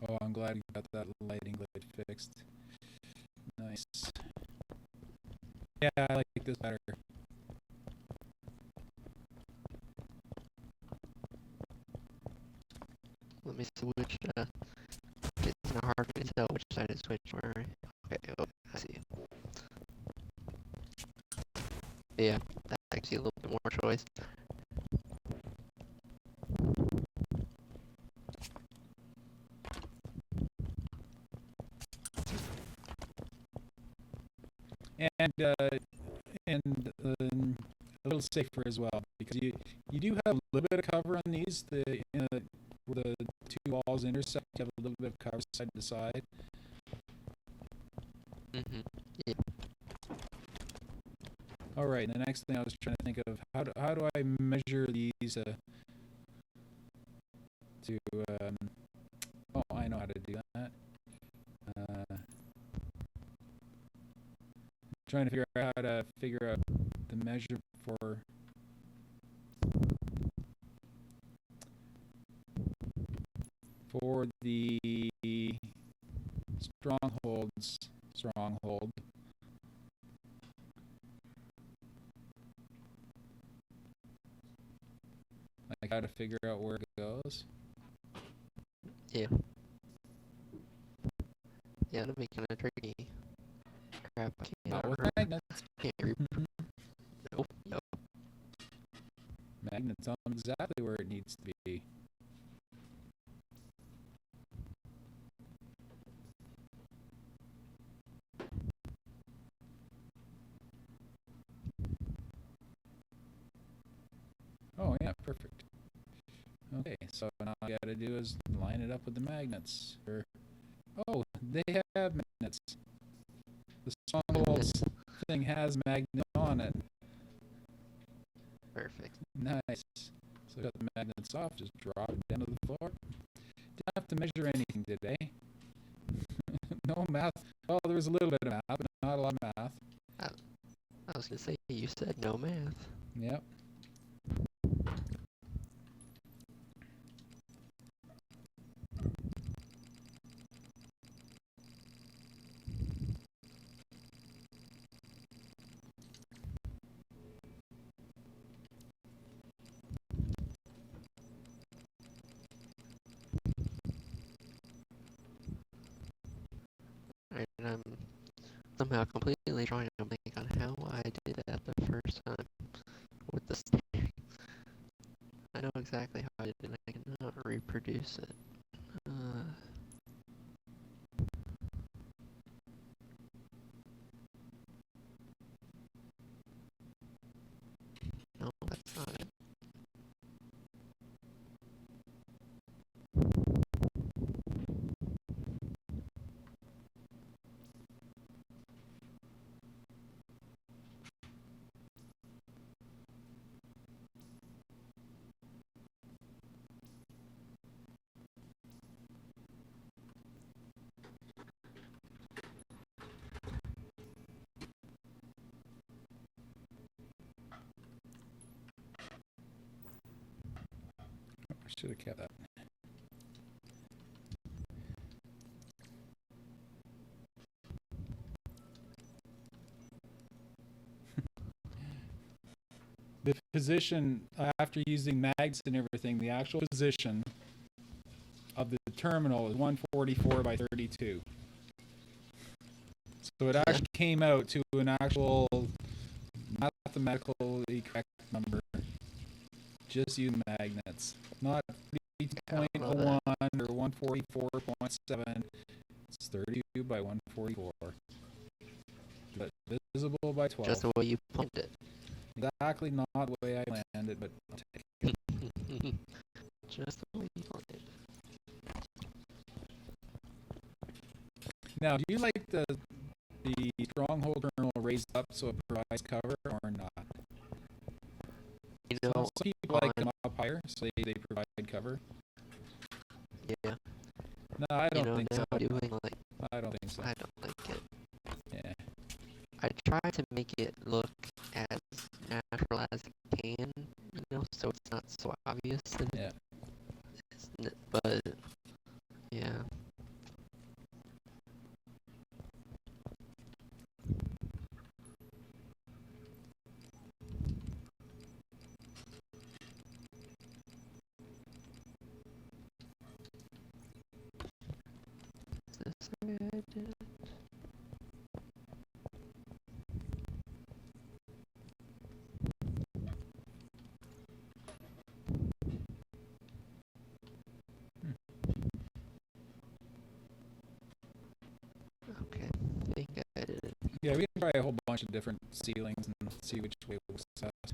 Oh, I'm glad you got that lighting glitch fixed. Nice. Yeah, I like this better. Let me see which, it's kind of hard to tell which side is which. Where, okay, oh, I see. Yeah, that gives you a little bit more choice. And a little safer as well because you do have a little bit of cover on these. Where the two walls intersect, you have a little bit of cover side to side. Yeah. All right. The next thing I was trying to think of how do I measure these oh, I know how to do that. Trying to figure out how to figure out the measure for the strongholds. stronghold. I gotta figure out where it goes. Yeah. Yeah, it'll be kind of tricky. Crap, I Not can't, with magnets. can't nope, nope. Magnets tell them exactly where it needs to be. Oh yeah, perfect. Okay, so now all I gotta do is line it up with the magnets. Oh, they have magnets. The strongholds thing has magnets on it. Perfect. Nice. So I got the magnets off, just drop it down to the floor. Didn't have to measure anything today. No math. Well, there was a little bit of math, but not a lot of math. I was gonna say, you said no math. Yep. Right, and I'm somehow completely drawing a blank on how I did that the first time with the stairs. I know exactly how I did it, and I cannot reproduce it. No, that's not it. I should have kept that. The position, after using mags and everything, the actual position of the terminal is 144 by 32. So it actually came out to an actual mathematically correct number. Just using magnets. Not 32.01 or 144.7. It's 32 by 144. But visible by 12. Just the way you planned it. Exactly not the way I planned it, but I'll take it. Just the way you planned it. Now, do you like the stronghold terminal raised up so it provides cover or not? You know, Some people like them up higher so they provide cover. Yeah. No, I don't think so. Doing like, I don't think so. I don't like it. Yeah. I try to make it look as natural as it can, you know, so it's not so obvious. Yeah. But yeah. Is this the way I did it? Okay, I think I did it. Yeah, we can try a whole bunch of different ceilings and see which way works best.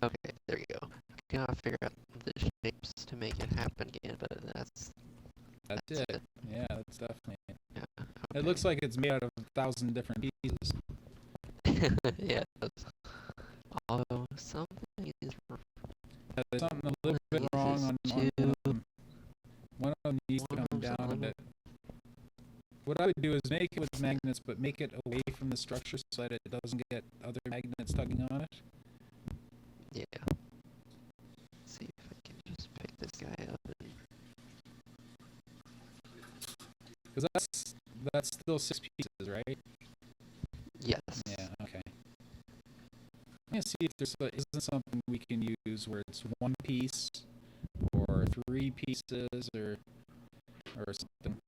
Okay, there you go. I cannot figure out the shapes to make it happen again, but that's it. Yeah, that's definitely it. Yeah, It okay. looks like it's made out of 1,000 different pieces. Yeah, it does. Although something is There's something a little bit wrong on one of them needs to come down a bit. What I would do is make it with magnets, but make it away from from the structure so that it doesn't get other magnets tugging on it. Yeah. Let's see if I can just pick this guy up. Because that's still 6 pieces, right? Yes. Yeah, okay. I'm going to see if isn't something we can use where it's 1 piece or 3 pieces or something.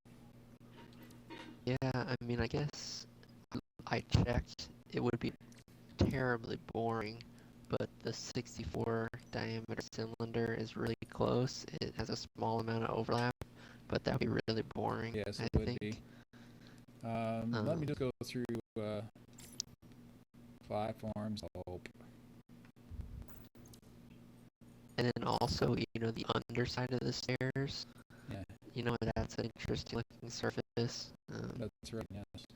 Yeah, I mean, I guess I checked. It would be terribly boring, but the 64 diameter cylinder is really close. It has a small amount of overlap, but that would be really boring. Yes, it I would think. be. Let me just go through platforms. And then also, the underside of the stairs. Yeah, That's an interesting looking surface. that's right. Yes.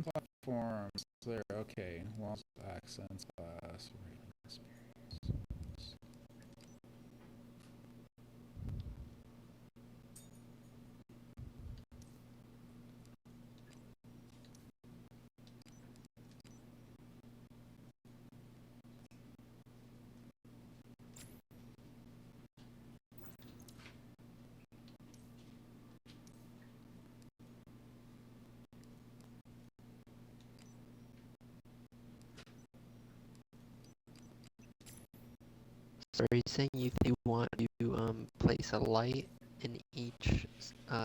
Platforms. There. Okay. Walls, accents, glass, rating experience. So are you saying you want to place a light in each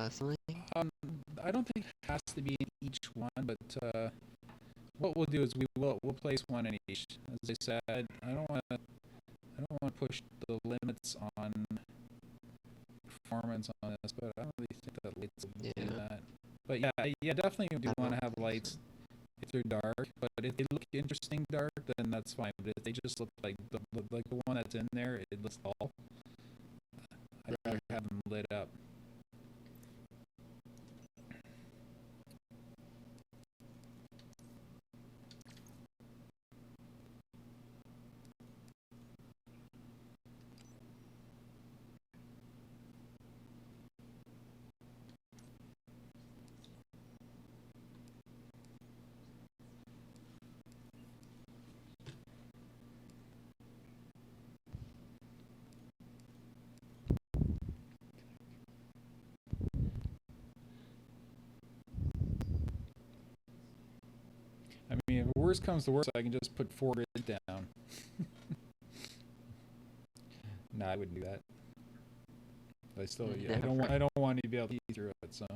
ceiling? I don't think it has to be in each one, but what we'll do is we'll place one in each. As I said, I don't want to push the limits on performance on this, but I don't really think that lights will do that. But yeah, definitely we do want to have lights if they're dark. But if they look interesting dark, then that's fine. But if they just look like the one that's in there, it looks dull. I'd rather have them lit up. I mean, if worst comes to worst, I can just put 4 grids down. Nah, I wouldn't do that. I still, I don't want you to be able to see through it. So.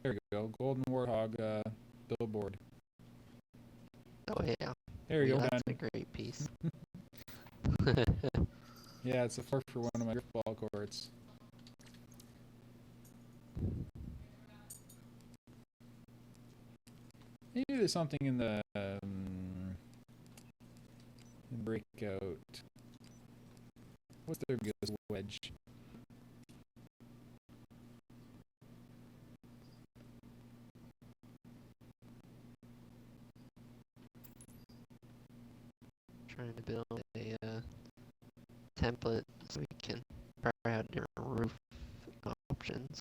There we go, Golden Warthog billboard. Oh yeah. There you go. That's done. a great piece. Yeah, it's a floor for one of my ball courts. Maybe there's something in the breakout. What's their biggest wedge? Trying to build a template so we can try out different roof options.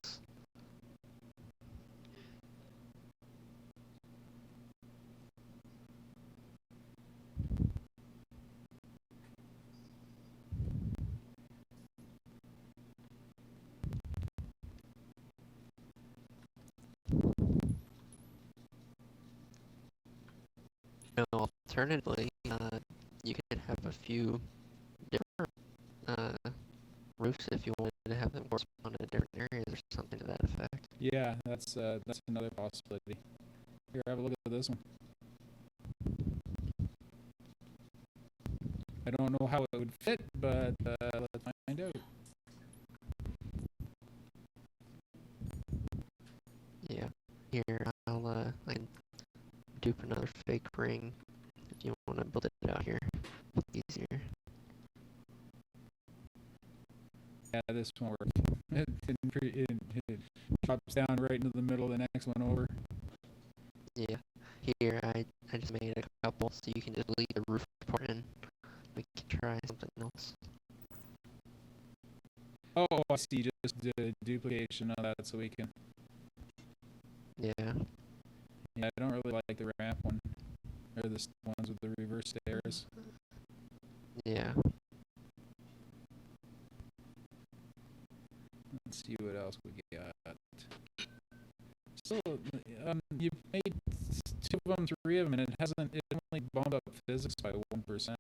Alternatively, you can have a few different roofs if you wanted to have them correspond to different areas or something to that effect. Yeah, that's another possibility. Here, have a look at this one. know how it would fit, but let's find out. Yeah. Here, I can dupe another fake ring if you want to build it out here. Easier. Yeah, this won't work. It drops down right into the middle of the next one over. Yeah. Here, I just made a couple, so you can just leave the roof part in. We can try something else. Oh, I see. Just did a duplication of that so we can. Yeah. Yeah, I don't really like the ramp one, or the ones with the reverse stairs. Yeah. Let's see what else we got. So, you made 2 of them, 3 of them, and it only bumped up physics by 1%.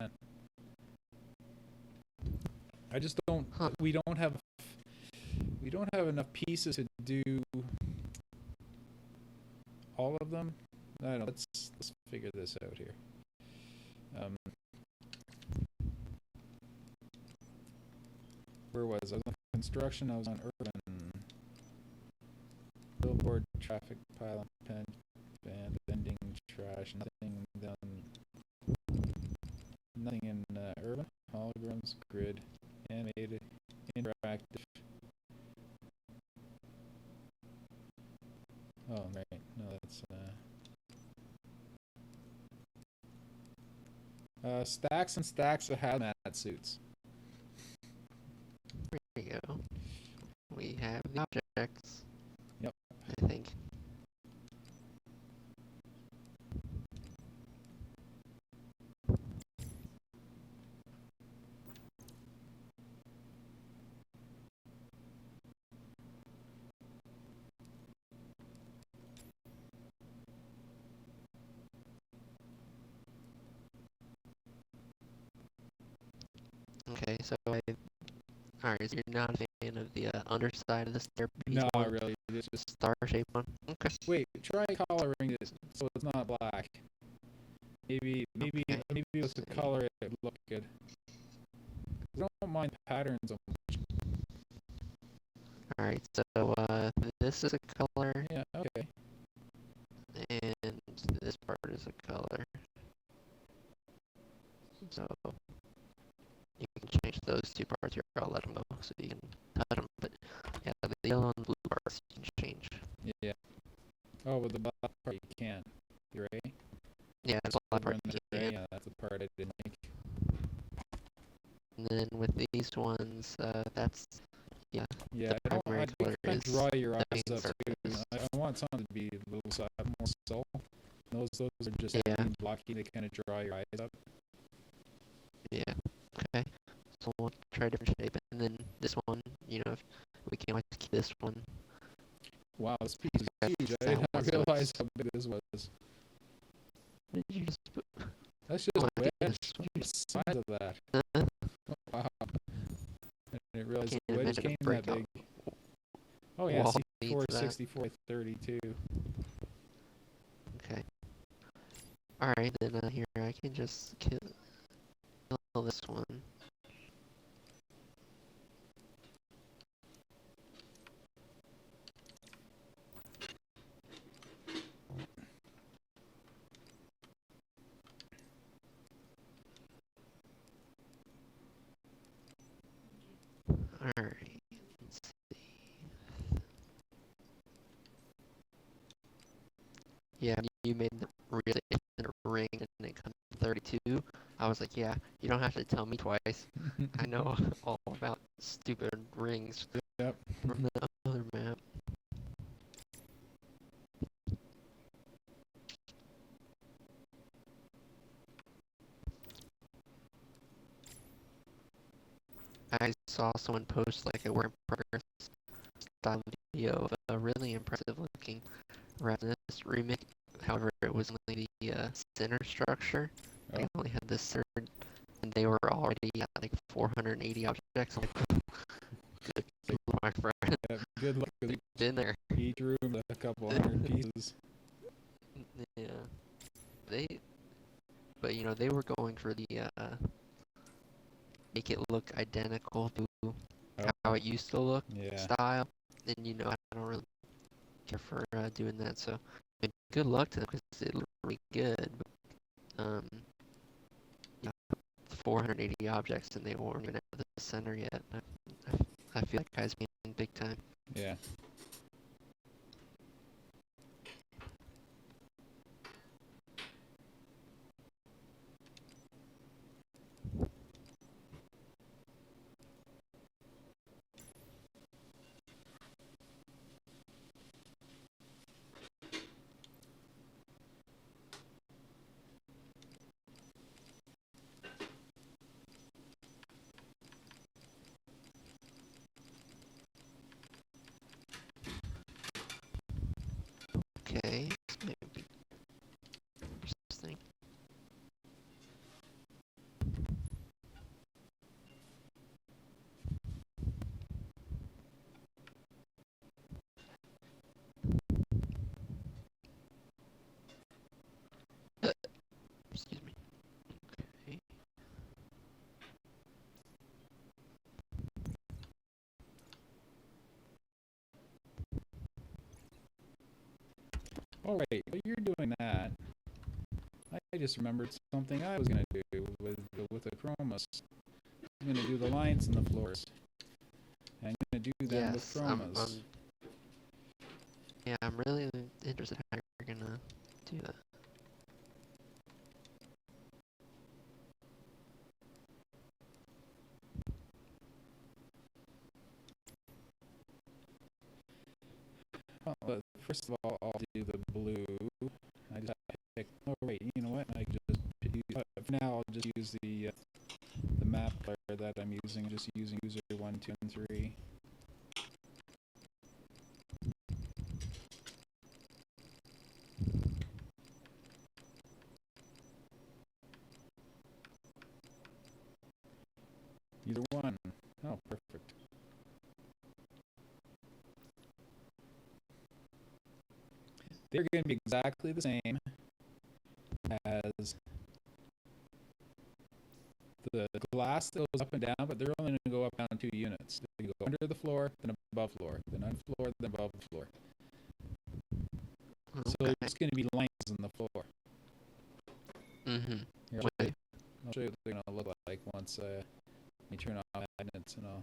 I just don't. Huh. We don't have enough pieces to do all of them. I don't know. Let's figure this out here. Where was I? Was on construction. I was on urban. Billboard, traffic, pylon, pen, band, vending, trash. Nothing done. Nothing in urban. Holograms, grid, animated, interactive. Oh, right. No, that's stacks and stacks of hazmat suits. There you go. We have the objects. Yep. I think. Okay, so alright, so you're not a fan of the underside of the stairpiece No, one? really. It's just. Star-shaped one? Okay. Wait, try coloring it so it's not black. Maybe Okay. with the color it would look good. I don't mind patterns so much. Alright, so this is a color, Yeah, okay. and this part is a color. So you can change those 2 parts here. I'll let them go so you can touch them. But yeah, the yellow and blue parts you can change. Yeah. Oh, with the black part you can't. You're right. Yeah, the black part When you they're gray, can. yeah, that's the part I didn't like. And then with these ones, that's Yeah, the I primary color kind is of draw your the eyes main up too. surface. I want something to be a little more subtle. Those are just Yeah. blocky. They kind of draw your eyes up. Yeah. Okay. So we'll try a different shape, and then this one, if we can always keep this one. Wow, this piece is huge. I That did one, not so realize it's- how big this was. What did you just put? That's just Oh my wedge. goodness. Look at the size of that. Huh? Wow. I didn't realize Can't the wedge imagine a came that breakout big. Oh yeah, wall C4, needs that. 64, 32. Okay. Alright, then here I can just kill this one. Alright, let's see. Yeah, you made the really thin ring and it comes to 32. I was like, yeah, you don't have to tell me twice. I know all about stupid rings Yep. from the other map. I saw someone post like a work in progress style video of a really impressive looking Ravenous remake. However, it was only the center structure. They Oh. only had the third, and they were already at like 480 objects. I'm like, good luck, my friend. Yeah, good luck with Been there. each room, a couple hundred pieces. Yeah. But they were going for the make it look identical to Oh, how it used to look, yeah. style, then I don't really care for doing that. So, I mean, good luck to them because it looked really good. But, yeah, 480 objects and they weren't even at the center yet. I feel like guys being big time. Yeah. Okay, this may be interesting. Excuse me. Okay. Oh, wait. While you're doing that, I just remembered something I was going to do with the chromas. I'm going to do the lines in the floors. I'm going to do them with Yes, chromas. yeah, I'm really interested how you're gonna do that. Well, first of all, I'll do the blue. I just have to pick. Oh wait, you know what? I can just for now I'll just use the map player that I'm using. Just using user 1, 2, and 3. User 1. Oh, perfect. They're going to be exactly the same as the glass that goes up and down, but they're only going to go up down 2 units. They go under the floor, then above floor, then on floor, then above the floor. So Okay. there's going to be lines in the floor. Mm-hmm. Here, I'll show you what they're going to look like once we turn off magnets, and I'll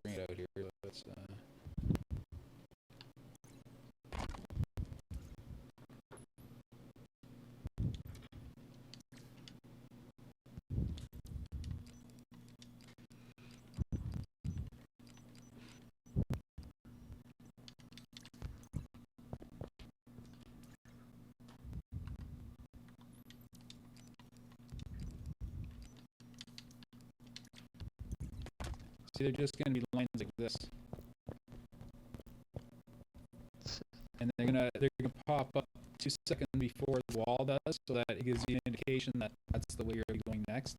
bring it out here. Let's see, they're just going to be lines like this, and they're gonna pop up 2 seconds before the wall does, so that it gives you an indication that that's the way you're going next.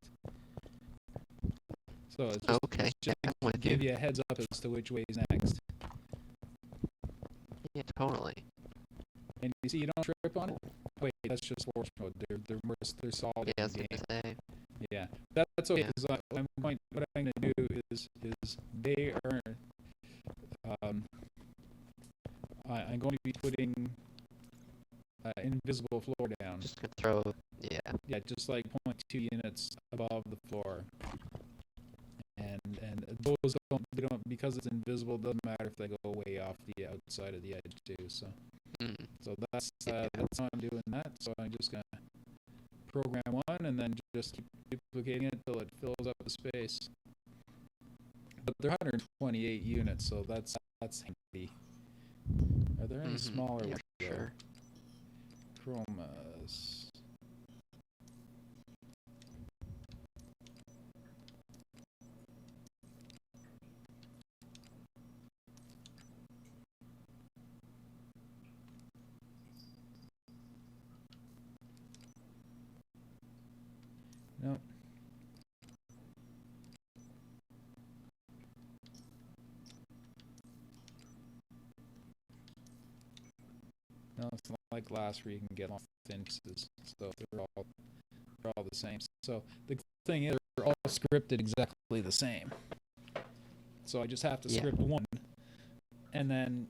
So it's just, Okay, it's just yeah, I'm with give you. you a heads up as to which way is next. Yeah, totally. And you see, you don't trip on it. Wait, that's just force mode. They're solid Yeah, I in was game. gonna say. Yeah, that's okay. Yeah. Because what I'm going to do is they are. I'm going to be putting invisible floor down. Just gonna throw. Yeah. Yeah, just like 0.2 units above the floor. And those don't because it's invisible. Doesn't matter if they go way off the outside of the edge too. So that's how I'm doing that. So I'm just gonna program one and then just keep duplicating it until it fills up the space. But they're 128 units, so that's handy. Are there any smaller ones? Sure. Chromas. Nope. No, it's not like glass where you can get off thin pieces. So they're all the same. So the thing is, all scripted exactly the same. So I just have to Yeah. script one, and then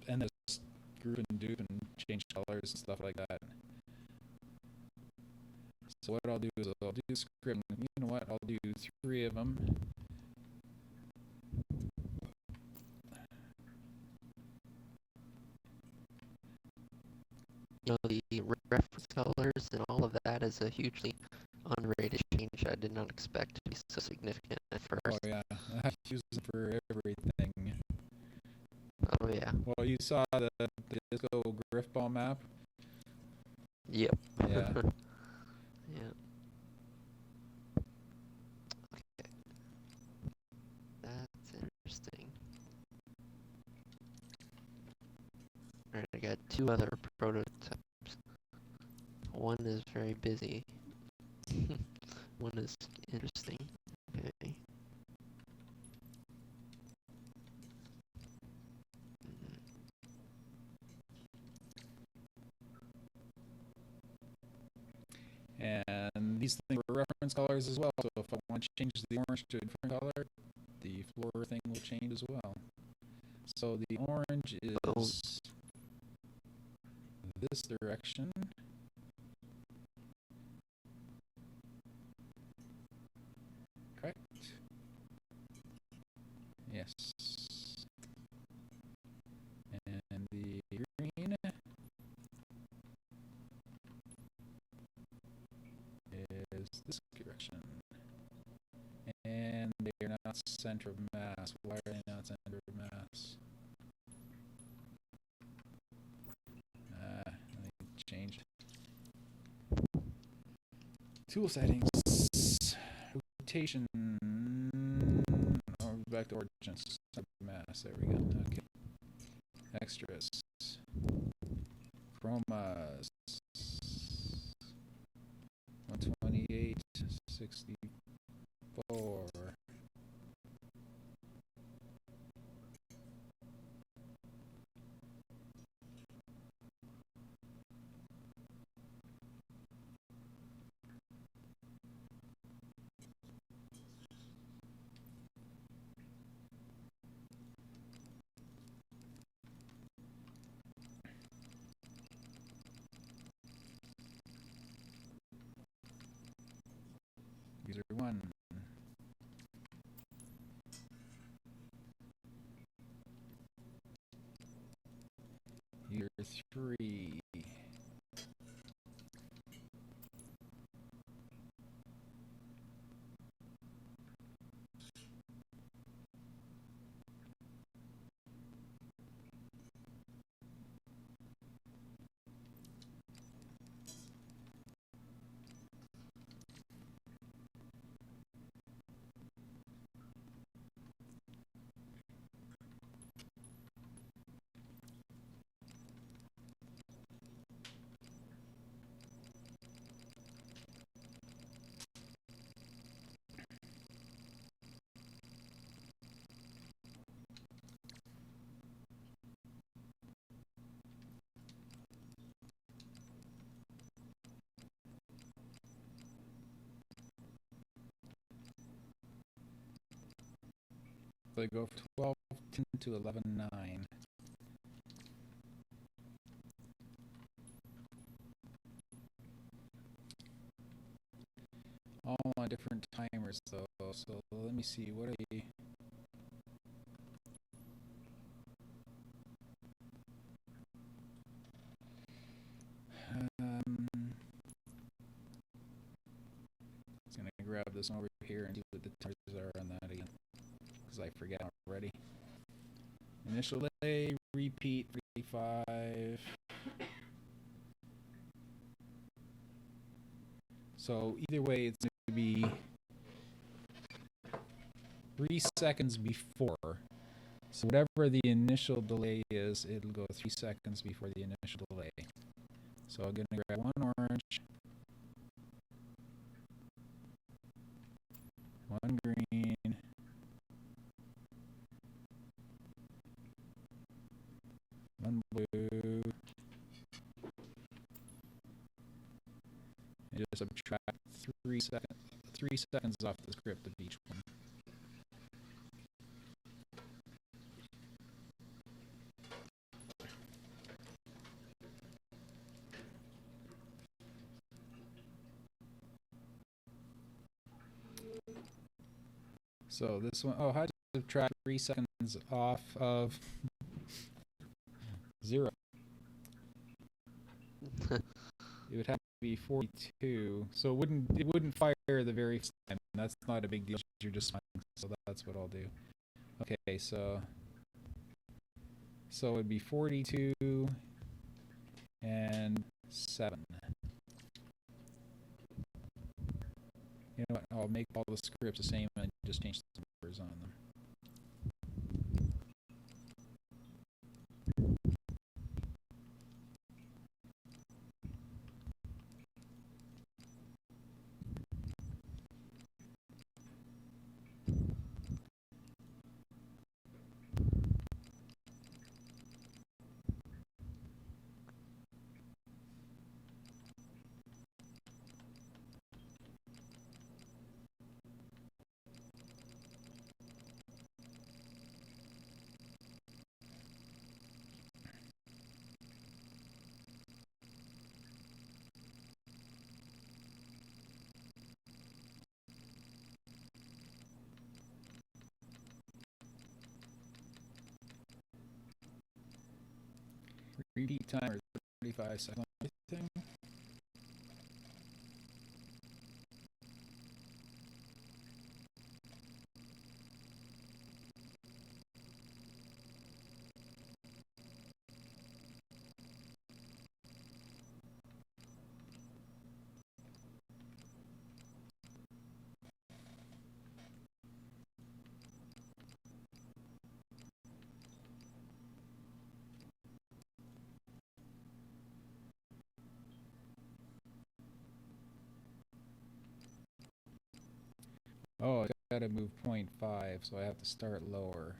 just group and dupe and change colors and stuff like that. So what I'll do is I'll do script. You know what? I'll do 3 of them. The reference colors and all of that is a hugely underrated change. I did not expect to be so significant at Oh first. yeah, I use them for everything. Oh yeah. Well, you saw the disco griffball map. Yep. Yeah. Yeah. Okay. That's interesting. Alright, I got 2 other prototypes. One is very busy. One is interesting. Okay. And these things are reference colors as well. So if I want to change the orange to a different color, the floor thing will change as well. So the orange is this direction. Correct? Yes. And the green is this direction. And they are not center of mass. Why are they not center of mass? I changed. Tool settings. Rotation. Oh, back to origins. Center of mass. There we go. Okay. Extras. Chromas. 128, 64. User 1. User 3. They go from 12.10 to 11.9. All on different timers though, so let me see what I just gonna grab this one over here and see what the timers are on that again, because I forget already. Initial delay, repeat 45. So either way, it's going to be 3 seconds before. So whatever the initial delay is, it'll go 3 seconds before the initial delay. So I'm going to grab one orange, one green, one blue, and just subtract 3 3 seconds off the script of each one. So this one, oh, how to subtract 3 seconds off of 0? It would have to be 42. So it wouldn't fire the very first time. That's not a big deal. You're just fine. So that's what I'll do. Okay, so it'd be 42 and 7. You know what? I'll make all the scripts the same and just change the numbers on them. Repeat timer 35 seconds. Everything. Oh, I gotta move 0.5, so I have to start lower.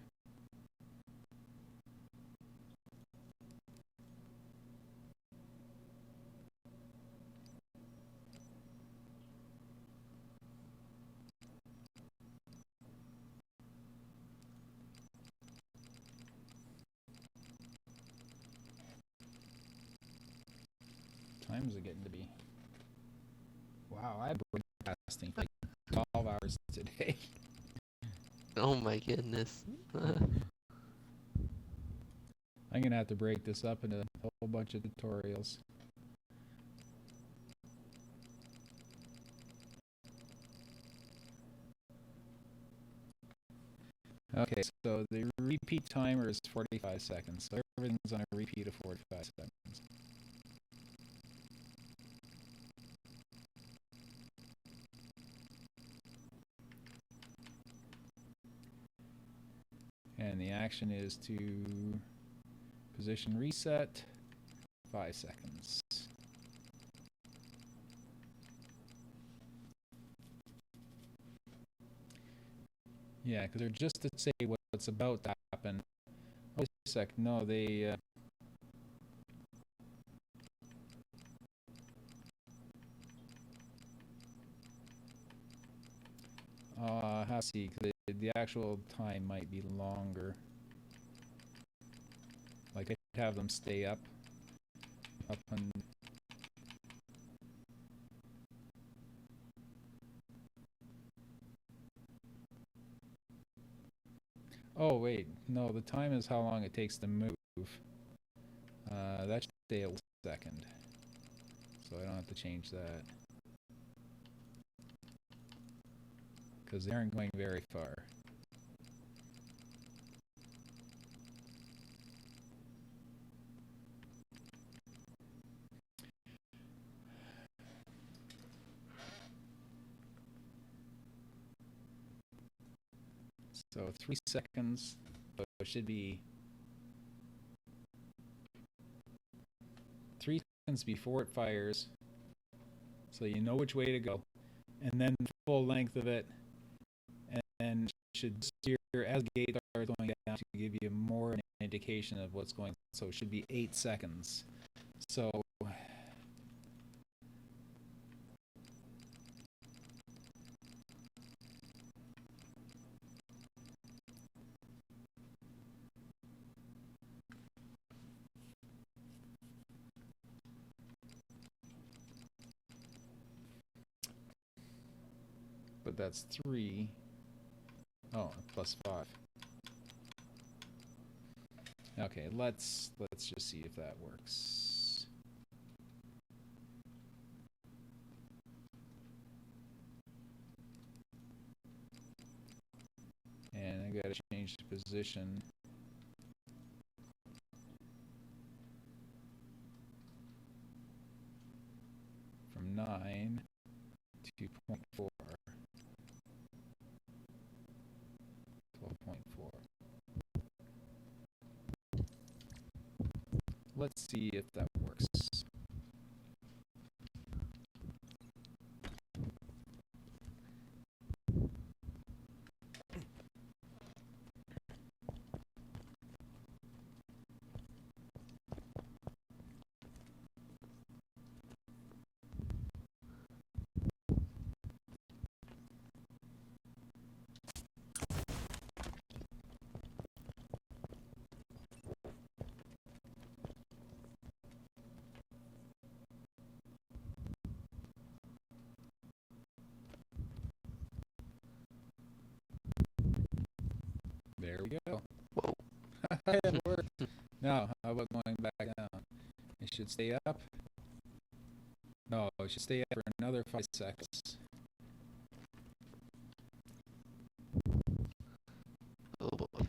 Times are getting to be. Wow, I've been broadcasting for like 12 hours today. Oh my goodness. I'm gonna have to break this up into a whole bunch of tutorials. Okay, so the repeat timer is 45 seconds. So everything's on a repeat of 45 seconds. And the action is to position reset 5 seconds. Yeah, because they're just to say what's about to happen. Oh, wait a sec. No, they. Have to see. The actual time might be longer. Like I'd have them stay up and. Oh wait, no. The time is how long it takes to move. That should stay at 1 second, so I don't have to change that because they aren't going very far. So 3 seconds, so it should be 3 seconds before it fires, so you know which way to go, and then the full length of it, and should steer as the gate starts going down to give you more an indication of what's going on. So it should be 8 seconds. So but that's 3. Oh, plus 5. Okay, let's just see if that works. And I gotta change the position. From 9 to 0.4. 12.4. Let's see if that works. There we go. Whoa. It worked. Now, how about going back down? It should stay up. No, it should stay up for another 5 seconds. Oh boy.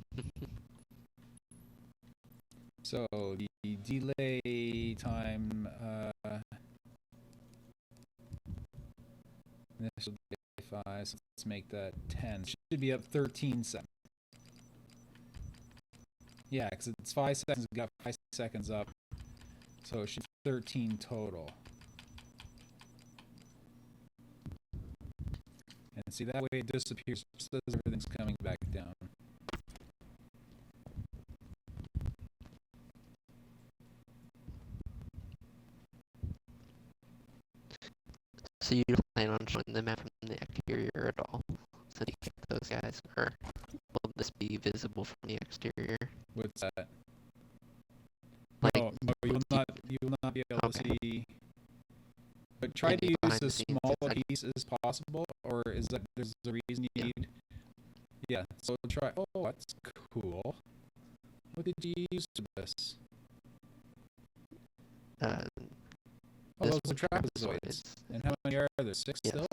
So the delay time, initial delay 5, so let's make that 10. It should be up 13 seconds. Yeah, because it's 5 seconds, we got 5 seconds up. So it should be 13 total. And see, that way it disappears just as everything's coming back down. So you don't plan on showing the map from the exterior at all? So you get those guys, or will this be visible from the exterior? What's that? Like, no, you will not be able to see. But try to use as small a piece as possible, or is that there's a reason you need? Yeah, so try. Oh, that's cool. What did you use for this? Oh, those are trapezoids. And how many are there? 6 yes. still?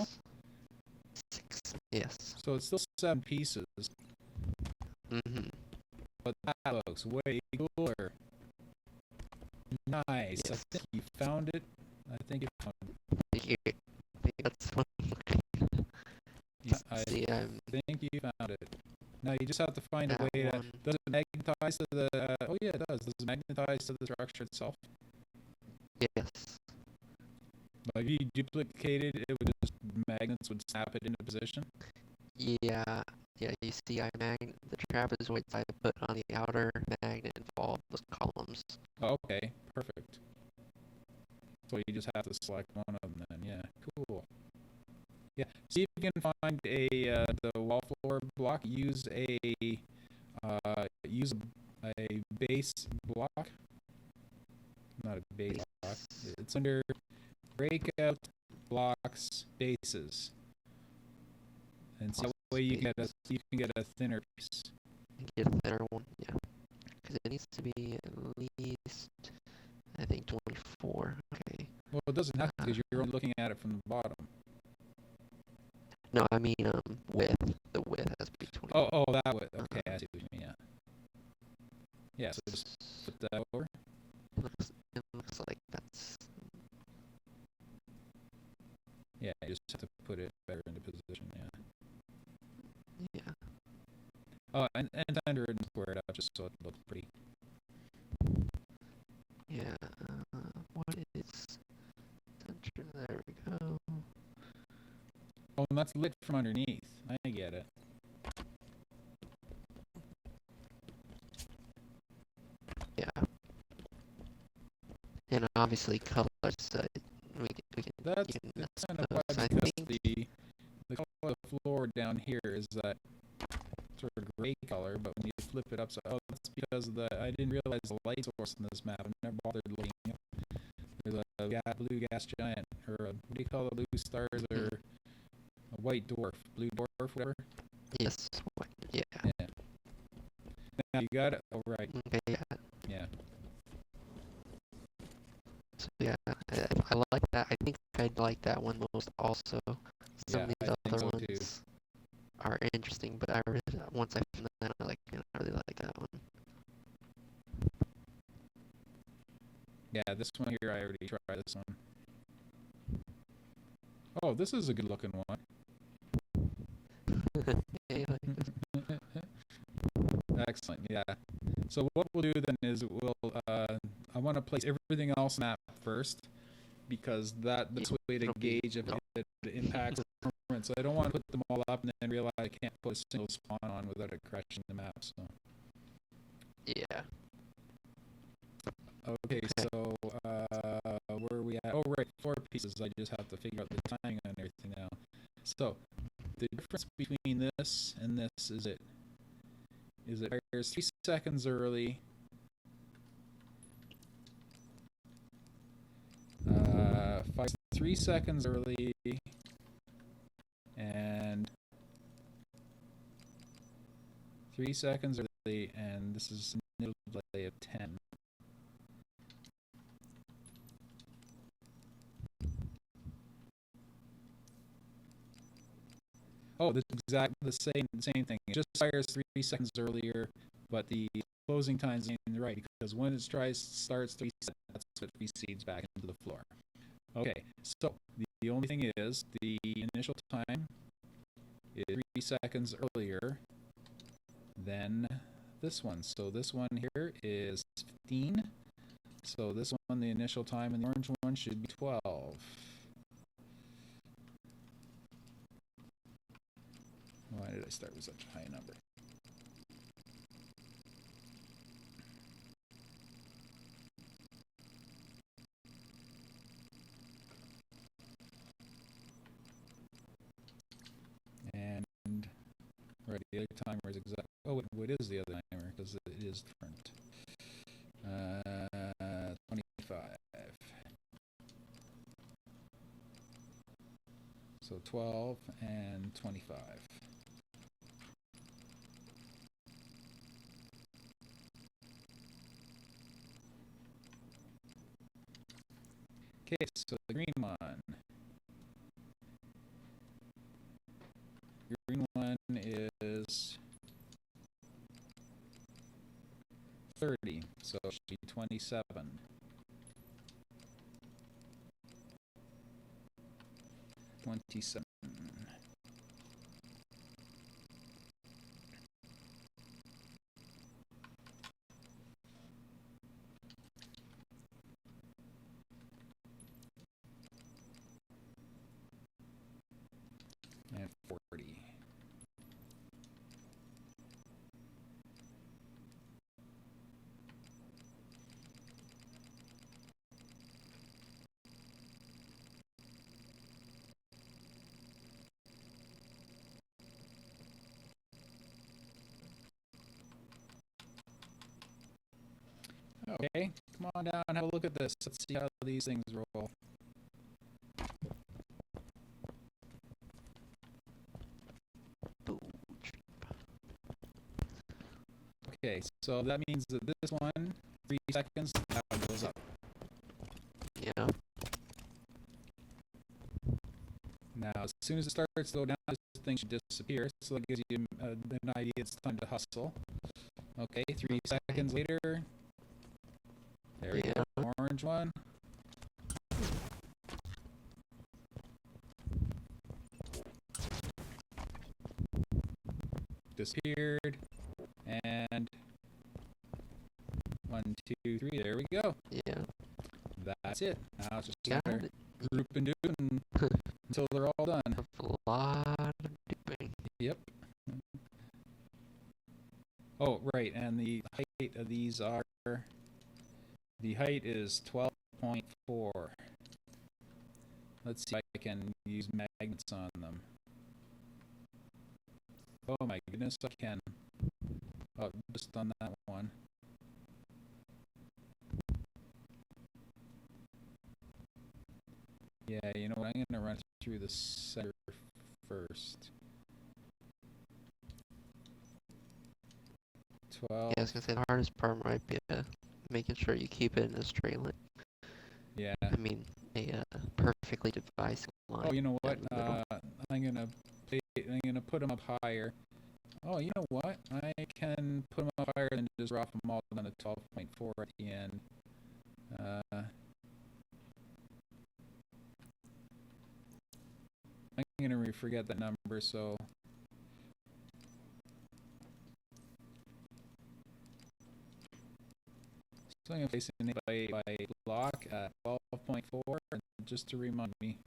6, yes. So it's still 7 pieces. Mm-hmm. But that looks way cooler. Nice. Yes. I think you found it. I think you found it. Here, that's one. Yeah, I See, think you found it. Now you just have to find a way to. Does it magnetize to the? Oh yeah, it does. Does it magnetize to the structure itself? Yes. Like if you duplicated it, would just magnets would snap it into position. Yeah. Yeah. You see, the trapezoids I put on the outer magnet involve those columns. Oh, okay, perfect. So you just have to select one of them then. Yeah, cool. Yeah, see if you can find a the wall floor block. Use a base block. Not a base block. It's under breakout blocks bases. And so that way you can get a thinner piece. Get a thinner one, yeah. Because it needs to be at least, I think, 24. Okay. Well, it doesn't have to because you're only looking at it from the bottom. No, I mean width. The width has to be 24. Oh, that way. Okay, I see what you mean. Yeah. Yeah. So just put that over. It looks like that's. Yeah, you just have to put it better into position. Yeah. Yeah. Oh, and under it and square it out just so it looks pretty. Yeah. What is? There we go. Oh, and that's lit from underneath. I get it. Yeah. And obviously colors. We can. That's kind of why, because the color of the floor down here is that sort of gray color, but when you flip it up, so that's because I didn't realize the light source in this map. I've never bothered looking up. There's a blue gas giant, or what do you call the blue stars, or a white dwarf, blue dwarf, whatever. Yes. Yeah. Yeah. Now you got it. Oh, right. Okay. Yeah. Yeah. So yeah, I like that. I think I'd like that one most. Also, some of these I think other so ones too. are interesting, but once I found that, I really like that one. Yeah, this one here I already tried this one. Oh, this is a good looking one. Yeah, Excellent. Yeah. So what we'll do then is I want to place everything else map first, because that's a way to gauge if it impacts the performance. So I don't want to put them all up and then realize I can't put a single spawn on without it crashing the map. So yeah. okay, so where are we at? Oh, right, 4 pieces. I just have to figure out the timing on everything now. So the difference between this and this is it fires 3 seconds early. Fires 3 seconds early, and 3 seconds early, and this is a delay of 10. Oh, this is exactly the same thing. It just fires 3 seconds earlier, but the closing time's in the right, because when it starts 3 seconds, that's what recedes back into the floor. Okay, so the only thing is the initial time is 3 seconds earlier than this one. So this one here is 15. So this one, the initial time in the orange one should be 12. Why did I start with such a high number? And right, the other timer is exact. Oh, what is the other timer? Because it is different. 25. So 12 and 25. Okay, so the green one. Green one is 30, so it should be 27. 27. And 40. Okay, come on down, have a look at this. Let's see how these things roll. Okay, so that means that this one, 3 seconds, that one goes up. Yeah. Now, as soon as it starts to go down, this thing should disappear. So that gives you an idea it's time to hustle. Okay, 3 seconds later. There we go, orange one. Disappeared. And 1, 2, 3, there we go. Yeah. That's it. Now it's just another group and doing until they're all done. A lot of duping. Yep. Oh, right, and the height of these are, the height is 12.4. Let's see if I can use magnets on them. Oh my goodness, I can. Oh, just on that one. Yeah, you know what, I'm going to run through the center first? Yeah, 12. I was gonna say the hardest part might be making sure you keep it in a straight line. Yeah. I mean, a perfectly divided line. Oh, you know what? down the middle. I'm gonna put them up higher. Oh, you know what? I can put them up higher and just drop them all down to 12.4 at the end. I'm gonna forget that number, so I'm gonna place it by block at 12.4, just to remind me.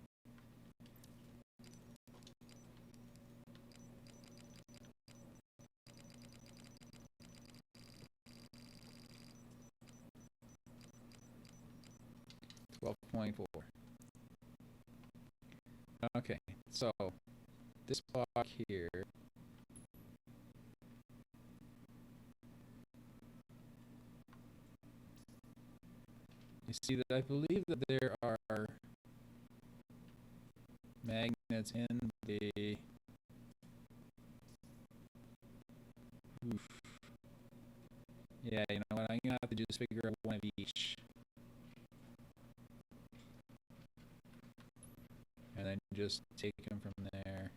Okay, so this block here. You see that I believe that there are magnets in the. Oof. Yeah, you know what? I'm gonna have to just figure out one of each. And then just take them from there.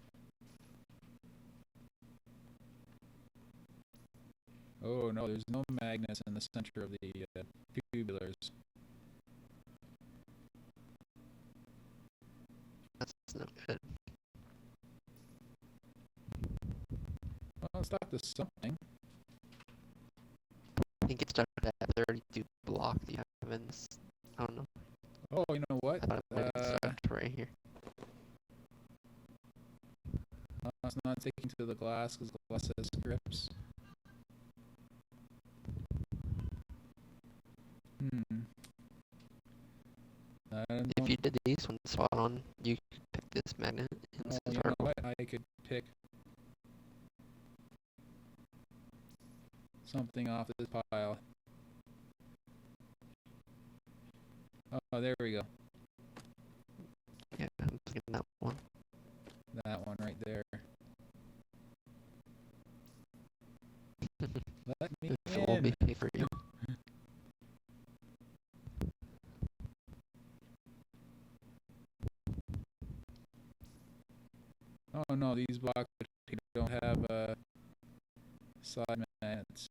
Oh no, there's no magnets in the center of the tubulars. That's no good. Well, it's not the something. I think it's stuck at that 32 block that you have in this. I don't know. Oh, you know what? I thought it might be stuck right here. It's not taking to the glass because the glass has grips. If you did these ones spot on, you could pick this magnet in this you know article. what? I could pick something off this pile. Oh, there we go. Yeah, I'm thinking that one. That one right there. Let me If it won't be in. paid for you. Oh no, these blocks don't have side magnets.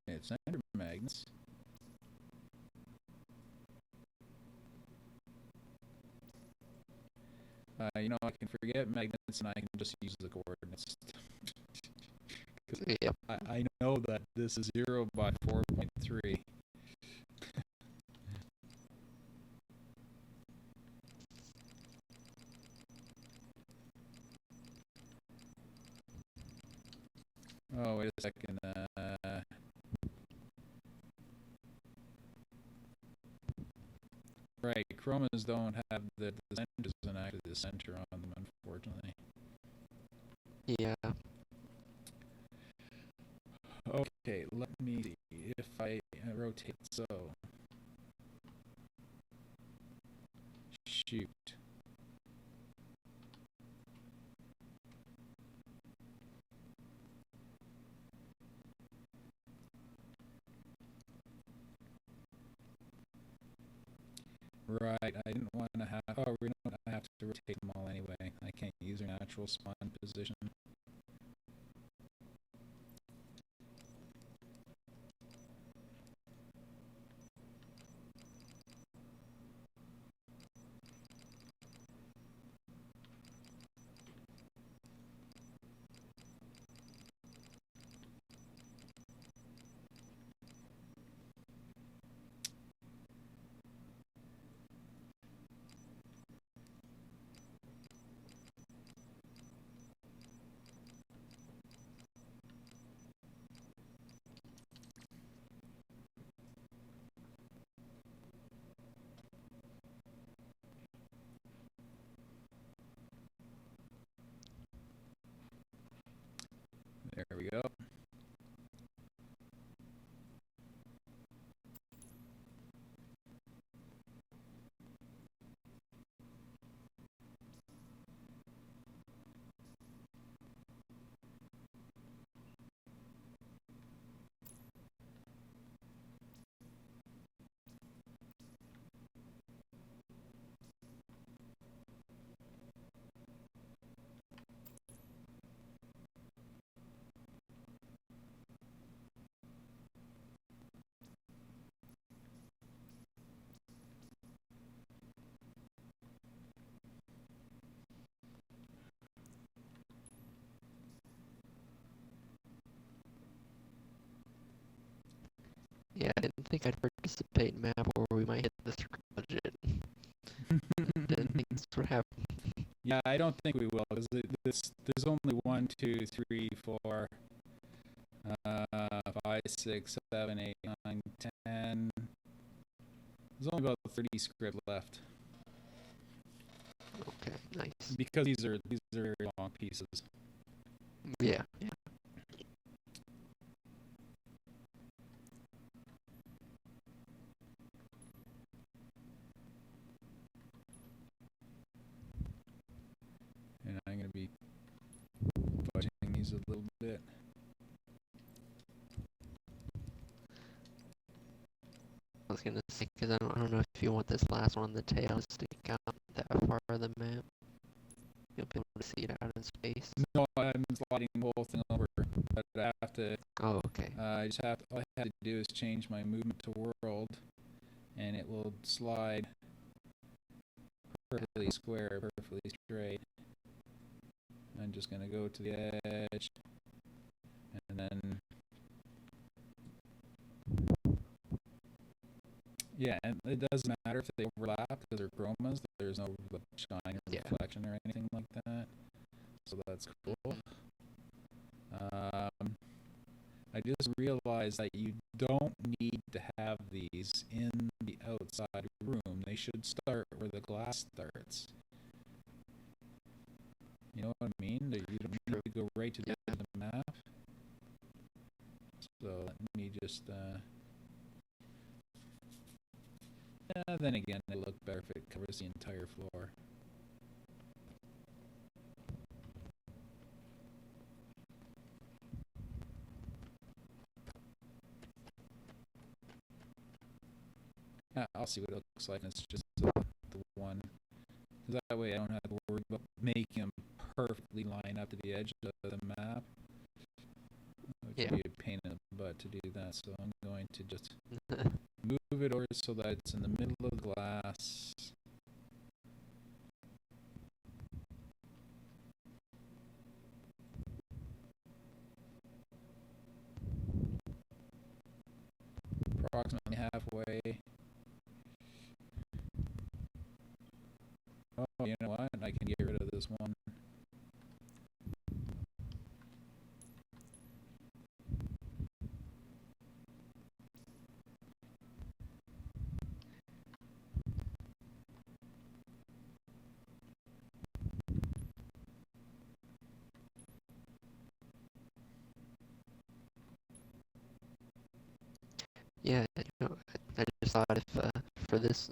It's center magnets. You know, I can forget magnets and I can just use the coordinates. Yep. I know that this is 0 by 4.3. Oh, wait a second. Right, chromas don't have the center doesn't actually the center on them, unfortunately. Yeah. Okay, let me see if I rotate so. Shoot. Right, I didn't want to have. Oh, we don't. I have to rotate them all anyway. I can't use their natural spawn position. There we go. didn't think I'd participate in a map where we might hit the budget. Didn't think this would happen. Yeah, I don't think we will, because there's only 1, 2, 3, 4, 5, 6, 7, 8, 9, 10. There's only about 30 script left. Okay, nice. Because these are very long pieces. Yeah, yeah. And I'm going to be budgeting these a little bit. I was gonna say, because I don't know if you want this last one on the tail to stick out that far of the map. You'll be able to see it out in space. No, I'm sliding the whole thing over, but I have to. Oh, okay. I just have to. All I have to do is change my movement to world, and it will slide perfectly square, perfectly straight. I'm just gonna go to the edge, and then. Yeah, and it doesn't matter if they overlap because they're chromas. There's no shine or reflection or anything like that. So that's cool. I just realized that you don't need to have these in the outside room. They should start where the glass starts. You know what I mean? You don't need to go right to the end of the map. So let me just... then again, they look better if it covers the entire floor. I'll see what it looks like. It's just the one. That way I don't have to worry about making them perfectly line up to the edge of the map. It would be a pain in the butt to do that, so I'm going to just move it over so that it's in the middle of the glass. Approximately halfway. Oh, you know what? I can get rid of this one. Yeah, I just thought if for this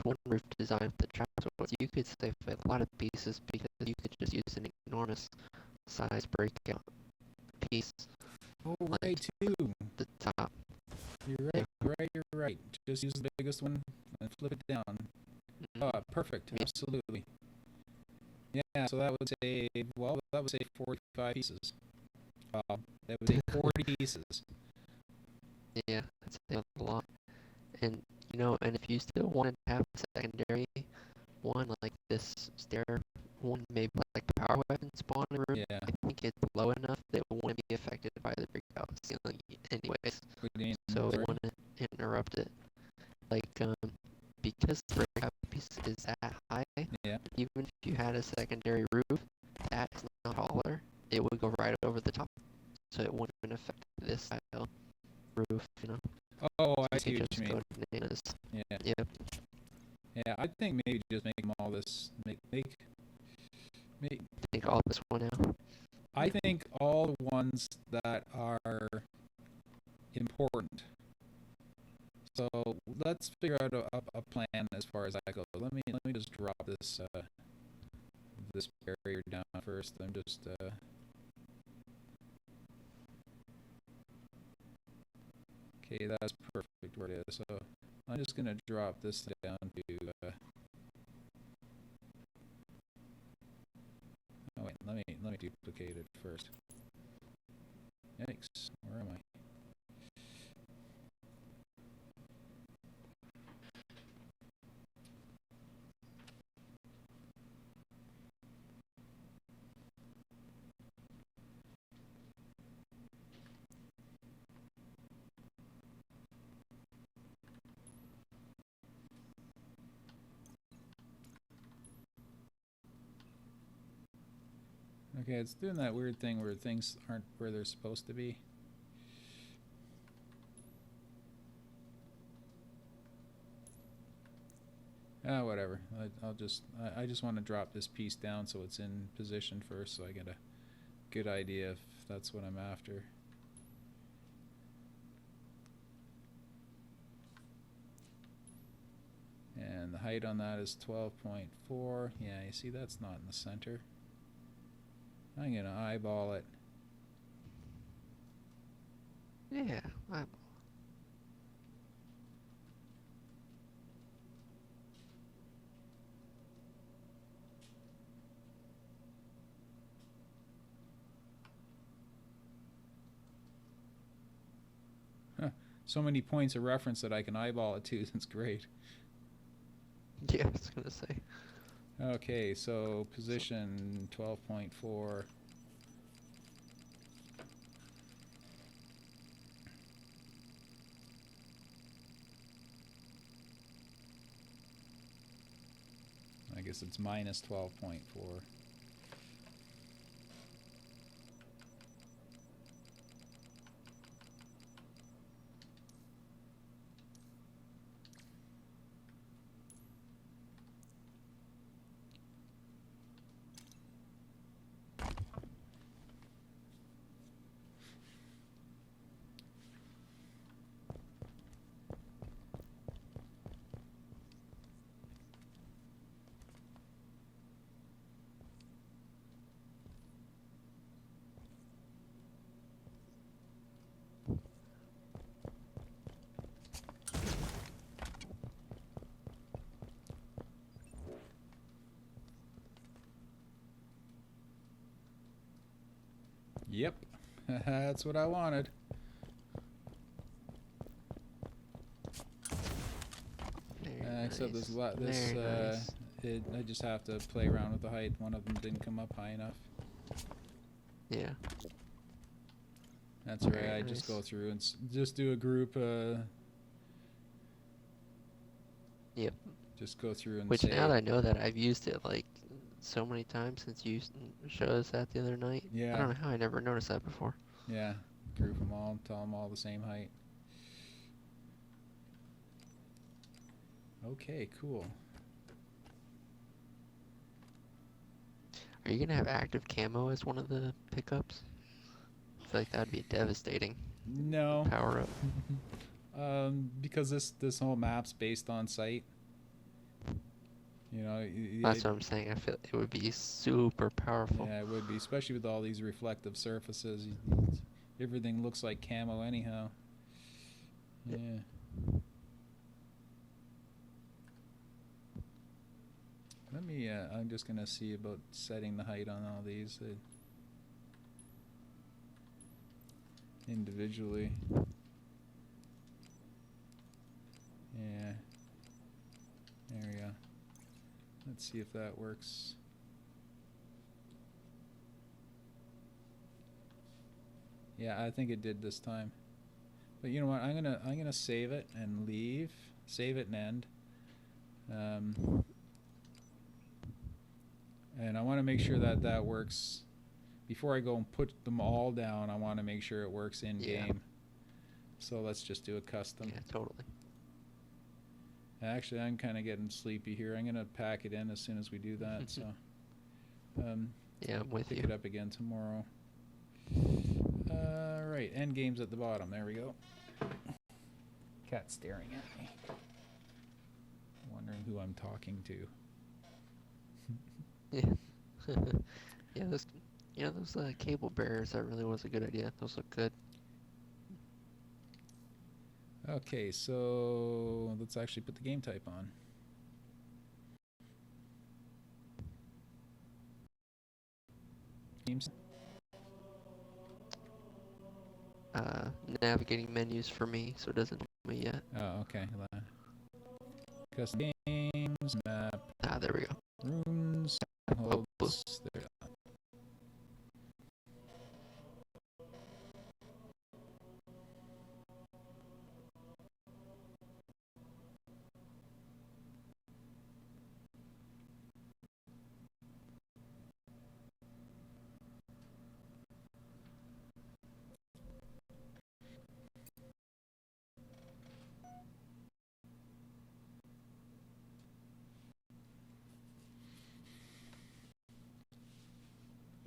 one roof design with the trap doors, you could save a lot of pieces because you could just use an enormous size breakout piece. Oh, right, too. The top. You're right. Just use the biggest one and flip it down. Perfect. Yeah. Absolutely. Yeah, so that would save, 45 pieces. That would save 40 pieces. Yeah, that's a lot. And, and if you still wanted to have a secondary one, like this stair one, maybe like the power weapon spawner room, I think it's low enough that it won't be affected by the breakout ceiling anyways. So it wouldn't interrupt it. Like, because the breakout piece is that high, even if you had a secondary roof that's not taller, it would go right over the top. So it wouldn't affect this style roof, Oh, so I see what you mean. Bananas. Yeah. Yep. Yeah, I think maybe just make them all this. Make all this one out. I think all the ones that are important. So let's figure out a plan as far as that goes. Let me just drop this this barrier down first. I'm just okay, that's perfect where it is. So I'm just gonna drop this down to oh wait, let me duplicate it first. Yikes, where am I? Okay, it's doing that weird thing where things aren't where they're supposed to be. Ah, whatever. I just want to drop this piece down so it's in position first, so I get a good idea if that's what I'm after. And the height on that is 12.4. Yeah, you see that's not in the center. I'm gonna eyeball it. Yeah, I'm... So many points of reference that I can eyeball it to. That's great. Yeah, I was gonna say. Okay, so position 12.4. I guess it's minus 12.4. Yep, that's what I wanted. Except Nice. this Nice. I just have to play around with the height. One of them didn't come up high enough. Yeah. That's right. Very I nice. just go through and just do a group. Yep. Just go through and Which say. now that I know that, I've used it like so many times since you showed us that the other night. Yeah. I don't know how I never noticed that before. Yeah. Group them all. Tell them all the same height. Okay. Cool. Are you gonna have active camo as one of the pickups? I feel like that'd be devastating. No. Power up. Because this whole map's based on sight. You know. That's what I'm saying. I feel it would be super powerful. Yeah, it would be, especially with all these reflective surfaces. Everything looks like camo anyhow. Yeah. Let me, I'm just going to see about setting the height on all these individually. Yeah. There we go. Let's see if that works. Yeah, I think it did this time. But you know what? I'm gonna save it and leave. Save it and end. And I want to make sure that that works. Before I go and put them all down, I want to make sure it works in game. So let's just do a custom. Yeah, totally. Actually, I'm kind of getting sleepy here. I'm gonna pack it in as soon as we do that. So. Yeah, I'm with pick you. it up again tomorrow. Right, end game's at the bottom. There we go. Cat staring at me, wondering who I'm talking to. Yeah. Yeah, those cable bearers, that really was a good idea. Those look good. Okay, so let's actually put the game type on. Games. Navigating menus for me, so it doesn't tell me yet. Oh, okay. Custom games, map, Ah, there we go. rooms, Oh, blue. holds. There.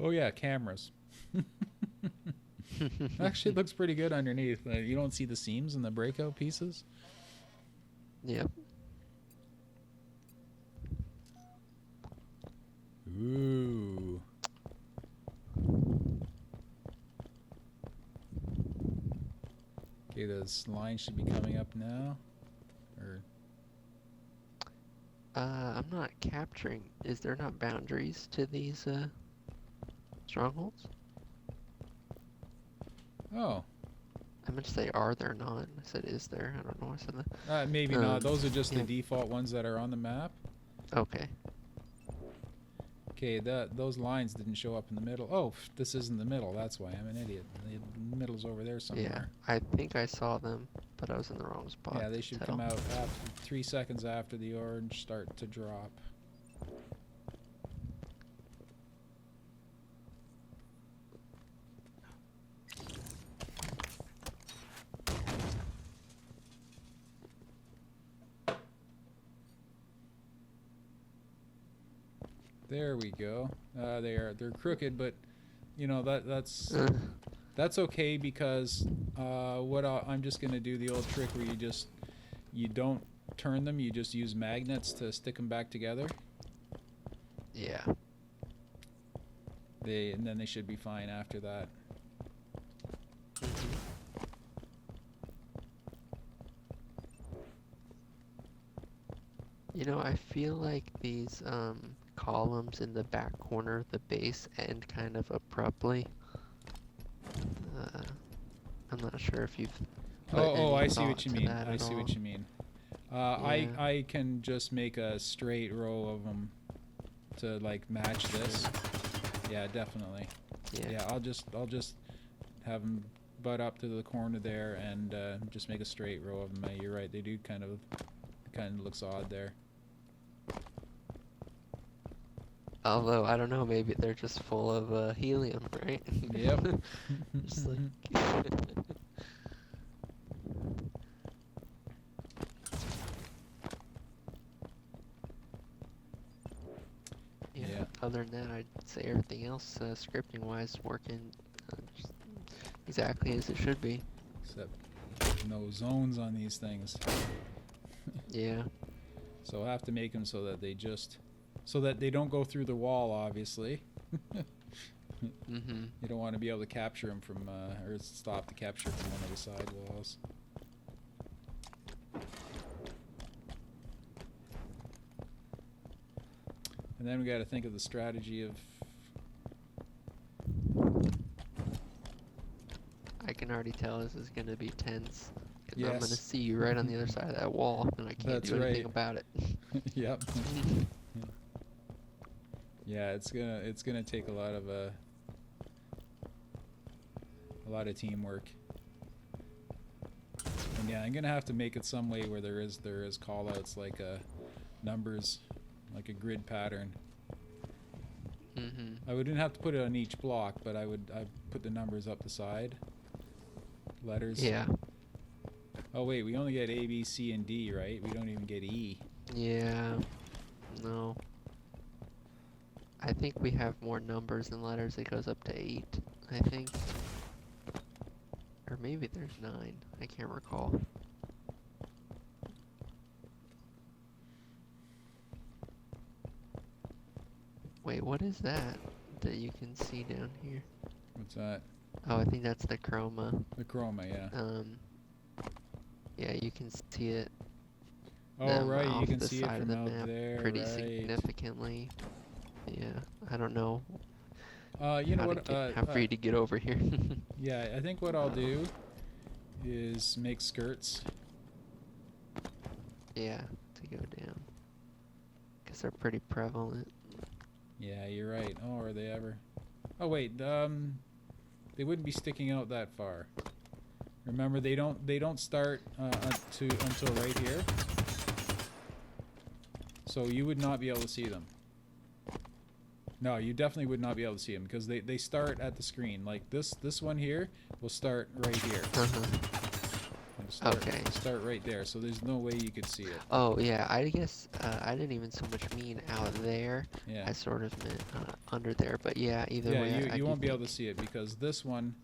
Oh yeah, cameras. Actually, it looks pretty good underneath. You don't see the seams and the breakout pieces. Yep. Ooh. Okay, this line should be coming up now. Or I'm not capturing. Is there not boundaries to these strongholds? oh, I meant to say, are there not? I said, is there? I don't know. I said that. maybe not. Those are just yeah. the default ones that are on the map. Okay. Okay, those lines didn't show up in the middle. Oh, this isn't the middle. That's why I'm an idiot. The middle's over there somewhere. Yeah, I think I saw them, but I was in the wrong spot. Yeah, they should come out after 3 seconds after the orange start to drop. There we go. They're crooked, but you know that's okay because I'm just gonna do the old trick where you don't turn them, you just use magnets to stick them back together. Yeah. And then they should be fine after that. You know, I feel like these columns in the back corner of the base end kind of abruptly. I'm not sure if you've put any I see thought what you to mean. that I at see all. what you mean. Yeah. I can just make a straight row of them to like match this. Yeah, definitely. Yeah, I'll just have them butt up to the corner there and just make a straight row of them. You're right. They do kind of looks odd there. Although, I don't know, maybe they're just full of helium, right? Yep. Just like... yeah, other than that, I'd say everything else, scripting-wise, working just exactly as it should be. Except no zones on these things. Yeah. So I'll have to make them so that they don't go through the wall, obviously. Mm-hmm. You don't want to be able to capture them from, or stop the capture from one of the side walls. And then we got to think of the strategy of... I can already tell this is going to be tense. 'Cause Yes. I'm going to see you right on the other side of that wall, and I can't That's do anything right. about it. Yep. Yeah, it's gonna take a lot of teamwork. And yeah, I'm gonna have to make it some way where there is call-outs like numbers, like a grid pattern. Mm-hmm. I wouldn't have to put it on each block, but I'd put the numbers up the side. Letters. Yeah. Oh wait, we only get A, B, C, and D, right? We don't even get E. Yeah. No. I think we have more numbers than letters. It goes up to 8, I think. Or maybe there's 9. I can't recall. Wait, what is that you can see down here? What's that? Oh, I think that's the chroma. The chroma, yeah. Yeah, you can see it. Oh right, you off can the see it side of from the out map there, pretty right? significantly. Yeah, I don't know. You know what? How for you to get over here? Yeah, I think what I'll do is make skirts. Yeah, to go down. Because they're pretty prevalent. Yeah, you're right. Oh, are they ever? Oh wait, they wouldn't be sticking out that far. Remember, they don't start until right here. So you would not be able to see them. No, you definitely would not be able to see them because they start at the screen. Like this one here will start right here. Okay. Start right there, so there's no way you could see it. Oh, yeah, I guess I didn't even so much mean out there. Yeah. I sort of meant under there, but yeah, either Yeah, way, I you do won't be able think- to see it because this one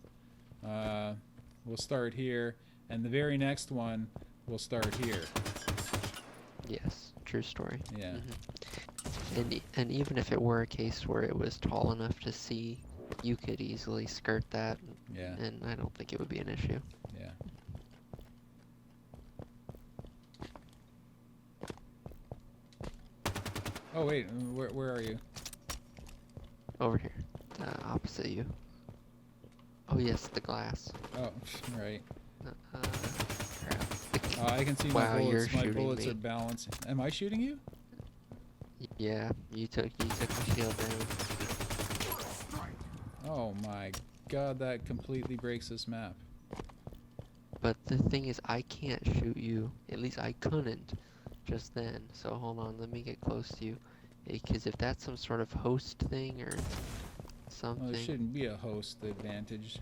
will start here, and the very next one will start here. Yes, true story. Yeah. And even if it were a case where it was tall enough to see, you could easily skirt that, Yeah. and I don't think it would be an issue. Yeah. Oh wait, where are you? Over here, opposite you. Oh yes, the glass. Oh, right. Crap. I can see Wow, my you're bullets. My shooting bullets me. are balancing. Am I shooting you? Yeah, you took the shield down. Oh my god, that completely breaks this map. But the thing is, I can't shoot you. At least I couldn't just then. So hold on, let me get close to you. Because if that's some sort of host thing or something. Well, there shouldn't be a host advantage.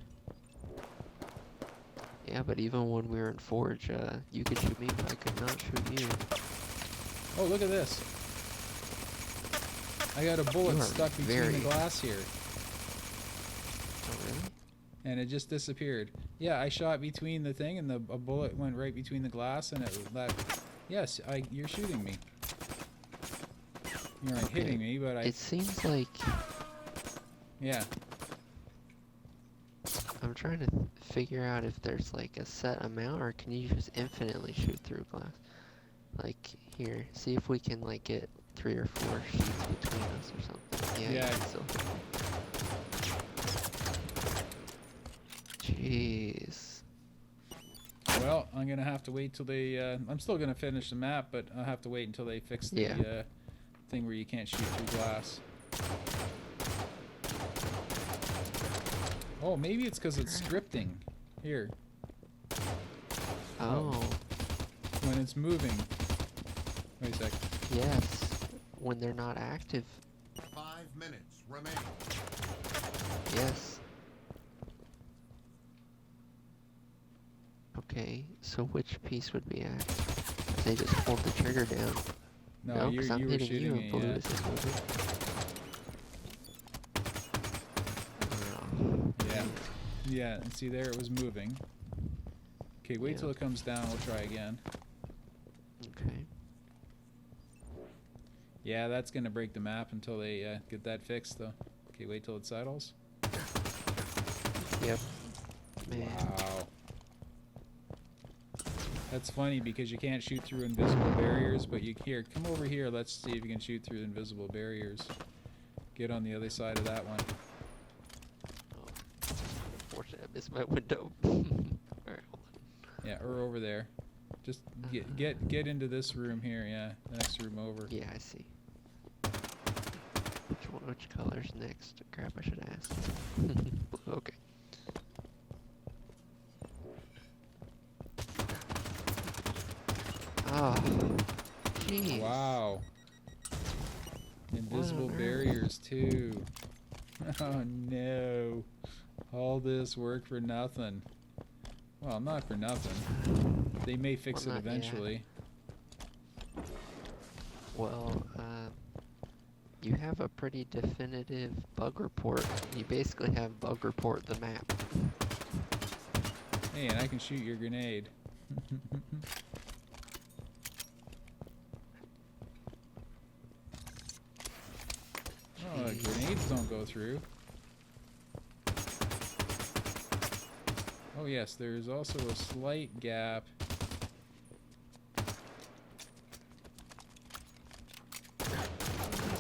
Yeah, but even when we were in Forge, you could shoot me, but I could not shoot you. Oh, look at this. I got a bullet You are stuck between very- the glass here, Oh, really? and it just disappeared. Yeah, I shot between the thing, and a bullet went right between the glass, and yes, you're shooting me. You aren't Okay. hitting me, but It seems like yeah. I'm trying to figure out if there's like a set amount, or can you just infinitely shoot through glass? Like, here, see if we can like get 3 or 4 sheets between us or something. Yeah, Yeah. you can still. Jeez. Well, I'm gonna have to wait till they. I'm still gonna finish the map, but I'll have to wait until they fix the Yeah. thing where you can't shoot through glass. Oh, maybe it's because it's scripting. Here, Oh, when it's moving. Wait a sec. yes. When they're not active, 5 minutes remain. yes. Okay, so which piece would be active? They just pulled the trigger down. No, because I'm you were hitting shooting you me. and blue Yeah. is moving. Oh, Yeah. Yeah, and see there it was moving. Okay, wait Yeah. till it comes down. We'll try again. okay. Yeah, that's gonna break the map until they get that fixed, though. Okay, wait till it settles. Yep. Man. Wow. That's funny because you can't shoot through invisible barriers, but you here. Come over here. Let's see if you can shoot through invisible barriers. Get on the other side of that one. Oh. Unfortunately, I missed my window. Alright, hold on. Yeah, or over there. Just get into this room here. Yeah, the next room over. Yeah, I see. Which color's next? Crap, I should ask. Blue, okay. Oh, jeez. Wow. Invisible on earth? barriers too. Oh no. All this work for nothing. Well, not for nothing. They may fix Well, it not yet. eventually. Well, you have a pretty definitive bug report. You basically have bug report the map. Hey, and I can shoot your grenade. Oh, the grenades don't go through. Oh yes, there's also a slight gap.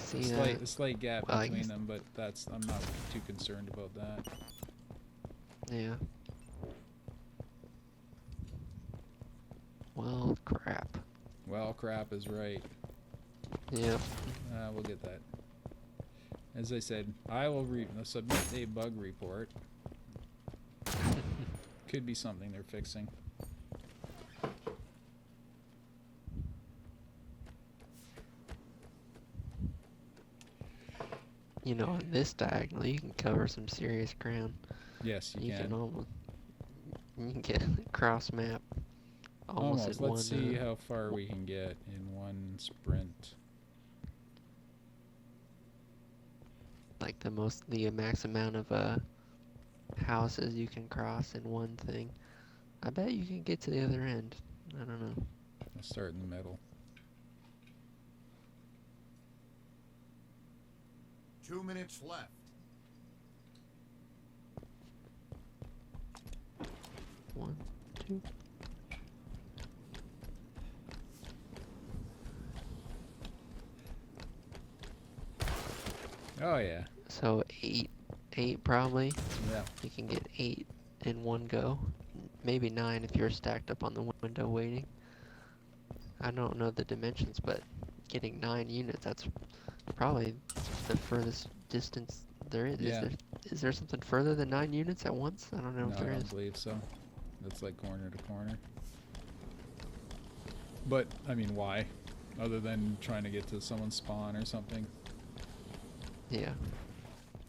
See A slight gap Well, I between guess- them, but I'm not too concerned about that. Yeah. Well, crap. Well, crap is right. Yep. We'll get that. As I said, I will submit a bug report. Could be something they're fixing. You know, on this diagonal, you can cover some serious ground. Yes, you You can. can almost... You can get cross map. almost in Let's one. see how far we can get in one sprint. Like the max amount of houses you can cross in one thing. I bet you can get to the other end. I don't know. Let's start in the middle. 2 minutes left. One, two. Oh yeah. So eight probably. Yeah. You can get 8 in one go. Maybe 9 if you're stacked up on the window waiting. I don't know the dimensions, but getting 9 units, that's probably the furthest distance there is. Yeah. Is there something further than 9 units at once? I don't know No, if I there is. don't believe so. That's like corner to corner. But I mean, why? Other than trying to get to someone's spawn or something. Yeah.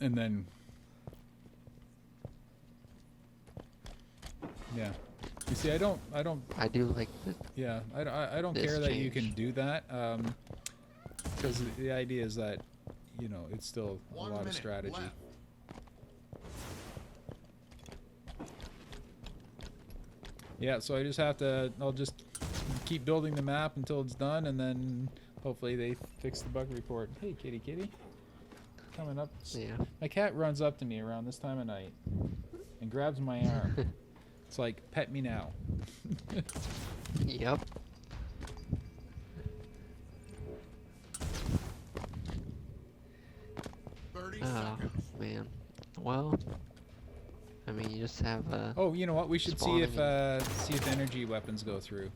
And then, yeah. You see, I don't. I do like the. Yeah, I don't This care that you can change. do that. Because the idea is that, you know, it's still a 1 lot of minute strategy. left. Yeah, so I just have to. I'll just keep building the map until it's done, and then hopefully they fix the bug report. Hey, kitty, kitty. Coming up. Yeah. My cat runs up to me around this time of night and grabs my arm. It's like, pet me now. Yep. Thirty Oh seconds. man. Well, I mean, you just have Oh, you know what? We should see if Spawning energy weapons go through.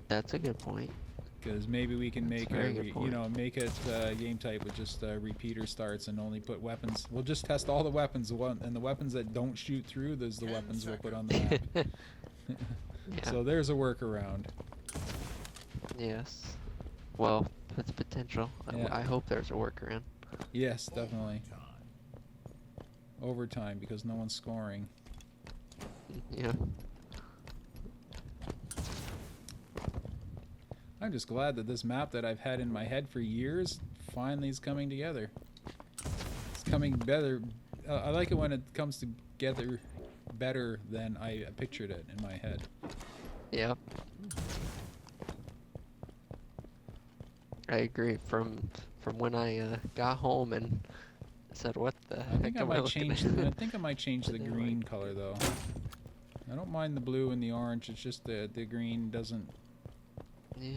That's a good point. Because maybe we can That's make a very good point. make it game type with just repeater starts and only put weapons. We'll just test all the weapons, and the weapons that don't shoot through, those the 10 weapons we'll put on the map. Yeah. So there's a workaround. Yes. Well, that's potential. Yeah. I hope there's a workaround. Yes, definitely. Time. Overtime because no one's scoring. Yeah. I'm just glad that this map that I've had in my head for years finally is coming together. It's coming better. I like it when it comes together better than I pictured it in my head. Yep. I agree. From when I got home and said, "What the I heck think I am I might looking change. at?" I think I might change the But then, green like- color though. I don't mind the blue and the orange. It's just the green doesn't. Yeah.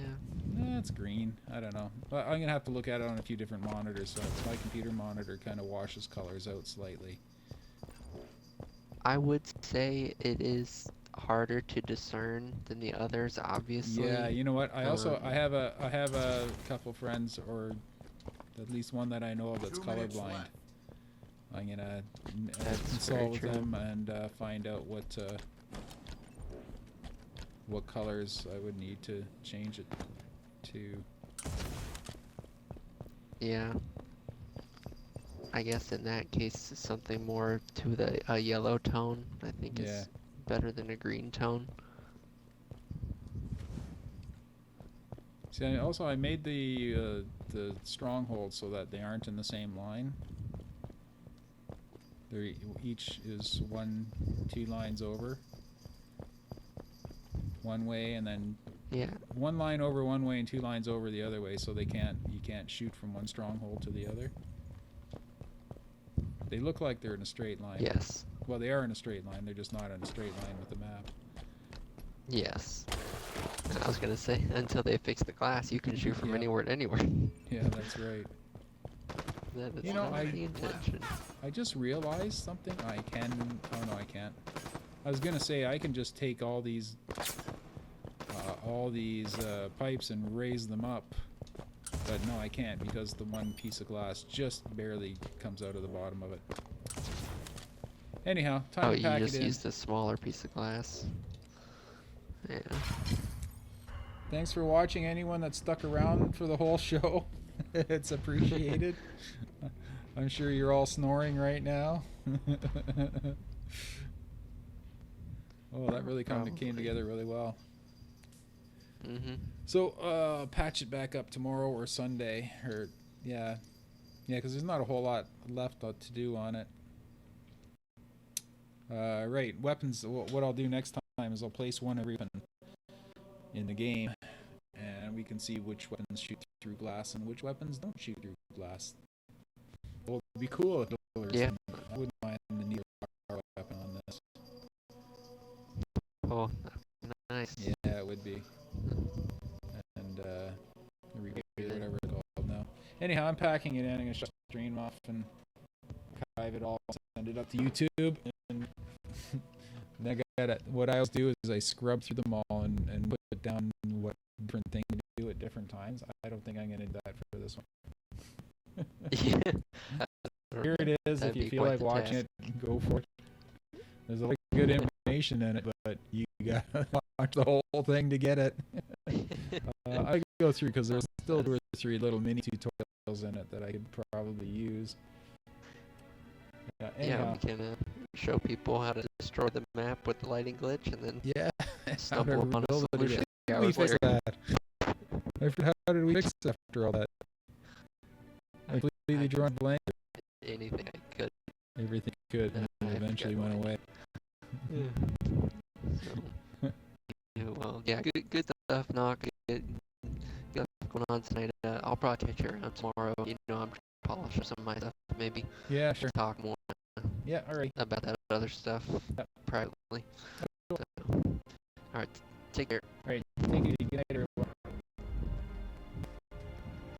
It's green. I don't know. But I'm gonna have to look at it on a few different monitors. So my computer monitor kind of washes colors out slightly. I would say it is harder to discern than the others, obviously. Yeah, you know what? I also Um, I have a couple friends, or at least one that I know of that's 2 minutes colorblind. left. I'm gonna That's consult very with true. them and find out what colors I would need to change it to. Yeah. I guess in that case, something more to a yellow tone, I think Yeah. is better than a green tone. See, I made the strongholds so that they aren't in the same line. They're each is 2 lines over, one way, and then Yeah. 1 line over one way and 2 lines over the other way, so you can't shoot from one stronghold to the other. They look like they're in a straight line. Yes. Well, they are in a straight line. They're just not in a straight line with the map. Yes. And I was gonna say, until they fix the glass, you can shoot from Yeah. anywhere to anywhere. Yeah, that's right. That is You know, not the intention. I just realized something. I can. Oh no, I can't. I was gonna say I can just take all these pipes and raise them up, but no, I can't because the one piece of glass just barely comes out of the bottom of it. Anyhow, time Oh, to you pack just it in. used a smaller piece of glass. Yeah. Thanks for watching, anyone that stuck around for the whole show. It's appreciated. I'm sure you're all snoring right now. Oh, that really came Probably. together really well. Mm-hmm. So, patch it back up tomorrow or Sunday, or yeah, because there's not a whole lot left to do on it. Right, weapons. What I'll do next time is I'll place one every weapon in the game, and we can see which weapons shoot through glass and which weapons don't shoot through glass. Well, it'd be cool if Yeah. I wouldn't mind the need of a weapon on this. Oh, nice. Yeah, it would be. And whatever it's called now. Anyhow, I'm packing it in. I'm gonna shut the stream off and archive it all, send it up to YouTube, and then what I always do is I scrub through them all and put down what different thing to do at different times. I don't think I'm gonna do that for this one. Yeah. Here it is. That'd If you be feel quite like the watching task. it, go for it. There's a lot of good information in it, but you gotta watch the whole thing to get it. I go through because there's still 2 or 3 little mini tutorials in it that I could probably use. Yeah, Anyhow, we can show people how to destroy the map with the lighting glitch, and then yeah. stumble upon a solution. How did we fix that? How did we fix it after all that? I completely drawn blank. Anything I could. Everything could, and I it eventually forgot went away. So, yeah, well, yeah, good stuff, Knock. Good stuff going on tonight. I'll probably catch you around tomorrow. I'm trying to polish some of my stuff, maybe. Yeah, sure. Talk more Yeah, all right. about that other stuff Yep. privately. Cool. So, all right, take care. All right, take it easy. Good night, everyone.